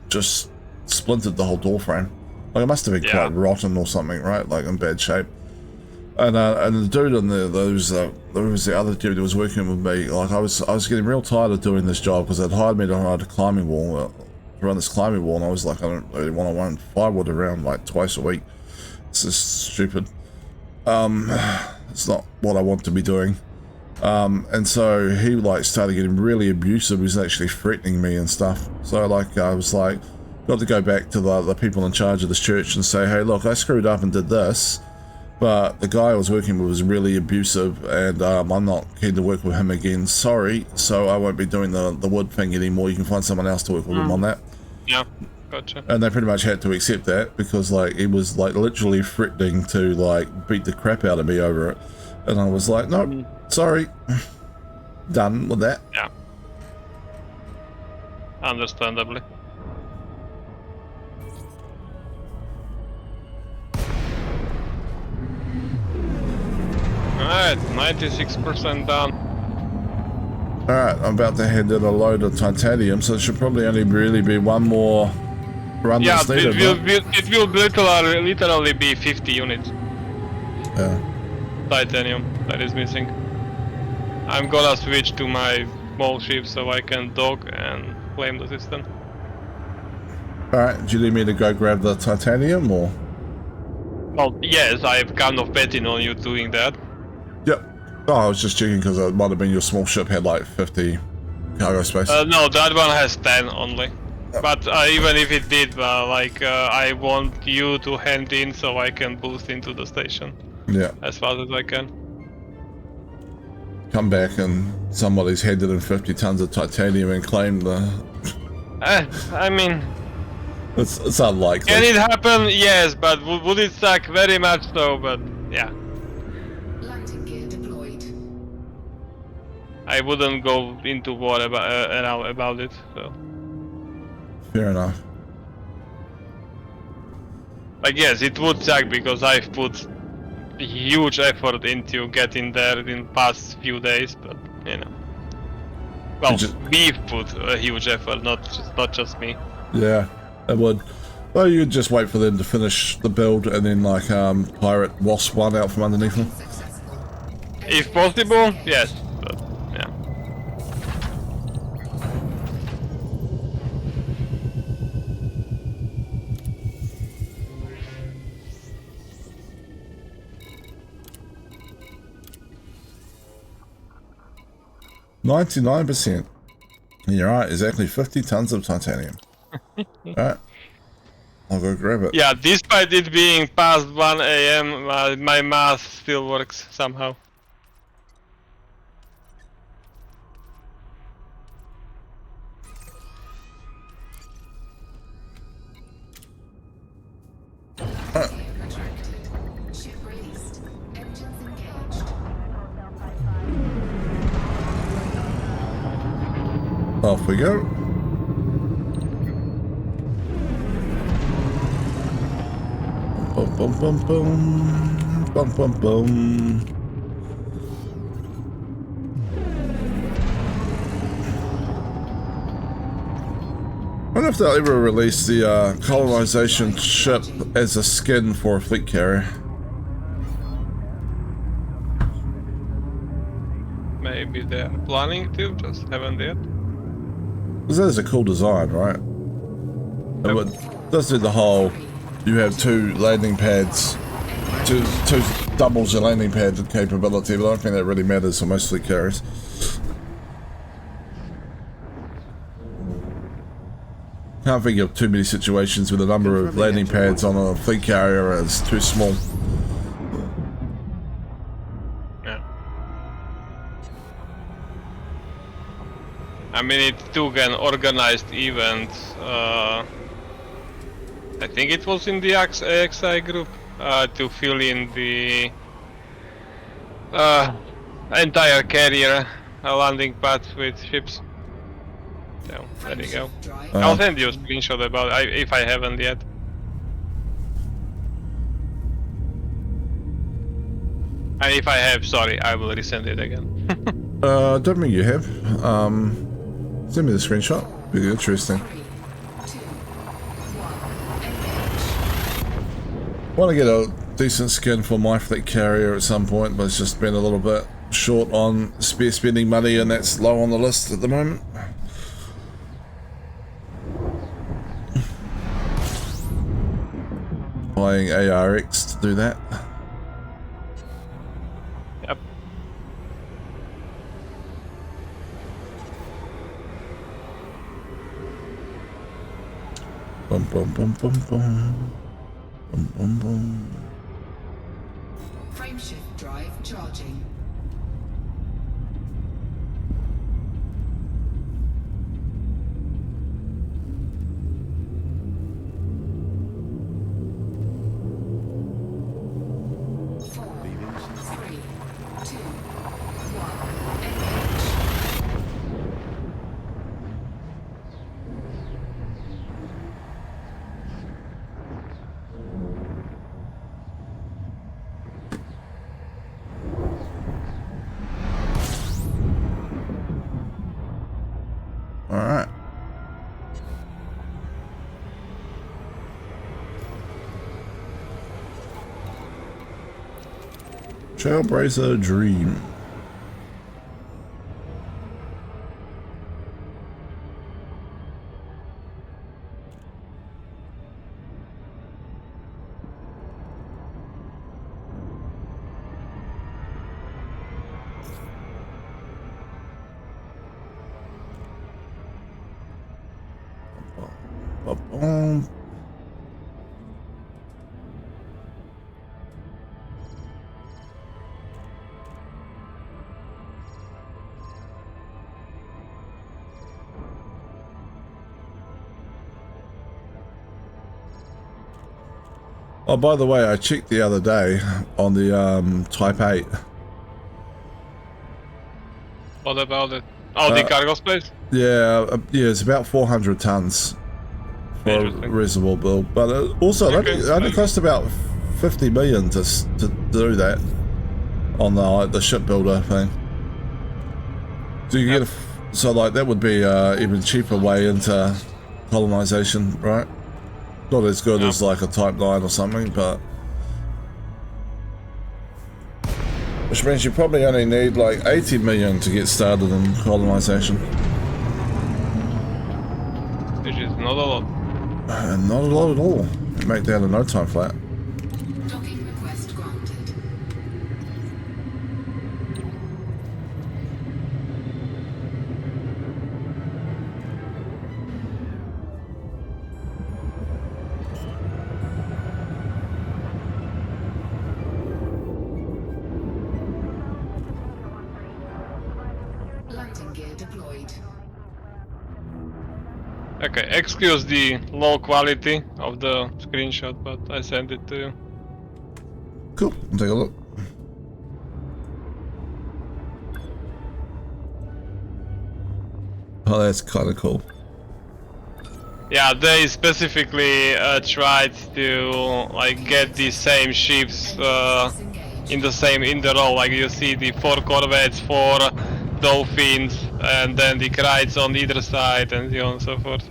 just splintered the whole door frame. Like, it must have been quite rotten or something, right? Like in bad shape. And the dude on there was the other dude who was working with me. Like, I was getting real tired of doing this job because they'd hired me to run a climbing wall, to run this climbing wall, and I was like, I don't really want to run firewood around like twice a week. It's just stupid. It's not what I want to be doing. And so he like started getting really abusive. He was actually threatening me and stuff. So like I was like, got to go back to the people in charge of this church and say, hey, look, I screwed up and did this, but the guy I was working with was really abusive, and I'm not keen to work with him again. Sorry, so I won't be doing the wood thing anymore. You can find someone else to work with him on that. Yeah, gotcha. And they pretty much had to accept that because like he was like literally threatening to like beat the crap out of me over it. And I was like, nope, sorry. Done with that. Yeah. Understandably. Alright, 96% done. Alright, I'm about to hand in a load of titanium, so it should probably only really be one more run Yeah, that's needed. it will literally be 50 units Yeah. titanium that is missing. I'm gonna switch to my small ship so I can dock and claim the system. Alright, do you need me to go grab the titanium or? Well, yes, I've kind of betting on you doing that. Yep. Oh, I was just checking because it might have been your small ship had like 50 cargo space. No, that one has 10 only. But even if it did, I want you to hand in so I can boost into the station Yeah. as fast as I can. Come back and somebody's handed in 50 tons of titanium and claimed the... I mean, It's unlikely. can it happen? Yes, but would it suck? Very much so, but yeah. Landing gear deployed. I wouldn't go into war about it, so. Fair enough. Like, yes, it would suck because I've put huge effort into getting there in past few days, but you know. Well, we've put a huge effort, not just me. Yeah, it would. Well, you'd just wait for them to finish the build and then like pirate Wasp one out from underneath them. Successful. If possible, yes, but yeah. %. You're right, exactly 50 tons of titanium. Alright. I'll go grab it. Yeah, despite it being past 1 AM, my math still works somehow. Retracted. Ship released. Engines engaged. Off we go. Bum bum bum bum. Bum bum bum. I wonder if they'll ever release the colonization ship as a skin for a fleet carrier. Maybe they're planning to, just haven't yet. Because that is a cool design, right? It does do the whole, you have two landing pads, two doubles your landing pad capability, but I don't think that really matters for most fleet carriers. Can't think of too many situations where the number of landing pads on a fleet carrier is too small. Yeah. I mean, it took an organized event. I think it was in the AXI group to fill in the entire carrier landing pad with ships. So there you go. I'll send you a screenshot about it if I haven't yet. And if I have, sorry, I will resend it again. Don't think you have. Send me the screenshot. Be interesting. 3, 2, 1. Engage. Want to get a decent skin for my fleet carrier at some point, but it's just been a little bit short on spare spending money, and that's low on the list at the moment. Buying ARX to do that. Yep. Bum bum bum bum bum. Bum bum bum. Frameshift drive charging. Leaving. 3, 2, 1. Engage. All right. Trailblazer Dream. Ba-boom. Oh, by the way, I checked the other day on the Type 8. What about it? Oh, the cargo space? Yeah, it's about 400 tons for a Interesting. reservoir build, but also Okay, it only cost about 50 million to do that on the shipbuilder thing. So you get so like that would be even cheaper way into colonization, right? Not as good as like a Type 9 or something, but which means you probably only need like 80 million to get started in colonization. Which is not a lot. Not a lot at all. You make that in no time flat. Docking request granted. Landing gear deployed. Okay, excuse the low quality of the screenshot, but I sent it to you. Cool. I'll take a look. Oh, that's kind of cool. Yeah, they specifically tried to like get the same ships in the row. Like you see the 4 corvettes, 4 dolphins, and then the Krites on either side, and so on and so forth.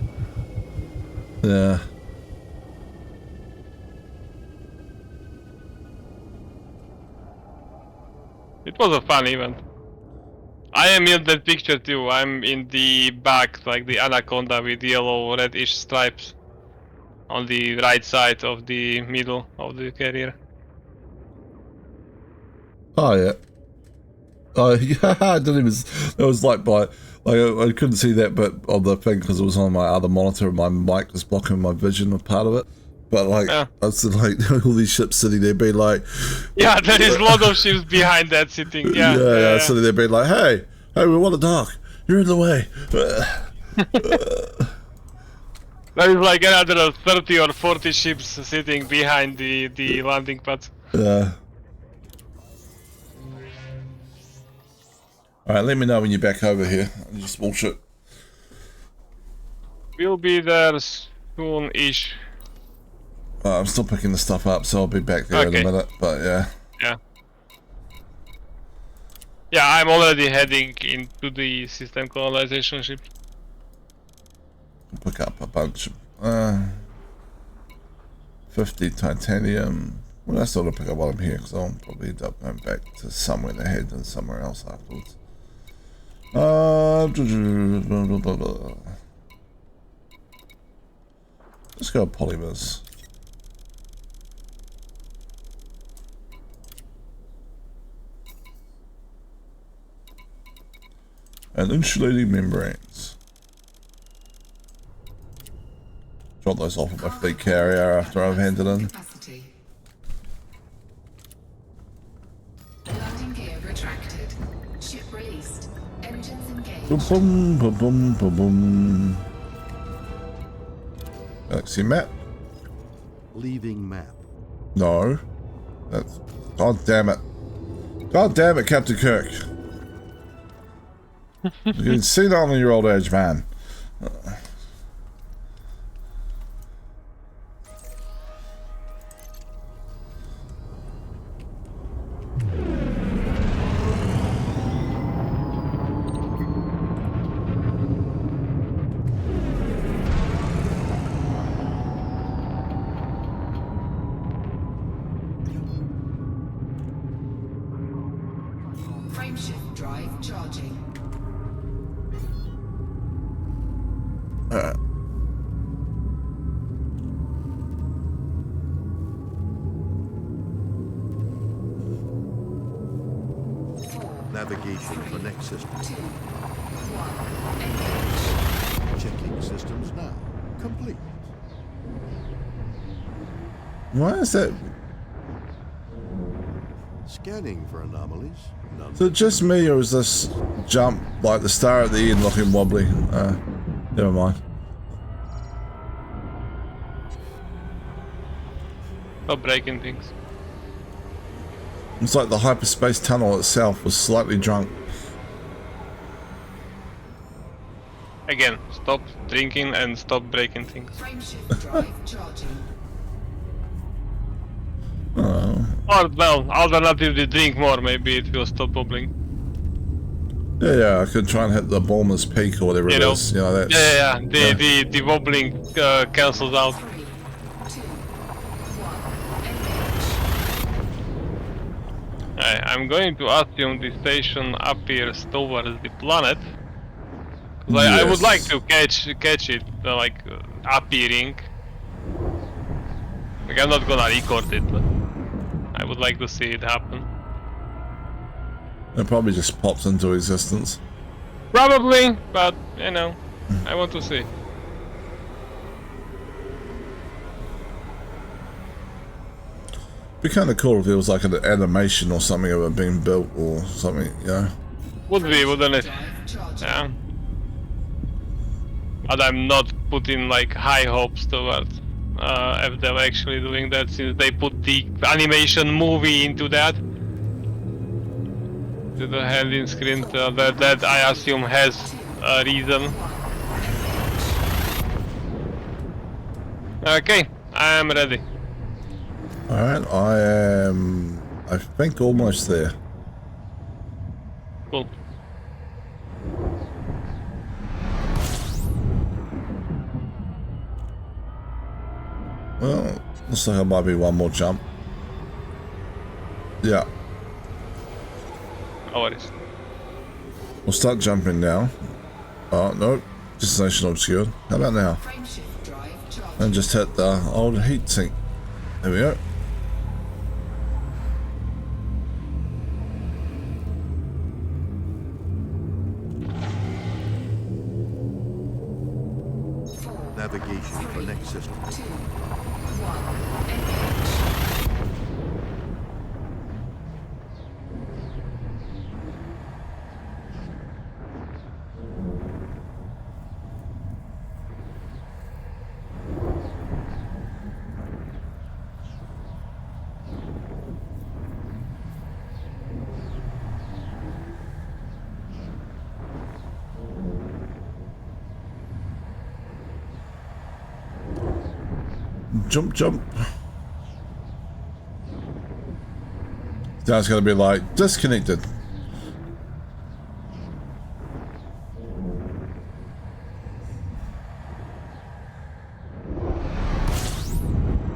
Yeah. It was a fun event. I am in that picture too. I'm in the back, like the Anaconda with yellow reddish stripes on the right side of the middle of the carrier. Oh yeah. Oh yeah. I didn't even. It was like by like I couldn't see that bit of the thing because it was on my other monitor and my mic was blocking my vision of part of it. But like Yeah. I was like all these ships sitting there being like, Yeah, there is a lot of ships behind that sitting. Yeah, sitting there being like, hey, we want to dock. You're in the way. There is like another 30 or 40 ships sitting behind the landing pads. Yeah. Alright, let me know when you're back over here. Just bullshit. We'll be there soon-ish. I'm still picking the stuff up, so I'll be back there in a minute, but yeah. Yeah. Yeah, I'm already heading into the system colonization ship. Pick up a bunch of 50 titanium. Well, I still to pick up while I'm here, because I'll probably end up going back to somewhere to head and somewhere else afterwards. Let's go polymers. And insulating membranes. Drop those off at my fleet carrier after I've handed in. Capacity. Landing gear retracted. Ship released. Engines engaged. Boom, boom, boom, boom, boom. Galaxy map? Leaving map. No. That's... God damn it. God damn it, Captain Kirk. You can see that on your old age, man. Frameshift drive charging. Navigation for next system. 2, 1, engage. Checking systems now. Complete. Why is that? Scanning for anomalies. None. Is it just me, or is this jump, like the star at the end, looking wobbly? Never mind. Stop breaking things. It's like the hyperspace tunnel itself was slightly drunk. Again, stop drinking and stop breaking things. Frameshift drive charging. Oh, Or, well, alternatively drink more, maybe it will stop bubbling. Yeah, I could try and hit the Bulmer's Peak or whatever You it know? is. You know, that's... Yeah. yeah. The wobbling cancels out. 3, 2, 1, engage. I'm going to assume the station appears towards the planet. 'Cause I would like to catch it, appearing. Like, I'm not gonna record it, but I would like to see it happen. It probably just pops into existence. Probably, but you know, I want to see. Be kind of cool if it was like an animation or something of it being built or something, you know? Would be, wouldn't it? Drive charging. Yeah. But I'm not putting like high hopes towards FDev actually doing that, since they put the animation movie into that. To the handling screen, that I assume has a reason. Okay, I am ready. Alright, I think almost there. Cool. Well, looks like it might be one more jump. Yeah, No worries. we'll start jumping now. Oh, no, destination obscured. How about now? Frameshift drive charging. And just hit the old heat sink. There we go. Navigation for next system. 2, 1, engage. Jump, jump. That's gonna be like disconnected.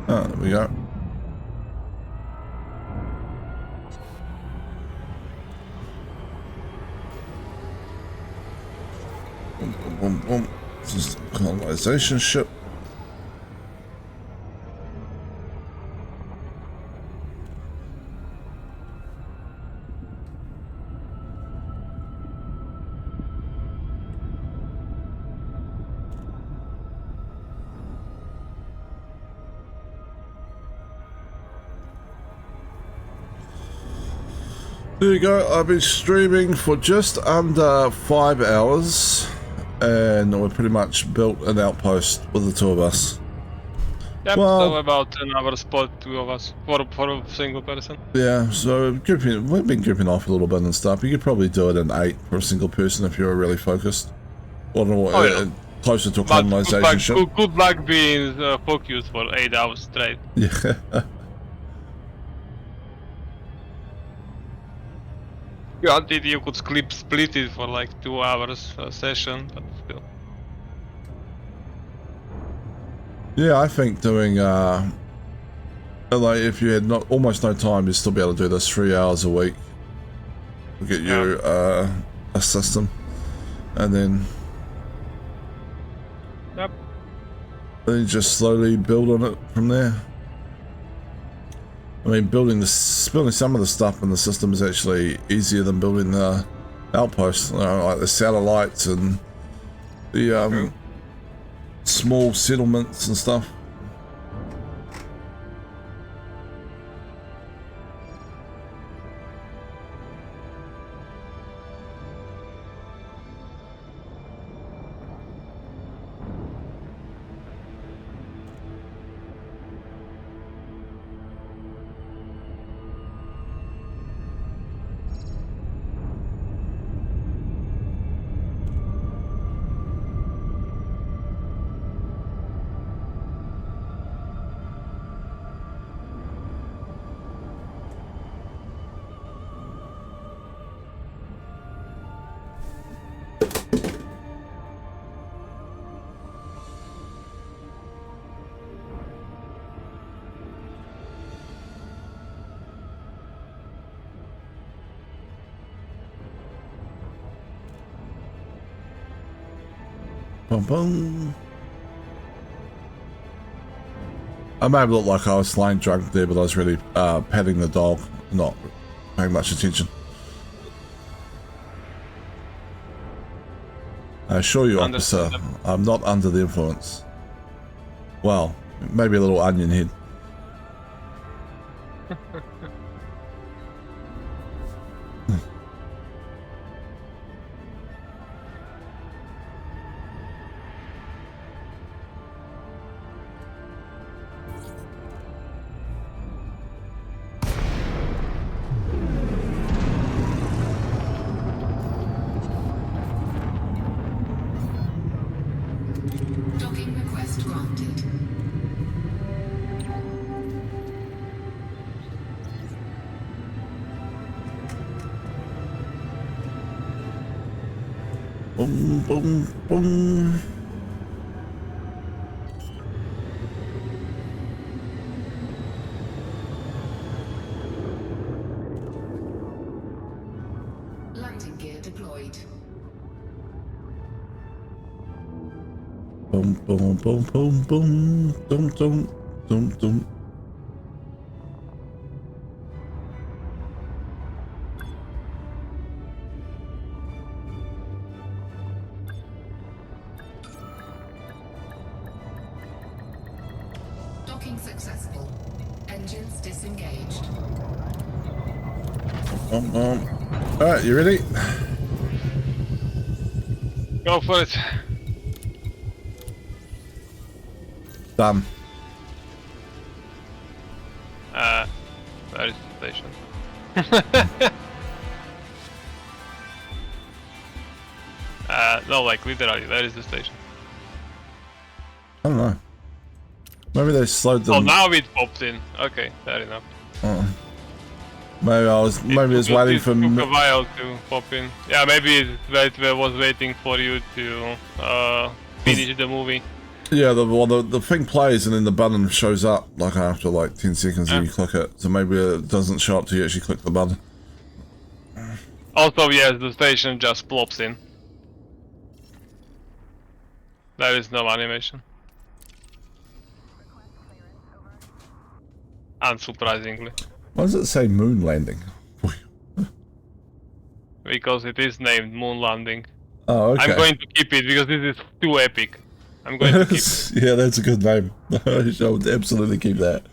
Oh, there we go. Boom, boom, boom, boom. This is the colonization ship. There you go. I've been streaming for just under 5 hours, and we pretty much built an outpost with the two of us. Yep, Well- so about an hour spot, two of us, for a single person. Yeah, so we've been grouping off a little bit and stuff. You could probably do it in 8 for a single person if you were really focused. Or yeah. Closer to a But colonization ship. good luck being focused for 8 hours straight. Yeah. Granted, you could split it for like 2 hours a session, but still. Yeah, I think doing like if you had not almost no time, you'd still be able to do this 3 hours a week. We'll get you a system, and then Yep. just slowly build on it from there. I mean, building some of the stuff in the system is actually easier than building the outposts, like the satellites and the small settlements and stuff. Boom, boom. I may have looked like I was slaying drunk there, but I was really petting the dog, not paying much attention. I assure you, officer, I'm not under the influence. Well, maybe a little onion head. Docking request granted. Boom, boom, boom. Landing gear deployed. Boom, boom, boom, boom, boom, dum, dum, dum, dum. Docking successful. Engines disengaged. Alright, you ready? Go for it. Done. Where is the station? No, like literally, where is the station? I don't know. Maybe they slowed them. Oh, now it popped in. Okay, fair enough. Maybe I was waiting for. It took a while to pop in. Yeah, maybe it was waiting for you to finish the movie. Yeah, the thing plays and then the button shows up like after like 10 seconds and you click it. So maybe it doesn't show up till you actually click the button. Also, yes, the station just plops in. There is no animation. Unsurprisingly. Why does it say moon landing? Because it is named Moon Landing. Oh, okay. I'm going to keep it because this is too epic. I'm going to keep it. Yeah, that's a good name. I would absolutely keep that.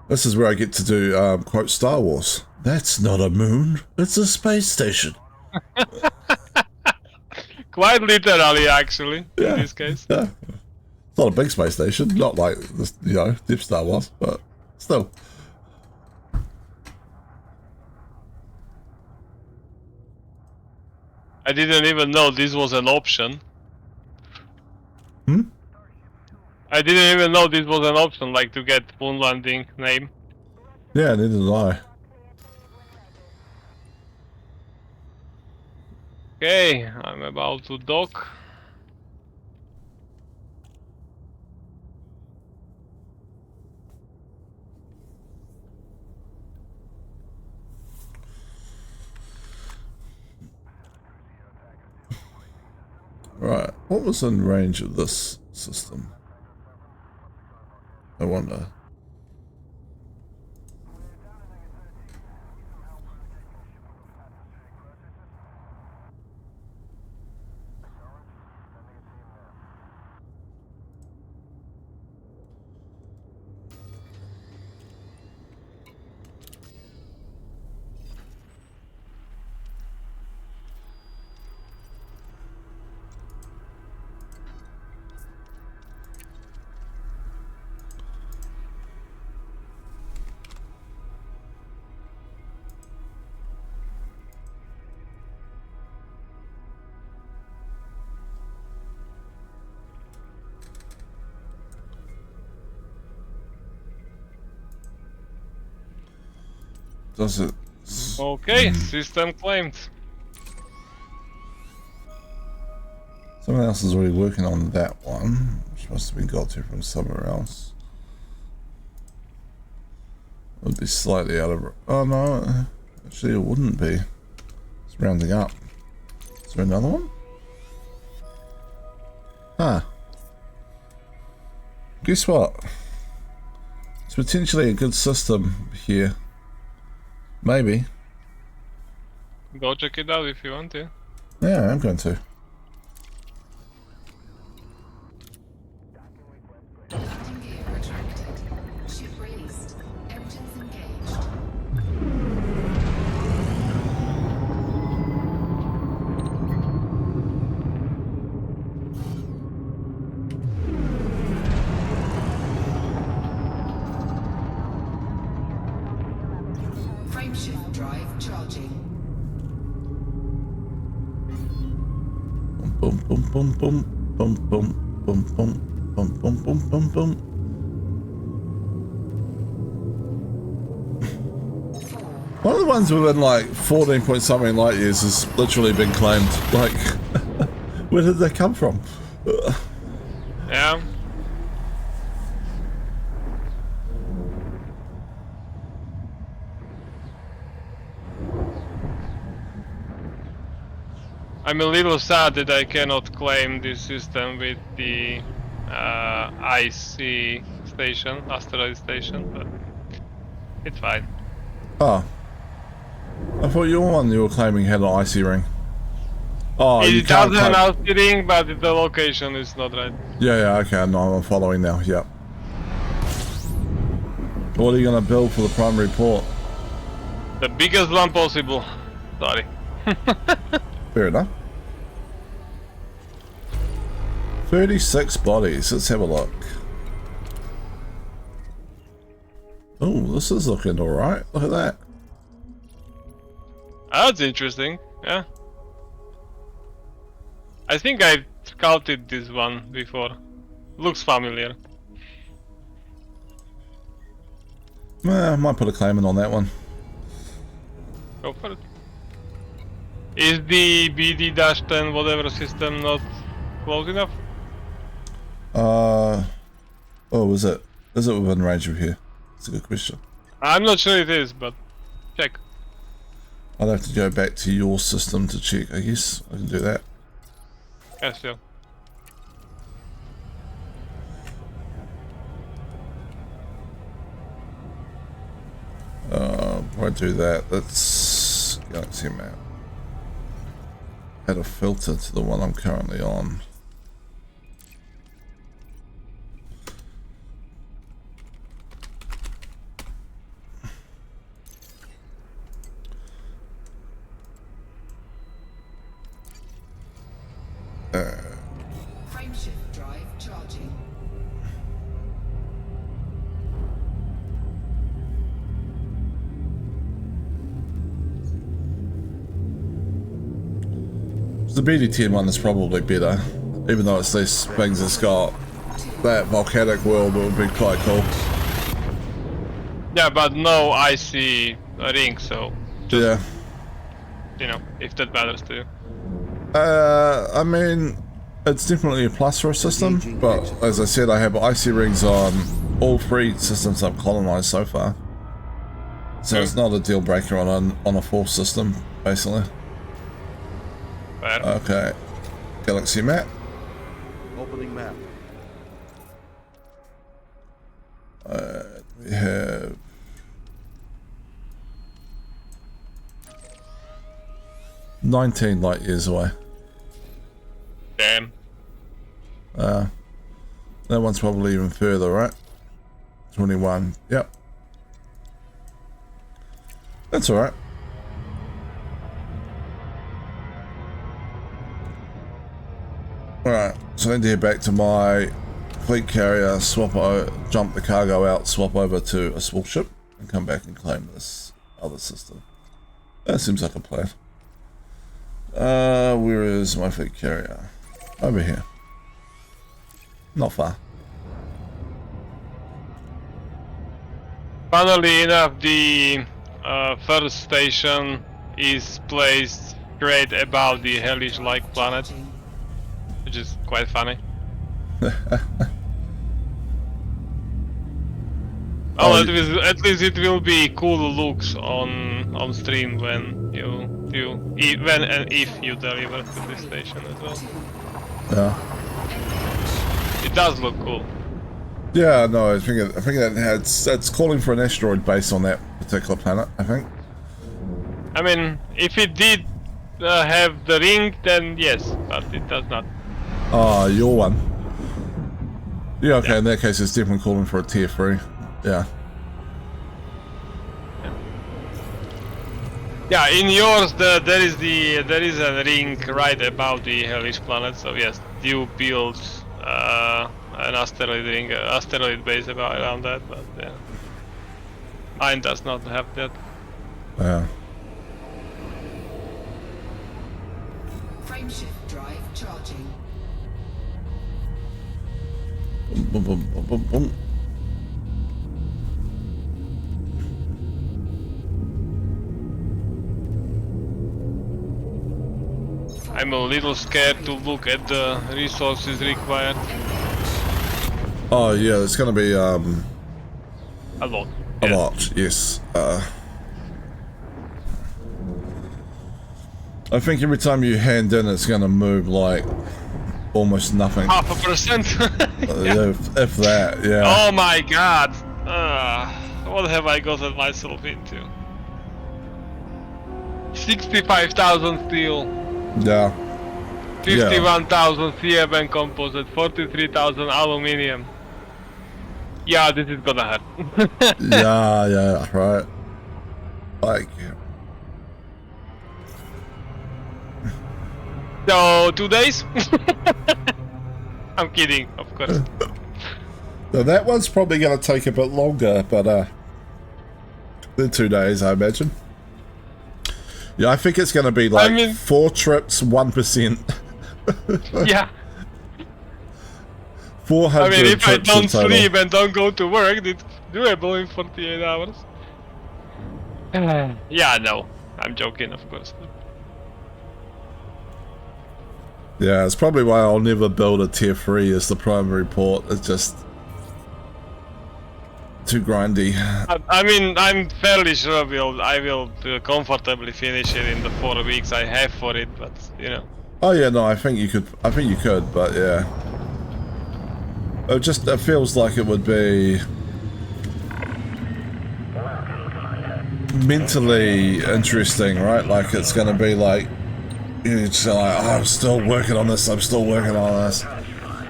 This is where I get to do, quote, Star Wars. That's not a moon, it's a space station. Quite literally, actually, Yeah. in this case. Yeah. It's not a big space station, not like, this, you know, Death Star was, but still. I didn't even know this was an option. I didn't even know this was an option, like to get Moon Landing name. Yeah, neither did I. Okay, I'm about to dock. Right, what was in range of this system? I wonder. Does it? Okay, system claimed. Someone else is already working on that one, which must have been got to from somewhere else. Would be slightly out of... Oh no, actually it wouldn't be. It's rounding up. Is there another one? Huh. Guess what? It's potentially a good system here. Maybe. Go check it out if you want to. Yeah, I'm going to. Landing gear retracted. Ship released. Engines engaged. Frameshift drive charging. Boom, boom, boom, boom, boom, boom, boom, boom, boom, boom, boom, boom, boom. One of the ones within like 14 point something light years has literally been claimed. Like, where did that come from? Yeah. I'm a little sad that I cannot claim this system with the IC station, asteroid station, but it's fine. Oh. I thought your one you were claiming had an icy ring. Oh, you It can't does have claim... an LC ring, but the location is not right. Yeah, yeah, okay, no, I'm following now, yep. What are you gonna build for the primary port? The biggest one possible. Sorry. Fair enough. 36 bodies, let's have a look. Oh, this is looking alright, look at that. That's interesting, yeah. I think I scouted this one before. Looks familiar. I might put a claim in on that one. Go for it. Is the BD-10 whatever system not close enough? Oh, is it within range of here? That's a good question. I'm not sure it is, but check. I'd have to go back to your system to check, I guess. I can do that. Yes, yeah. Won't do that. That's Galaxy map. Add a filter to the one I'm currently on. Frameshift drive charging. The BD-10 one is probably better, even though it's less things. It's got that volcanic world. It would be quite cool. Yeah, but no IC ring, so Yeah. you know, if that matters to you. I mean, it's definitely a plus for a system, but as I said, I have IC rings on all three systems I've colonized so far. So it's not a deal breaker on a full system, basically. Fair. Okay, Galaxy map. Opening map. We have 19 light years away. Damn. That one's probably even further, right? 21. Yep. That's alright. Alright, so I need to head back to my fleet carrier, jump the cargo out, swap over to a small ship, and come back and claim this other system. That seems like a plan. Where is my fleet carrier? Over here. Not far. Funnily enough, the first station is placed straight above the hellish-like planet, which is quite funny. Oh, Oh, at least it will be cool looks on stream when when and if you deliver to this station as well. yeah. It does look cool. Yeah, no, I think that's calling for an asteroid base on that particular planet, I think. I mean, if it did have the ring, then yes, but it does not. Oh, your one. Yeah, okay, Yeah. in that case it's definitely calling for a tier 3. Yeah. Yeah, in yours there is a ring right above the hellish planet. So yes, you build an asteroid ring, asteroid base around that, but yeah, mine does not have that. Yeah. Frameshift drive charging. Boom, boom, boom, boom, boom. I'm a little scared to look at the resources required. Oh yeah, it's gonna be A lot. a Yeah. lot, yes. I think every time you hand in it's gonna move like almost nothing. 0.5%. If that, yeah. Oh my god! What have I gotten myself into? 65,000 steel, Yeah. 51,000 CFN composite, 43,000 aluminium. Yeah, this is gonna hurt. Yeah, right. Like, So, 2 days? I'm kidding, of course. so that one's probably gonna take a bit longer, but than 2 days, I imagine. Yeah, I think it's gonna be like 4 trips, 1%. Yeah. 400 I mean, if I trips in don't total. sleep and don't go to work, it's doable in 48 hours. Yeah, no. I'm joking, of course. Yeah, it's probably why I'll never build a tier 3 as the primary port. It's just too grindy. I mean, I'm fairly sure I will comfortably finish it in the 4 weeks I have for it, but, you know. Oh yeah, no, I think you could, but yeah. It feels like it would be mentally interesting, right? Like it's gonna be like, you're just like, oh, I'm still working on this,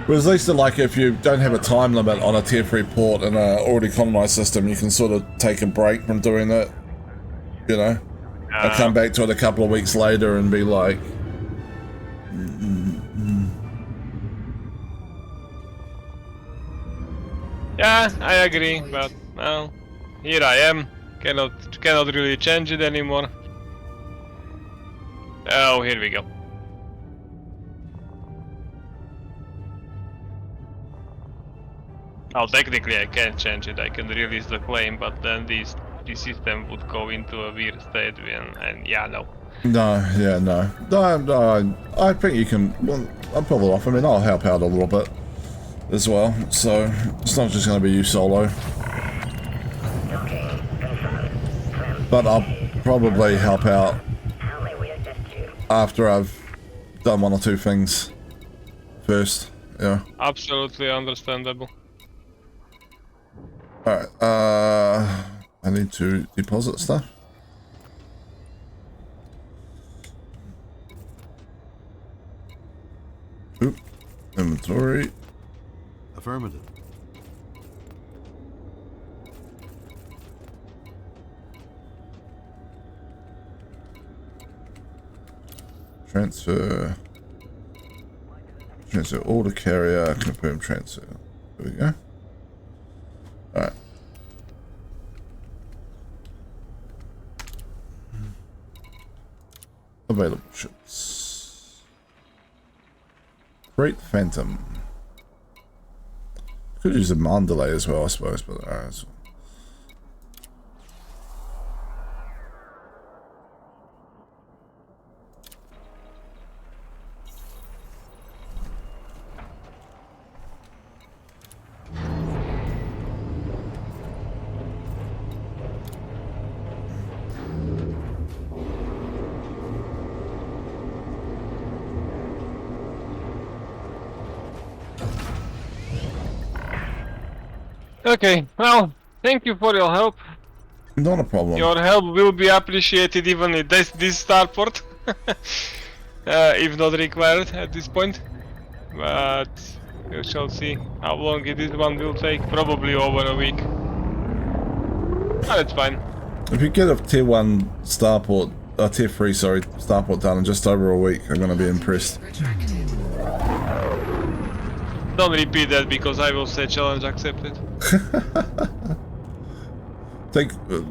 Whereas at least like if you don't have a time limit on a tier 3 port in a already colonized system, you can sort of take a break from doing that, you know? And come back to it a couple of weeks later and be like, Yeah, I agree, but, well, here I am. Cannot really change it anymore. Oh, here we go. Well, technically I can change it, I can release the claim, but then the system would go into a weird state and yeah, no. No, I think you can, well, I'll pull it off. I mean, I'll help out a little bit as well, so it's not just going to be you solo. But I'll probably help out after I've done 1 or 2 things first, yeah. Absolutely understandable. Alright, I need to deposit stuff. Oop, inventory. Affirmative. Transfer order carrier, confirm transfer. There we go. Alright. Available ships. Great Phantom. Could use a Mandalay as well, I suppose, but alright. Okay, well, thank you for your help. Not a problem. Your help will be appreciated even in this starport. If not required at this point. But we shall see how long this one will take. Probably over a week. But it's fine. If you get a tier 1 starport, tier 3, sorry, starport done in just over a week, I'm going to be impressed. Retracted. Don't repeat that because I will say challenge accepted.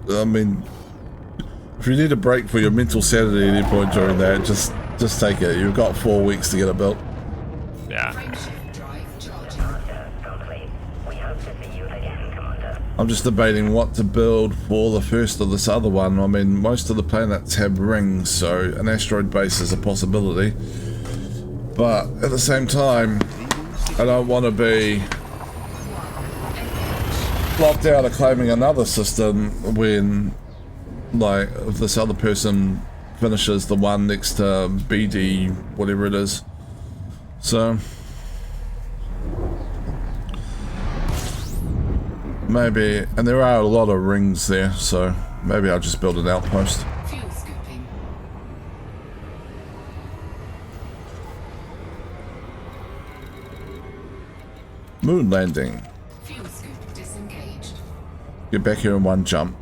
I mean, if you need a break for your mental sanity at any point during that, just take it. You've got 4 weeks to get it built. Yeah. Frameshift drive charging. Complete. We hope to see you again, Commander. I'm just debating what to build for the first of this other one. I mean, most of the planets have rings, so an asteroid base is a possibility. But at the same time, I don't want to be locked out of claiming another system when, like, if this other person finishes the one next to BD, whatever it is. So maybe, and there are a lot of rings there, so maybe I'll just build an outpost. Fuel scooping. Moon landing. Fuel scoop disengaged. Get back here in one jump.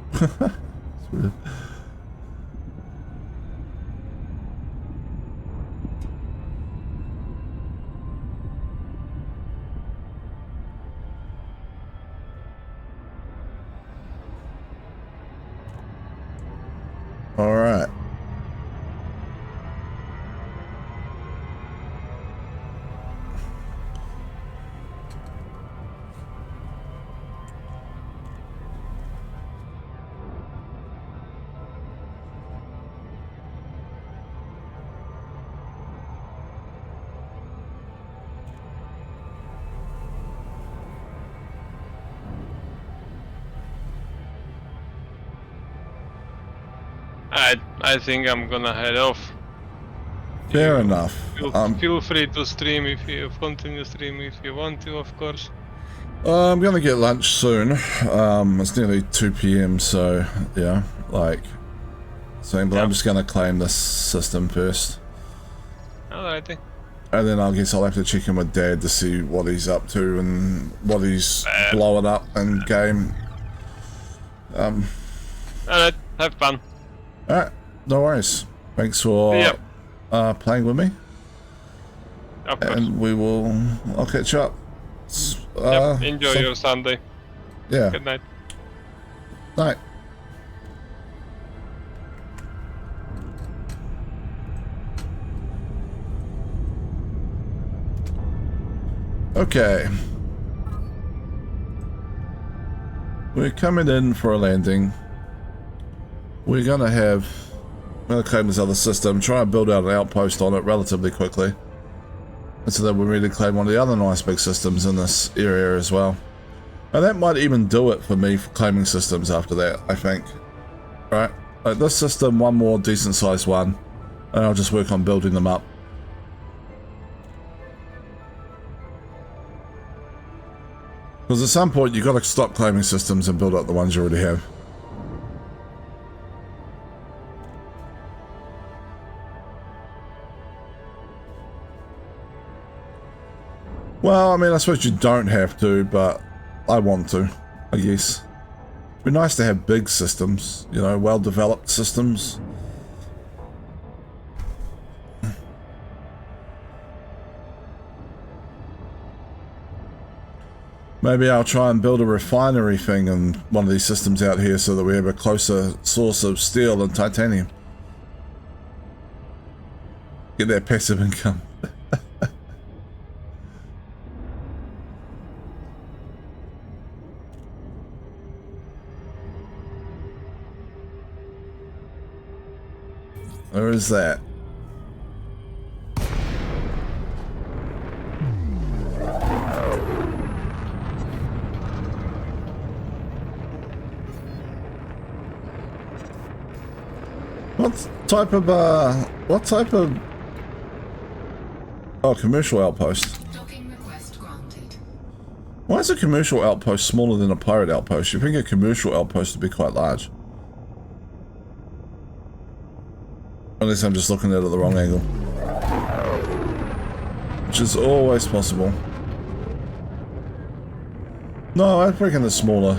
All right. I think I'm gonna head off. Fair enough. Feel free to stream if you continue stream if you want to, of course. I'm gonna get lunch soon. It's nearly 2 PM, so yeah, like same. But I'm just gonna claim this system first, Alrighty. and then I guess I'll have to check in with Dad to see what he's up to and what he's blowing up in game. Alright, have fun. Alright, no worries. Thanks for Yep. playing with me, Of course. and I'll catch up. Yep. Enjoy your Sunday. Yeah. Good night. Night. Okay. We're coming in for a landing. I'm gonna claim this other system, try and build out an outpost on it relatively quickly. And so that we're ready to claim one of the other nice big systems in this area as well. And that might even do it for me for claiming systems after that, I think. Right? Like this system, one more decent sized one, and I'll just work on building them up. Because at some point you've got to stop claiming systems and build up the ones you already have. Well, I mean, I suppose you don't have to, but I want to, I guess. It'd be nice to have big systems, you know, well-developed systems. Maybe I'll try and build a refinery thing in one of these systems out here so that we have a closer source of steel and titanium. Get that passive income. Where is that? What type of commercial outpost? Docking request granted. Why is a commercial outpost smaller than a pirate outpost? You think a commercial outpost would be quite large. Unless I'm just looking at it at the wrong angle. Which is always possible. No, I reckon it's smaller.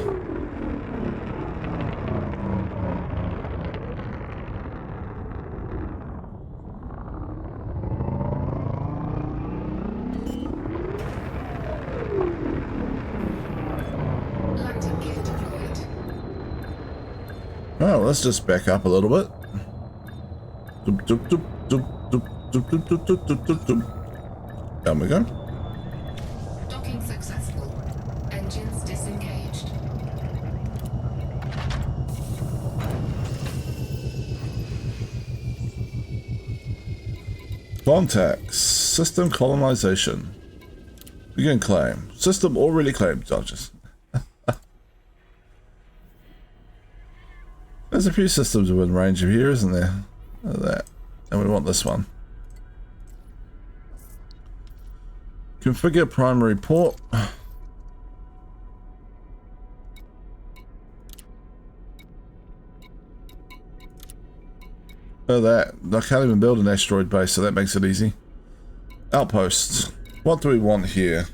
Landing gear deployed. Oh, let's just back up a little bit. Doop, doop, doop, doop, doop, doop, doop, doop, doop, doop, doop, doop. Down we go. Docking successful. Engines disengaged. Contacts. System colonization. Begin claim. System already claimed, Dodges. There's a few systems within range of here, isn't there? Look at that. And we want this one. Configure primary port. Oh, that. I can't even build an asteroid base, so that makes it easy. Outposts. What do we want here?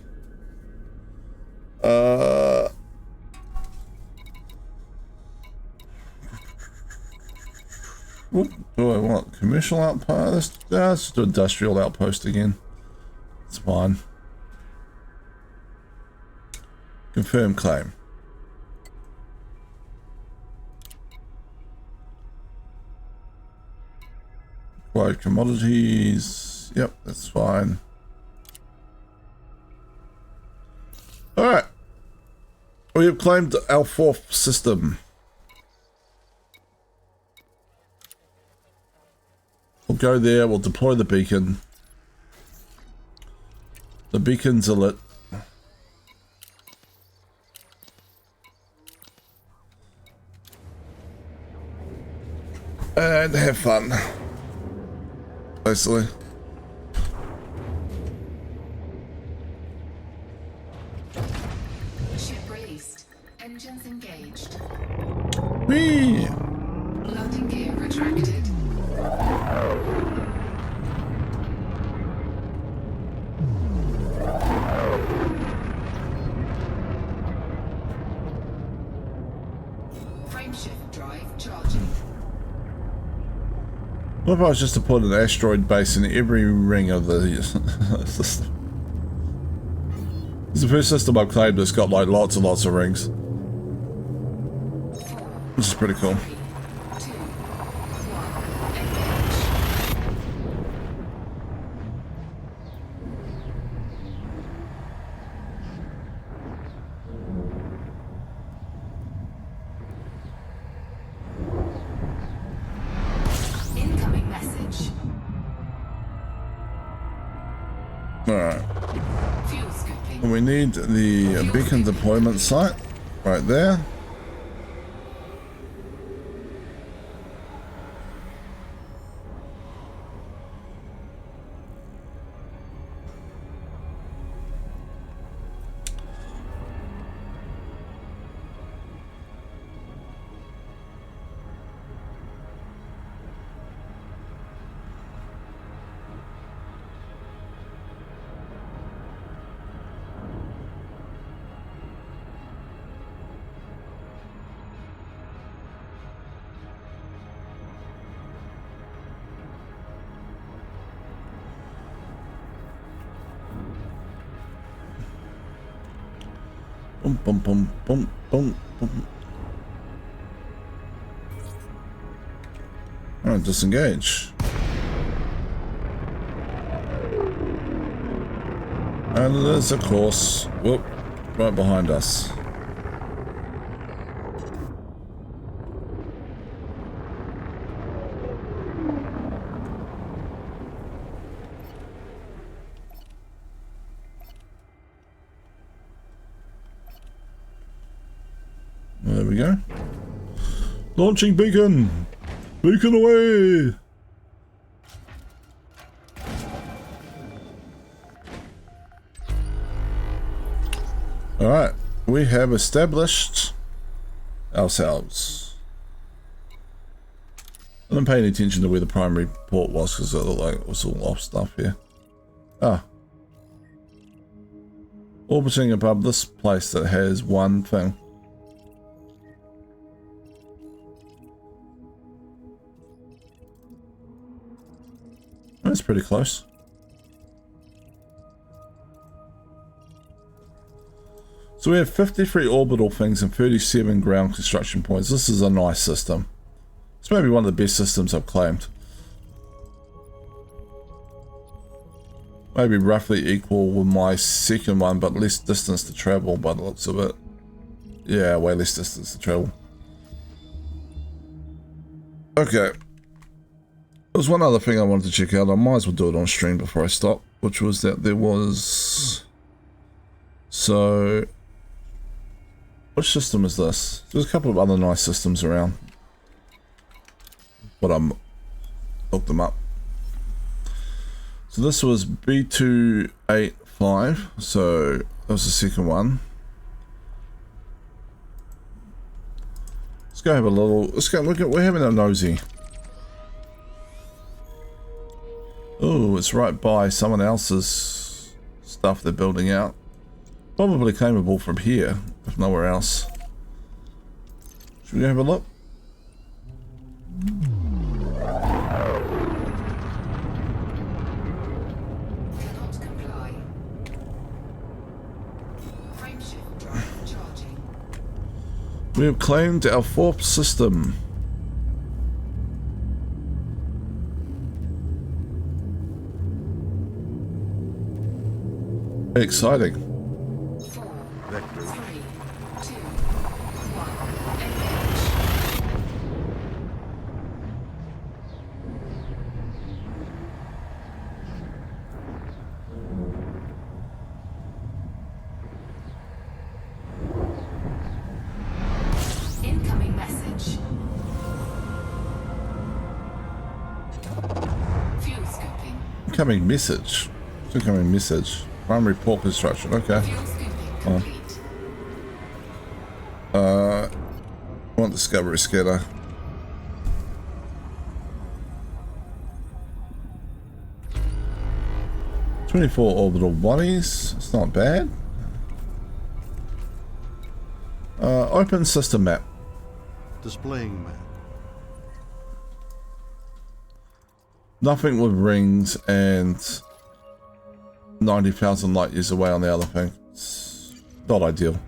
What do I want? Commercial outpost? Let's do industrial outpost again. It's fine. Confirm claim. Acquired commodities. Yep, that's fine. Alright. We have claimed our 4th system. We'll go there, we'll deploy the beacon. The beacons are lit. And have fun. Basically. Ship released. Engines engaged. Whee! Landing gear retracted. Frameshift drive charging. What if I was just to put an asteroid base in every ring of the system? It's the first system I've claimed that's got like lots and lots of rings. Which is pretty cool. 3, 2, 1, engage. Incoming message. Alright. Fuel scooping. We need the beacon deployment site right there. Boom, boom, boom, boom, boom, boom. Alright, disengage. And there's a course. Whoop, right behind us. There we go. Launching beacon! Beacon away! Alright, we have established ourselves. I didn't pay any attention to where the primary port was because it looked like it was all off stuff here. Ah. Orbiting above this place that has one thing. That's pretty close. So we have 53 orbital things and 37 ground construction points. This is a nice system. It's maybe one of the best systems I've claimed. Maybe roughly equal with my second one, but less distance to travel by the looks of it. Yeah, way less distance to travel. Okay. There's one other thing I wanted to check out. I might as well do it on stream before I stop, which was that there was... So... Which system is this? There's a couple of other nice systems around. But looked them up. So this was B285. So that was the second one. Let's go have a little. Let's go look at. We're having a nosy. Oh, it's right by someone else's stuff they're building out. Probably claimable from here, if nowhere else. Should we go have a look? Cannot comply. Frameshift drive charging. We have claimed our fourth system. Exciting. 4, Vector 3, 2, 1. Engage. Incoming message. Fuel scooping. Incoming message. Incoming message. Primary port construction. Okay. Fuel scooping complete. Want discovery scanner. $24 orbital bodies. It's not bad. Open system map. Displaying map. Nothing with rings and 90,000 light years away on the other thing. It's not ideal,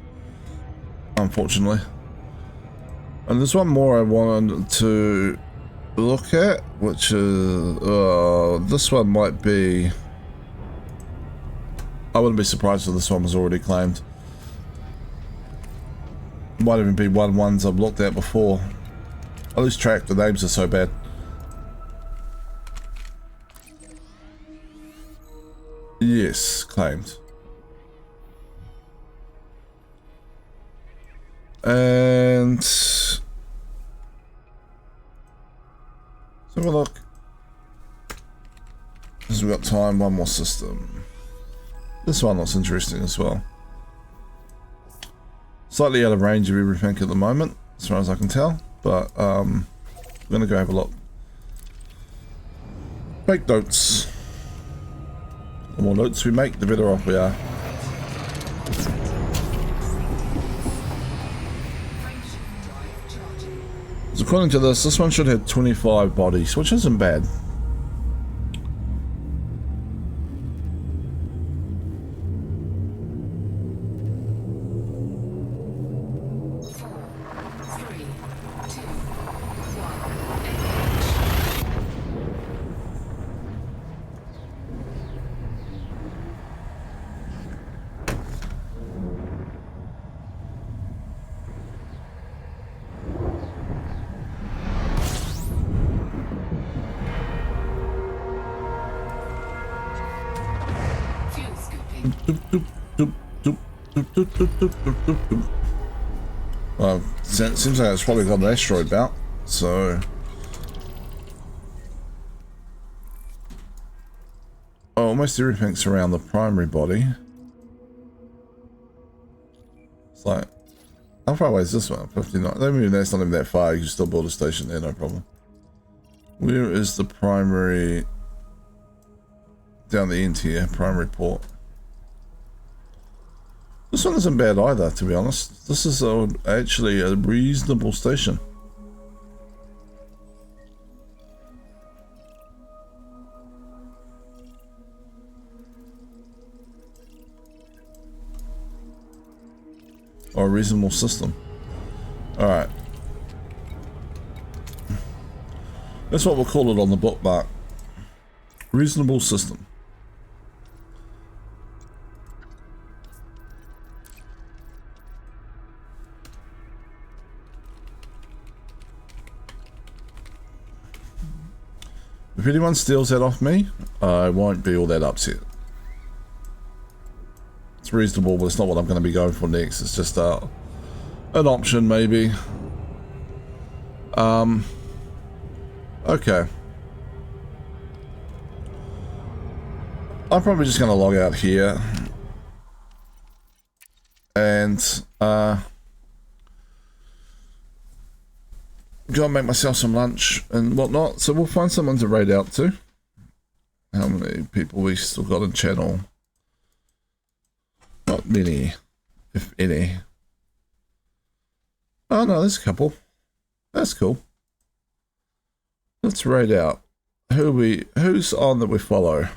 unfortunately. And there's one more I wanted to look at, which is this one might be. I wouldn't be surprised if this one was already claimed. Might even be ones I've looked at before. I lose track. The names are so bad. Yes, claimed. And let's have a look. Because we've got time, one more system. This one looks interesting as well. Slightly out of range of everything at the moment, as far as I can tell, but I'm gonna go have a look. Make notes. The more notes we make, the better off we are. So according to this one should have 25 bodies, which isn't bad. Well, seems like it's probably got an asteroid belt, so... Oh, almost everything's around the primary body. It's like, how far away is this one? 59. I mean, that's not even that far. You can still build a station there, no problem. Where is the primary? Down the end here, primary port. This one isn't bad either, to be honest. This is actually a reasonable station. Or a reasonable system. Alright. That's what we'll call it on the bookmark. Reasonable system. If anyone steals that off me, I won't be all that upset. It's reasonable, but it's not what I'm going to be going for next. It's just an option, maybe. Okay. I'm probably just going to log out here. And, go and make myself some lunch and whatnot. So we'll find someone to raid out to. How many people we still got in channel? Not many, if any. Oh no, there's a couple. That's cool. Let's raid out. Who's on that we follow?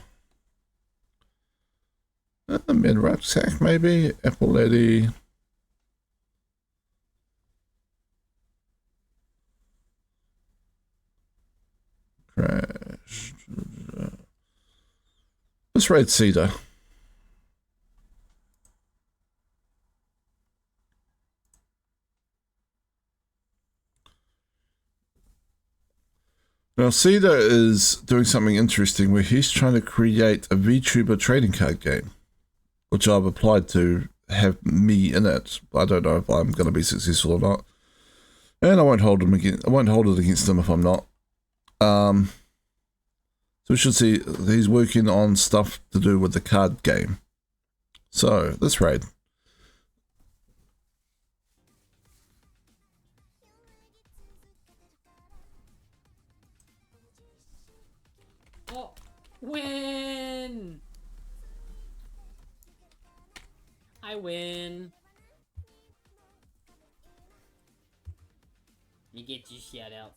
Mid Rucksack maybe? Epauletti. Crash. Let's raid Cedar. Now Cedar is doing something interesting where he's trying to create a VTuber trading card game, which I've applied to have me in it. I don't know if I'm going to be successful or not, and I won't hold him against. I won't hold it against him if I'm not. So we should see he's working on stuff to do with the card game. So let's raid. Oh, win! I win. You get your shout out.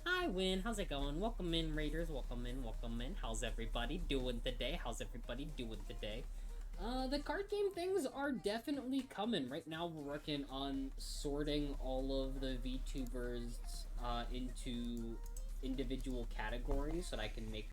Hi, Win. How's it going? Welcome in, Raiders. Welcome in. Welcome in. How's everybody doing today? How's everybody doing today? The card game things are definitely coming. Right now, we're working on sorting all of the VTubers into individual categories so that I can make